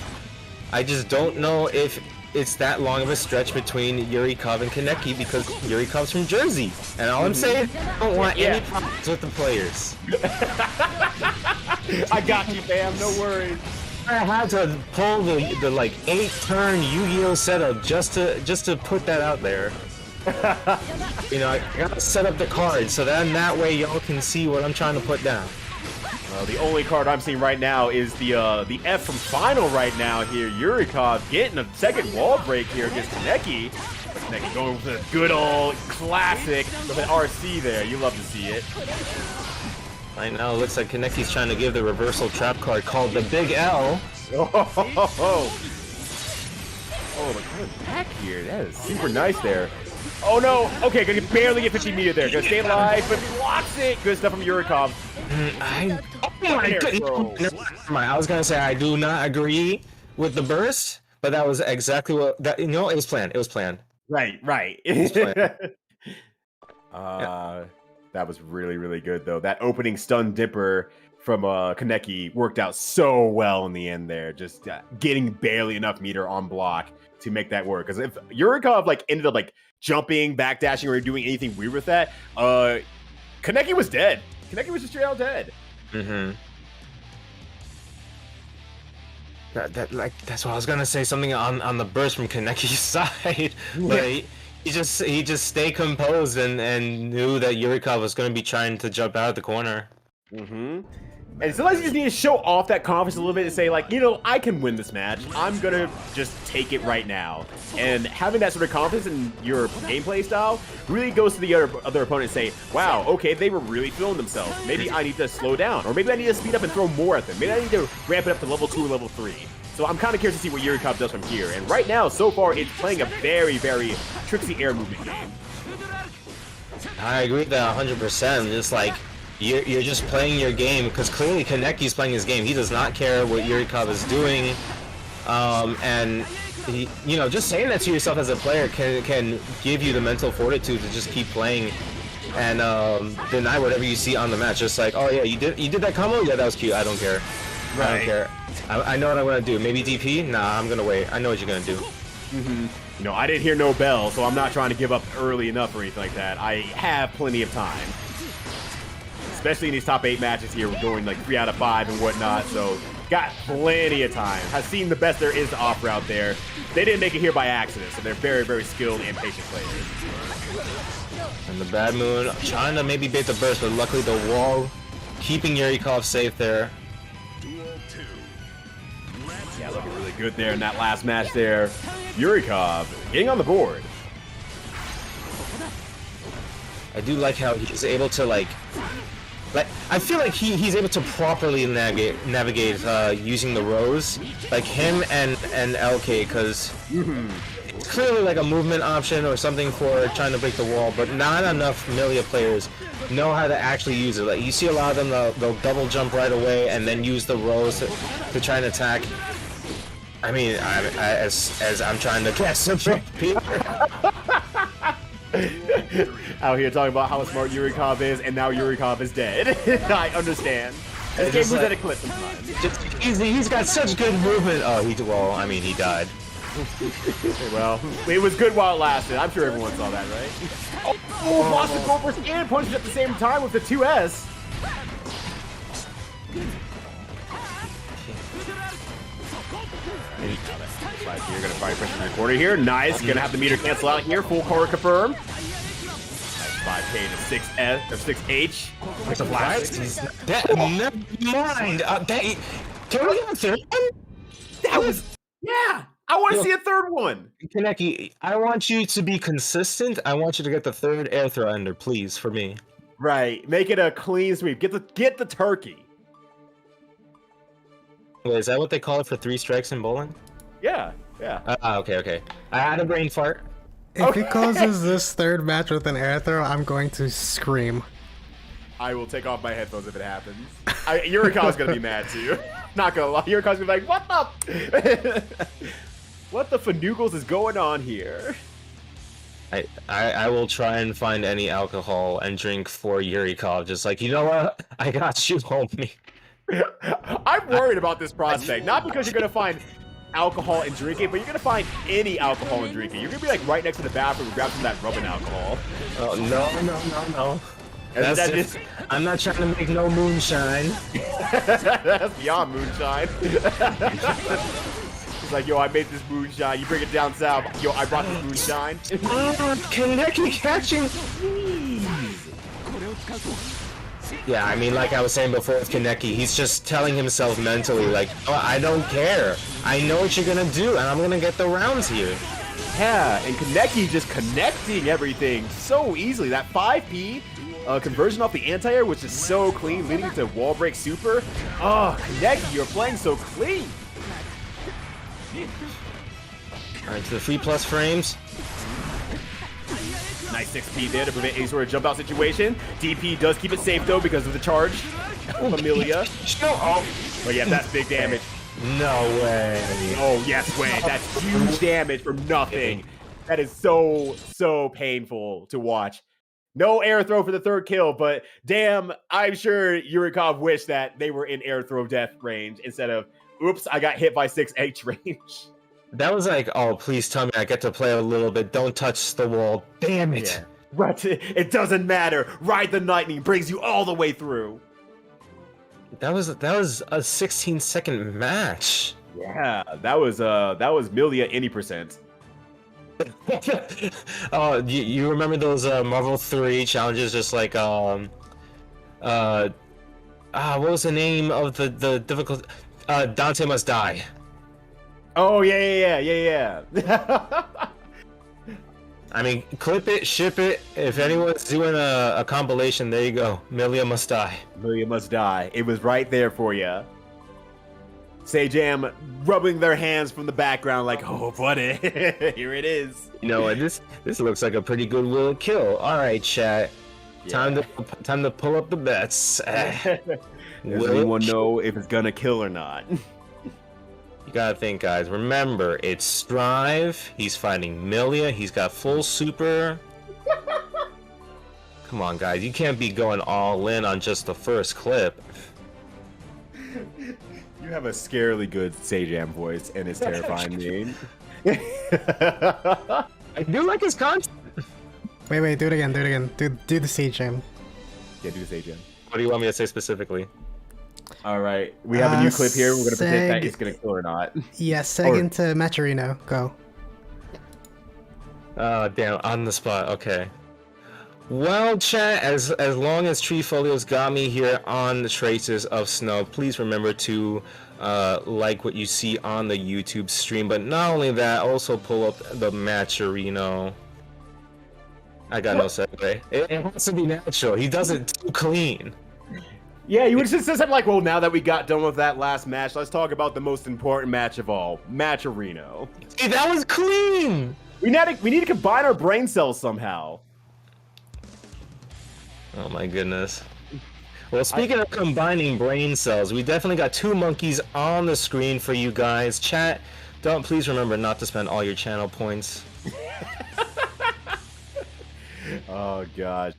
I just don't know if it's that long of a stretch between Yurikov and Kaneki because Yurikov's from Jersey. And all I'm saying, I don't want any problems with the players. I got you, fam. No worries. I had to pull the 8-turn Yu-Gi-Oh setup just to put that out there. I gotta set up the cards so that way y'all can see what I'm trying to put down. The only card I'm seeing right now is the F from Final right now here. Yurikov getting a second wall break here against Kaneki. Kaneki going with a good old classic with an RC there. You love to see it. Right now, it looks like Kaneki's trying to give the reversal trap card called the Big L. Oh, but coming back here. That is super nice there. Oh no! Okay, gonna barely get 50 meter there. Gonna stay alive, but blocks it. Good stuff from Yurikov. I was gonna say I do not agree with the burst, but that was exactly what it was planned. It was planned. Right. It was planned. That was really, really good though. That opening stun dipper from Kaneki worked out so well in the end there. Just getting barely enough meter on block to make that work. Because if Yurikov ended up jumping, backdashing, or doing anything weird with that, Kaneki was dead. Kaneki was just straight out dead. Mm-hmm. That's what I was gonna say. Something on the burst from Kaneki's side, but he just stayed composed and knew that Yurikov was gonna be trying to jump out of the corner. Mm-hmm. And sometimes you just need to show off that confidence a little bit and say, I can win this match. I'm gonna just take it right now. And having that sort of confidence in your gameplay style really goes to the other opponent and say, wow, okay, they were really feeling themselves. Maybe I need to slow down, or maybe I need to speed up and throw more at them. Maybe I need to ramp it up to level 2 or level 3. So I'm kind of curious to see what Yurikov does from here. And right now, so far, it's playing a very, very tricksy air movement game. I agree with that 100%. Just like you're just playing your game because clearly Kaneki's playing his game. He does not care what Yurikov is doing, and he, you know, just saying that to yourself as a player can give you the mental fortitude to just keep playing and deny whatever you see on the match. Just like, oh yeah, you did that combo? Yeah, that was cute. I don't care. Right. I don't care. I know what I'm gonna do. Maybe DP? Nah, I'm gonna wait. I know what you're gonna do. Mm-hmm. You know, I didn't hear no bell, so I'm not trying to give up early enough or anything like that. I have plenty of time. Especially in these top 8 matches here, we're going like 3 out of 5 and whatnot, so got plenty of time. Has seen the best there is to offer out there. They didn't make it here by accident, so they're very, very skilled and patient players. And the Bad Moon trying to maybe bait the burst, but luckily the wall keeping Yurikov safe there. Yeah, looking really good there in that last match there. Yurikov getting on the board. I do like how he's able to like I feel like he's able to properly navigate using the rows, like him and LK, because it's clearly like a movement option or something for trying to break the wall, but not enough Millia players know how to actually use it. Like you see a lot of them, they'll double jump right away and then use the rows to try and attack. I mean, as I'm trying to catch some people. Out here talking about how smart Yurikov is, and now Yurikov is dead. I understand. This game was at a clip sometimes. He's got such good movement. Oh, well, I mean, he died. Well, it was good while it lasted. I'm sure everyone saw that, right? Oh, lost the goal for scan punches at the same time with the 2S. You're gonna probably press the recorder here. Nice. Gonna have the meter cancel out here. Full core confirm. Nice 5K to 6S or 6H. Like a Never mind. Can we get a third one? That was yeah. I want to see a third one. Kaneki, I want you to be consistent. I want you to get the third air throw ender, please, for me. Right. Make it a clean sweep. Get the turkey. Wait, is that what they call it for 3 strikes in bowling? Yeah, yeah. Okay. I had a brain fart. If he closes this third match with an air throw, I'm going to scream. I will take off my headphones if it happens. Yurikov's gonna be mad too. Not gonna lie, Yurikov's gonna be like, what the? What the fanoogles is going on here? I will try and find any alcohol and drink for Yurikov. Just like, you know what? I got you, homie. I'm worried about this prospect. Not because you're gonna find alcohol and drink it, but you're gonna find any alcohol and drink it. You're gonna be like right next to the bathroom and grab some of that rubbing alcohol. Oh no. I'm not trying to make no moonshine. That's beyond moonshine. It's like, yo, I made this moonshine. You bring it down south. Yo, I brought this moonshine. Kaneki catching. Yeah, I mean, like I was saying before with Kaneki, he's just telling himself mentally, like, oh, I don't care. I know what you're gonna do, and I'm gonna get the rounds here. Yeah, and Kaneki just connecting everything so easily. That 5P conversion off the anti-air, which is so clean, leading to wall break super. Oh, Kaneki, you're playing so clean. Alright, to the free plus frames. Nice 6P there to prevent any sort of jump out situation. DP does keep it safe though because of the charge of Millia. Oh, but yeah, that's big damage. No way. Oh, yes way. That's huge damage from nothing. That is so painful to watch. No air throw for the third kill, but damn, I'm sure Yurikov wished that they were in air throw death range instead of, oops, I got hit by 6H range. That was like, oh, please tell me I get to play a little bit. Don't touch the wall. Damn it. Yeah. Right. It doesn't matter. Ride the lightning brings you all the way through. That was a 16-second match. Yeah, that was Millia any percent. Oh, you remember those Marvel 3 challenges? Just like what was the name of the difficult? Dante Must Die. Oh yeah. I mean, clip it, ship it. If anyone's doing a compilation, there you go. Millia Must Die. Millia Must Die. It was right there for you. Sajam rubbing their hands from the background like, oh, buddy, here it is. You know what? This looks like a pretty good will to kill. All right, chat. Yeah. Time to pull up the bets. Does anyone know if it's gonna kill or not? You gotta think, guys. Remember, it's Strive. He's fighting Millia. He's got full super. Come on, guys. You can't be going all in on just the first clip. You have a scarily good Sajam voice, and it's terrifying me. I do like his content. Wait, do it again. Do the siege jam. Yeah, do Sajam. What do you want me to say specifically? All right, we have a new clip here. We're gonna predict that it's gonna kill or not. Yeah, seg into Maturino. Go. Oh, damn. On the spot. Okay. Well, chat, as long as Treefolio's got me here on the Traces of Snow, please remember to like what you see on the YouTube stream. But not only that, also pull up the Maturino. I got no segue. It has to be natural. He does it too clean. Yeah, you would just say something like, well, now that we got done with that last match, let's talk about the most important match of all, Maturino. Hey, that was clean! We need to combine our brain cells somehow. Oh my goodness. Well, speaking of combining brain cells, we definitely got two monkeys on the screen for you guys. Chat, please remember not to spend all your channel points. Oh gosh.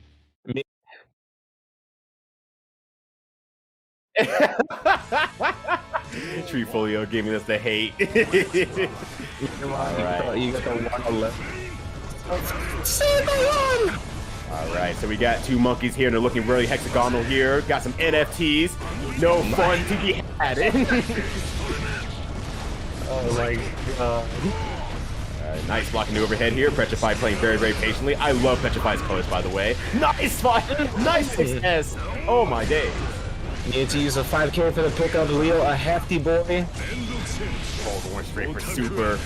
Treefolio giving us the hate. Alright. You got the one left. Alright, so we got two monkeys here and they're looking really hexagonal here. Got some NFTs. No fun to be had. Oh my god. Nice blocking the overhead here. Petrafied playing very, very patiently. I love Petrafied's colors, by the way. Nice fight! Nice success! Oh my days. Need to use a 5k for the pickup. Leo, a hefty boy. Oh, going straight for super.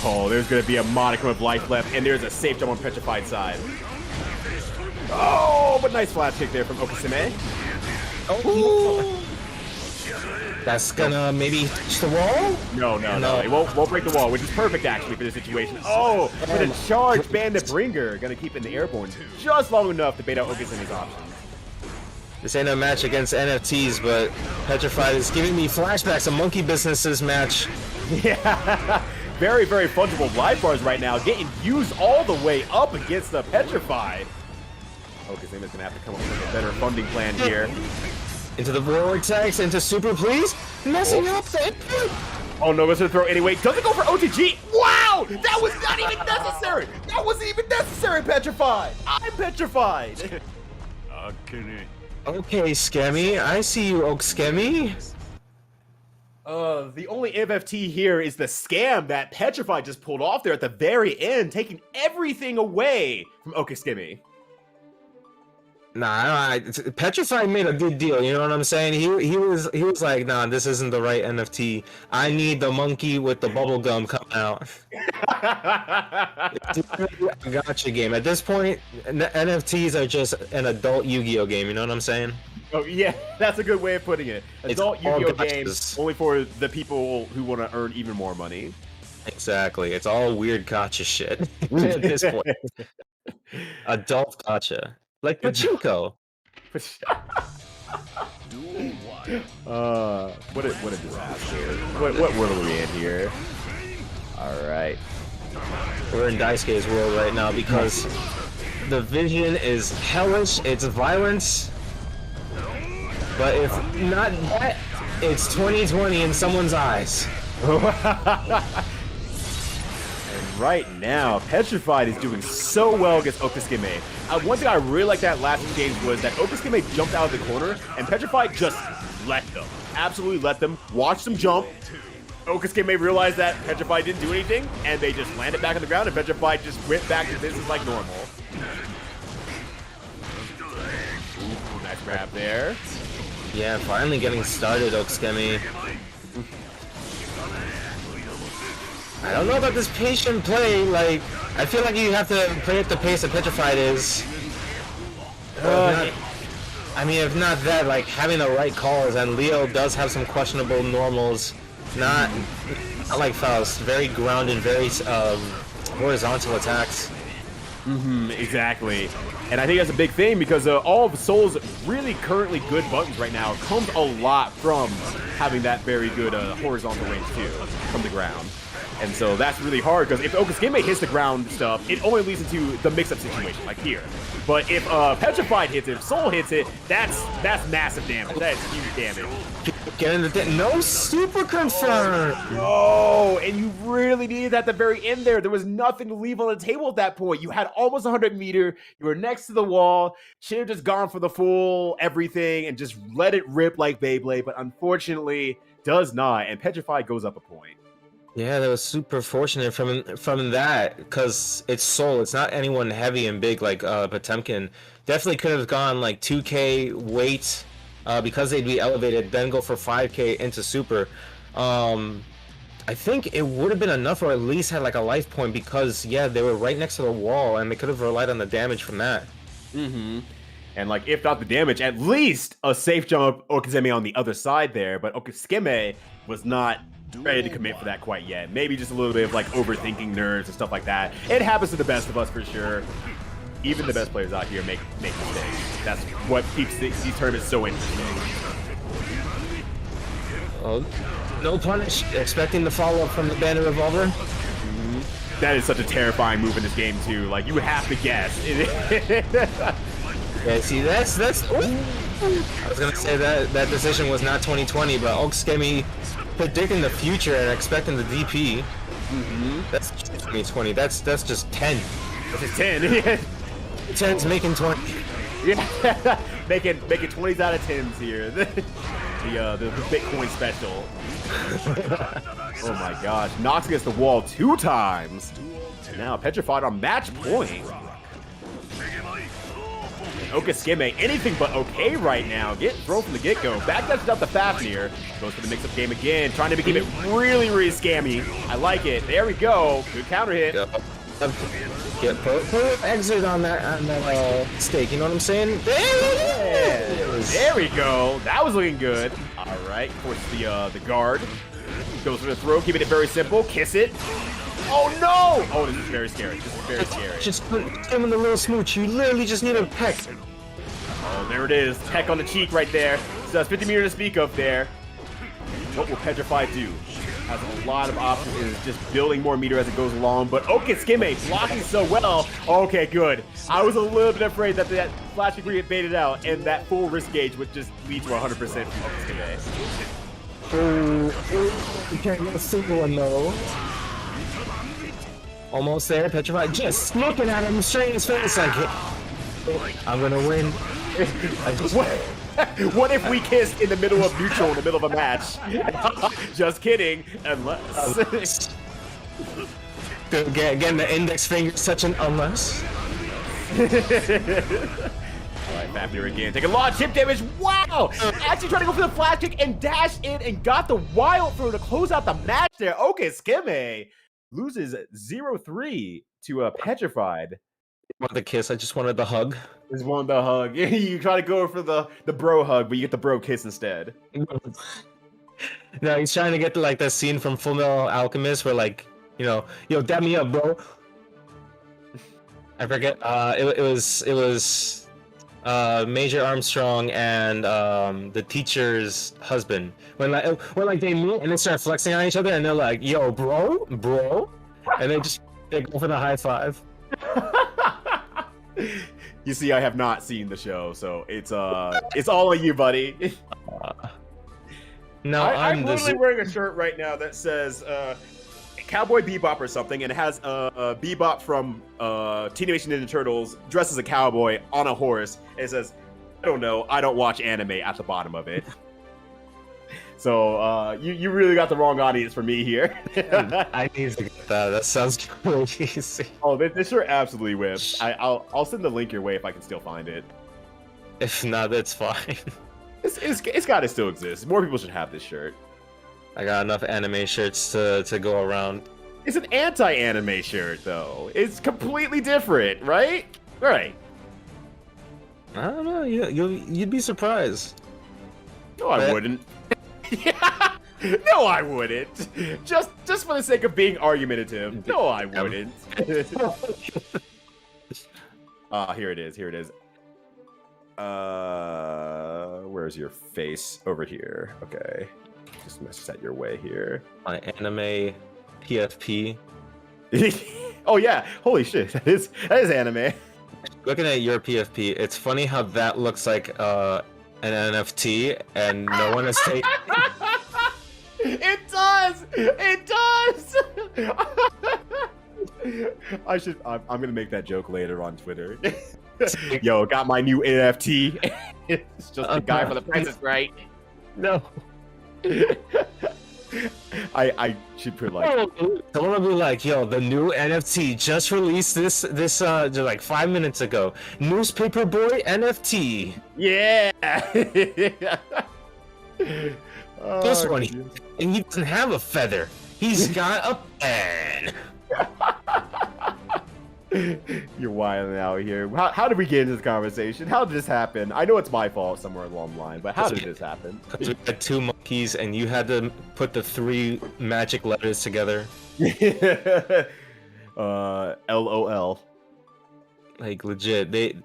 Oh, there's going to be a modicum of life left, and there's a safe jump on Petrafied side. Oh, but nice flash kick there from Okskemey. Oh. That's gonna maybe touch the wall? No. It won't break the wall, which is perfect actually for this situation. Oh, but a charge Bandit Bringer gonna keep in the airborne just long enough to bait out Okskemey's options. This ain't a match against NFTs, but Petrafied is giving me flashbacks of MonkeyBizness's match. Yeah, very, very fungible life bars right now, getting used all the way up against the Petrafied. Okskemey's gonna have to come up with a better funding plan here. Into the vortex, into super, please. Messing up the. Oh no, it's gonna throw anyway. Doesn't go for OTG. Wow, that was not even necessary. That wasn't even necessary, Petrafied. I'm petrified. Okay, Skemmy, I see you, Okskemey. The only MFT here is the scam that Petrafied just pulled off there at the very end, taking everything away from Okskemey. Nah, Petrafied made a good deal. You know what I'm saying? He was like, nah, this isn't the right NFT. I need the monkey with the bubble gum coming out. It's a gotcha game. At this point, NFTs are just an adult Yu-Gi-Oh game. You know what I'm saying? Oh yeah, that's a good way of putting it. Adult Yu-Gi-Oh game, gotchas. only for the people who want to earn even more money. Exactly. It's all weird gotcha shit at this point. Adult gotcha. Like Pachinko. What a disaster. What world are we in here? Alright. We're in Daisuke's world right now because the vision is hellish, it's violence. But if not that, it's 2020 in someone's eyes. And right now, Petrafied is doing so well against Okskemey. One thing I really liked that last game was that Okskemey jumped out of the corner, and Petrafied just let them. Absolutely let them. Watched them jump. Okskemey realized that Petrafied didn't do anything, and they just landed back on the ground, and Petrafied just went back to business like normal. Ooh, nice grab there. Yeah, finally getting started, Okskemey. I don't know about this patient play, like, I feel like you have to play at the pace that Petrafied is. I mean, if not that, like having the right calls, and Leo does have some questionable normals. Not like Faust. Very grounded, very horizontal attacks. Exactly. And I think that's a big thing because all of Soul's really currently good buttons right now comes a lot from having that very good horizontal range too, from the ground. And so that's really hard because if Okskemey hits the ground stuff, it only leads into the mix-up situation, like here. But if Petrafied hits it, if Soul hits it, that's massive damage. That's huge damage. Getting the no super confirm. No, and you really needed that at the very end there. There was nothing to leave on the table at that point. You had almost 100 meter. You were next to the wall. Should have just gone for the full everything and just let it rip like Beyblade, but unfortunately does not. And Petrified goes up a point. Yeah, that was super fortunate from that because it's Soul. It's not anyone heavy and big like Potemkin. Definitely could have gone like 2K weight because they'd be elevated, then go for 5K into super. I think it would have been enough, or at least had like a life point because yeah, they were right next to the wall and they could have relied on the damage from that. And like, if not the damage, at least a safe jump Okskemey on the other side there. But Okskemey was not ready to commit for that quite yet. Maybe just a little bit of like overthinking nerves and stuff like that. It happens to the best of us for sure. Even the best players out here make mistakes. That's what keeps these tournaments so interesting. Oh, no punish. Expecting the follow-up from the Bandit Revolver. That is such a terrifying move in this game too. Like, you would have to guess. Yeah, see, that's. Ooh. I was gonna say that decision was not 2020, but Okskemey predicting the future and expecting the DP. That's 2020. That's just 10. This is 10. 10's making 20. Yeah, making 20s out of 10s here. the Bitcoin special. Oh my gosh, knocks against the wall 2 times. Now Petrified on match point. Okskemey, anything but okay right now. Getting thrown from the get-go. Back dashes out the Fafnir. Goes for the mix-up game again. Trying to keep it really, really scammy. I like it. There we go. Good counter hit. Get put exit on that stake. You know what I'm saying? There we go. That was looking good. All right. Of course, the guard goes for the throw. Keeping it very simple. Kiss it. Oh no! Oh, this is very scary. This is very scary. Just give him the little smooch. You literally just need a peck. Oh, there it is. Peck on the cheek right there. So that's 50 meters to speak of there. What will Petrify do? Has a lot of options. Is just building more meter as it goes along. But Okskemey blocking so well. Okay, good. I was a little bit afraid that that flash would get baited out and that full risk gauge would just lead to 100% from Okskemey. You can't get a single one though. Almost there, Petrified just looking at him straight in his face like, I'm gonna win. What if we kissed in the middle of neutral in the middle of a match? Just kidding, unless. Again, the index finger such an unless. Alright, Fafnir again. Take a lot of chip damage. Wow! Actually trying to go for the flash kick and dash in and got the wild throw to close out the match there. Okskemey loses 0-3 to Petrified. Want the kiss? I just wanted the hug. Just wanted the hug. You try to go for the bro hug, but you get the bro kiss instead. No, he's trying to get to like that scene from Fullmetal Alchemist where like, you know, yo, dab me up, bro. I forget. It was Major Armstrong and the teacher's husband when like they meet and they start flexing on each other and they're like, yo, bro, and they go for the high five. You see, I have not seen the show, so it's all on you, buddy. No, I'm literally wearing a shirt right now that says Cowboy Bebop or something, and it has Bebop from Teenage Mutant Ninja Turtles dressed as a cowboy on a horse. And it says, I don't know, I don't watch anime at the bottom of it. So you really got the wrong audience for me here. I need to get that. That sounds crazy. Oh, this shirt absolutely whips. I'll send the link your way if I can still find it. If not, that's fine. It's got to still exist. More people should have this shirt. I got enough anime shirts to go around. It's an anti-anime shirt, though. It's completely different, right? Right. I don't know. You'd be surprised. No, I wouldn't. No, I wouldn't. Just for the sake of being argumentative. No, I wouldn't. Here it is. Here it is. Where's your face? Over here. Okay. Just set your way here. My anime PFP. Oh yeah. Holy shit. That is anime. Looking at your PFP, it's funny how that looks like an NFT and no one has taken. It does. It does. I'm gonna make that joke later on Twitter. Yo, got my new NFT. It's just the guy for the Price is Right. No. I should put like. Someone will be like, "Yo, the new NFT just released this like 5 minutes ago. Newspaper Boy NFT. Yeah. This one, and he doesn't have a feather. He's got a pen." You're wilding out here. How did we get into this conversation? How did this happen? I know it's my fault somewhere along the line, but how did this happen? We had 2 monkeys, and you had to put the 3 magic letters together. LOL. Like legit, it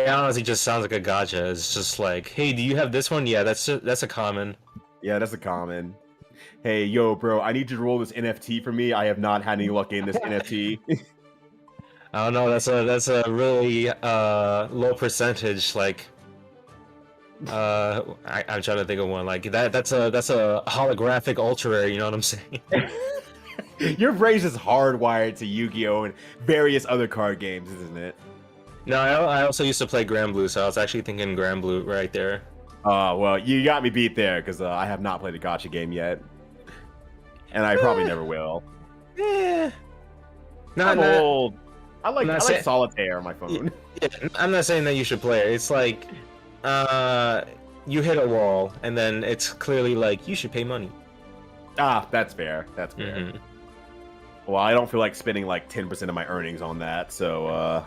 honestly just sounds like a gacha. It's just like, hey, do you have this one? Yeah, that's a common. Yeah, that's a common. Hey, yo, bro, I need you to roll this NFT for me. I have not had any luck in this NFT. I don't know. That's a really low percentage. Like, I'm trying to think of one like that. That's a holographic ultra rare. You know what I'm saying? Your brain's just hardwired to Yu-Gi-Oh and various other card games, isn't it? No, I also used to play Grand Blue, so I was actually thinking Grand Blue right there. Well, you got me beat there because I have not played a gacha game yet, and I probably never will. Yeah. I'm old. I like solitaire on my phone. Yeah, I'm not saying that you should play it. It's like, you hit a wall, and then it's clearly like you should pay money. Ah, that's fair. That's fair. Mm-hmm. Well, I don't feel like spending like 10% of my earnings on that, so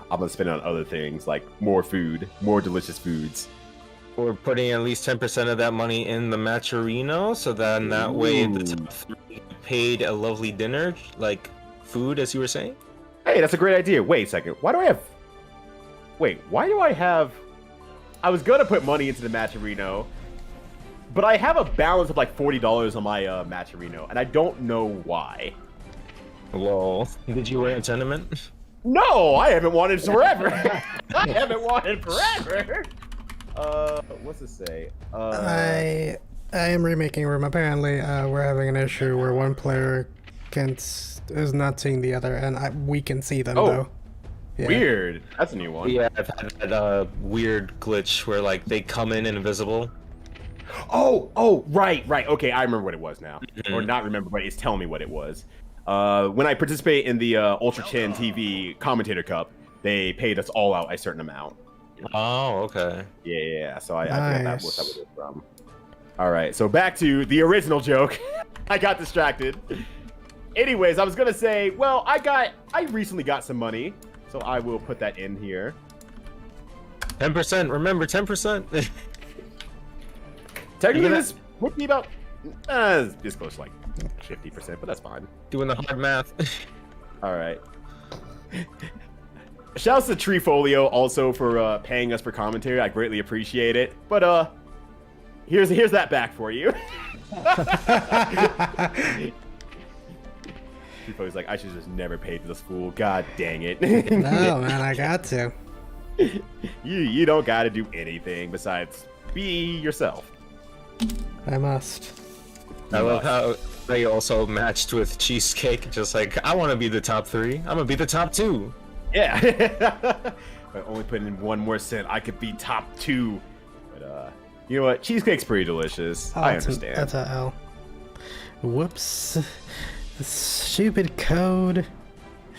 I'm gonna spend it on other things like more food, more delicious foods. Or putting at least 10% of that money in the Matcherino, so then that way the top 3 paid a lovely dinner, like food, as you were saying. Hey, that's a great idea. Wait a second. Why do I have... I was gonna put money into the Matcherino, but I have a balance of like $40 on my Matcherino, and I don't know why. Lol. Did you win a tournament? No, I haven't wanted forever. I haven't wanted forever. What's this say? I am remaking room. Apparently, we're having an issue where one player is not seeing the other, and we can see them though. Yeah. Weird. That's a new one. Yeah, I've had that weird glitch where like they come in invisible. Oh, right. Okay, I remember what it was now. Or not remember, but it's telling me what it was. When I participate in the Ultra Chan TV Commentator Cup, they paid us all out a certain amount. Oh, okay. Yeah. So I forgot that was what it was from. All right, so back to the original joke. I got distracted. Anyways, I was gonna say, well, I recently got some money, so I will put that in here. 10%. Remember, 10%. Technically, this would be about it's close to like 50%, but that's fine. Doing the hard math. All right. Shouts to Treefolio also for paying us for commentary. I greatly appreciate it. But here's that back for you. Treefolio's like, I should just never paid this fool. God dang it. No, man, I got to. You don't got to do anything besides be yourself. I must. I love how they also matched with Cheesecake. Just like, I want to be the top 3. I'm gonna be the top 2. Yeah. If I only put in 1 more cent, I could be top 2. But you know what? Cheesecake's pretty delicious. Oh, I understand. That's a L. Whoops. The stupid code.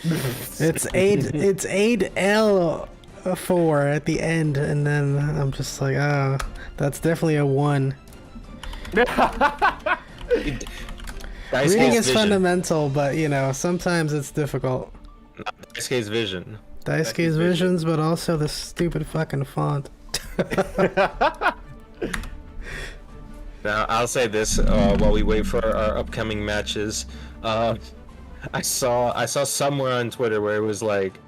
It's 8L4 at the end, and then I'm just like, oh, that's definitely a 1. Reading is fundamental, but you know, sometimes it's difficult. Daisuke's vision. Daisuke's visions, but also the stupid fucking font. Now I'll say this while we wait for our upcoming matches. I saw somewhere on Twitter where it was like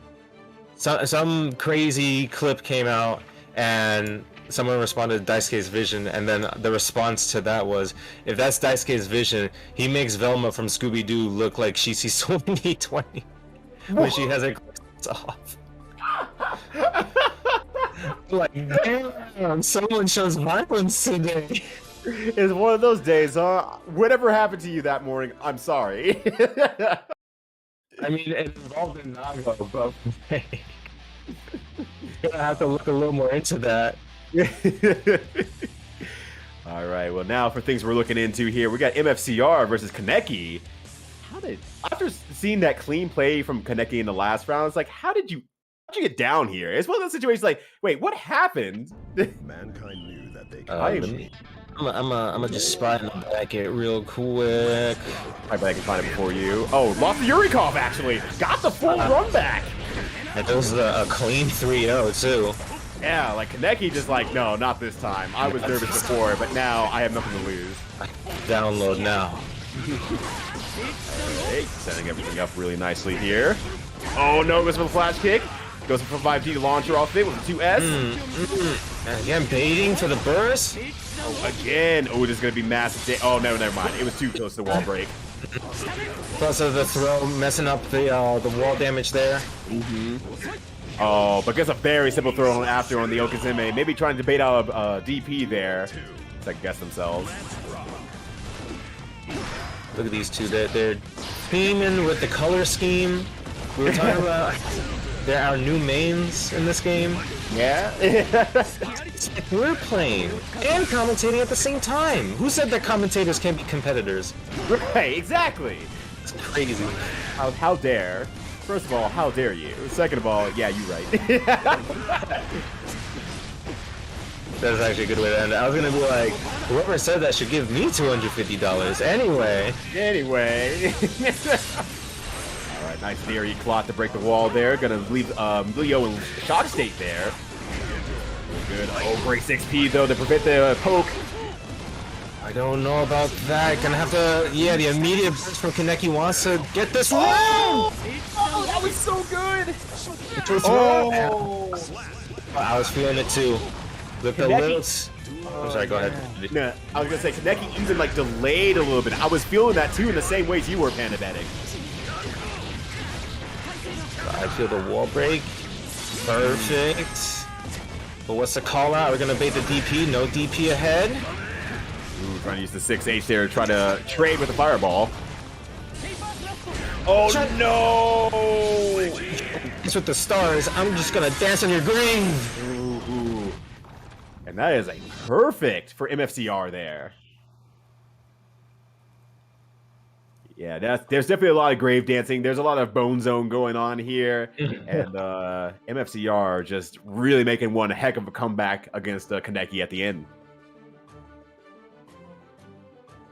some crazy clip came out and someone responded to Daisuke's vision, and then the response to that was, if that's Daisuke's vision, he makes Velma from Scooby-Doo look like she sees 2020 when she has her glasses off. Like, damn, someone shows violence today. It's one of those days, whatever happened to you that morning, I'm sorry. I mean, it involved in Nago, but you're gonna have to look a little more into that. All right, well, now for things we're looking into here, we got MFCR versus Kaneki. After seeing that clean play from Kaneki in the last round, it's like, how'd you get down here? It's one of those situations like, wait, what happened? Mankind knew that they could. I'm gonna just spy in the bracket real quick. I bet I can find it before you. Oh, lost the Yurikov, actually. Got the full run back. And it was a clean 3-0, too. Yeah, like Kaneki just like, no, not this time. I was nervous before, but now I have nothing to lose. Download now. Alright, setting everything up really nicely here. Oh no, goes for the flash kick. Goes for 5G launcher off it with a 2S. And again, baiting for the burst. Oh, again. Oh, this is going to be massive. Oh, no, never mind. It was too close to the wall break. Plus of the throw, messing up the wall damage there. Oh, but gets a very simple throw after on the Okskemey. Maybe trying to bait out a DP there. To guess themselves. Look at these two. They're theming with the color scheme. We were talking about they're our new mains in this game. Yeah. We're playing and commentating at the same time. Who said that commentators can't be competitors? Right, exactly. It's crazy. How dare? First of all, how dare you? Second of all, yeah, you're right. That's actually a good way to end it. I was gonna be like, whoever said that should give me $250. Anyway. Alright, nice theory clot to break the wall there. Gonna leave Millia in shock state there. Good. Oh, great 6P though to prevent the poke. I don't know about that. Gonna have to, yeah, the immediate burst from Kaneki wants to get this one. Oh, that was so good. Oh, I was feeling it too. With the little. I'm sorry, go ahead. Nah, I was gonna say Kaneki even like delayed a little bit. I was feeling that too in the same ways you were, Pandemic. I feel the wall break. Perfect. But what's the call out? We're gonna bait the DP. No DP ahead. Ooh, trying to use the 6H there to try to trade with the fireball. Oh no! It's with the stars. I'm just gonna dance on your grave. Ooh. And that is a perfect for MFCR there. Yeah, there's definitely a lot of grave dancing. There's a lot of bone zone going on here. And MFCR just really making one heck of a comeback against Kaneki at the end.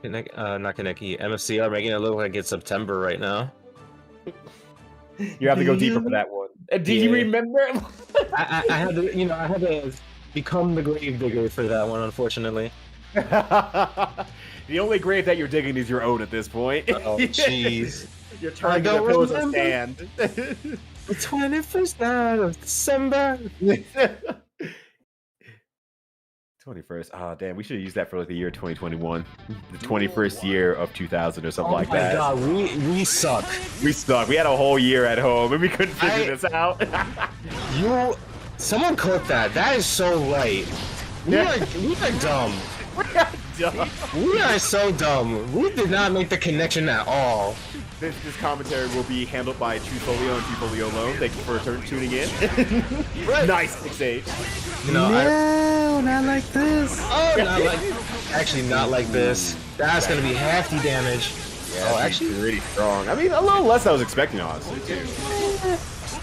Not Kaneki. MFCR making it look like it's September right now. You have to go deeper for that one. Do you remember? I had to, I had to become the grave digger for that one, unfortunately. The only grave that you're digging is your own at this point. Oh, jeez. You're turning the pillows of sand. The 21st night of December. 21st. Oh, damn. We should have used that for like the year 2021. The 21st year of 2000 or something like that. Oh my god, we suck. We suck. We had a whole year at home and we couldn't figure this out. Someone clip that. That is so right. We are dumb. We are so dumb. We did not make the connection at all. This commentary will be handled by Treefolio and Treefolio alone. Thank you for tuning in. Nice 6-8. No, not like this. Oh, not like this. That's gonna be hefty damage. Yeah, oh, actually really strong. I mean, a little less than I was expecting, honestly, too.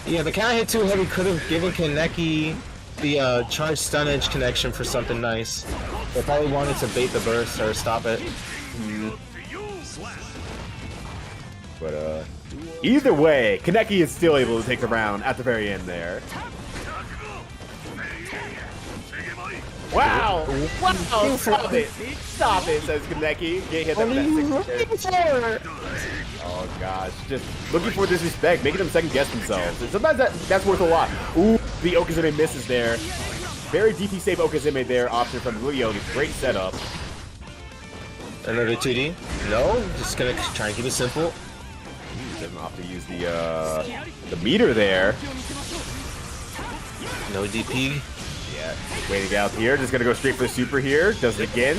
Yeah, the counter hit too heavy could have given Kaneki the charge stun edge connection for something nice. They probably wanted to bait the burst or stop it. But either way, Kaneki is still able to take the round at the very end there. Wow! Wow! Stop it! Stop it, says Kaneki. Get hit that. Oh gosh, just looking for disrespect, making them second guess themselves. And sometimes that's worth a lot. Ooh, the Okskemey misses there. Very DP safe Okskemey there, option from Millia. Great setup. Another 2D? No, just gonna try and keep it simple. Doesn't off to use the meter there. No DP. Yeah, waiting out here. Just gonna go straight for the super here. Does it again.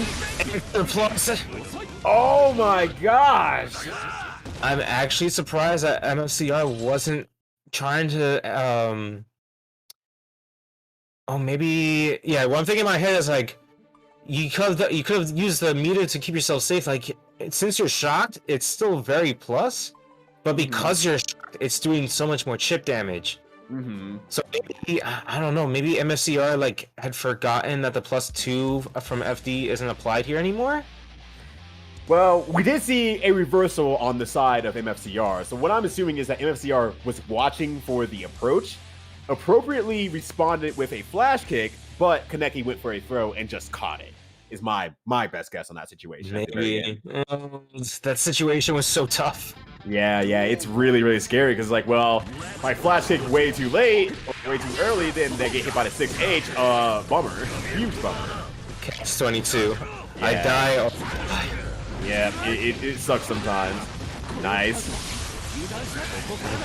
Oh my gosh! I'm actually surprised that MFCR wasn't trying to, oh, maybe, yeah, one thing in my head is, like, you could have used the meter to keep yourself safe. Like, since you're shocked, it's still very plus, but because you're shocked, it's doing so much more chip damage. So maybe, I don't know, maybe MFCR, like, had forgotten that the +2 from FD isn't applied here anymore? Well, we did see a reversal on the side of MFCR, so what I'm assuming is that MFCR was watching for the approach, appropriately responded with a flash kick, but Kaneki went for a throw and just caught it, is my best guess on that situation. Maybe. That situation was so tough. Yeah, it's really, really scary, because, like, well, my flash kick way too late, or way too early, then they get hit by the 6H, bummer, huge bummer. Catch 22. Yeah. I die. Yeah, it sucks sometimes. Nice.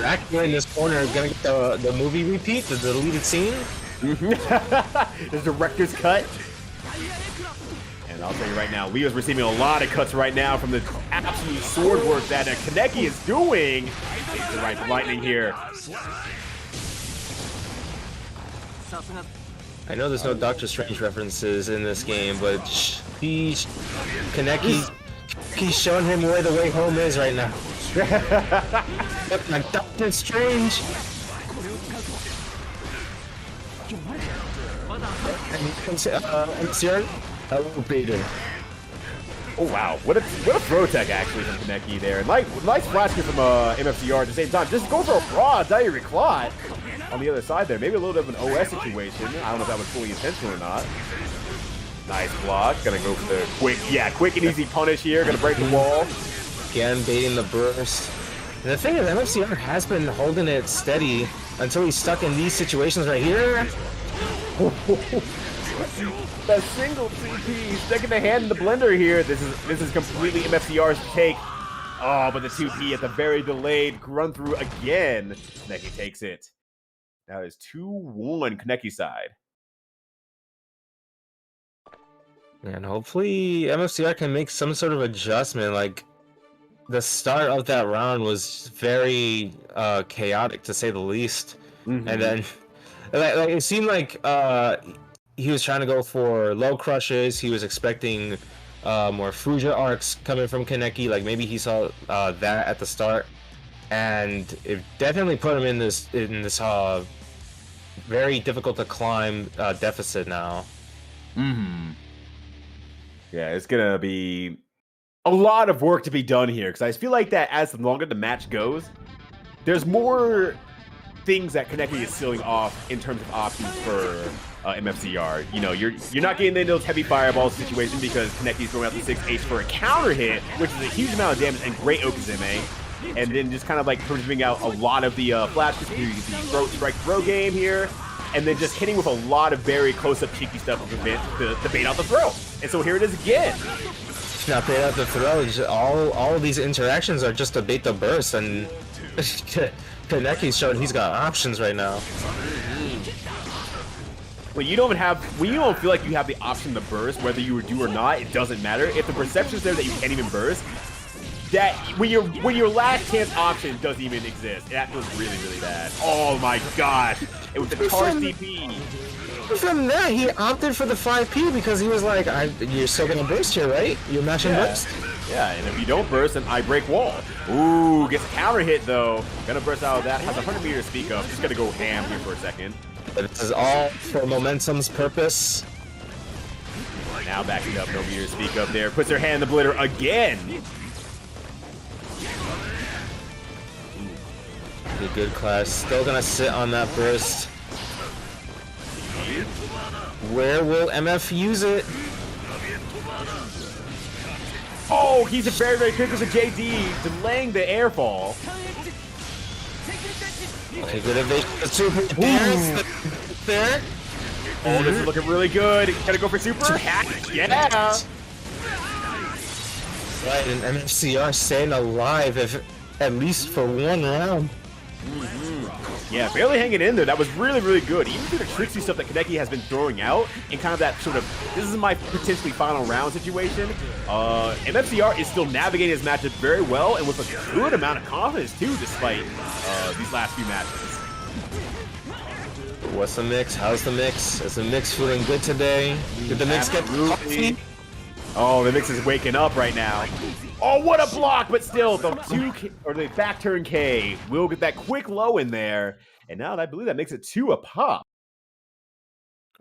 Back here in this corner, gonna get the movie repeat, the deleted scene. The director's cut. And I'll tell you right now, Leo's receiving a lot of cuts right now from the absolute sword work that Kaneki is doing. Takes the right lightning here. I know there's no Doctor Strange references in this game, but Kaneki's showing him where the way home is right now. Like Doctor Strange. MCR, Peter. Oh wow, what a throw tech actually from Kaneki there. And nice flash kick from MFCR at the same time. Just go for a raw Yurikov on the other side there. Maybe a little bit of an OS situation. I don't know if that was fully intentional or not. Nice block. Gonna go for the quick and easy punish here. Gonna break the wall. Again, baiting the burst. And the thing is, MFCR has been holding it steady until he's stuck in these situations right here. The single TP, sticking the hand in the blender here. This is completely MFCR's take. Oh, but the 2P at the very delayed run through again. Kaneki takes it. Now it's 2-1 Kaneki side. And hopefully MFCR can make some sort of adjustment. Like, the start of that round was very chaotic, to say the least. And then like it seemed like he was trying to go for low crushes. He was expecting more Fruja arcs coming from Kaneki. Like, maybe he saw that at the start, and it definitely put him in this very difficult to climb deficit now. Yeah, it's gonna be a lot of work to be done here, because I feel like that as the longer the match goes, there's more things that Kaneki is sealing off in terms of options for MFCR. You know, you're not getting into those heavy fireball situations because Kaneki's throwing out the 6H for a counter hit, which is a huge amount of damage and great Okskemey. And then just kind of like proving out a lot of the flashes through the throat strike throw game here. And then just hitting with a lot of very close-up cheeky stuff to bait out the throw. And so here it is again. Not bait out the throw. All of these interactions are just to bait the burst, and Kaneki's showing he's got options right now. When you don't feel like you have the option to burst, whether you do or not, it doesn't matter. If the perception's there that you can't even burst, that when your last chance option doesn't even exist, that feels really, really bad. Oh my gosh! It was a charge DP. From that, he opted for the 5P because he was like, "You're still gonna burst here, right? You're mashing burst." Yeah, and if you don't burst, then I break wall. Ooh, gets a counter hit though. Gonna burst out of that. Has 100 meters to speak of. Just gonna go ham here for a second. But this is all for momentum's purpose. Now backing up, no meter to speak of there. Puts her hand in the blitter again. Good class. Still gonna sit on that burst. Where will MF use it? Oh, he's a very quick with a JD, delaying the air fall. Okay, good evasion. The super there. Oh, this is looking really good. Gotta go for super. Yeah. Right, and MFCR staying alive, if at least for one round. Yeah, barely hanging in there. That was really good. Even through the tricksy stuff that Kaneki has been throwing out, and kind of that sort of, this is my potentially final round situation, MFCR is still navigating his matchup very well, and with a good amount of confidence too, despite these last few matches. What's the mix? How's the mix? Is the mix feeling good today? Did the mix get coffee? Oh, the mix is waking up right now. Oh, what a block! But still, the the back turn K will get that quick low in there, and now I believe that makes it 2 a pop.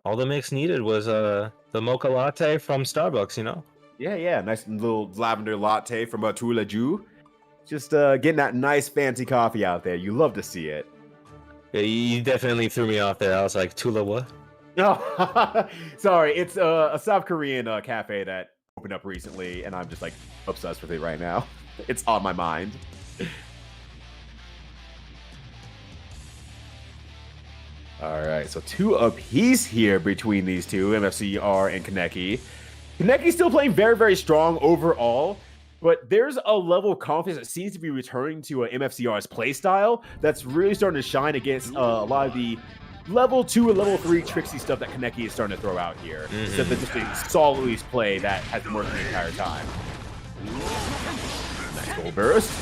All the mix needed was the mocha latte from Starbucks, you know? Yeah, nice little lavender latte from Tous les Jours. Just getting that nice fancy coffee out there. You love to see it. Yeah, you definitely threw me off there. I was like, Tula what? No, sorry, it's a South Korean cafe that opened up recently, and I'm just like obsessed with it right now. It's on my mind. All right, so 2 apiece here between these two, MFCR and Kaneki. Kaneki's still playing very strong overall, but there's a level of confidence that seems to be returning to MFCR's playstyle that's really starting to shine against a lot of the level 2 and level 3 tricksy stuff that Kaneki is starting to throw out here. Instead of just a solidly play that has been working the entire time. Nice gold burst.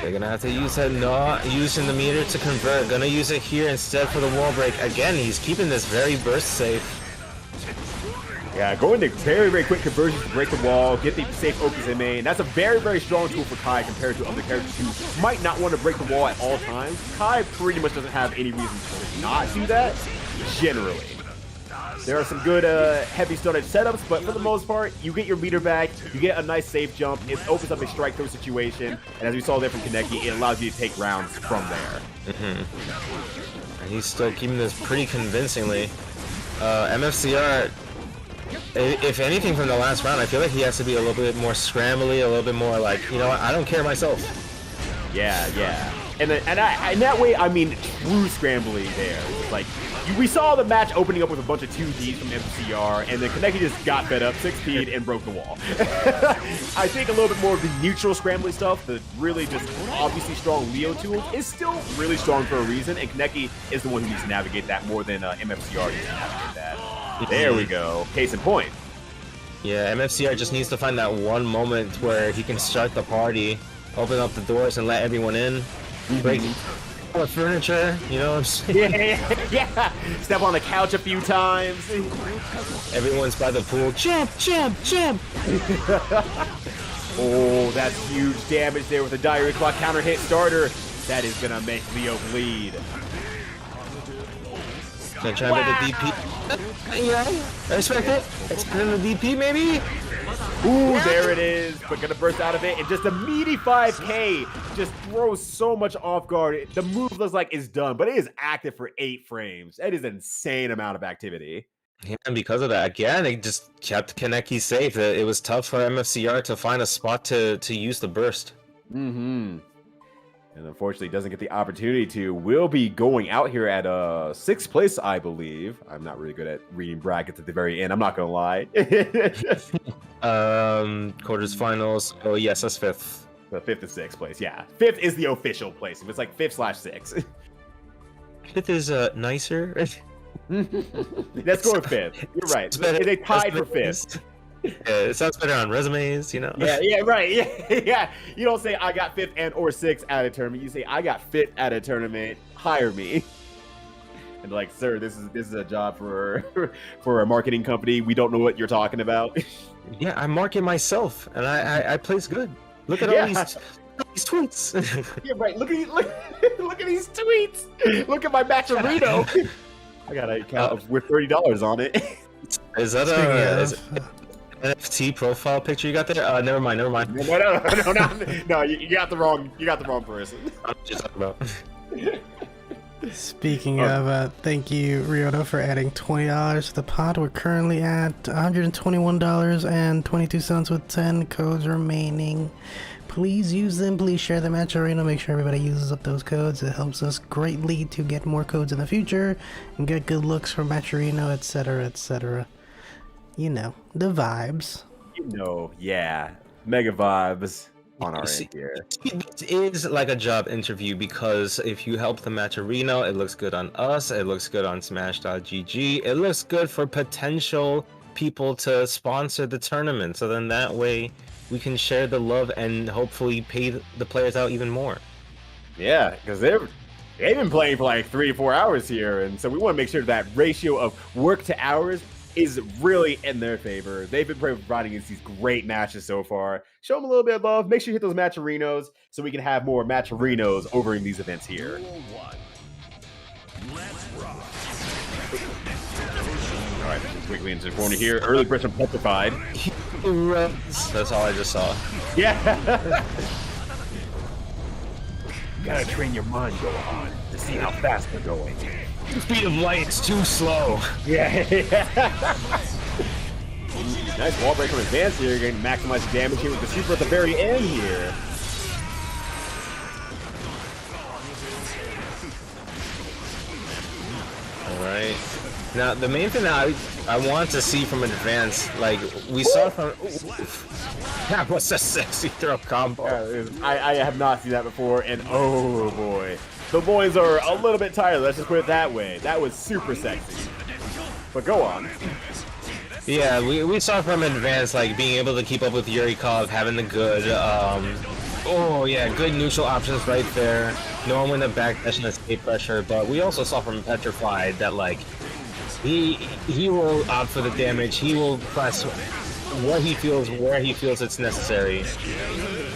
They're gonna have to use that not using the meter to convert. Gonna use it here instead for the wall break. Again, he's keeping this very burst safe. Yeah, going to very quick conversions to break the wall, get the safe Okskemey, and that's a very strong tool for Kai compared to other characters who might not want to break the wall at all times. Kai pretty much doesn't have any reason to not do that, generally. There are some good heavy started setups, but for the most part, you get your meter back, you get a nice safe jump, it opens up a strike throw situation, and as we saw there from Kaneki, it allows you to take rounds from there. And he's still keeping this pretty convincingly. MFCR, if anything from the last round, I feel like he has to be a little bit more scrambly, a little bit more like, you know what, I don't care myself. Yeah. And that way, I mean true scrambly there. It's like, we saw the match opening up with a bunch of 2Ds from MFCR, and then Kaneki just got fed up, 6P'd, and broke the wall. I think a little bit more of the neutral scrambly stuff, the really just obviously strong Leo tool, is still really strong for a reason, and Kaneki is the one who needs to navigate that more than MFCR needs to navigate that. There we go. Case in point. Yeah, MFCR just needs to find that one moment where he can start the party, open up the doors and let everyone in, break the furniture, you know what I'm saying? Yeah. Step on the couch a few times. Everyone's by the pool. Jump! Oh, that's huge damage there with a Diary Clock counter hit starter. That is gonna make Leo bleed. Gonna try with the DP. Yeah, I respect it. Expecting the DP maybe? Ooh, there it is. But gonna burst out of it, and just a meaty 5K just throws so much off guard. The move looks like it's done, but it is active for 8 frames. That is an insane amount of activity. Yeah, and because of that, again, it just kept Kaneki safe. It was tough for MFCR to find a spot to use the burst. And unfortunately doesn't get the opportunity to. Will be going out here at 6th place, I believe. I'm not really good at reading brackets at the very end, I'm not gonna lie. Quarters finals. Oh yes, that's 5th. The 5th is 6th place, yeah. 5th is the official place. If it's like 5th/6. 5th is nicer. Let's go with 5th. You're right. They tied for 5th. Yeah, it sounds better on resumes, you know. Yeah, right. Yeah. You don't say I got 5th and or 6th at a tournament. You say I got 5th at a tournament. Hire me. And like, sir, this is a job for a marketing company. We don't know what you're talking about. Yeah, I market myself, and I place good. Look at all these tweets. Yeah, right. Look at these tweets. Look at my Matcherito. I got an account with $30 on it. Is that a NFT profile picture you got there? Never mind. No, you got the wrong person. I'm just talking about. Speaking of, thank you, Ryota, for adding $20 to the pot. We're currently at $121.22 with 10 codes remaining. Please use them. Please share the match arena. Make sure everybody uses up those codes. It helps us greatly to get more codes in the future and get good looks from match arena, etc., etc. You know, the vibes. You know, yeah. Mega vibes on our end here. It is like a job interview because if you help the match arena, it looks good on us, it looks good on Smash.gg, it looks good for potential people to sponsor the tournament. So then that way we can share the love and hopefully pay the players out even more. Yeah, because they've been playing for like 3 or 4 hours here, and so we want to make sure that ratio of work to hours is really in their favor. They've been providing us these great matches so far. Show them a little bit of love. Make sure you hit those matcharinos so we can have more matcharinos over in these events here. All right, quickly into the corner here. Early burst from Petrafied. That's all I just saw. Yeah. You gotta train your mind, Gohan, to see how fast they're going. The speed of light's too slow. Yeah. Nice wall break from advance here. You're going to maximize the damage here with the super at the very end here. Alright. Now, the main thing that I want to see from advance, like, we saw from... That was a sexy throw combo. I have not seen that before, and oh boy. The boys are a little bit tired, let's just put it that way. That was super sexy. But go on. Yeah, we saw from advance, like, being able to keep up with Yurikov, having the good, oh yeah, good neutral options right there. Knowing when to backdash and escape pressure, but we also saw from Petrafied that, like, he will opt for the damage, he will press what he feels, where he feels it's necessary.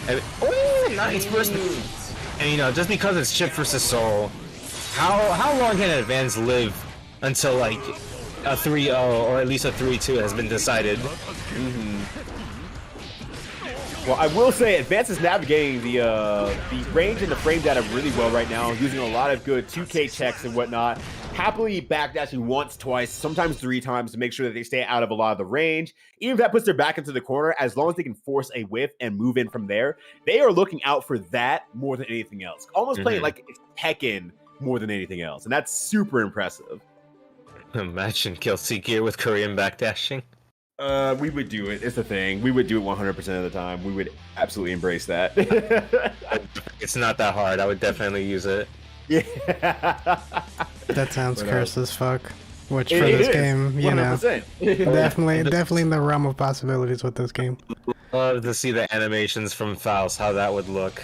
And, oh, nice burst. And you know, just because it's Chipp versus Soul, how long can Advance live until like a 3-0 or at least a 3-2 has been decided? Well, I will say Advance is navigating the range and the frame data really well right now, using a lot of good 2K checks and whatnot. Happily backdashing once, twice, sometimes 3 times to make sure that they stay out of a lot of the range. Even if that puts their back into the corner, as long as they can force a whiff and move in from there, they are looking out for that more than anything else. Almost playing like it's Tekken more than anything else, and that's super impressive. Imagine Kill Gear with Korean backdashing. We would do it. It's the thing. We would do it 100% of the time. We would absolutely embrace that. It's not that hard. I would definitely use it. Yeah. That sounds cursed as fuck. Which for this game, you 100%. know, definitely in the realm of possibilities with this game. Love to see the animations from Faust, how that would look.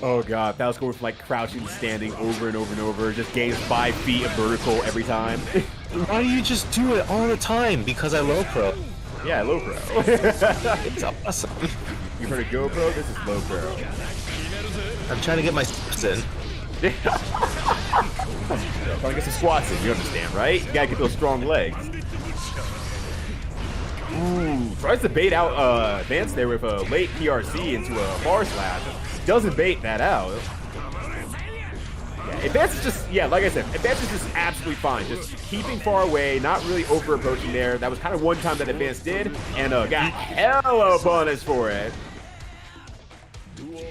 Oh god, Faust going from like crouching, standing over and over and over, just gains 5 feet of vertical every time. Why do you just do it all the time? Because I low pro. Yeah, low pro. It's awesome. You heard of GoPro? This is low pro. I'm trying to get my steps in. Trying to get some squats in, you understand, right? You gotta get those strong legs. Ooh, tries to bait out Advance there with a late PRC into a bar slash. Doesn't bait that out. Yeah, Advance is just, yeah, like I said, Advance is just absolutely fine. Just keeping far away, not really over approaching there. That was kind of one time that Advance did, and got hella punished for it.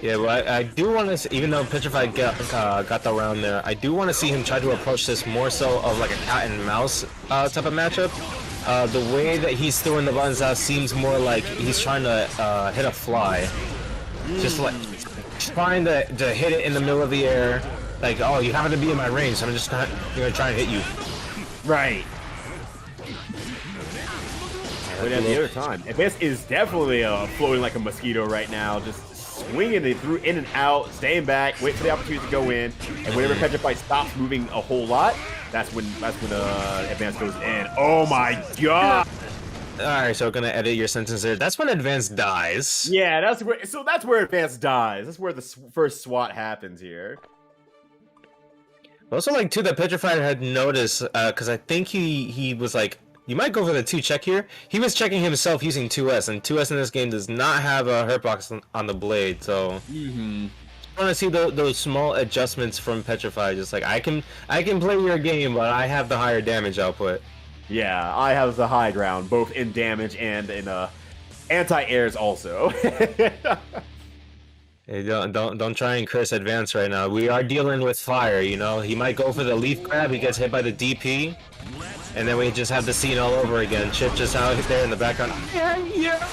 Yeah, well, I do want to, even though Petrafied got the round there, I do want to see him try to approach this more so of like a cat and mouse type of matchup. The way that he's throwing the buttons out seems more like he's trying to hit a fly. Just like trying to hit it in the middle of the air. Like, oh, you happen to be in my range, so I'm just gonna try and hit you. Right. But at the other time, Advance is definitely floating like a mosquito right now, just swinging it through in and out, staying back, wait for the opportunity to go in, and whenever Petrafied stops moving a whole lot, that's when Advance goes in. Oh my god! Alright, so gonna edit your sentence there. That's when Advance dies. Yeah, that's where Advance dies. That's where the first SWAT happens here. Also, like, too, that Petrafied had noticed, because I think he was like, you might go for the 2 check here. He was checking himself using 2S, and 2S in this game does not have a hurt box on the blade, so... want to see those small adjustments from Petrafied. Just like I can play your game, but I have the higher damage output. Yeah, I have the high ground, both in damage and in anti-airs also. Hey, don't try and curse Advance right now. We are dealing with fire, you know. He might go for the leaf grab. He gets hit by the DP, and then we just have the scene all over again. Chipp just out there in the background. Yeah.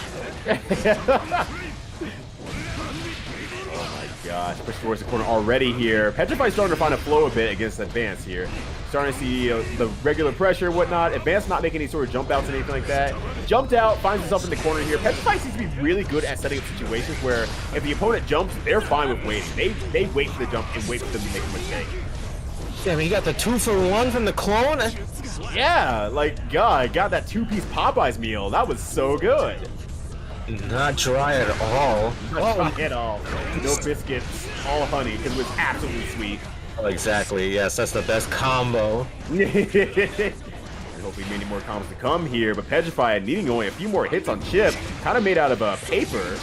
Oh my gosh, push towards the corner already here. Petrified's starting to find a flow a bit against Advance here. Starting to see the regular pressure and whatnot. Advance not making any sort of jump outs and anything like that. Jumped out, finds himself in the corner here. Petrified seems to be really good at setting up situations where if the opponent jumps, they're fine with waiting. They wait for the jump and wait for them to make a mistake. Damn, he got the 2-for-1 from the clone. Yeah, like, God, got that two-piece Popeyes meal. That was so good. Not dry at all. Not dry at all. No biscuits, all honey, because it was absolutely sweet. Oh, exactly. Yes, that's the best combo. And hopefully many more combos to come here, but Petrified needing only a few more hits on Chipp, kind of made out of paper.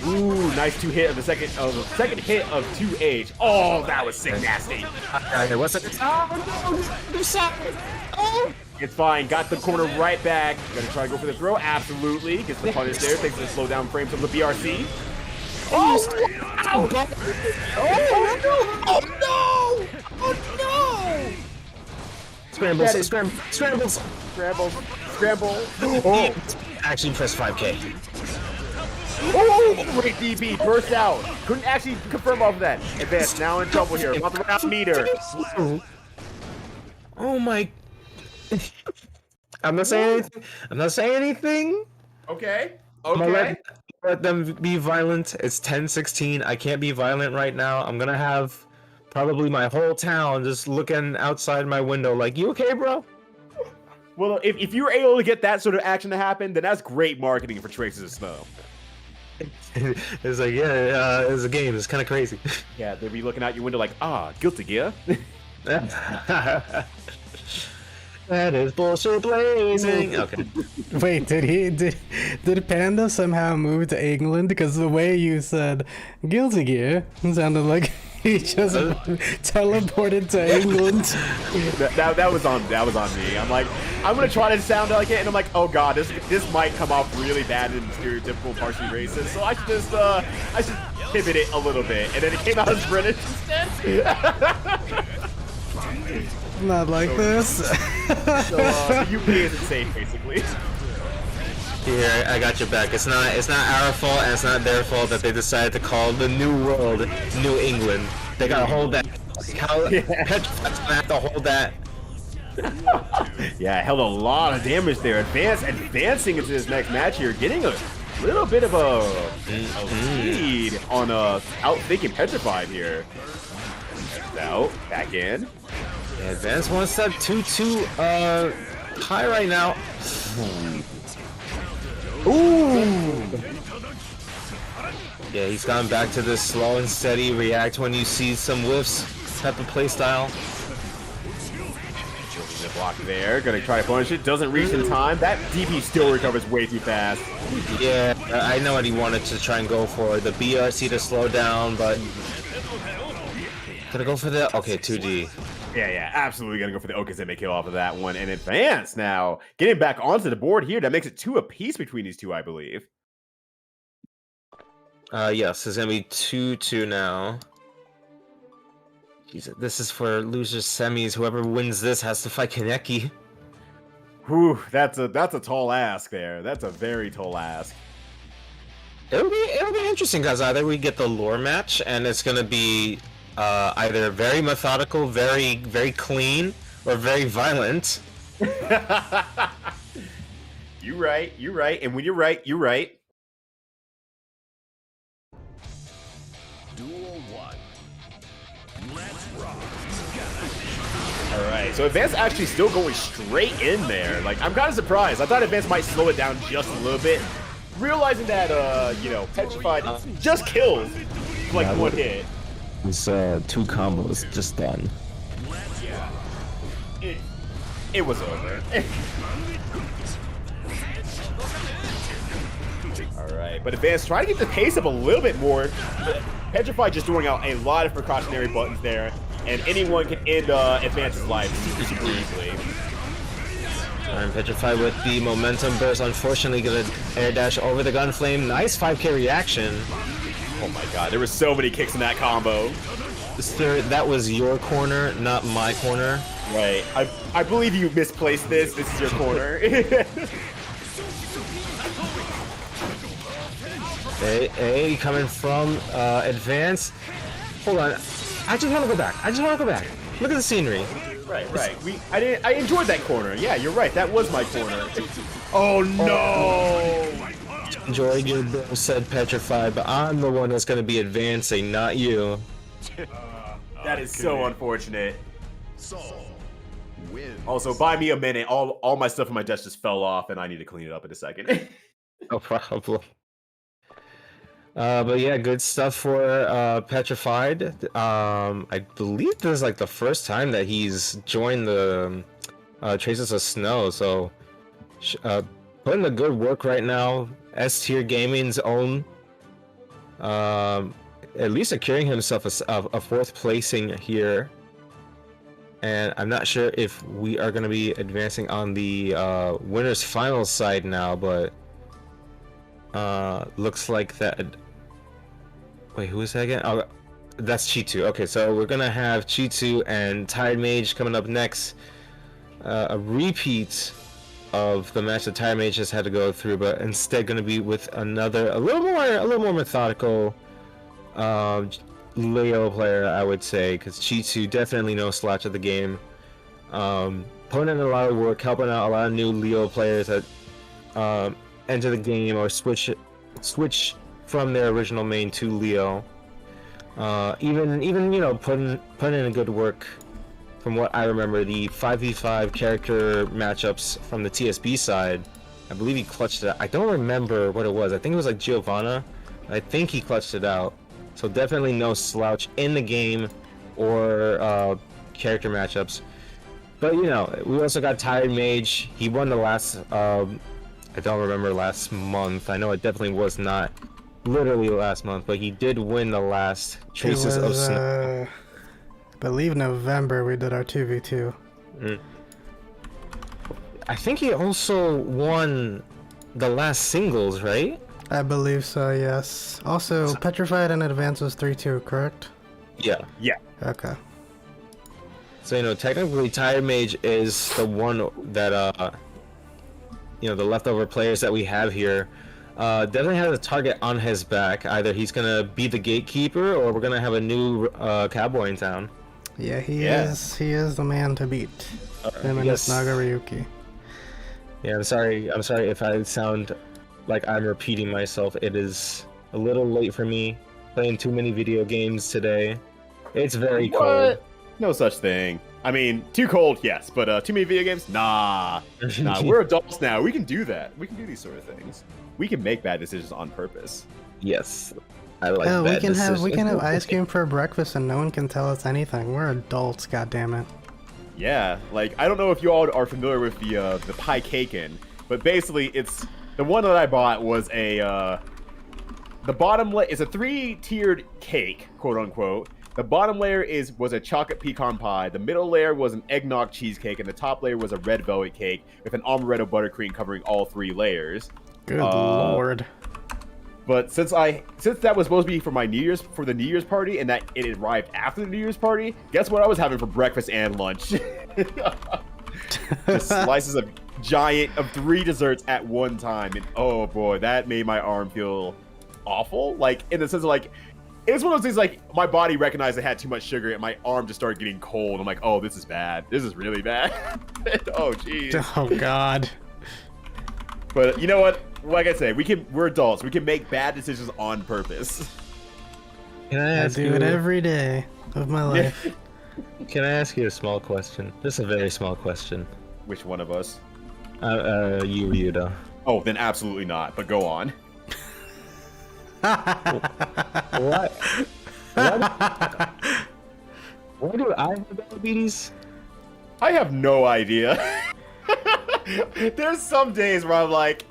Ooh, nice hit of the second hit of 2H. Oh, that was sick nasty. What's it? Oh, It's fine. Got the corner right back. Gonna try to go for the throw. Absolutely. Gets the punish there. Takes the slow down frames from the BRC. Oh! Oh no! Oh no! Oh no! Scrambles. Oh! Actually, press 5K. Oh! Great DB. Burst out. Couldn't actually confirm off of that. Advance now in trouble here. About to run out meter. Oh my. I'm not saying anything. Okay. I'm gonna let them be violent. It's 10-16. I can't be violent right now. I'm gonna have probably my whole town just looking outside my window like, you okay, bro? Well, if you were able to get that sort of action to happen, then that's great marketing for Traces of Snow. It's like, yeah, it's a game. It's kind of crazy. Yeah, they'll be looking out your window like, guilty gear. That is bullshit blazing. Okay. Wait, did Panda somehow move to England? Because the way you said Guilty Gear sounded like he just teleported to England. that was on me. I'm like, I'm gonna try to sound like it, and I'm like, oh god, this might come off really bad and stereotypical partially racist. So I should pivot it a little bit, and then it came out as British instead. Not like this. So the UK isn't safe, basically. Here, I got your back. It's not our fault, and it's not their fault that they decided to call the New World New England. They gotta hold that. Petrified's gonna have to hold that. Yeah, held a lot of damage there. Advancing into this next match here, getting a little bit of a lead on outthinking Petrified here. Out, back in. Yeah, Advance one step 2-2 high right now. Ooh! Yeah, he's gone back to this slow and steady react when you see some whiffs type of playstyle. The block there, gonna try to punish it, doesn't reach in time. That DP still recovers way too fast. Yeah, I know what he wanted to try and go for. The BRC to slow down, but gonna go for the 2D. Yeah, absolutely gonna go for the Okskemey kill off of that one. And Advance now getting back onto the board here. That makes it 2 apiece between these two, I believe. Yes, it's gonna be 2-2 now. Jesus, this is for losers semis. Whoever wins this has to fight Kaneki. Whew, that's a tall ask there. That's a very tall ask. It'll be interesting because either we get the lore match and it's gonna be either very methodical, very, very clean, or very violent. You're right. And when you're right, you're right. Duel 1. Let's rock. Alright, so Advance actually still going straight in there. Like, I'm kind of surprised. I thought Advance might slow it down just a little bit. Realizing that, Petrified just kills like one hit. It's 2 combos just done. Yeah. It was over. Alright, but Advance trying to get the pace up a little bit more. Petrified just throwing out a lot of precautionary buttons there, and anyone can end Advance's life super easily. And Petrified with the momentum burst, unfortunately gonna air dash over the Gunflame. Nice 5k reaction. Oh my god, there were so many kicks in that combo. Sir, that was your corner, not my corner. Right, I believe you misplaced this. This is your corner. Hey, coming from Advance. Hold on, I just want to go back. Look at the scenery. Right. I enjoyed that corner. Yeah, you're right. That was my corner. Oh no! Enjoyed your bill, said Petrified, but I'm the one that's going to be advancing, not you. That is so unfortunate. Also, buy me a minute. All my stuff on my desk just fell off, and I need to clean it up in a second. No problem. But yeah, good stuff for Petrified. I believe this is like the first time that he's joined the Traces of Snow, so putting the good work right now. S-tier gaming's own, at least securing himself a fourth placing here. And I'm not sure if we are going to be advancing on the winners finals side now, but looks like that. Wait, who is that again? Oh, that's Chetoo. Okay, so we're gonna have Chetoo and TiredMage coming up next. A repeat of the match that TiredMage just had to go through, but instead gonna be with another, a little more methodical Leo player, I would say, because Chetoo definitely no slouch at the game. Putting in a lot of work, helping out a lot of new Leo players that enter the game or switch from their original main to Leo. Even you know, putting in a good work. From what I remember, the 5v5 character matchups from the TSB side, I believe he clutched it out. I don't remember what it was. I think it was like Giovanna. I think he clutched it out. So definitely no slouch in the game or character matchups. But you know, we also got TiredMage. He won the last, I don't remember last month. I know it definitely was not literally last month, but he did win the last Traces of Snow. I believe November we did our 2v2. I think he also won the last singles, right? I believe so, yes. Also, Petrified and Advance was 3-2, correct? Yeah. Okay. So, you know, technically TiredMage is the one that, you know, the leftover players that we have here, definitely has a target on his back. Either he's gonna be the gatekeeper or we're gonna have a new cowboy in town. Yeah, he is the man to beat. Him and yes. Nagoriyuki. Yeah, I'm sorry if I sound like I'm repeating myself. It is a little late for me, playing too many video games today. It's very cold. No such thing. I mean, too cold, yes, but too many video games? Nah. We're adults now. We can do that. We can do these sort of things. We can make bad decisions on purpose. Yes. I like Hell, that. we can have ice cream for breakfast and no one can tell us anything. We're adults, goddammit. Yeah, like, I don't know if you all are familiar with the pie cakein, but basically it's the one that I bought was a the bottom layer is a 3-tiered cake, quote unquote. The bottom layer was a chocolate pecan pie, the middle layer was an eggnog cheesecake, and the top layer was a red velvet cake with an amaretto buttercream covering all 3 layers. Good lord. But since that was supposed to be for my New Year's party, and that it arrived after the New Year's party, guess what I was having for breakfast and lunch? Just slices of 3 desserts at one time, and oh boy, that made my arm feel awful. Like, in the sense of like, it's one of those things like my body recognized I had too much sugar, and my arm just started getting cold. I'm like, oh, this is bad. This is really bad. Oh jeez. Oh god. But you know what? Like I say, we're adults. We can make bad decisions on purpose. Can I ask I do it every day of my life. Can I ask you a small question? Just a very small question. Which one of us? You, Yuda. Oh, then absolutely not. But go on. What? Why do I have diabetes? I have no idea. There's some days where I'm like,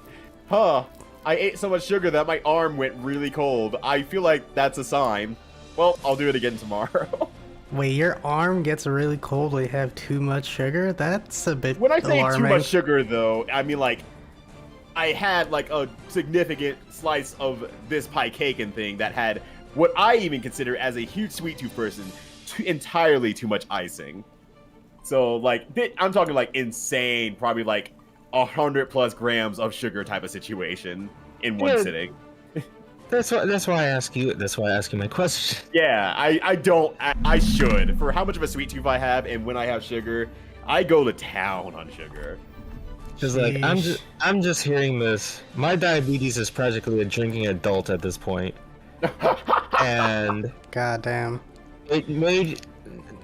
huh, I ate so much sugar that my arm went really cold. I feel like that's a sign. Well, I'll do it again tomorrow. Wait, your arm gets really cold when you have too much sugar? That's a bit When I say alarming. too much sugar, though, I mean, like, I had, like, a significant slice of this pie cake and thing that had what I even consider as a huge sweet tooth person, entirely too much icing. So, like, I'm talking, like, insane, probably, like, 100+ grams of sugar type of situation in one sitting. That's why I ask you. That's why I ask you my question. Yeah, I should. For how much of a sweet tooth I have, and when I have sugar, I go to town on sugar. Cause like I'm just hearing this. My diabetes is practically a drinking adult at this point, and Goddamn. it made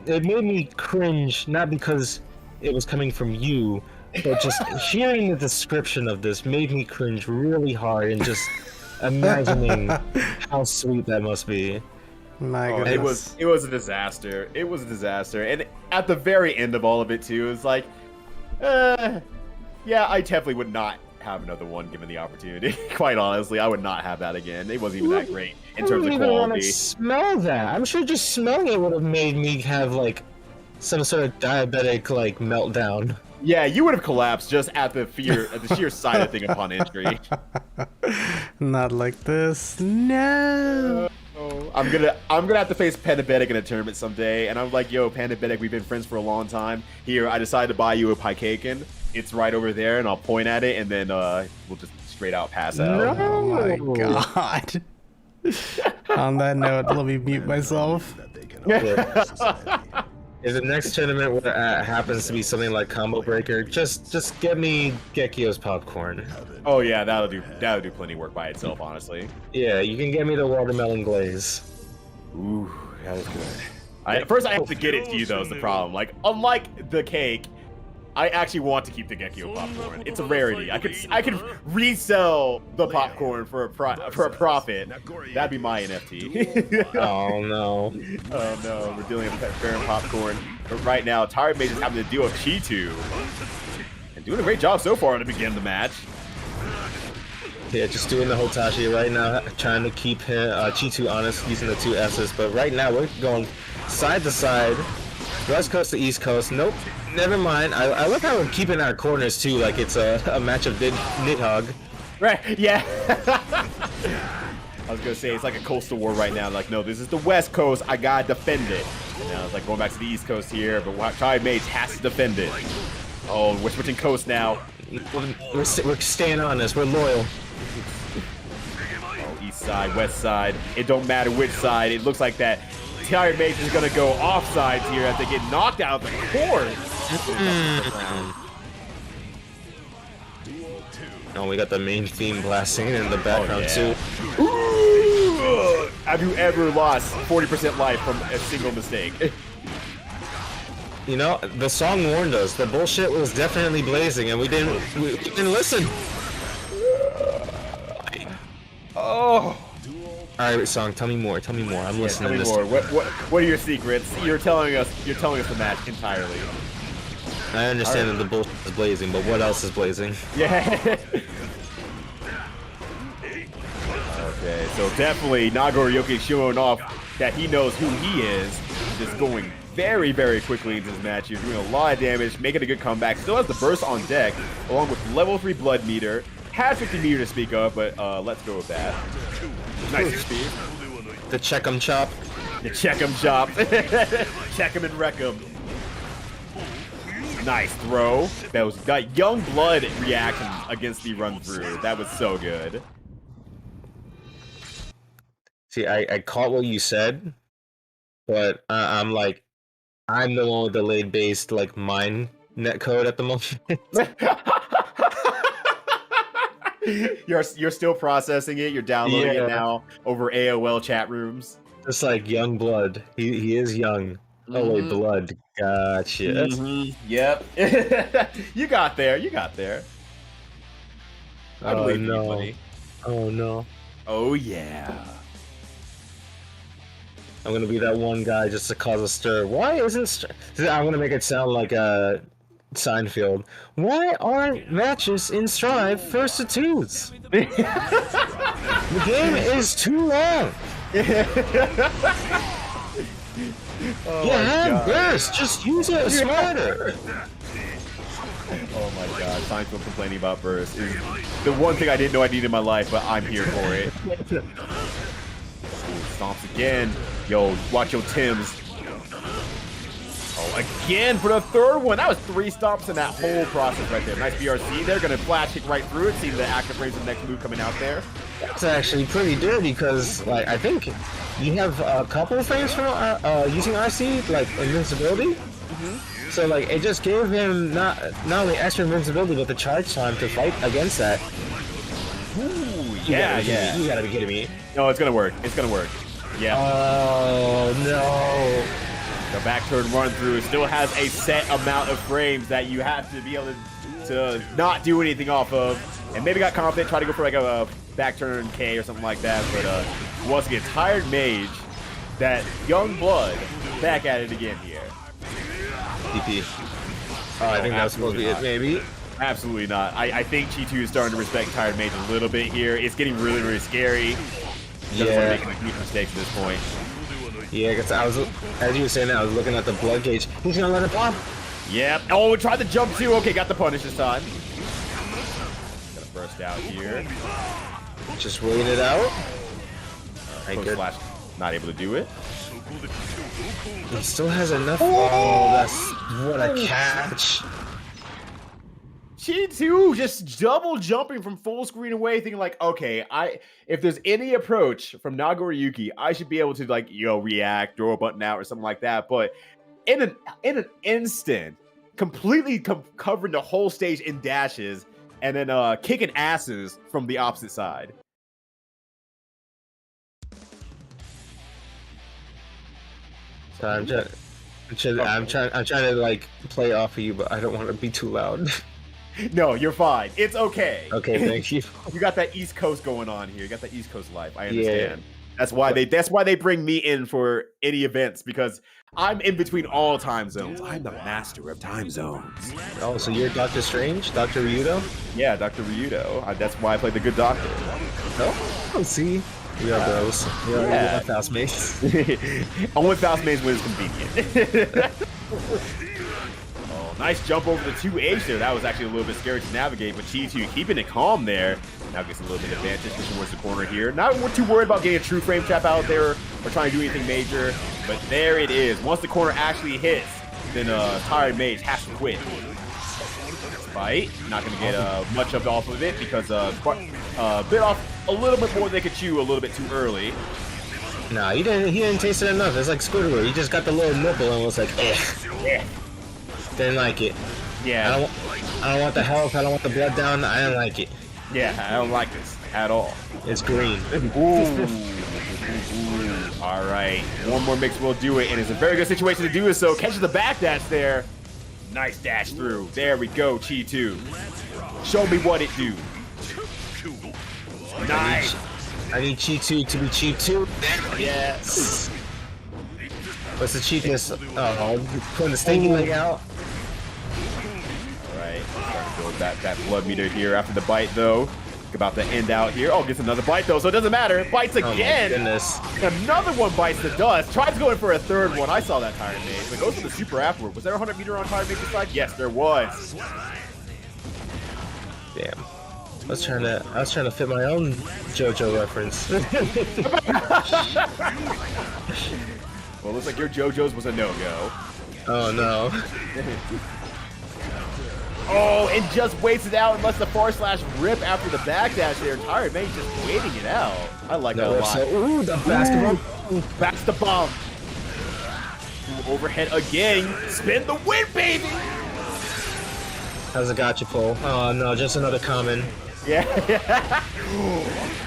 me cringe. Not because it was coming from you, but just hearing the description of this made me cringe really hard, and just imagining how sweet that must be. My goodness. It was a disaster. It was a disaster. And at the very end of all of it too, it's like, yeah, I definitely would not have another one given the opportunity. Quite honestly, I would not have that again. It wasn't even that great in terms of I don't even want quality. to smell that. I'm sure just smelling it would have made me have like some sort of diabetic like meltdown. Yeah, you would have collapsed just at the sheer sight of thing upon entry. Not like this. No. I'm gonna have to face Pandabetic in a tournament someday, and I'm like, yo, Pandabetic, we've been friends for a long time. Here, I decided to buy you a piecaken. It's right over there, and I'll point at it, and then we'll just straight out pass out. Oh my god. On that note, let me mute myself. If the next tournament happens to be something like Combo Breaker, just get me Gekio's popcorn. Oh yeah, that'll do plenty of work by itself, honestly. Yeah, you can get me the watermelon glaze. Ooh, that was good. First, I have to get it to you, though, is the problem. Like, unlike the cake, I actually want to keep the Gekio popcorn. It's a rarity. I could resell the popcorn for a profit. That'd be my NFT. Oh no. Oh no, we're dealing with fair and popcorn. But right now, TiredMage is having to deal with Chetoo. And doing a great job so far to begin the match. Yeah, just doing the Hotashi right now, trying to keep Chetoo honest, using the 2 S's. But right now, we're going side to side, West Coast to East Coast. Nope, never mind. I love how we're keeping our corners too, like it's a match of Nidhogg. Right, yeah. I was gonna say, it's like a coastal war right now. Like, no, this is the West Coast, I gotta defend it. And now it's like going back to the East Coast here, but TiredMage has to defend it. Oh, we're switching coast now. We're staying honest, we're loyal. Oh, east side, west side. It don't matter which side. It looks like that TiredMage is gonna go off sides here as they get knocked out of the court. Oh, we got the main theme blasting in the background too. Ooh! Have you ever lost 40% life from a single mistake? You know, the song warned us. The bullshit was definitely blazing, and we didn't listen. Oh. All right, song. Tell me more. Tell me more. I'm listening. Tell me more. What are your secrets? You're telling us the match entirely. I understand that the bullshit is blazing, but what else is blazing? Yeah. Okay, so definitely Nagoriyuki showing off that he knows who he is. Just going very, very quickly into this match. You're doing a lot of damage, making a good comeback. Still has the burst on deck, along with level 3 blood meter. Has 50 meter to speak of, but let's go with that. Nice speed. The check 'em chop. The check 'em chop. Check 'em and wreck 'em. Nice throw. That was got young blood reaction against the run through. That was so good. See, I caught what you said, but I'm like, I'm the one with the delayed based like mine netcode at the moment. You're still processing it. You're downloading it now over AOL chat rooms. Just like young blood. He is young. Oh wait, blood. Gotcha. Yep. You got there. You got there. I believe in you, buddy. Oh no. Oh yeah. I'm gonna be that one guy just to cause a stir. Why isn't I'm gonna make it sound like Seinfeld. Why aren't matches in Strive first to twos? The game is too long. Oh have burst. Just use it smarter. Oh my god, Seinfeld complaining about burst is the one thing I didn't know I needed in my life, but I'm here for it. Ooh, stomps again. Yo, watch your Tims. Oh, again for the third one. That was 3 stomps in that whole process right there. Nice BRC. They're gonna flash kick right through it. See the active frames of the next move coming out there. That's actually pretty good because, like, I think you have a couple of frames from using RC, like invincibility. So, like, it just gave him not only extra invincibility, but the charge time to fight against that. Ooh, yeah. You gotta be kidding me. No, it's gonna work. It's gonna work. Yeah. Oh, no. The back turn run through still has a set amount of frames that you have to be able to not do anything off of. And maybe got confident, try to go for like a back turn K or something like that. But once again, TiredMage, that young blood, back at it again here. DP. Oh, I think that's supposed to be it, maybe. Absolutely not. I think Chetoo is starting to respect TiredMage a little bit here. It's getting really, really scary. Doesn't want to make any huge mistakes at this point. Yeah, because as you were saying that, I was looking at the blood gauge. He's gonna let it pop. Yep. Oh, tried to jump too. Okay, got the punish this time. Gonna burst out here. Just waiting it out. Flash, not able to do it. He still has enough. Oh, that's what a catch. Chetoo just double jumping from full screen away, thinking like, okay, if there's any approach from Nagoriyuki, I should be able to like, react, throw a button out or something like that. But in an instant, completely covering the whole stage in dashes, and then kicking asses from the opposite side. So I'm trying to like play off of you, but I don't want to be too loud. No, you're fine. It's okay. Okay, thank you. You got that East Coast going on here. You got that East Coast life. I understand. Yeah. That's why they bring me in for any events, because I'm in between all time zones. I'm the master of time zones. Oh, so you're Dr. Strange? Dr. Ryudo? Yeah, Dr. Ryudo. That's why I play the good doctor. Oh, see? We are bros. We are fast mates. Only fast mates when it's convenient. Oh, nice jump over the 2H there. That was actually a little bit scary to navigate, but Chetoo keeping it calm there. Now gets a little bit of advantage, pushing towards the corner here. Not too worried about getting a true frame trap out there or trying to do anything major, but there it is. Once the corner actually hits, then TiredMage has to quit. Fight, not going to get much of off of it because bit off a little bit more than they could chew a little bit too early. Nah, he didn't taste it enough. It's like Squidward. He just got the little nipple and was like, eh. Yeah. Didn't like it. Yeah. I don't want the health. I don't want the blood down. I don't like it. Yeah, I don't like this at all. It's green. Ooh. All right, one more mix will do it, and it's a very good situation to do it. So catches the back dash there. Nice dash through. There we go, Chetoo. Show me what it do. Nice. I need Chetoo to be Chetoo. Yes. What's the cheapness? Oh, putting the stinky leg out. All right, starting to build that blood meter here after the bite, though. About to end out here. Oh, gets another bite, though, so it doesn't matter. Bites again. Oh, my goodness. Another one bites the dust. Tries going for a third one. I saw that TiredMage, but goes for the super afterward. Was there a 100 meter on TiredMage's side? Yes, there was. Damn. I was trying to fit my own JoJo reference. Well, looks like your JoJo's was a no-go. Oh no. Oh, and just waits it out and lets the forward slash rip after the backdash there. TiredMage just waiting it out. I like that a lot. Ooh, the basketball. Backs the bomb. Ooh, overhead again. Spin the win, baby! How's a gotcha pull? Oh no, just another common. Yeah.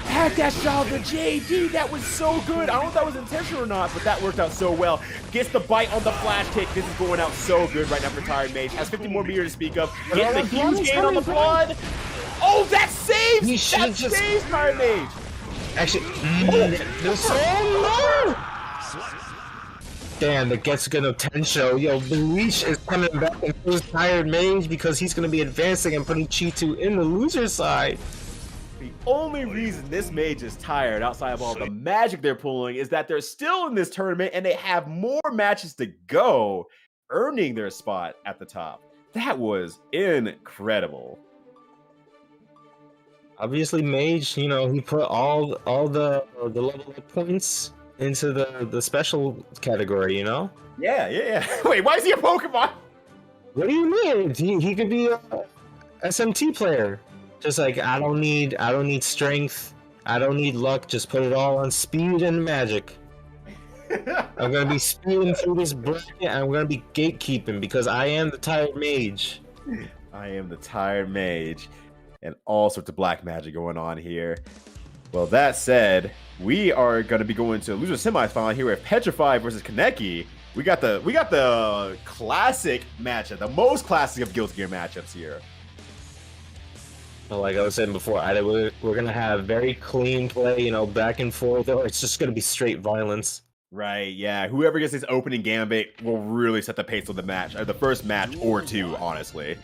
Had that shot of the JD. That was so good. I don't know if that was intentional or not, but that worked out so well. Gets the bite on the flash kick. This is going out so good right now for TiredMage. Has 50 more meters to speak of. Gets the huge gain on the blood. Oh, that saves! That saves TiredMage. Actually, understand the Getsuga no Tensho. Yo, Bleach is coming back and his TiredMage because he's gonna be advancing and putting Chetoo in the loser side. The only reason this mage is tired, outside of all the magic they're pulling, is that they're still in this tournament and they have more matches to go, earning their spot at the top. That was incredible. Obviously, Mage, you know, he put all the level up points into the special category, you know? Yeah. Wait, why is he a Pokemon? What do you mean? He could be a SMT player. Just like I don't need strength, I don't need luck, just put it all on speed and magic. I'm gonna be speeding through this bracket and I'm gonna be gatekeeping because I am the TiredMage. I am the TiredMage. And all sorts of black magic going on here. Well, that said, we are going to be going to loser semifinal here with Petrafied versus Kaneki. We got the classic matchup, the most classic of Guilty Gear matchups here. Well, like I was saying before, we're gonna have very clean play, you know, back and forth, or it's just gonna be straight violence. Right, yeah. Whoever gets this opening gambit will really set the pace of the match, or the first match or two, honestly.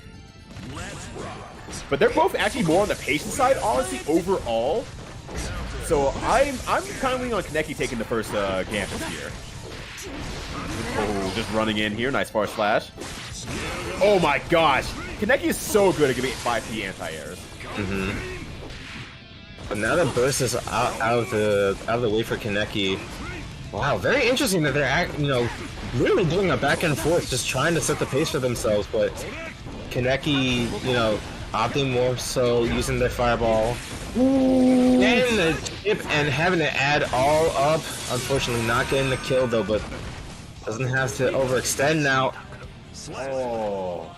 But they're both actually more on the patient side, honestly, overall. So I'm kind of leaning on Kaneki taking the first gambit here. Oh, just running in here. Nice far slash. Oh my gosh. Kaneki is so good at giving 5P anti-airs. But now that Burst is out of the way for Kaneki, wow, very interesting that they're really doing a back and forth, just trying to set the pace for themselves. But Kaneki, you know, opting more so using their fireball. Getting the chip and having to add all up. Unfortunately, not getting the kill though, but doesn't have to overextend now. Oh,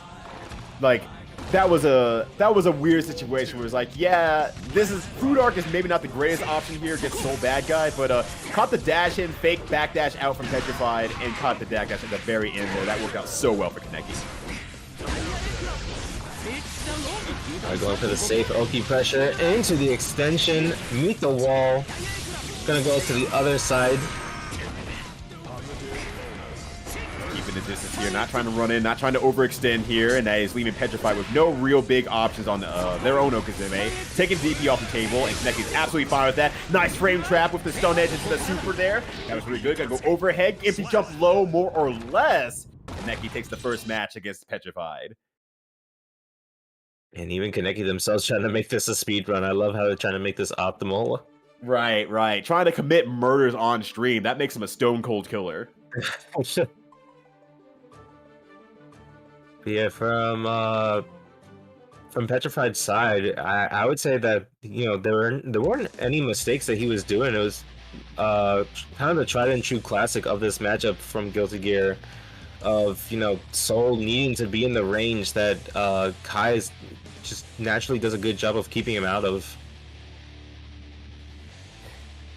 like that was a weird situation where it's like, yeah, this is Food Arc is maybe not the greatest option here against Soul Bad Guy, but caught the dash in, fake backdash out from Petrified, and caught the dash at the very end there. That worked out so well for Kaneki. Going for the safe Oki pressure into the extension, meet the wall. Gonna go to the other side. Keeping the distance here, not trying to run in, not trying to overextend here, and that is leaving Petrified with no real big options on their own Okskemey. Taking DP off the table, and Kaneki's absolutely fine with that. Nice frame trap with the stun edge into the super there. That was really good. Gonna go overhead, if he jump low, more or less. Kaneki takes the first match against Petrified. And even Kaneki themselves trying to make this a speed run. I love how they're trying to make this optimal. Right. Trying to commit murders on stream. That makes him a stone cold killer. Yeah, from Petrified's side, I would say that, you know, there weren't any mistakes that he was doing. It was kind of the tried and true classic of this matchup from Guilty Gear, of, you know, Soul needing to be in the range that Kai just naturally does a good job of keeping him out of.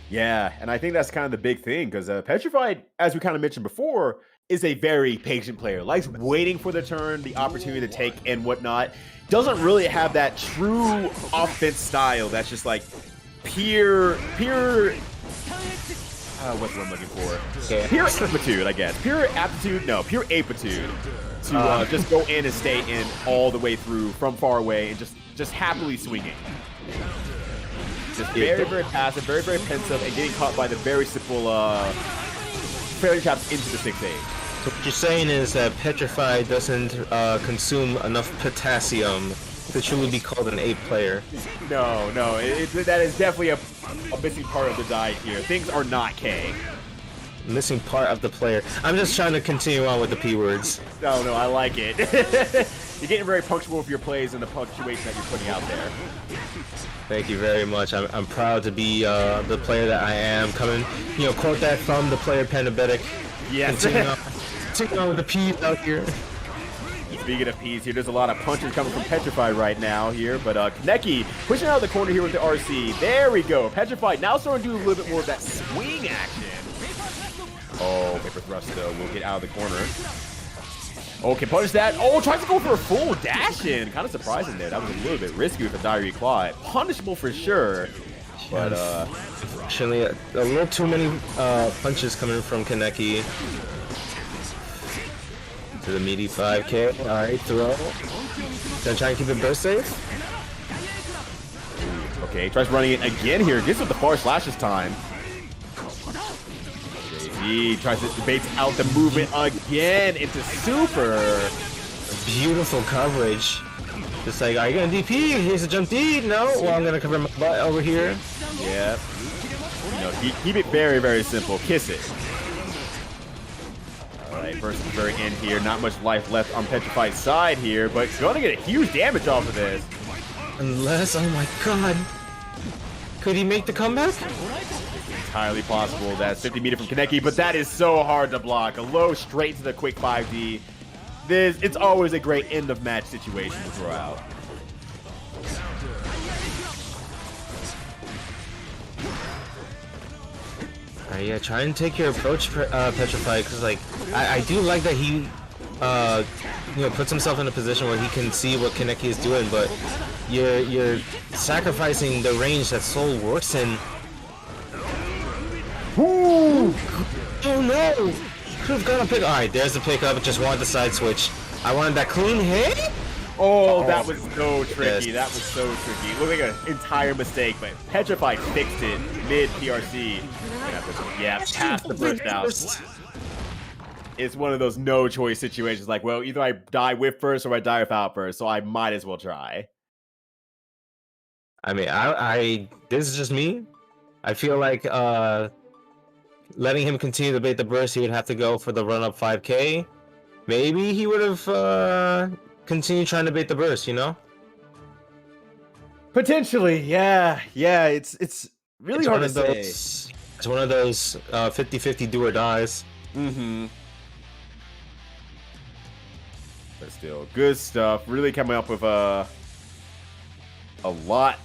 Yeah, and I think that's kind of the big thing, because Petrified, as we kind of mentioned before, is a very patient player. Likes waiting for the turn, the opportunity to take and whatnot. Doesn't really have that true offense style that's just like pure what's what I'm looking for? Pure aptitude, I guess. Pure aptitude? No, pure aptitude. To just go in and stay in all the way through from far away and just happily swinging. Just very, very passive, very, very pensive, and getting caught by the very simple failure traps into the 6-8. So what you're saying is that Petrified doesn't consume enough potassium to truly be called an 8 player. No, that is definitely a missing part of the diet here. Things are not K. Missing part of the player. I'm just trying to continue on with the P words. No, I like it. You're getting very punctual with your plays and the punctuation that you're putting out there. Thank you very much. I'm proud to be the player that I am. Coming, you know, quote that from the player Panabetic. Yes. Continue on with the P's out here. Speaking of P's here, there's a lot of punches coming from Petrified right now here, but Kaneki pushing out of the corner here with the RC. There we go. Petrified now starting to do a little bit more of that swing action. Oh, paper thrust though. We'll get out of the corner. Okay, punish that. Oh, tries to go for a full dash in. Kind of surprising there. That was a little bit risky with the Diary Claw. Punishable for sure. But unfortunately, a little too many punches coming from Kaneki. To the meaty 5K. Alright, throw. Gonna try and keep it burst safe. Okay, tries running it again here. Gets with the far slash this time. JD tries to debate out the movement again into super. Beautiful coverage. Just like, are you gonna DP? Here's a jump D. No, well, I'm gonna cover my butt over here. Yep. You know, keep it very, very simple. Kiss it. Alright, versus the very end here. Not much life left on Petrified's side here, but gonna get a huge damage off of this. Unless, oh my god. Could he make the comeback? Entirely possible. That's 50 meter from Kaneki, but that is so hard to block. A low straight to the quick 5D. It's always a great end of match situation to throw out. Yeah, try and take your approach, Petrified, because like I do like that he, you know, puts himself in a position where he can see what Kaneki is doing, but you're sacrificing the range that Soul works in. Ooh! Oh no! Could have gone a pick. All right, there's the pickup. Just wanted the side switch. I wanted that clean hit. Oh, that was so tricky. Yes. That was so tricky. It looked like an entire mistake, but Petrified fixed it mid PRC. Yeah, past the burst out. It's one of those no choice situations. Like, well, either I die with first or I die without first, so I might as well try. I mean, I this is just me. I feel like letting him continue to bait the burst, he would have to go for the run up 5K. Maybe he would have continued trying to bait the burst, you know? Potentially, yeah. It's really hard to say. It's one of those 50-50 do or dies. Mm-hmm. But still, good stuff. Really coming up with a lot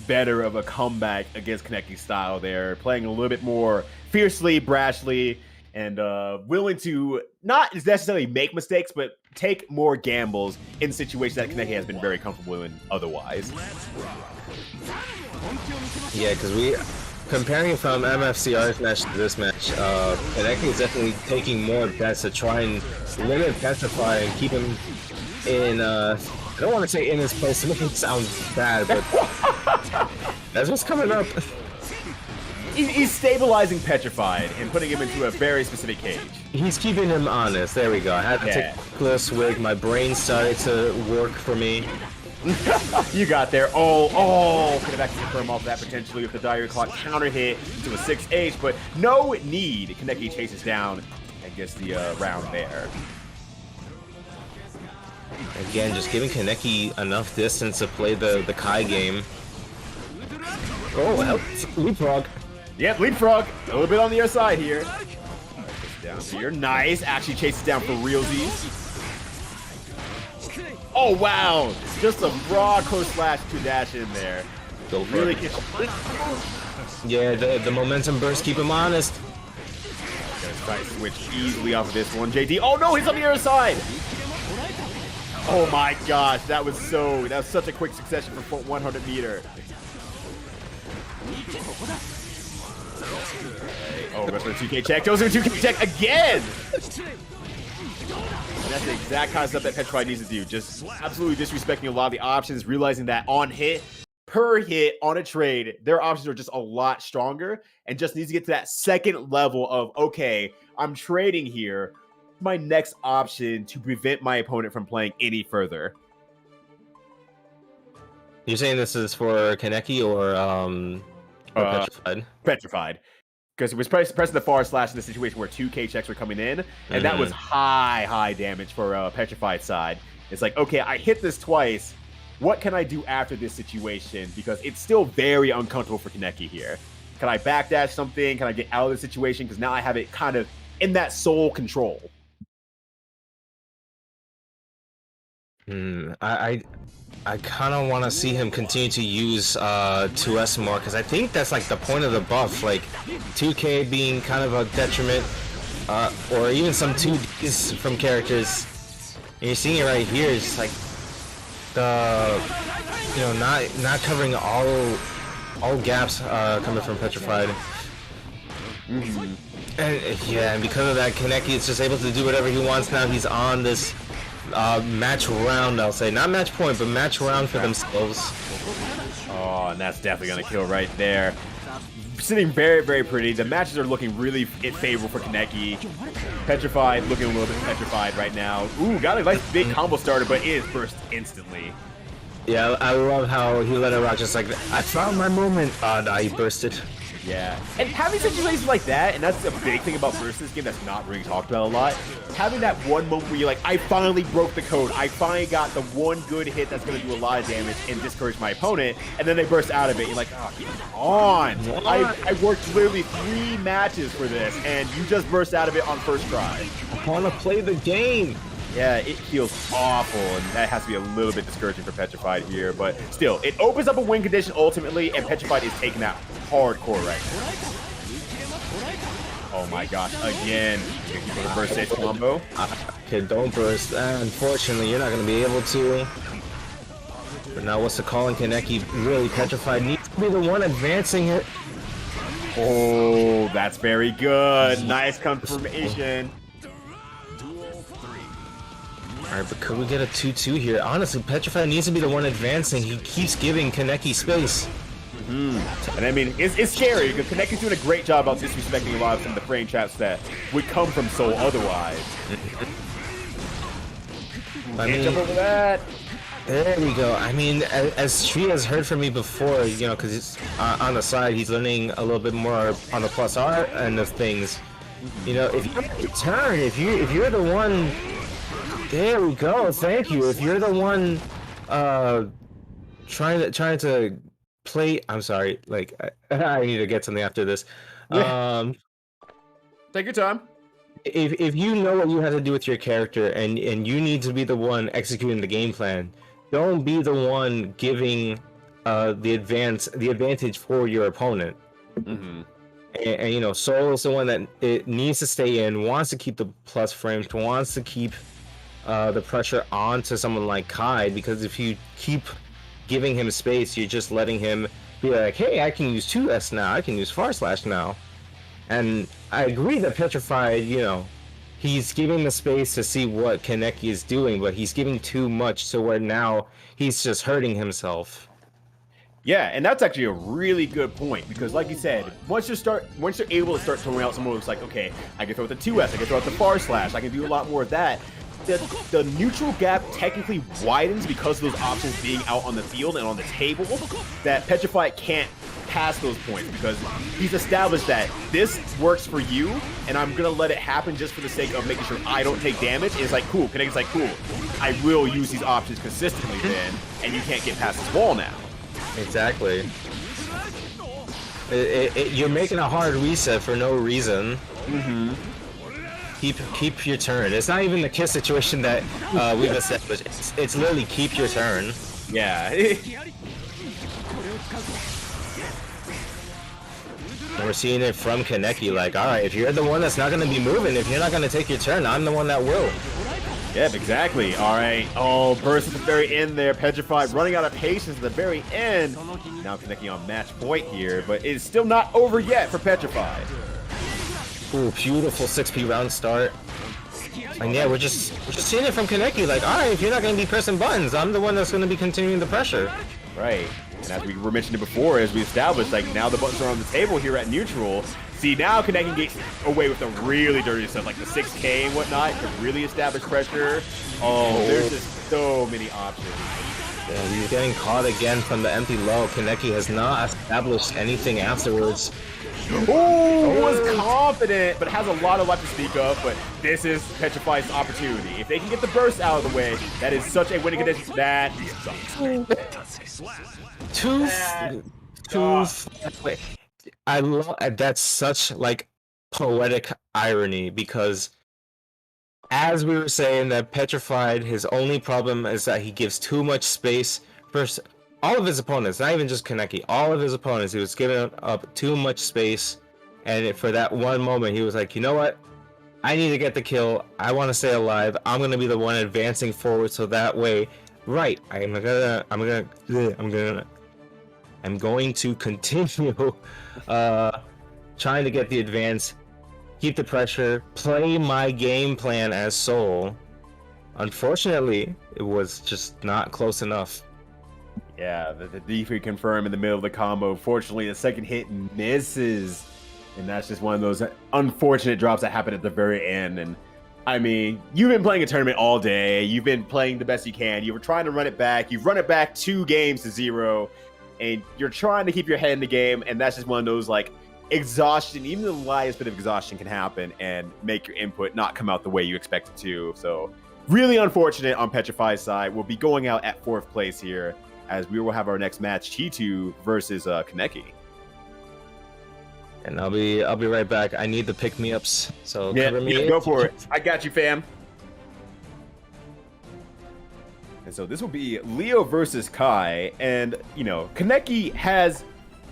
better of a comeback against Kaneki style there. Playing a little bit more fiercely, brashly, and willing to not necessarily make mistakes, but take more gambles in situations that Kaneki has been very comfortable in otherwise. Yeah, because comparing from MFCR's match to this match, Kaneki is definitely taking more bets to try and limit Petrify and keep him in, I don't want to say in his place to make it sound bad, but that's what's coming up. He's stabilizing Petrified and putting him into a very specific cage. He's keeping him honest. There we go. I had to take a close swig. My brain started to work for me. You got there. Oh, could have actually confirmed off that potentially with the Dire Clock counter hit into a 6H, but no need. Kaneki chases down and gets the round there. Again, just giving Kaneki enough distance to play the Kai game. Oh, help. Leapfrog. Yep, leapfrog. A little bit on the other side here. Down here. Nice. Actually chases down for realsies. Oh, wow. Just a raw close slash to dash in there. Go for really it. Yeah, the momentum burst. Keep him honest. Gonna try to switch easily off of this one. JD. Oh, no. He's on the other side. Oh, my gosh. That was such a quick succession for 100 meter. Oh, goes for a 2K check. Goes for a 2K check again! And that's the exact kind of stuff that Petrified needs to do. Just absolutely disrespecting a lot of the options, realizing that on hit, per hit, on a trade, their options are just a lot stronger, and just needs to get to that second level of, okay, I'm trading here. My next option to prevent my opponent from playing any further. You're saying this is for Kaneki or Petrified? Petrified. Because it was pressing the far slash in the situation where 2K checks were coming in, and that was high damage for Petrified's side. It's like, okay, I hit this twice. What can I do after this situation? Because it's still very uncomfortable for Kaneki here. Can I backdash something? Can I get out of the situation? Because now I have it kind of in that sole control. I kind of want to see him continue to use 2S more, because I think that's like the point of the buff, like 2K being kind of a detriment, or even some 2Ds from characters. And you're seeing it right here. It's like the, you know, not covering all gaps coming from Petrified. And because of that, Kaneki is just able to do whatever he wants now. He's on this match round, I'll say. Not match point, but match round for themselves. Oh, and that's definitely going to kill right there. Sitting very, very pretty. The matches are looking really favorable for Kaneki. Petrified, looking a little bit petrified right now. Ooh, got a nice big combo starter, but it is burst instantly. Yeah, I love how he let it rock just like that. I found my moment. Oh, no, he bursted. Yeah, and having situations like that, and that's a big thing about burst in this game that's not really talked about a lot. Having that one moment where you're like, I finally broke the code. I finally got the one good hit that's going to do a lot of damage and discourage my opponent, and then they burst out of it. You're like, oh, come on. I worked literally 3 matches for this, and you just burst out of it on first try. I want to play the game. Yeah, it feels awful, and that has to be a little bit discouraging for Petrified here, but still, it opens up a win condition ultimately, and Petrified is taking that hardcore right now. Oh my gosh, again, for the burst safe combo. Okay, don't burst. Unfortunately, you're not going to be able to. But now what's the call in Kaneki? Really, Petrified needs to be the one advancing it. Oh, that's very good. Nice confirmation. Alright, but could we get a 2-2 here? Honestly, Petrified needs to be the one advancing. He keeps giving Kaneki space. And I mean, it's scary because Kaneki's doing a great job about disrespecting a lot of some of the frame traps that would come from Soul otherwise. Can't jump over that. There we go. I mean, as Tree has heard from me before, you know, because he's on the side, he's learning a little bit more on the plus R end of things. You know, if you turn, if you're the one. There we go. Thank you. If you're the one trying to play, I'm sorry. Like I need to get something after this. Take your time. If you know what you have to do with your character and you need to be the one executing the game plan, don't be the one giving the advantage for your opponent. And you know, Soul is the one that it needs to stay in, wants to keep the plus frames, wants to keep the pressure onto someone like Kai, because if you keep giving him space, you're just letting him be like, hey, I can use 2S now, I can use far slash now. And I agree that Petrified, you know, he's giving the space to see what Kaneki is doing, but he's giving too much, so where now he's just hurting himself. Yeah, and that's actually a really good point, because like you said, once you're able to start throwing out some moves like, okay, I can throw out the 2S, I can throw out the far slash, I can do a lot more of that, the neutral gap technically widens because of those options being out on the field and on the table, that Petrified can't pass those points because he's established that this works for you and I'm gonna let it happen just for the sake of making sure I don't take damage. And it's like, cool, Kaneki's like, cool, I will use these options consistently then, and you can't get past this wall now. Exactly. You're making a hard reset for no reason. Keep your turn. It's not even the kiss situation that we've established. It's literally keep your turn. Yeah. And we're seeing it from Kaneki, like, alright, if you're the one that's not going to be moving, if you're not going to take your turn, I'm the one that will. Yep, exactly. Alright. Oh, burst at the very end there. Petrified running out of patience at the very end. Now Kaneki on match point here, but it's still not over yet for Petrified. Ooh, beautiful 6P round start. And yeah, we're just seeing it from Kaneki, like, alright, if you're not going to be pressing buttons, I'm the one that's going to be continuing the pressure. Right. And as we were mentioning before, as we established, like, now the buttons are on the table here at neutral. See, now Kaneki gets away with the really dirty stuff, like the 6K and whatnot, to really establish pressure. Oh, there's just so many options. Yeah, he's getting caught again from the empty low. Kaneki has not established anything afterwards. Oh, was confident, but has a lot of life to speak of. But this is Petrified's opportunity. If they can get the burst out of the way, that is such a winning condition. That sucks. Wait, I love that's such like poetic irony, because as we were saying that Petrified, his only problem is that he gives too much space for all of his opponents, not even just Kaneki, all of his opponents. He was giving up too much space, and for that one moment, he was like, you know what? I need to get the kill. I want to stay alive. I'm gonna be the one advancing forward, so that way, right? I'm going to continue trying to get the advance keep the pressure, play my game plan as Soul. Unfortunately, it was just not close enough. Yeah, the DP confirm in the middle of the combo. Fortunately, the second hit misses. And that's just one of those unfortunate drops that happen at the very end. And I mean, you've been playing a tournament all day. You've been playing the best you can. You were trying to run it back. You've run it back 2 games to 0. And you're trying to keep your head in the game. And that's just one of those, like, exhaustion. Even the lightest bit of exhaustion can happen and make your input not come out the way you expect it to. So really unfortunate on Petrafied's side. We'll be going out at 4th place here, as we will have our next match, Chetoo versus Kaneki. And I'll be right back. I need the pick-me-ups, so cover me. Go for it. I got you, fam. And so this will be Leo versus Kai, and you know, Kaneki has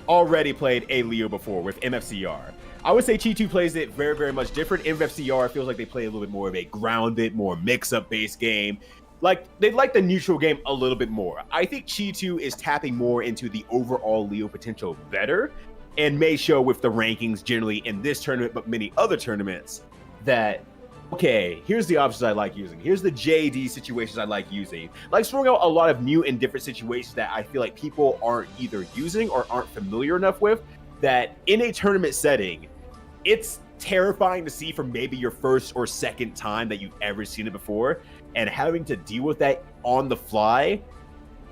already played a Leo before with MFCR. I would say Chetoo plays it very, very much different. MFCR feels like they play a little bit more of a grounded, more mix-up based game. Like, they like the neutral game a little bit more. I think Chetoo is tapping more into the overall Leo potential better, and may show with the rankings generally in this tournament, but many other tournaments, that, okay, here's the options I like using. Here's the JD situations I like using. Like throwing out a lot of new and different situations that I feel like people aren't either using or aren't familiar enough with, that in a tournament setting, it's terrifying to see from maybe your first or second time that you've ever seen it before, and having to deal with that on the fly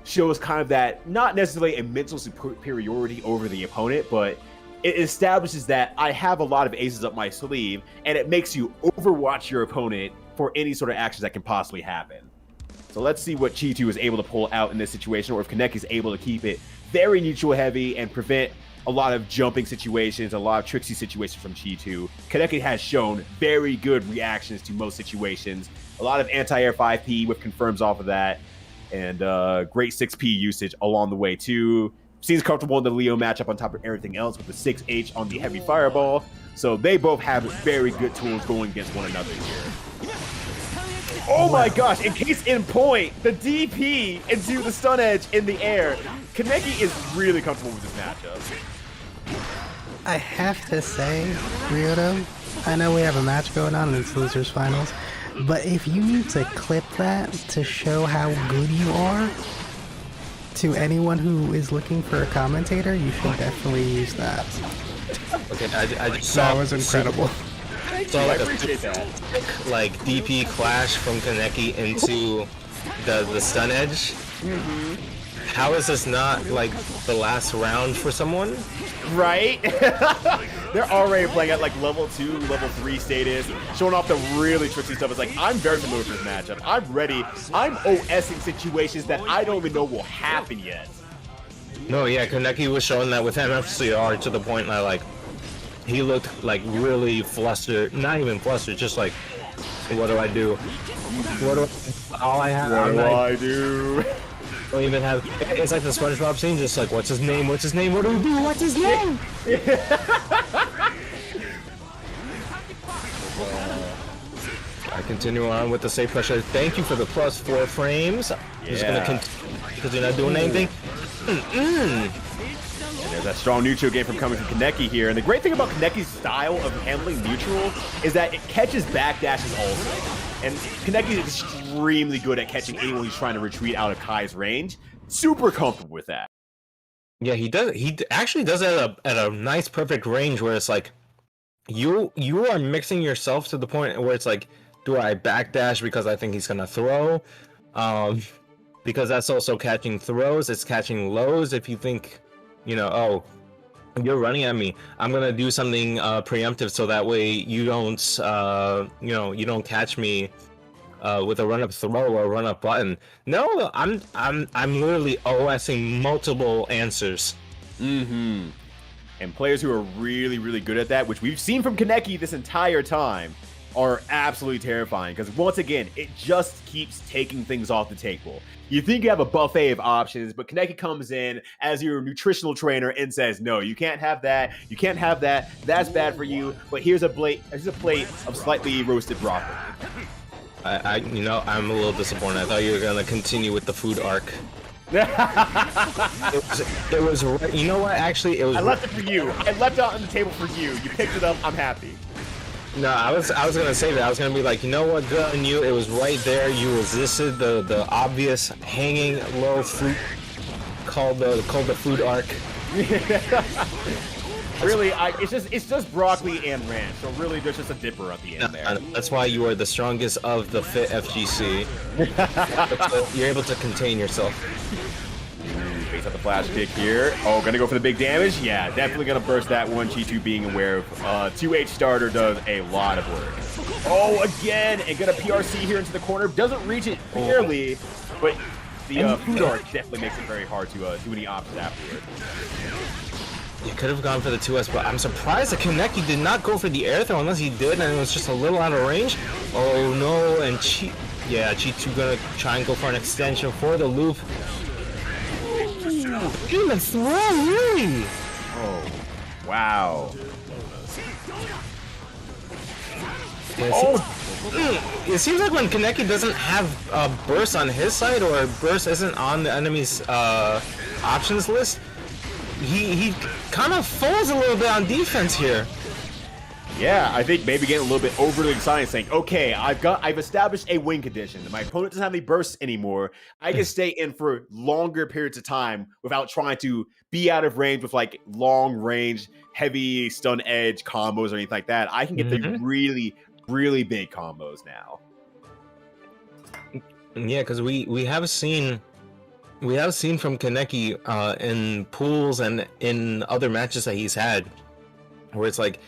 shows kind of that, not necessarily a mental superiority over the opponent, but it establishes that I have a lot of aces up my sleeve, and it makes you overwatch your opponent for any sort of actions that can possibly happen. So let's see what Chetoo is able to pull out in this situation, or if Kaneki is able to keep it very neutral heavy and prevent a lot of jumping situations, a lot of tricksy situations from Chetoo. Kaneki has shown very good reactions to most situations. A lot of anti-air 5P with confirms off of that, and great 6P usage along the way too. Seems comfortable in the Leo matchup on top of everything else with the 6H on the heavy fireball. So they both have very good tools going against one another here. Oh my gosh, in case in point, the DP into the stun edge in the air. Kaneki is really comfortable with this matchup. I have to say, Ryoto, I know we have a match going on in it's losers finals, but if you need to clip that to show how good you are to anyone who is looking for a commentator, you should definitely use that. Okay, I just saw That was incredible. saw like a like DP clash from Kaneki into the stun edge. How is this not like the last round for someone? Right? They're already playing at like level 2, level 3 status, showing off the really tricky stuff. It's like, I'm very familiar with this matchup. I'm ready. I'm OSing situations that I don't even know will happen yet. No, yeah, Kaneki was showing that with MFCR to the point that like he looked like really flustered. Not even flustered, just like, what do I do? What do I, all I have? What do I do? Don't even have. It's like the SpongeBob scene, just like, what's his name? What's his name? What do we do? What's his name? I continue on with the safe pressure. Thank you for the +4 frames. I'm just gonna continue because you're not doing anything. And there's that strong neutral game from coming from Kaneki here. And the great thing about Kaneki's style of handling neutral is that it catches backdashes also. And Kaneki is extremely good at catching anyone who's trying to retreat out of Kai's range. Super comfortable with that. Yeah, he does. He actually does it at a nice, perfect range where it's like you are mixing yourself to the point where it's like, do I backdash because I think he's gonna throw? Because that's also catching throws. It's catching lows. If you think, you know, oh, you're running at me, I'm gonna do something preemptive so that way you don't, you know, you don't catch me with a run-up throw or a run-up button. No, I'm literally OSing multiple answers. And players who are really, really good at that, which we've seen from Kaneki this entire time, are absolutely terrifying, because once again, it just keeps taking things off the table. You think you have a buffet of options, but Kaneki comes in as your nutritional trainer and says, no, you can't have that, you can't have that, that's bad for you, but here's a plate of slightly roasted broccoli. You know, I'm a little disappointed. I thought you were gonna continue with the food arc. it was, you know what, actually, it was... I left it for you. I left it on the table for you. You picked it up, I'm happy. No, I was gonna say that. I was gonna be like, you know what, good on you. It was right there. You resisted the obvious hanging low fruit called the food arc. Really, it's just broccoli and ranch. So really, there's just a dipper at the end there. That's why you are the strongest of the fit FGC. You're able to contain yourself. Face out the flash kick here. Oh, gonna go for the big damage? Yeah, definitely gonna burst that one. Chetoo being aware of 2H starter does a lot of work. Oh, again, and gonna PRC here into the corner. Doesn't reach it barely, but the food arc definitely makes it very hard to do any options afterward. You could have gone for the 2S, but I'm surprised that Kaneki did not go for the air throw unless he did, and it was just a little out of range. Oh no, and Chetoo gonna try and go for an extension for the loop. Even throw, really? Oh, wow. It seems like when Kaneki doesn't have burst on his side, or burst isn't on the enemy's options list, he kind of falls a little bit on defense here. Yeah, I think maybe getting a little bit overly excited, saying, okay, I've established a win condition. My opponent doesn't have any bursts anymore. I can stay in for longer periods of time without trying to be out of range with like long range, heavy stun edge combos or anything like that. I can get the really, really big combos now. Yeah, because we have seen from Kaneki in pools and in other matches that he's had, where it's like,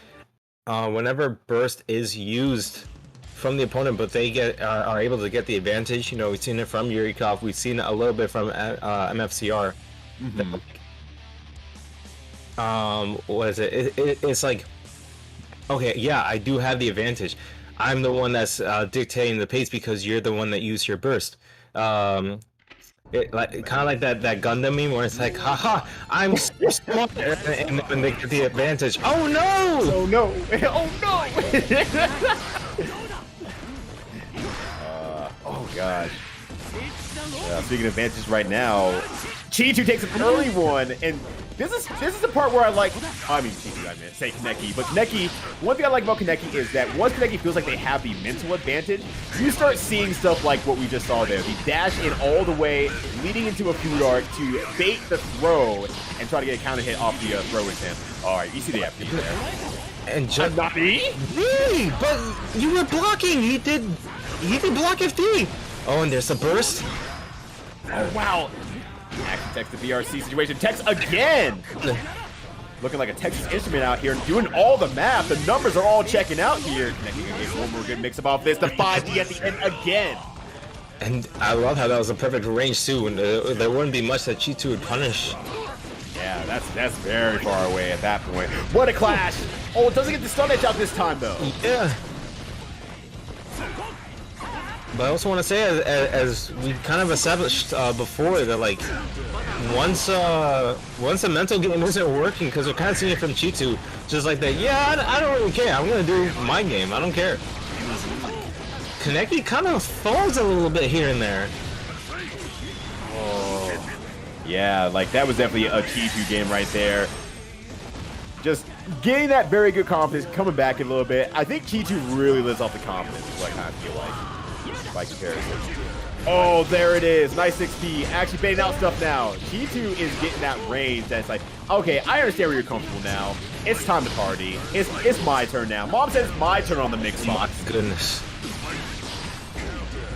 whenever burst is used from the opponent, but they are able to get the advantage. You know, we've seen it from Yurikov. We've seen it a little bit from MFCR. What is it? It's like, okay, yeah, I do have the advantage. I'm the one that's dictating the pace because you're the one that used your burst. Kind of like that Gundam meme where it's like, haha, I'm so smart, and then they get the advantage. Oh no! Oh no! Oh no! Oh gosh. Speaking of advantages right now, Chetoo takes an early one, and this is the part where I mean Chetoo, I meant say Kaneki, but Kaneki, one thing I like about Kaneki is that once Kaneki feels like they have the mental advantage, you start seeing stuff like what we just saw there. The dash in all the way, leading into a food arc to bait the throw and try to get a counter hit off the throw attempt. Alright, you see the FD there. And just not me? Really? But you were blocking. He did block FD. Oh, and there's the burst. Oh wow. Action text the BRC situation. Text again! Looking like a Texas Instrument out here, doing all the math. The numbers are all checking out here. Kaneki gonna get one more good mix-up off this. The 5D at the end again. And I love how that was a perfect range too, and there wouldn't be much that Chetoo would punish. Yeah, that's very far away at that point. What a clash! Oh, it doesn't get the stun edge out this time though. Yeah. But I also want to say, as we kind of established before, that like once a mental game isn't working, because we're kind of seeing it from Chetoo, just like that. Yeah, I don't really care. I'm gonna do my game. I don't care. Kaneki kind of falls a little bit here and there. Oh, yeah, like that was definitely a Chetoo game right there. Just getting that very good confidence, coming back a little bit. I think Chetoo really lives off the confidence, is what I kind of feel like. By comparison. Oh, there it is. Nice XP. Actually baiting out stuff now. Chetoo is getting that range that's like, okay, I understand where you're comfortable now. It's time to party. It's my turn now. Mom says it's my turn on the mix box. Goodness.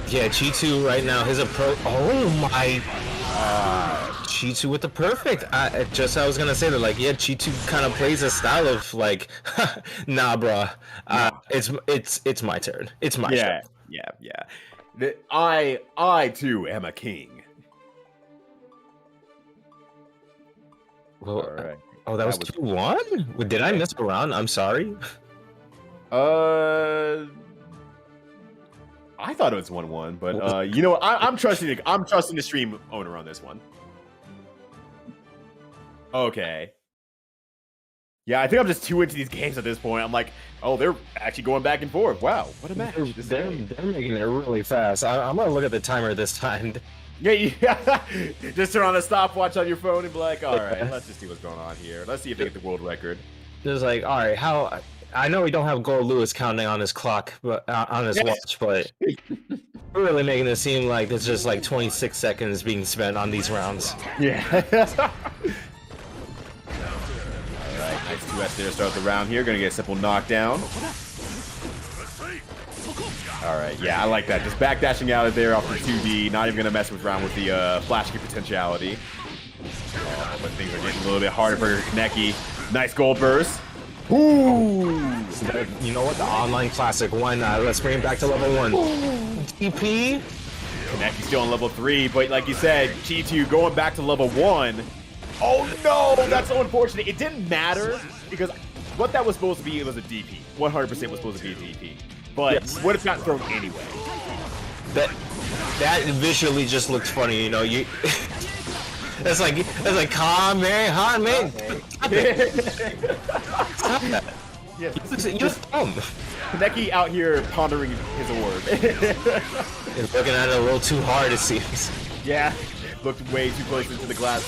Yeah, Chetoo right now, his approach. Oh my. Chetoo with the perfect. I was gonna say that, like, yeah, Chetoo kind of plays a style of like, nah, bruh. It's my turn. It's my turn. Yeah. I too am a king. Well, all right. Oh, that was 2-1? Did I miss a round? I'm sorry. I thought it was 1-1, but you know, I'm trusting the stream owner on this one. Okay. Yeah, I think I'm just too into these games at this point. I'm like, oh, they're actually going back and forth. Wow, what a match. They're making it really fast. I'm going to look at the timer this time. Yeah. Just turn on the stopwatch on your phone and be like, all right, let's just see what's going on here. Let's see if they get the world record. Just like, all right, how I know we don't have Gold Lewis counting on his clock, but on his watch, but we're really making it seem like there's just like 26 seconds being spent on these rounds. Yeah. Alright, nice 2S there to start the round here. Gonna get a simple knockdown. Alright, yeah, I like that. Just backdashing out of there off the 2D. Not even gonna mess around with the flash kick potentiality. But things are getting a little bit harder for Kaneki. Nice gold burst. Ooh! You know what? The online classic. Why not? Let's bring it back to level 1. DP. Kaneki's still on level 3, but like you said, Chetoo going back to level 1. Oh no! That's so unfortunate. It didn't matter because what that was supposed to be, it was a DP. 100% was supposed to be a DP. But yes, would have gotten thrown anyway. That visually just looked funny, you know. You. That's like calm man. Stop that. Yes. You're dumb. Kaneki out here pondering his orb. He's looking at it a little too hard, it seems. Yeah, looked way too close into the glass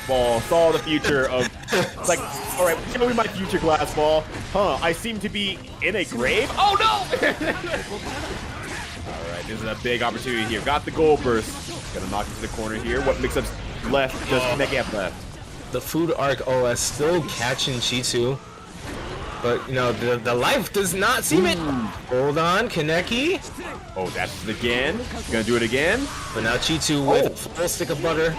ball. Saw the future of, it's like, all right, show me my future glass ball. Huh? I seem to be in a grave. Oh no! All right, this is a big opportunity here. Got the gold burst. Gonna knock into the corner here. What mix-ups left does Kaneki have left? The Food Arc OS still catching Chetoo. But, you know, the life does not seem it. Hold on, Kaneki. Oh, that's it again. Gonna do it again. But now Chetoo with a full stick of butter.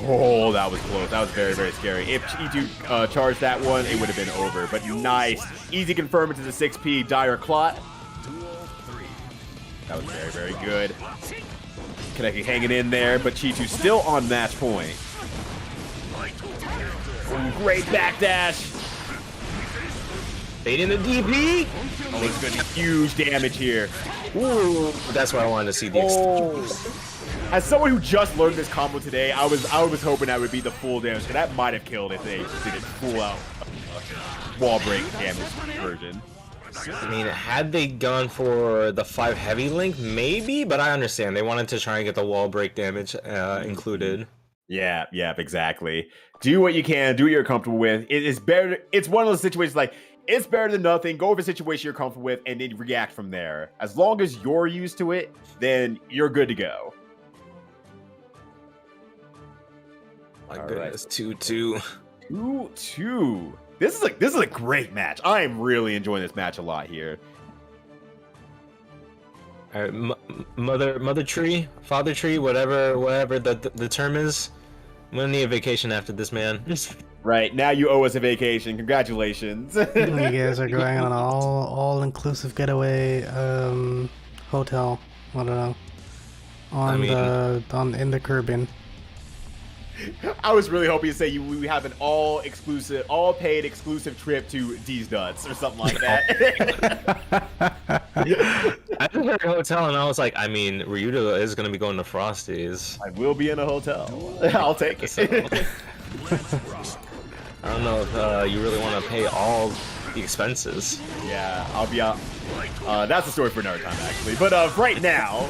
Oh, that was close. That was very, very scary. If Chetoo charged that one, it would have been over. But nice. Easy confirm into the 6P dire clot. That was very, very good. Kaneki hanging in there, but Chetoo still on match point. Ooh, great backdash. Bait in the DP. Oh, it's gonna be huge damage here. Ooh, that's why I wanted to see the extension. As someone who just learned this combo today, I was hoping that would be the full damage, because that might have killed if they did it full out wall break damage version. I mean, had they gone for the 5 heavy link, maybe, but I understand. They wanted to try and get the wall break damage included. Yeah, exactly. Do what you can, do what you're comfortable with. It is better. It's one of those situations like, it's better than nothing. Go with a situation you're comfortable with and then react from there. As long as you're used to it, then you're good to go. My goodness, 2-2. 2-2. This is a great match. I am really enjoying this match a lot here. All right, mother tree, father tree, whatever the term is. I'm gonna need a vacation after this, man. Right, now you owe us a vacation. Congratulations. You guys are going on an all-inclusive getaway hotel. I don't know. In the Caribbean. I was really hoping to say we have an all-paid exclusive trip to D's Nuts or something like that. I just heard a hotel and I was like, I mean, Ryuta is gonna be going to Frosty's. I will be in a hotel. I'll take it. So, I don't know if you really want to pay all the expenses. Yeah, I'll be out. That's a story for another time, actually. But right now,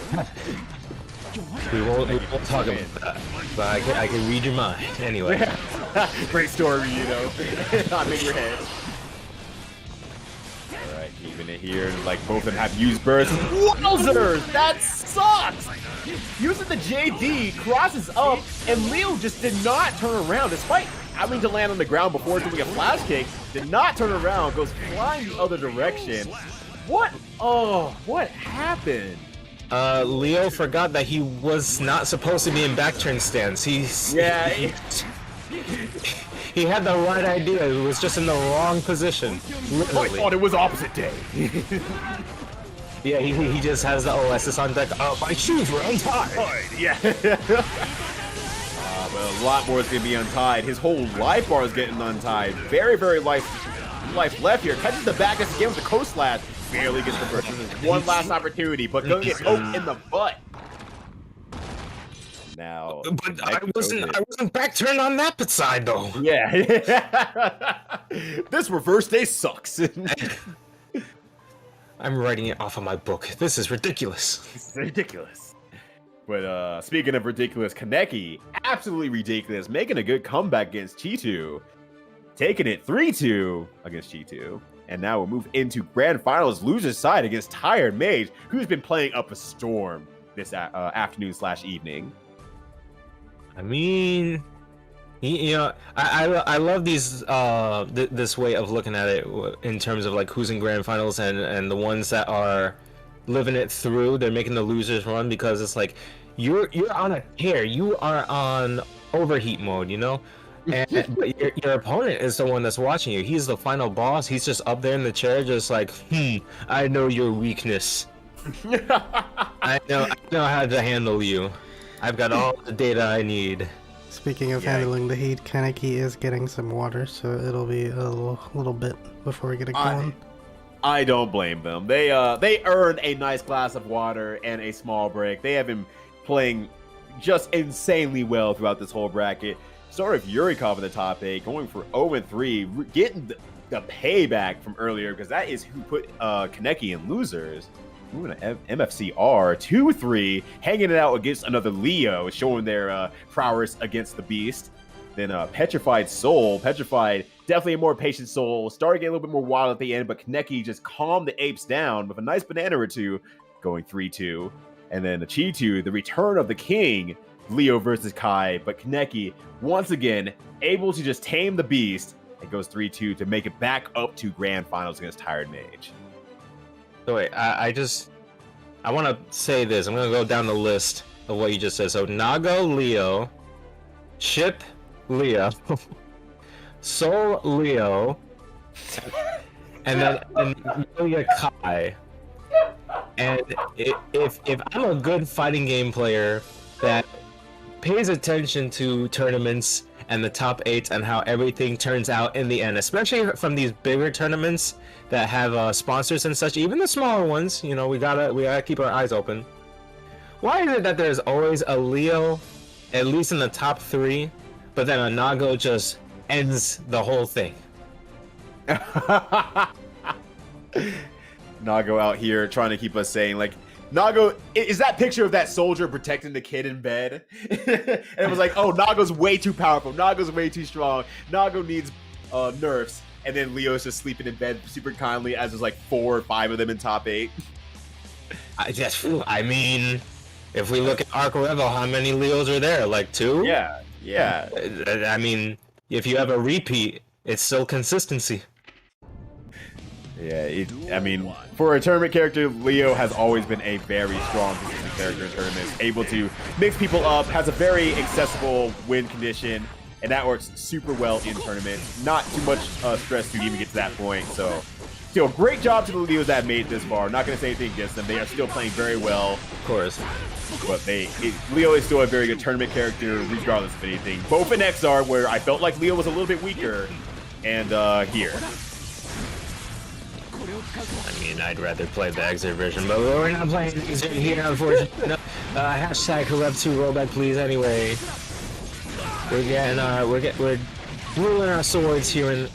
we won't talk about that. But I can read your mind anyway. Great story, you know. I'm in your head. All right, keeping it here. Like both of them have used bursts. Wowzers! That sucks. Using the JD crosses up, and Leo just did not turn around despite having to land on the ground before doing a flash kick. Did not turn around. Goes flying the other direction. What? Oh, what happened? Leo forgot that he was not supposed to be in back turn stance. He had the right idea. He was just in the wrong position. Literally. I thought it was opposite day. Yeah, he just has the OSS on deck. My shoes were untied. Yeah. But a lot more is going to be untied. His whole life bar is getting untied. Very, very life left here. Catches the back again with the coast slash. Barely gets the burst. One last opportunity, but gonna get poked in the butt. Now, but I wasn't back turned on that side though. Yeah. This reverse day sucks. I'm writing it off of my book. This is ridiculous. This is ridiculous. But speaking of ridiculous, Kaneki, absolutely ridiculous, making a good comeback against Chetoo. Taking it 3-2 against Chetoo. And now we'll move into Grand Finals loser's side against TiredMage, who's been playing up a storm this afternoon/evening. I mean, you know, I love these this way of looking at it in terms of like who's in Grand Finals and the ones that are living it through. They're making the losers run because it's like you're on a tear. You are on overheat mode, you know. But your opponent is the one that's watching you. He's the final boss. He's just up there in the chair, just like, I know your weakness. I know how to handle you. I've got all the data I need. Speaking of handling the heat, Kaneki is getting some water, so it'll be a little bit before we get it going. I don't blame them. They earned a nice glass of water and a small break. They have been playing just insanely well throughout this whole bracket. Started with Yurikov in the top 8, going for 0-3, getting the payback from earlier, because that is who put Kaneki in losers. Moving to MFCR, 2-3, hanging it out against another Leo, showing their prowess against the beast. Then Petrafied Soul. Petrified, definitely a more patient soul. Started getting a little bit more wild at the end, but Kaneki just calmed the apes down with a nice banana or two, going 3-2. And then the Chetoo, the return of the king, Leo versus Kai, but Kaneki, once again, able to just tame the beast. It goes 3-2 to make it back up to Grand Finals against TiredMage. So wait, I want to say this. I'm going to go down the list of what you just said. So Nago, Leo, Chipp, Leo, Soul, Leo, and then Millia, Kai. And if I'm a good fighting game player that pays attention to tournaments and the top 8 and how everything turns out in the end, especially from these bigger tournaments that have sponsors and such, even the smaller ones, you know, we gotta keep our eyes open. Why is it that there's always a Leo, at least in the top 3, but then a Nago just ends the whole thing? Nago out here trying to keep us sane. Like, Nago, is that picture of that soldier protecting the kid in bed? And it was like, oh, Nago's way too powerful. Nago's way too strong. Nago needs nerfs. And then Leo's just sleeping in bed super kindly as there's like 4 or 5 of them in top 8. I mean, if we look at Arc Revel, how many Leos are there? Like 2? Yeah. I mean, if you have a repeat, it's still consistency. Yeah, I mean, for a tournament character, Leo has always been a very strong consistent character in tournaments, able to mix people up, has a very accessible win condition, and that works super well in tournaments. Not too much stress to even get to that point, so still, great job to the Leos that made it this far. Not going to say anything against them. They are still playing very well. Of course. But Leo is still a very good tournament character, regardless of anything. Both in XR, where I felt like Leo was a little bit weaker, and here. I mean, I'd rather play the Exit version, but we're not playing Exit here, unfortunately. No. Hashtag Corrupt2 rollback, please. Anyway, we're ruling our swords here, and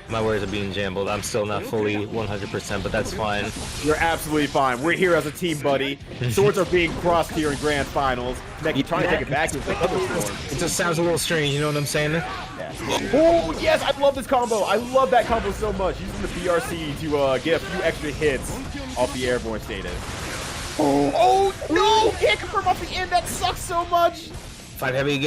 my words are being jambled. I'm still not fully 100%, but that's fine. You're absolutely fine. We're here as a team, buddy. Swords are being crossed here in Grand Finals. Kaneki trying to take it back. It just sounds a little strange, you know what I'm saying? Yeah. Oh, yes, I love this combo. I love that combo so much. Using the BRC to get a few extra hits off the airborne status. Oh, no! Can't confirm off the end. That sucks so much. Fight heavy,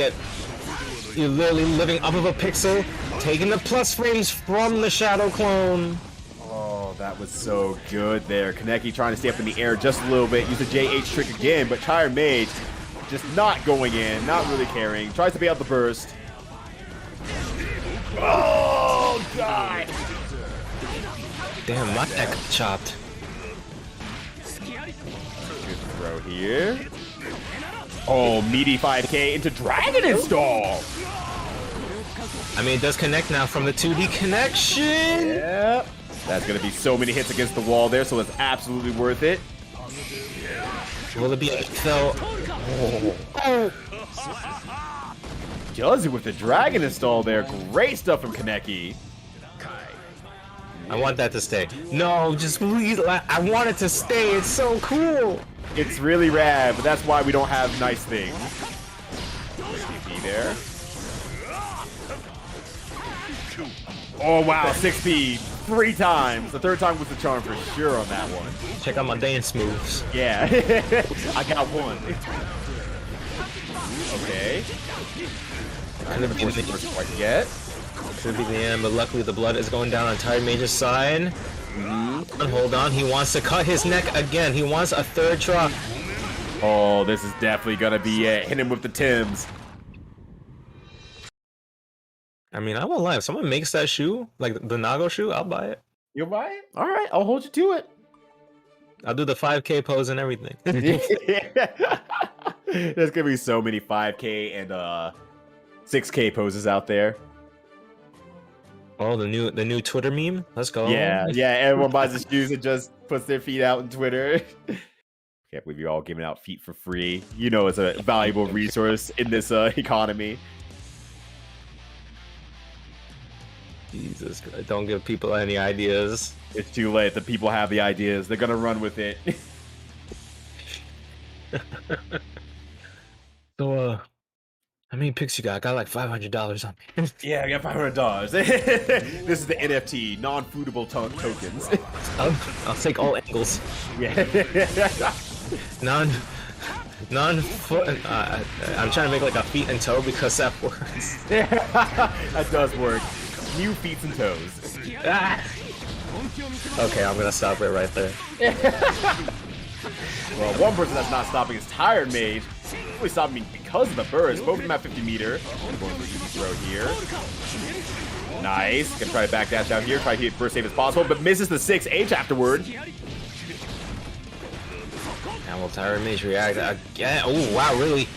you're literally living up of a pixel, taking the plus frames from the Shadow clone. Oh, that was so good there. Kaneki trying to stay up in the air just a little bit. Use the JH trick again, but TiredMage just not going in, not really caring. Tries to be out the burst. Oh, God! Damn, my neck chopped. Good throw here. Oh, meaty 5K into Dragon Install! I mean, it does connect now from the 2D connection! Yep. That's going to be so many hits against the wall there, so it's absolutely worth it. Will it be though? Oh. Does it with the Dragon Install there. Great stuff from Kaneki. I want that to stay. No, just please. I want it to stay. It's so cool. It's really rad, but that's why we don't have nice things. TP there. Oh wow, 6P 3 times. The third time was the charm for sure on that one. Check out my dance moves. Yeah, I got one. Okay. I never forced the first quite yet. Could be the end, but luckily the blood is going down on TiredMage's side. Hold on, he wants to cut his neck again. He wants a third try. Oh, this is definitely gonna be it. Hit him with the Tims. I mean, I won't lie. If someone makes that shoe, like the Nago shoe, I'll buy it. You'll buy it? All right, I'll hold you to it. I'll do the 5K pose and everything. There's gonna be so many 5K and 6K poses out there. Oh, the new Twitter meme. Let's go. Yeah, everyone buys the shoes and just puts their feet out on Twitter. Can't believe you're all giving out feet for free. You know it's a valuable resource in this economy. Jesus Christ, don't give people any ideas. It's too late. The people have the ideas. They're gonna run with it. So, how many picks you got? I got like $500 on me. Yeah, I got $500. This is the NFT, non-foodable tokens. I'll take all angles. Yeah. Non-foot. I'm trying to make like a feet and toe because that works. That does work. New feet and toes. Ah! Okay, I'm gonna stop it right there. Well, one person that's not stopping is TiredMage. Really stopping me because of the burst. Both of them at 50 meter. I'm going for easy throw here. Nice. Gonna try to backdash out here. Try to hit burst safe as possible, but misses the 6H afterward. Now will TiredMage react again? Oh wow, really?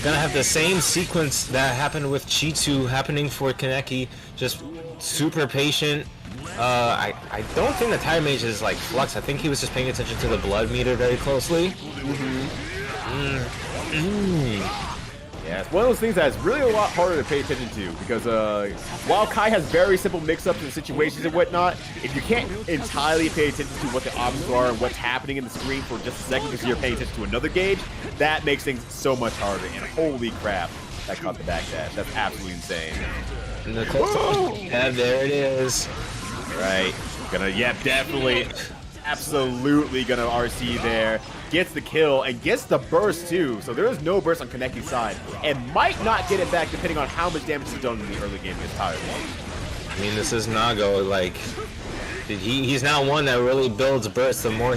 Gonna have the same sequence that happened with Chetoo happening for Kaneki. Just super patient. I don't think the TiredMage is like flux. I think he was just paying attention to the blood meter very closely. Yeah, it's one of those things that's really a lot harder to pay attention to because while Kai has very simple mix-ups and situations and whatnot, if you can't entirely pay attention to what the options are and what's happening in the screen for just a second because you're paying attention to another gauge, that makes things so much harder. And holy crap, that caught the backdash. That's absolutely insane. And the close yeah, there it is. Right, definitely, absolutely gonna RC there. Gets the kill and gets the burst too. So there is no burst on Kaneki's side and might not get it back depending on how much damage he's done in the early game against TiredMage. I mean, this is Nago. Like, he's now one that really builds burst. The more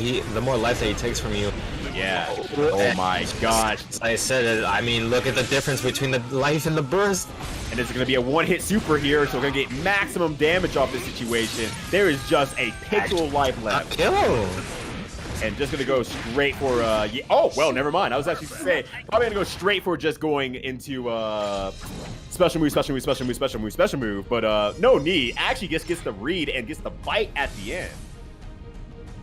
life that he takes from you. Yeah. Oh my gosh. As I said, I mean, look at the difference between the life and the burst. And it's going to be a one-hit super here, so we're going to get maximum damage off this situation. There is just a pixel of life left. Kill. And just going to go straight for, yeah. Oh, well, never mind. I was actually saying, probably going to go straight for just going into, special move. But, no need. Actually just gets the read and gets the bite at the end.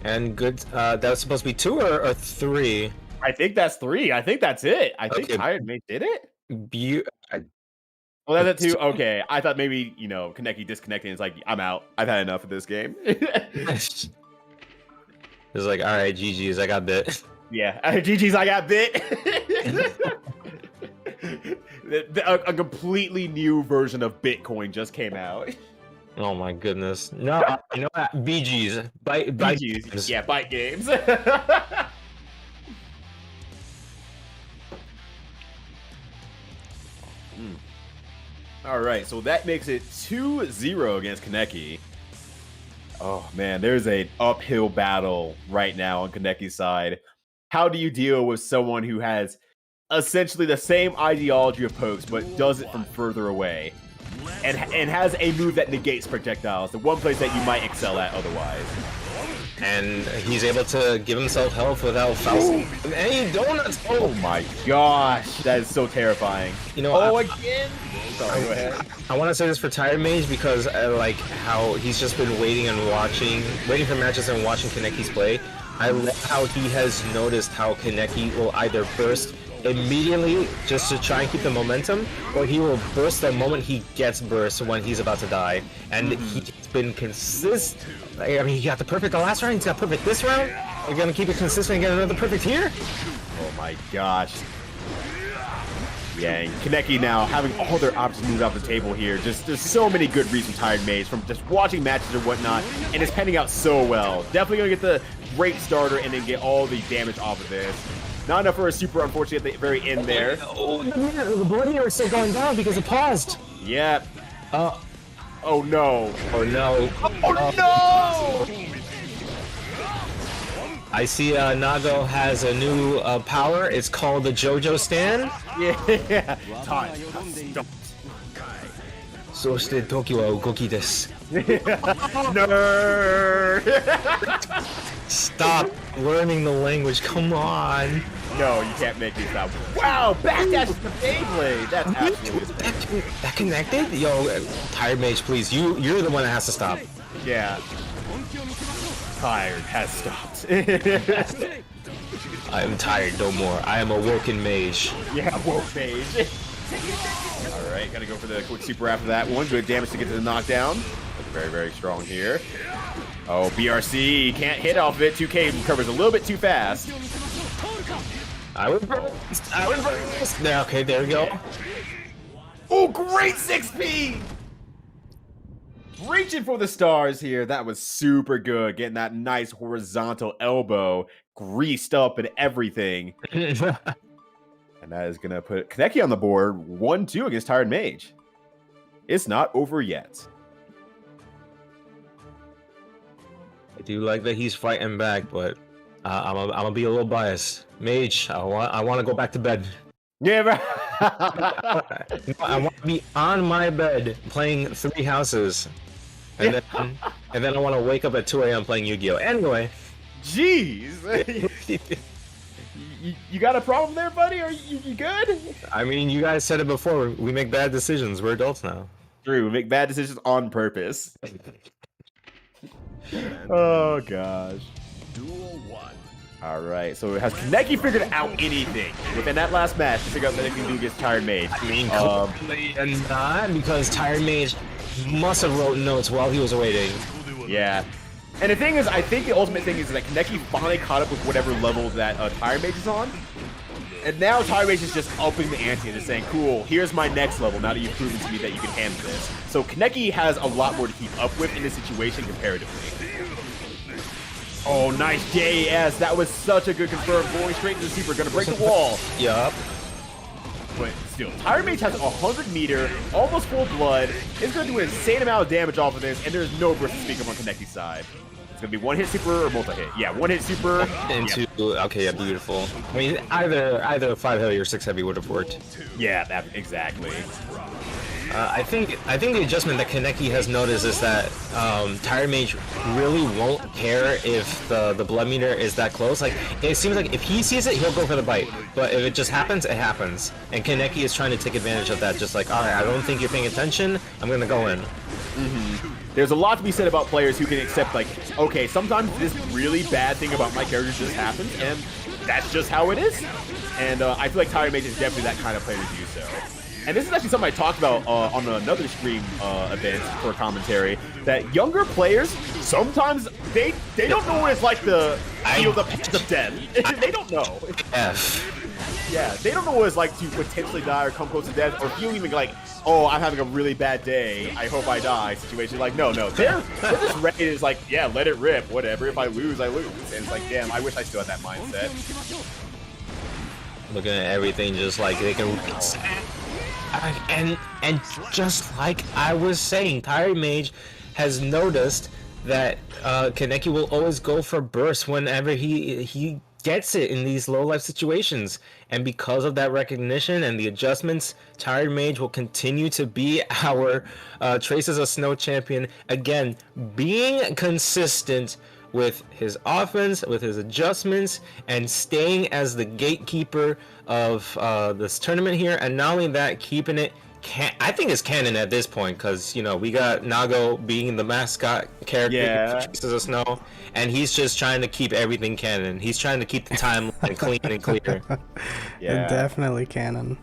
And good, that was supposed to be 2 or 3? I think that's 3. I think that's it. I think TiredMage did it. Well, that's it too. Okay, I thought maybe, you know, Kaneki disconnecting. It's like, I'm out. I've had enough of this game. It's like, all right, GG's, I got bit. Yeah, GG's, I got bit. A completely new version of Bitcoin just came out. Oh my goodness. No, you know what? BG's. Bite games. Yeah, bite games. All right, so that makes it 2-0 against Kaneki. Oh man, there's an uphill battle right now on Kaneki's side. How do you deal with someone who has essentially the same ideology of pokes, but does it from further away, and has a move that negates projectiles, the one place that you might excel at otherwise? And he's able to give himself health without Faust. Hey, donuts! Oh my gosh, that is so terrifying. You know, again? Sorry, go ahead. I want to say this for TiredMage because I like how he's just been waiting for matches and watching Kaneki's play. I love how he has noticed how Kaneki will either burst immediately just to try and keep the momentum, or he will burst the moment he gets burst when he's about to die. And he's been consistent. I mean, he got the perfect the last round, he's got perfect this round. We're gonna keep it consistent and get another perfect here? Oh my gosh. Yeah, and Kaneki now having all their options moved off the table here. Just there's so many good reasons from TiredMage from just watching matches or whatnot, and it's panning out so well. Definitely gonna get the great starter and then get all the damage off of this. Not enough for a super, unfortunately, at the very end there. Oh, the blood meter is still going down because it paused. Yeah. Oh no. Oh no. Oh no! I see Nago has a new power. It's called the JoJo stand. Yeah. Time. Soshite Toki wa ugoki desu. Nerd! Stop learning the language. Come on. No, you can't make me stop. Wow, backdash with the Beyblade. That's absolutely That connected? Yo, TiredMage, please. You're the one that has to stop. yeah. Tired has stopped. I am tired no more. I am a woken mage. Yeah, woke mage. All right, gotta go for the quick super after that one. Good damage to get to the knockdown. Looking very, very strong here. Oh, BRC can't hit off of it. 2K recovers a little bit too fast. I would burst. Yeah, okay, there we go. Oh, great 6P! Reaching for the stars here. That was super good. Getting that nice horizontal elbow greased up and everything. And that is going to put Kaneki on the board. 1-2 against TiredMage. It's not over yet. I do like that he's fighting back, but I'm gonna be a little biased. Mage, I want to go back to bed. Yeah, right. I want to be on my bed playing 3 houses, and then I want to wake up at 2 a.m. playing Yu-Gi-Oh. Anyway, Jeez. You got a problem there, buddy? Are you good? I mean, you guys said it before. We make bad decisions. We're adults now. True, we make bad decisions on purpose. Oh gosh. Duel 1. All right, so has Kaneki figured out anything within that last match to figure out that it can do against TiredMage? I mean, clearly not, because TiredMage must have wrote notes while he was waiting. Yeah. And the thing is, I think the ultimate thing is that Kaneki finally caught up with whatever level that TiredMage is on. And now TiredMage is just upping the ante and just saying, cool, here's my next level now that you've proven to me that you can handle this. So Kaneki has a lot more to keep up with in this situation comparatively. Oh, nice JS. That was such a good confirm. Going straight to the super. Gonna break the wall. Yup. But still, TiredMage has 100 meter, almost full blood. It's gonna do an insane amount of damage off of this, and there's no burst to speak of on Kaneki's side. It's gonna be one hit super or multi-hit. Yeah, one hit super. Into okay, yeah, beautiful. I mean, either 5 heavy or 6 heavy would have worked. Yeah, exactly. I think the adjustment that Kaneki has noticed is that TiredMage really won't care if the blood meter is that close. Like, it seems like if he sees it, he'll go for the bite. But if it just happens, it happens. And Kaneki is trying to take advantage of that. Just like, all right, I don't think you're paying attention. I'm gonna go in. Mm-hmm. There's a lot to be said about players who can accept, like, okay, sometimes this really bad thing about my character just happens, and that's just how it is. And I feel like TiredMage is definitely that kind of player to do so. And this is actually something I talked about on another stream event for commentary, that younger players, sometimes they don't know what it's like to feel the pain of death. They don't know. Yeah, they don't know what it's like to potentially die or come close to death, or feel even like, oh, I'm having a really bad day, I hope I die situation. Like, no, they're just ready to just like, yeah, let it rip, whatever. If I lose, I lose. And it's like, damn, I wish I still had that mindset. Looking at everything just like they can... And just like I was saying, TiredMage has noticed that Kaneki will always go for burst whenever he gets it in these low life situations, and because of that recognition and the adjustments, TiredMage will continue to be our Traces of Snow champion, again being consistent with his offense, with his adjustments, and staying as the gatekeeper of this tournament here. And not only that, keeping it I think it's canon at this point, because, you know, we got Nago being the mascot character for Traces of Snow, and he's just trying to keep everything canon. He's trying to keep the timeline clean and clear. Yeah, definitely canon.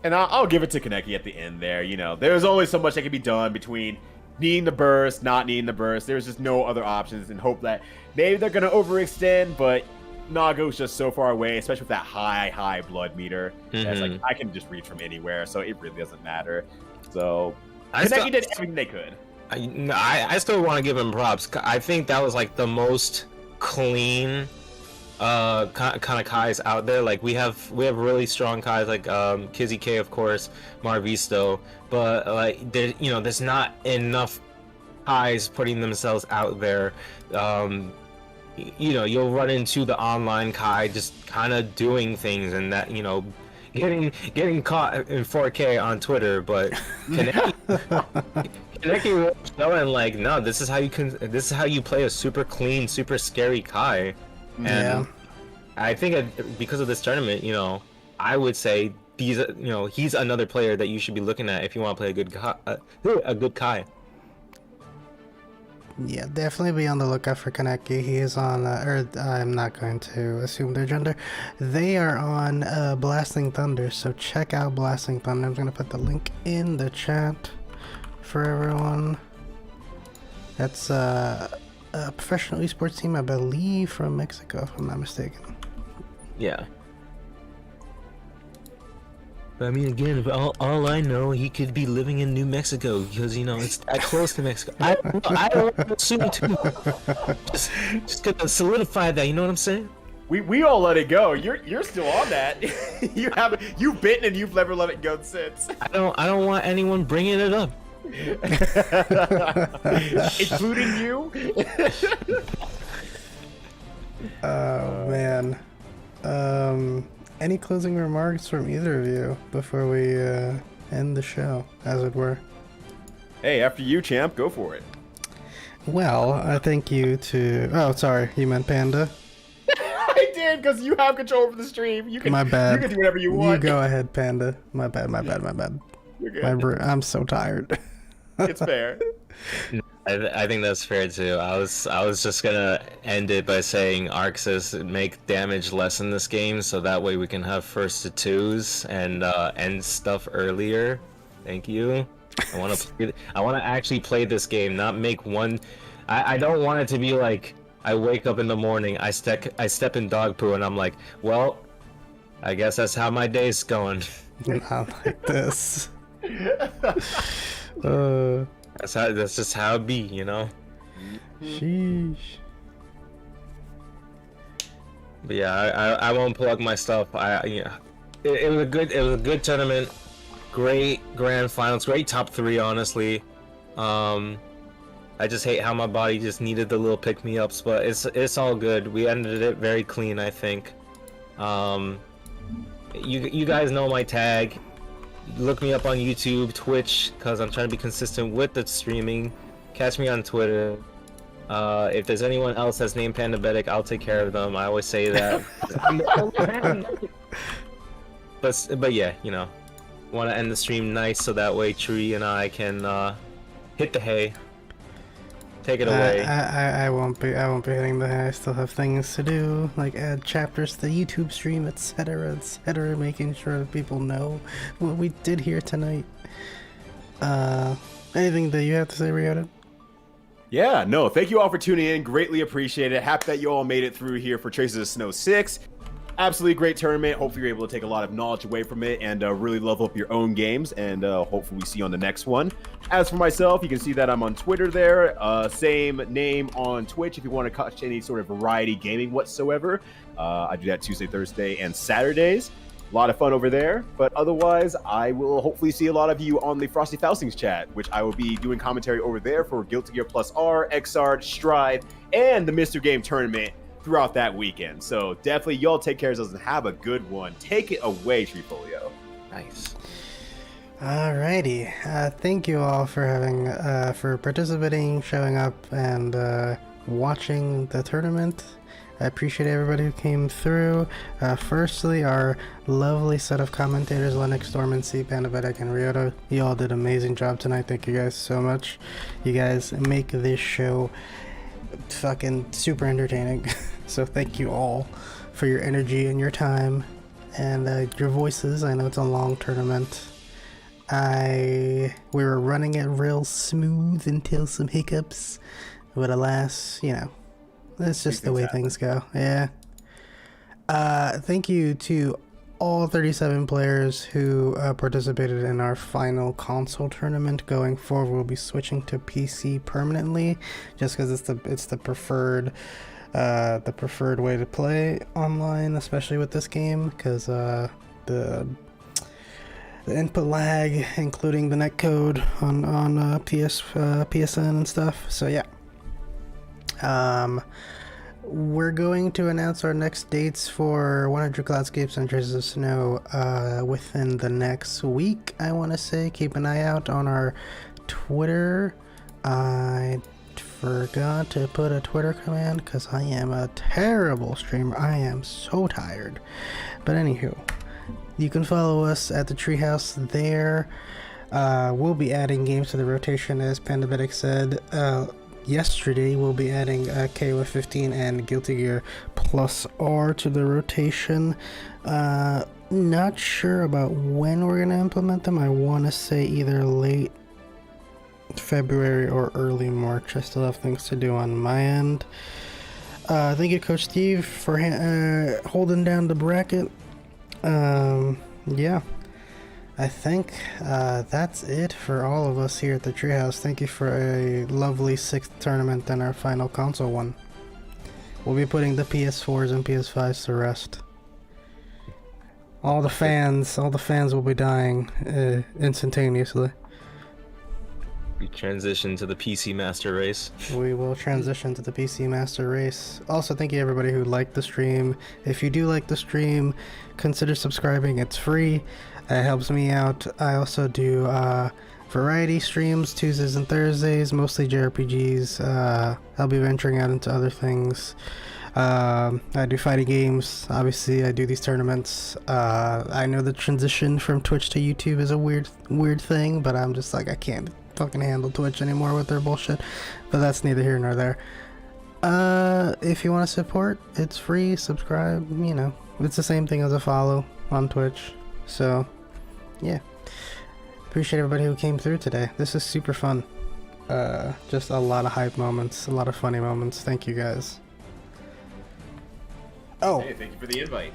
And I'll give it to Kaneki at the end there. You know, there's always so much that can be done between needing the burst, not needing the burst. There's just no other options, and hope that maybe they're going to overextend, but Nago's just so far away, especially with that high blood meter. It's like I can just reach from anywhere, so it really doesn't matter. So Kaneki did everything they could. I still want to give him props. I think that was like the most clean kind of Kais out there. Like we have really strong Kais like Kizzy K, of course, Marvisto, but like there's not enough Kais putting themselves out there. You'll run into the online Kai just kind of doing things and that getting caught in 4K on Twitter, but Kaneki was showing like, no, this is how you play a super clean, super scary Kai. And I think because of this tournament, I would say he's another player that you should be looking at if you want to play a good Kai. Yeah, definitely be on the lookout for Kaneki. He is on, I'm not going to assume their gender. They are on Blasting Thunder, so check out Blasting Thunder. I'm going to put the link in the chat for everyone. That's a professional esports team, I believe, from Mexico, if I'm not mistaken. Yeah. I mean, again, all I know, he could be living in New Mexico because it's that close to Mexico. I don't assume too. Just gonna solidify that. You know what I'm saying? We all let it go. You're still on that. You've bitten and you've never let it go since. I don't want anyone bringing it up, including you. Oh man. Any closing remarks from either of you before we end the show, as it were? Hey, after you, champ, go for it. Well, I thank you to... Oh, sorry, you meant Panda? I did, because you have control over the stream. My bad. You can do whatever you want. You go ahead, Panda. My bad. You're good. I'm so tired. It's fair. I think that's fair too. I was just gonna end it by saying Arxis make damage less in this game, so that way we can have first to twos and end stuff earlier. Thank you. I want to actually play this game, not make one. I don't want it to be like I wake up in the morning, I step in dog poo, and I'm like, well, I guess that's how my day's going. Not like this. That's just how it be, Sheesh. But yeah, I won't plug my stuff. It was a good tournament, great grand finals, great top 3, honestly. I just hate how my body just needed the little pick me ups, but it's all good. We ended it very clean, I think. You guys know my tag. Look me up on YouTube, Twitch, because I'm trying to be consistent with the streaming. Catch me on Twitter. If there's anyone else that's named Pandabetic, I'll take care of them. I always say that. But yeah, want to end the stream nice so that way Tree and I can hit the hay. Take it away. I won't be hitting the hay. I still have things to do, like add chapters to the YouTube stream, etc., making sure that people know what we did here tonight. Anything that you have to say, Ryota? Yeah, no, thank you all for tuning in. Greatly appreciate it. Happy that you all made it through here for Traces of Snow 6. Absolutely great tournament. Hopefully you're able to take a lot of knowledge away from it and really level up your own games, and hopefully we see you on the next one. As for myself, you can see that I'm on Twitter there. Same name on Twitch if you want to catch any sort of variety gaming whatsoever. I do that Tuesday, Thursday, and Saturdays. A lot of fun over there. But otherwise, I will hopefully see a lot of you on the Frosty Faustings chat, which I will be doing commentary over there for Guilty Gear Plus R, Xrd, Stride, and the Mr. Game Tournament throughout that weekend. So definitely y'all take care of yourselves and have a good one. Take it away, Treefolio. Nice. Alrighty. Thank you all for for participating, showing up, and watching the tournament. I appreciate everybody who came through. Firstly, our lovely set of commentators, Lennox, Dormancy, Pandabetic, and Ryota. You all did an amazing job tonight. Thank you guys so much. You guys make this show fucking super entertaining. So thank you all for your energy and your time and your voices. I know it's a long tournament. We were running it real smooth until some hiccups, but alas, it's just the way things go. Yeah. Thank you to all 37 players who participated in our final console tournament. Going forward, we'll be switching to PC permanently, just because it's the preferred way to play online, especially with this game, because the input lag, including the netcode on PSN and stuff. So yeah. We're going to announce our next dates for 100 Cloudscapes and Traces of Snow within the next week, I want to say. Keep an eye out on our Twitter. I forgot to put a Twitter command because I am a terrible streamer. I am so tired. But anywho, you can follow us at the Treehouse there. We'll be adding games to the rotation, as Pandabetic said. Yesterday we'll be adding KOF 15 and Guilty Gear Plus R to the rotation. Not sure about when we're gonna implement them. I want to say either late February or early March. I still have things to do on my end. Thank you, Coach Steve, for holding down the bracket. Yeah, I think that's it for all of us here at the Treehouse. Thank you for a lovely 6th tournament and our final console one. We'll be putting the PS4s and PS5s to rest. All the fans will be dying instantaneously. We transition to the PC Master Race. We will transition to the PC Master Race. Also, thank you everybody who liked the stream. If you do like the stream, consider subscribing. It's free. It helps me out. I also do variety streams Tuesdays and Thursdays, mostly JRPGs. I'll be venturing out into other things. I do fighting games. Obviously, I do these tournaments. I know the transition from Twitch to YouTube is a weird thing, but I'm just like, I can't fucking handle Twitch anymore with their bullshit. But that's neither here nor there. If you want to support, it's free. Subscribe. You know, it's the same thing as a follow on Twitch. So, yeah. Appreciate everybody who came through today. This is super fun. Just a lot of hype moments, a lot of funny moments. Thank you guys. Oh, Hey, thank you for the invite.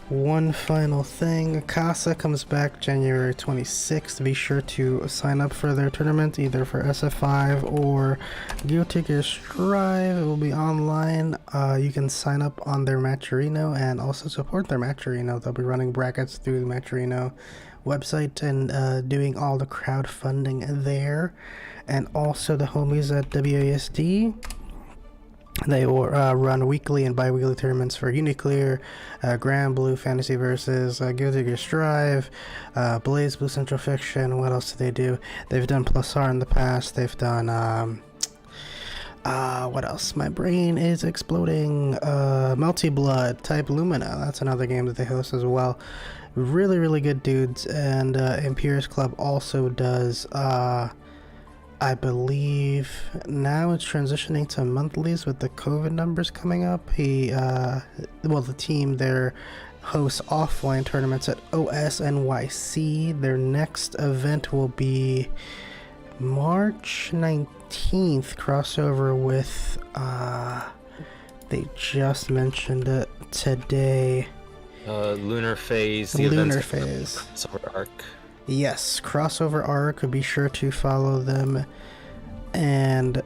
one final thing. Casa comes back January 26th. Be sure to sign up for their tournament, either for SF5 or Guilty Gear Strive. It will be online. You can sign up on their Matcherino and also support their Matcherino. They'll be running brackets through the Matcherino website and doing all the crowdfunding there. And also the homies at WASD. They will run weekly and bi-weekly tournaments for Uniclear, Grand Blue Fantasy Versus, Guilty Gear Strive, Blaze Blue Central Fiction. What else do they do? They've done Plus R in the past. They've done what else? My brain is exploding. Melty Blood, Type Lumina. That's another game that they host as well. Really, really good dudes. And Imperius Club also does. I believe now it's transitioning to monthlies with the COVID numbers coming up. The team there hosts offline tournaments at OSNYC. Their next event will be March 19th, crossover with, they just mentioned it today. Lunar Phase. The Lunar Phase. Crossover arc. Yes, crossover arc. Be sure to follow them and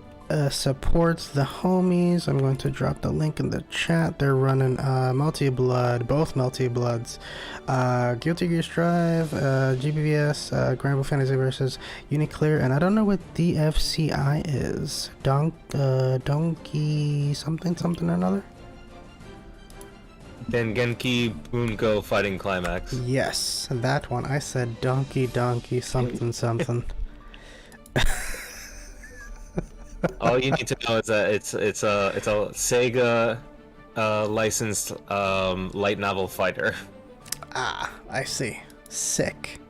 support the homies. I'm going to drop the link in the chat. They're running Melty Blood, both Melty Bloods, Guilty Gear Strive, GBVS, Grand Blue Fantasy versus Uniclear, and I don't know what DFCI is. Donkey something or another. Then Genki Bunko Fighting Climax. Yes, that one. I said donkey something. All you need to know is that it's a Sega licensed light novel fighter. Ah, I see. Sick.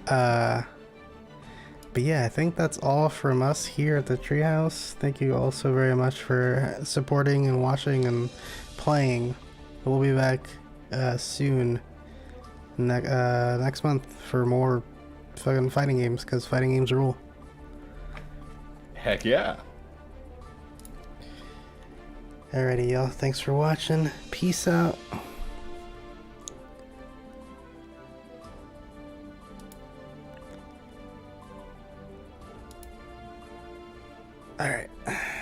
But yeah, I think that's all from us here at the Treehouse. Thank you all so very much for supporting and watching and playing. We'll be back soon, next month, for more fucking fighting games, because fighting games rule. Heck yeah. Alrighty, y'all. Thanks for watching. Peace out. Alright.